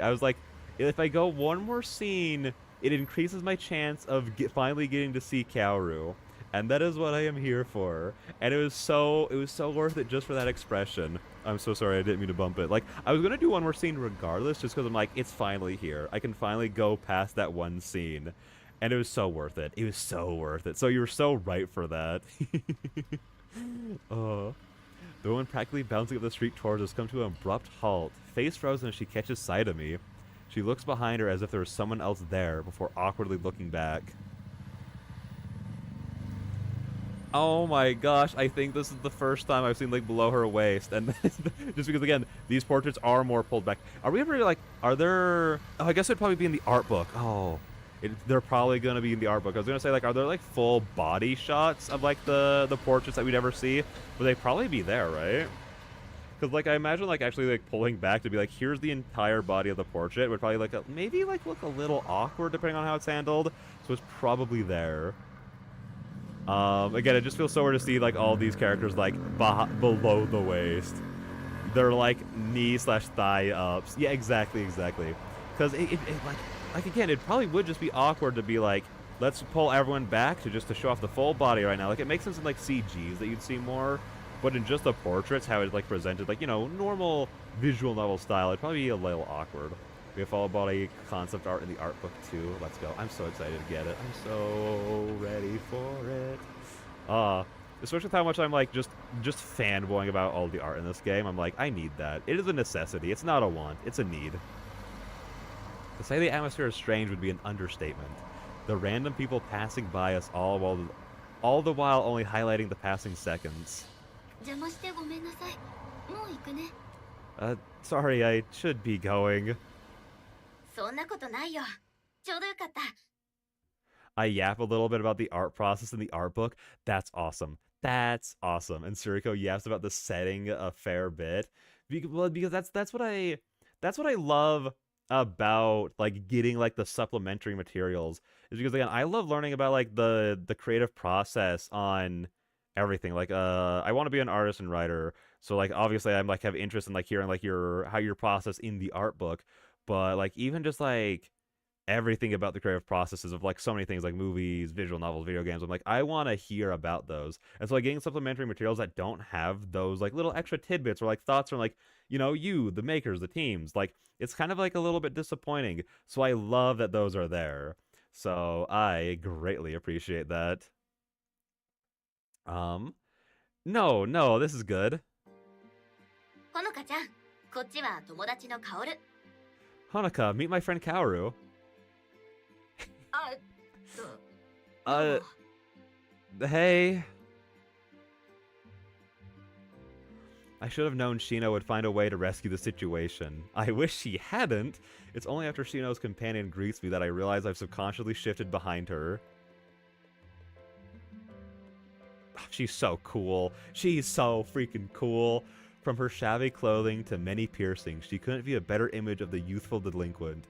I was like, if I go one more scene, it increases my chance of finally getting to see Kaoru. And that is what I am here for. And it was so worth it just for that expression. I'm so sorry, I didn't mean to bump it. Like, I was gonna do one more scene regardless, just because I'm like, it's finally here. I can finally go past that one scene. And it was so worth it. So you were so right for that. The woman practically bouncing up the street towards us comes to an abrupt halt, face frozen as she catches sight of me. She looks behind her as if there was someone else there before awkwardly looking back. Oh my gosh, I think this is the first time I've seen like below her waist, and just because again, these portraits are more pulled back. Are we ever like, are there, oh, I guess it'd probably be in the art book. Oh. They're probably going to be in the art book. I was going to say, like, are there, like, full body shots of, like, the portraits that we'd ever see? Would they probably be there, right? Because, like, I imagine, like, actually, like, pulling back to be like, here's the entire body of the portrait would probably, like, maybe, like, look a little awkward depending on how it's handled. So it's probably there. Again, it just feels so weird to see, like, all these characters, like, below the waist. They're, like, knee/thigh ups. Yeah, exactly. Because it like, again, it probably would just be awkward to be like, let's pull everyone back to show off the full body right now. Like, it makes sense in, like, CGs that you'd see more, but in just the portraits, how it's, like, presented, like, you know, normal visual novel style, it'd probably be a little awkward. We have full body concept art in the art book, too. Let's go. I'm so excited to get it. I'm so ready for it. Especially with how much I'm like just fanboying about all the art in this game. I'm like, I need that. It is a necessity. It's not a want. It's a need. To say the atmosphere is strange would be an understatement. The random people passing by us all the while only highlighting the passing seconds. 邪魔してごめんなさい。もう行くね。Sorry, I should be going. そんなことないよ。ちょうどよかった。I yap a little bit about the art process in the art book. That's awesome. That's awesome. And Suriko yaps about the setting a fair bit. Because that's what I love about like getting like the supplementary materials is because again I love learning about like the creative process on everything. Like I want to be an artist and writer, so like obviously I'm like have interest in like hearing like how your process in the art book, but like even just like everything about the creative processes of like so many things like movies, visual novels, video games. I'm like, I want to hear about those. And so like getting supplementary materials that don't have those like little extra tidbits or like thoughts from like, you know, you, the makers, the teams, like it's kind of like a little bit disappointing. So I love that those are there. So I greatly appreciate that. No, this is good. ほのかちゃん、こっちは友達のカオル。Honoka, meet my friend Kaoru. あ、Hey. I should have known Shino would find a way to rescue the situation. I wish she hadn't. It's only after Shino's companion greets me that I realize I've subconsciously shifted behind her. She's so cool. She's so freaking cool. From her shabby clothing to many piercings, she couldn't be a better image of the youthful delinquent.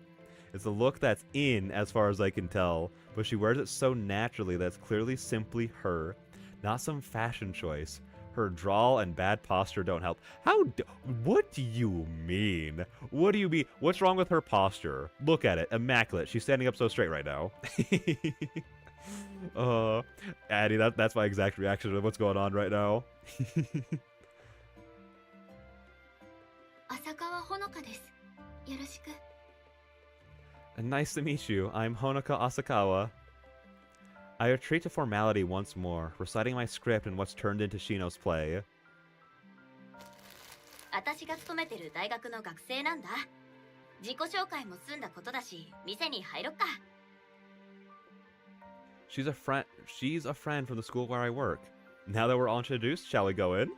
It's a look that's in, as far as I can tell, but she wears it so naturally that it's clearly simply her, not some fashion choice. Her drawl and bad posture don't help. What do you mean? What do you mean? What's wrong with her posture? Look at it, immaculate. She's standing up so straight right now. Addie, that's my exact reaction to what's going on right now. 浅川ほのかです。よろしく。Nice to meet you. I'm Honoka Asakawa. I retreat to formality once more, reciting my script in what's turned into Shino's play. 私が勤めてる大学の学生なんだ。自己紹介も済んだことだし、店に入ろっか。She's a friend from the school where I work. Now that we're all introduced, shall we go in?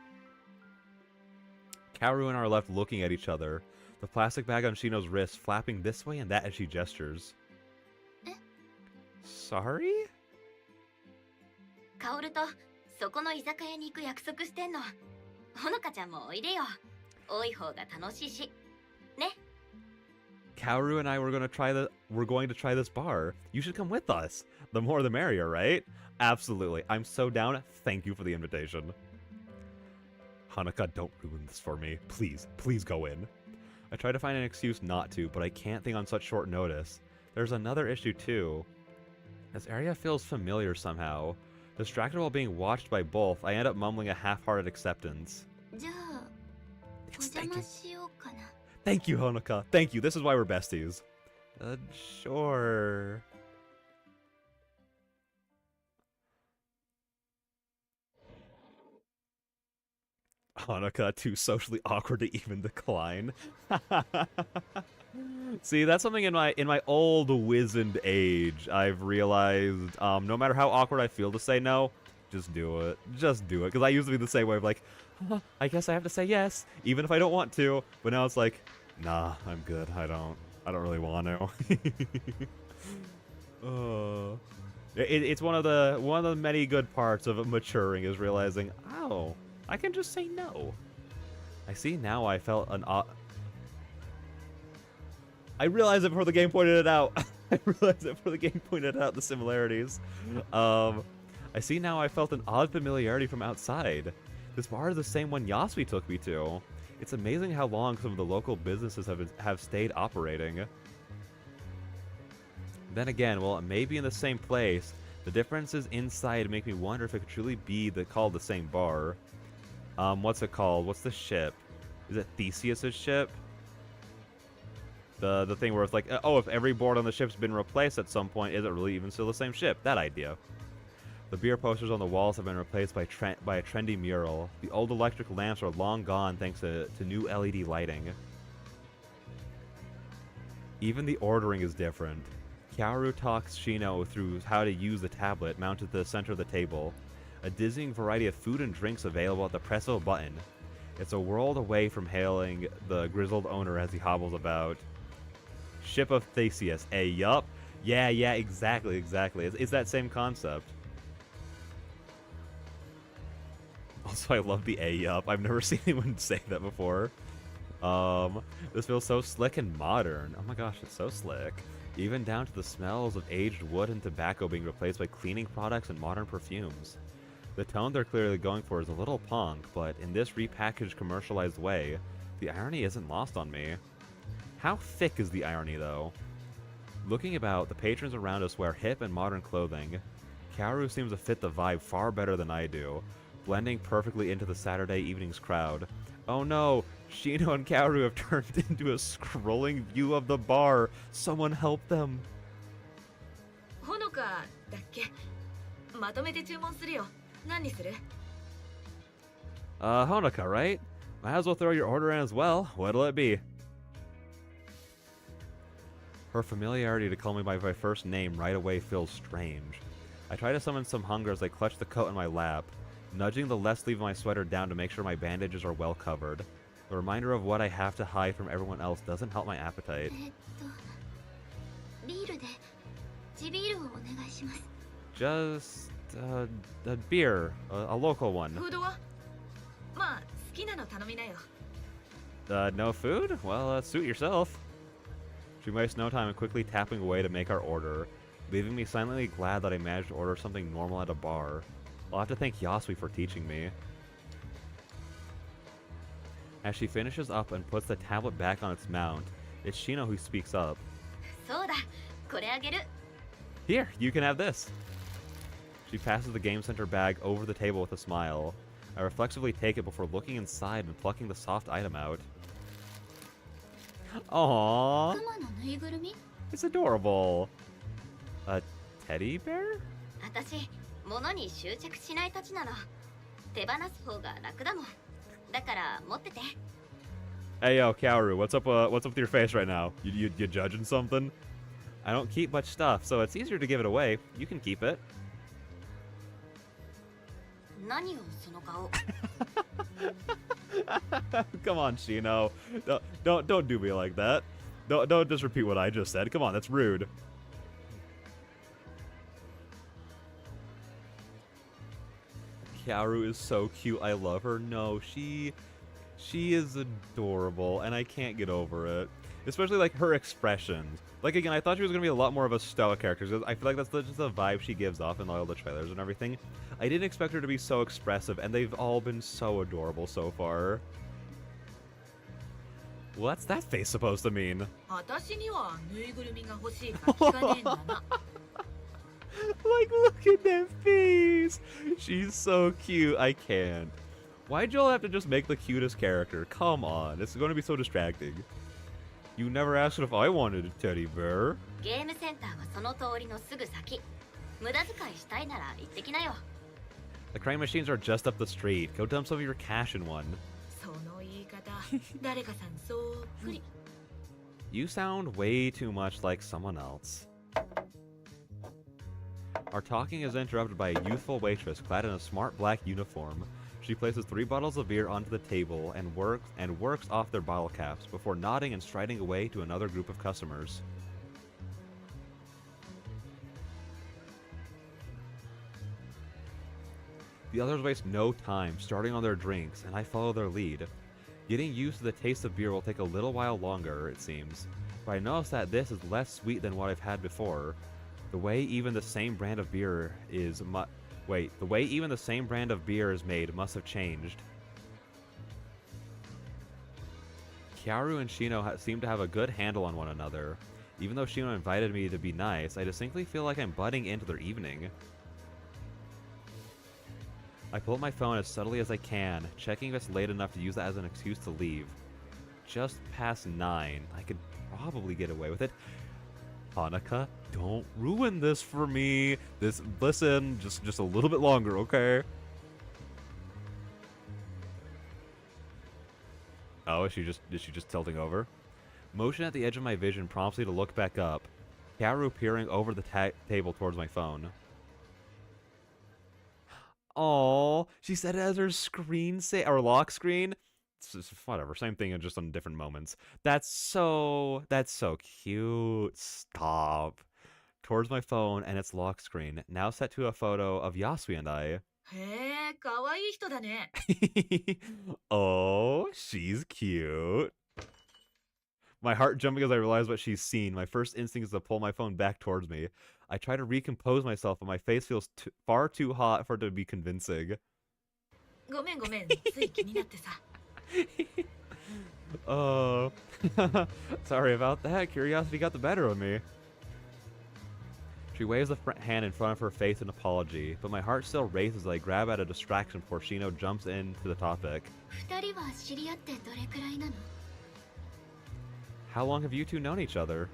Kaoru and I are left looking at each other, the plastic bag on Shino's wrist flapping this way and that as she gestures. Sorry? カオルとそこの居酒屋に行く約束してんの。ほのかちゃんもおいでよ。多い方が楽しいし。ね。Kaoru and I we're going to try this bar. You should come with us. The more the merrier, right? Absolutely. I'm so down. Thank you for the invitation. Hanukkah, don't ruin this for me. Please, please go in. I try to find an excuse not to, but I can't think on such short notice. There's another issue too. This area feels familiar somehow. Distracted while being watched by both, I end up mumbling a half-hearted acceptance. じゃあ、お邪魔しようかな。Thank you, Honoka. Thank you. This is why we're besties. Sure. Hanukkah, too socially awkward to even decline. See, that's something in my old wizened age I've realized. No matter how awkward I feel to say no, just do it. Just do it. Because I used to be the same way of like, I guess I have to say yes, even if I don't want to. But now it's like, nah, I'm good. I don't really want to. It's one of the many good parts of maturing is realizing, oh, I can just say no. I see now I felt an I realized it before the game pointed it out. I realized it before the game pointed out the similarities. I see now I felt an odd familiarity from outside. This bar is the same one Yasui took me to. It's amazing how long some of the local businesses have stayed operating. Then again, well, it may be in the same place. The differences inside make me wonder if it could truly be called the same bar. What's it called? What's the ship? Is it Theseus's ship? The thing where it's like, oh, if every board on the ship's been replaced at some point, is it really even still the same ship? That idea. The beer posters on the walls have been replaced by a trendy mural. The old electric lamps are long gone thanks to new LED lighting. Even the ordering is different. Kaoru talks Shino through how to use the tablet mounted to the center of the table. A dizzying variety of food and drinks available at the press of a button. It's a world away from hailing the grizzled owner as he hobbles about. Ship of Theseus. Yup. Yeah, exactly. It's that same concept. Also, I love the yup. I've never seen anyone say that before. This feels so slick and modern. Oh my gosh, it's so slick. Even down to the smells of aged wood and tobacco being replaced by cleaning products and modern perfumes. The tone they're clearly going for is a little punk, but in this repackaged, commercialized way, the irony isn't lost on me. How thick is the irony, though? Looking about, the patrons around us wear hip and modern clothing. Kaoru seems to fit the vibe far better than I do, blending perfectly into the Saturday evening's crowd. Oh no! Shino and Kaoru have turned into a scrolling view of the bar! Someone help them! Honoka だっけ? まとめて注文するよ。何にする? Honoka, right? Might as well throw your order in as well. What'll it be? Her familiarity to call me by my first name right away feels strange. I try to summon some hunger as I clutch the coat in my lap, nudging the left sleeve of my sweater down to make sure my bandages are well covered. The reminder of what I have to hide from everyone else doesn't help my appetite. ビールで地ビールをお願いします. Just a beer, a local one. フードは? まあ、好きなの頼みなよ. No food? Well, suit yourself. She wastes no time in quickly tapping away to make our order, leaving me silently glad that I managed to order something normal at a bar. I'll have to thank Yasui for teaching me. As she finishes up and puts the tablet back on its mount, it's Shino who speaks up. そうだ、これあげる. Here, you can have this. She passes the Game Center bag over the table with a smile. I reflexively take it before looking inside and plucking the soft item out. Aww. It's adorable. A teddy bear? 私、物に執着しないたちなの。手放す方が楽だもん。だから持ってて。Hey yo, Kaoru, what's up with your face right now? You judging something? I don't keep much stuff, so it's easier to give it away. You can keep it. 何よその顔. Come on, Shino. Don't do me like that. Don't just repeat what I just said. Come on, that's rude. Kaoru is so cute. I love her. No, she is adorable, and I can't get over it. Especially like her expressions. Like again, I thought she was gonna be a lot more of a stoic character. Because I feel like that's just the vibe she gives off in all the trailers and everything. I didn't expect her to be so expressive, and they've all been so adorable so far. What's that face supposed to mean? Like, look at that face! She's so cute, I can't. Why'd y'all have to just make the cutest character? Come on, it's going to be so distracting. You never asked if I wanted a teddy bear. Game Center はその通りのすぐ先。無駄遣いしたいなら行ってきなよ. The crane machines are just up the street. Go dump some of your cash in one. その言い方、誰かさんそっくり. You sound way too much like someone else. Our talking is interrupted by a youthful waitress clad in a smart black uniform. She places 3 bottles of beer onto the table and works off their bottle caps before nodding and striding away to another group of customers. The others waste no time starting on their drinks, and I follow their lead. Getting used to the taste of beer will take a little while longer, it seems, but I notice that this is less sweet than what I've had before. The way even the same brand of beer is made must have changed. Kaoru and Shino seem to have a good handle on one another. Even though Shino invited me to be nice, I distinctly feel like I'm butting into their evening. I pull up my phone as subtly as I can, checking if it's late enough to use that as an excuse to leave. Just past 9. I could probably get away with it. Hanukkah, don't ruin this for me. Listen, just a little bit longer, okay? Oh, is she just tilting over? Motion at the edge of my vision prompts me to look back up. Kaoru peering over the table towards my phone. Oh, she said it as her or lock screen. Whatever, same thing, just on different moments. That's so cute. Stop. Towards my phone and its lock screen, now set to a photo of Yasui and I. へえ、かわいい人だね。Oh, she's cute. My heart jumping as I realize what she's seen. My first instinct is to pull my phone back towards me. I try to recompose myself, but my face feels far too hot for it to be convincing. ごめんごめん、つい気になってさ。Oh, sorry about that. Curiosity got the better of me. She waves a hand in front of her face in apology, but my heart still races as I grab at a distraction before Shino jumps into the topic. 二人は知り合ってどれくらいなの？ How long have you two known each other?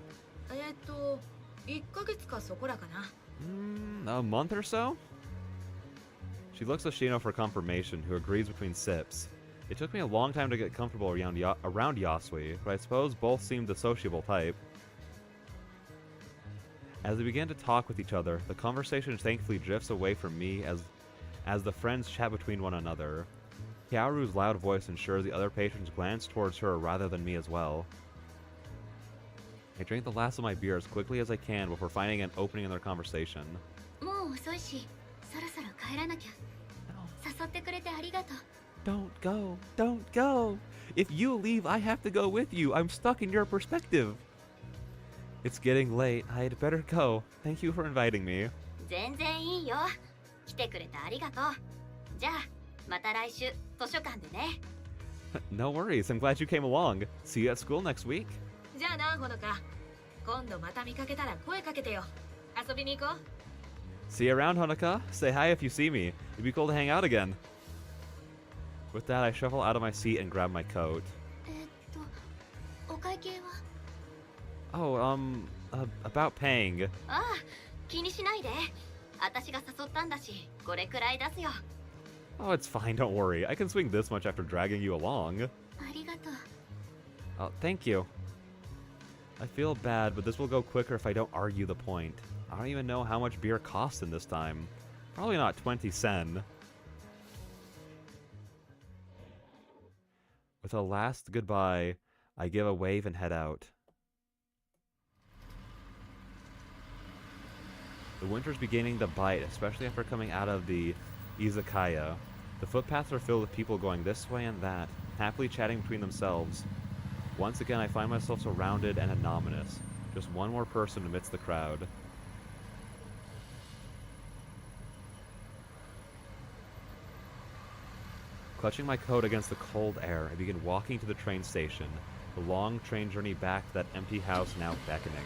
1ヶ月かそこらかな。A month or so? She looks at Shino for confirmation, who agrees between sips. It took me a long time to get comfortable around Yasui, but I suppose both seemed the sociable type. As we begin to talk with each other, the conversation thankfully drifts away from me as the friends chat between one another. Kaoru's loud voice ensures the other patrons glance towards her rather than me as well. I drink the last of my beer as quickly as I can before finding an opening in their conversation. もう遅いし、そろそろ帰らなきゃ。誘ってくれてありがとう。Don't go, don't go. If you leave, I have to go with you. I'm stuck in your perspective. It's getting late. I'd better go. Thank you for inviting me. 全然いいよ。来てくれてありがとう。じゃあ、また来週図書館でね。No worries. I'm glad you came along. See you at school next week. じゃあな、ほのか。今度また見かけたら声かけてよ。遊びに行こう。See you around, Honoka. Say hi if you see me. It'd be cool to hang out again. With that, I shuffle out of my seat and grab my coat. お会計は？ Oh, about paying. ああ、気にしないで。私が誘ったんだし、これくらい出すよ。Oh, it's fine, don't worry. I can swing this much after dragging you along. ありがとう。Oh, thank you. I feel bad, but this will go quicker if I don't argue the point. I don't even know how much beer costs in this time. Probably not 20 sen. With a last goodbye, I give a wave and head out. The winter's beginning to bite, especially after coming out of the izakaya. The footpaths are filled with people going this way and that, happily chatting between themselves. Once again, I find myself surrounded and anonymous. Just one more person amidst the crowd. Clutching my coat against the cold air, I begin walking to the train station, the long train journey back to that empty house now beckoning.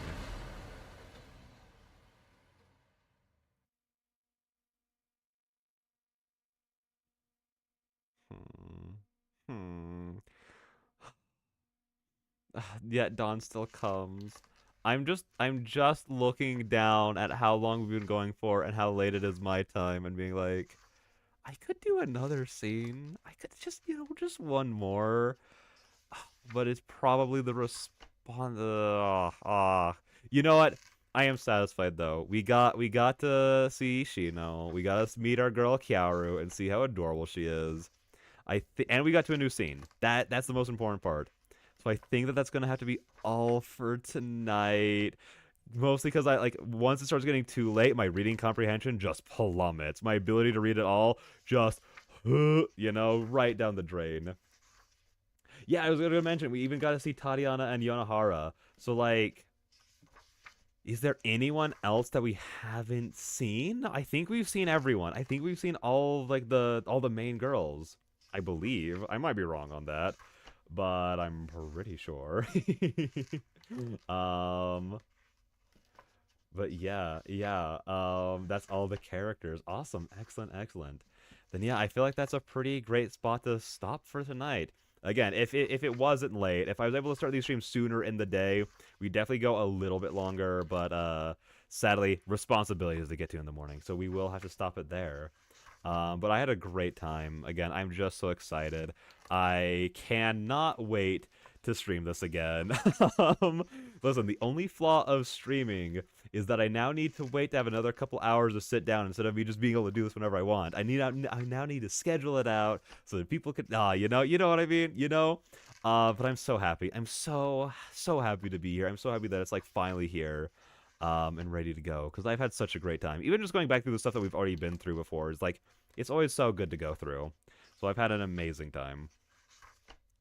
Yet dawn still comes. I'm just looking down at how long we've been going for and how late it is my time and being like, I could do another scene. I could just, just one more. But it's probably the response. You know what? I am satisfied though. We got to see Shino. We got to meet our girl Kaoru and see how adorable she is. And we got to a new scene. That's the most important part. So I think that's gonna have to be all for tonight. Mostly because once it starts getting too late, my reading comprehension just plummets. My ability to read it all just, right down the drain. Yeah, I was gonna mention we even got to see Tatiana and Yonohara. So is there anyone else that we haven't seen? I think we've seen everyone. I think we've seen all the main girls. I believe. I might be wrong on that, but I'm pretty sure. But yeah. That's all the characters. Awesome, excellent. Then yeah, I feel like that's a pretty great spot to stop for tonight. Again, if it wasn't late, if I was able to start these streams sooner in the day, we definitely go a little bit longer. But sadly, responsibilities to get to in the morning, so we will have to stop it there. But I had a great time. Again, I'm just so excited. I cannot wait to stream this again. Listen, the only flaw of streaming is that I now need to wait to have another couple hours to sit down instead of me just being able to do this whenever I want. I now need to schedule it out so that people can you know what I mean, you know. But I'm so happy. I'm so happy to be here. I'm so happy that it's like finally here. And ready to go because I've had such a great time. Even just going back through the stuff that we've already been through before is like it's always so good to go through. So I've had an amazing time.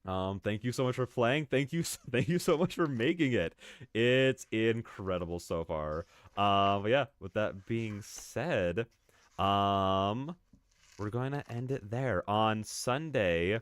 Thank you so much for playing. Thank you so much for making it. It's incredible so far. But yeah, with that being said, we're going to end it there. On Sunday,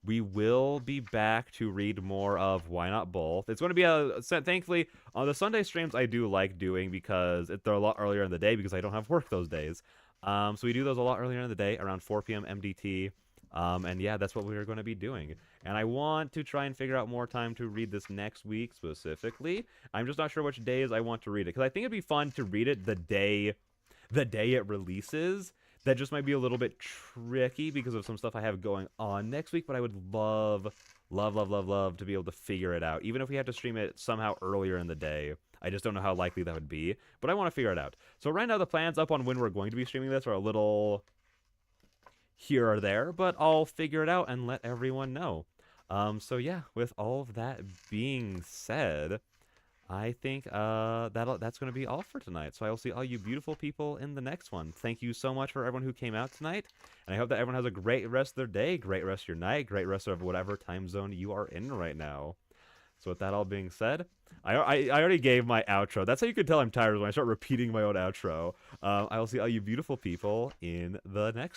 we will be back to read more of Why Not Both. It's going to be thankfully, on the Sunday streams I do like doing because they're a lot earlier in the day because I don't have work those days. So we do those a lot earlier in the day, around 4 p.m. MDT. And yeah, that's what we're going to be doing. And I want to try and figure out more time to read this next week specifically. I'm just not sure which days I want to read it because I think it'd be fun to read it the day it releases. That just might be a little bit tricky because of some stuff I have going on next week, but I would love to be able to figure it out. Even if we have to stream it somehow earlier in the day. I just don't know how likely that would be, but I want to figure it out. So right now the plans up on when we're going to be streaming this are a little here or there, but I'll figure it out and let everyone know. So yeah, with all of that being said, I think that's going to be all for tonight. So I will see all you beautiful people in the next one. Thank you so much for everyone who came out tonight. And I hope that everyone has a great rest of their day, great rest of your night, great rest of whatever time zone you are in right now. So with that all being said, I already gave my outro. That's how you can tell I'm tired when I start repeating my own outro. I will see all you beautiful people in the next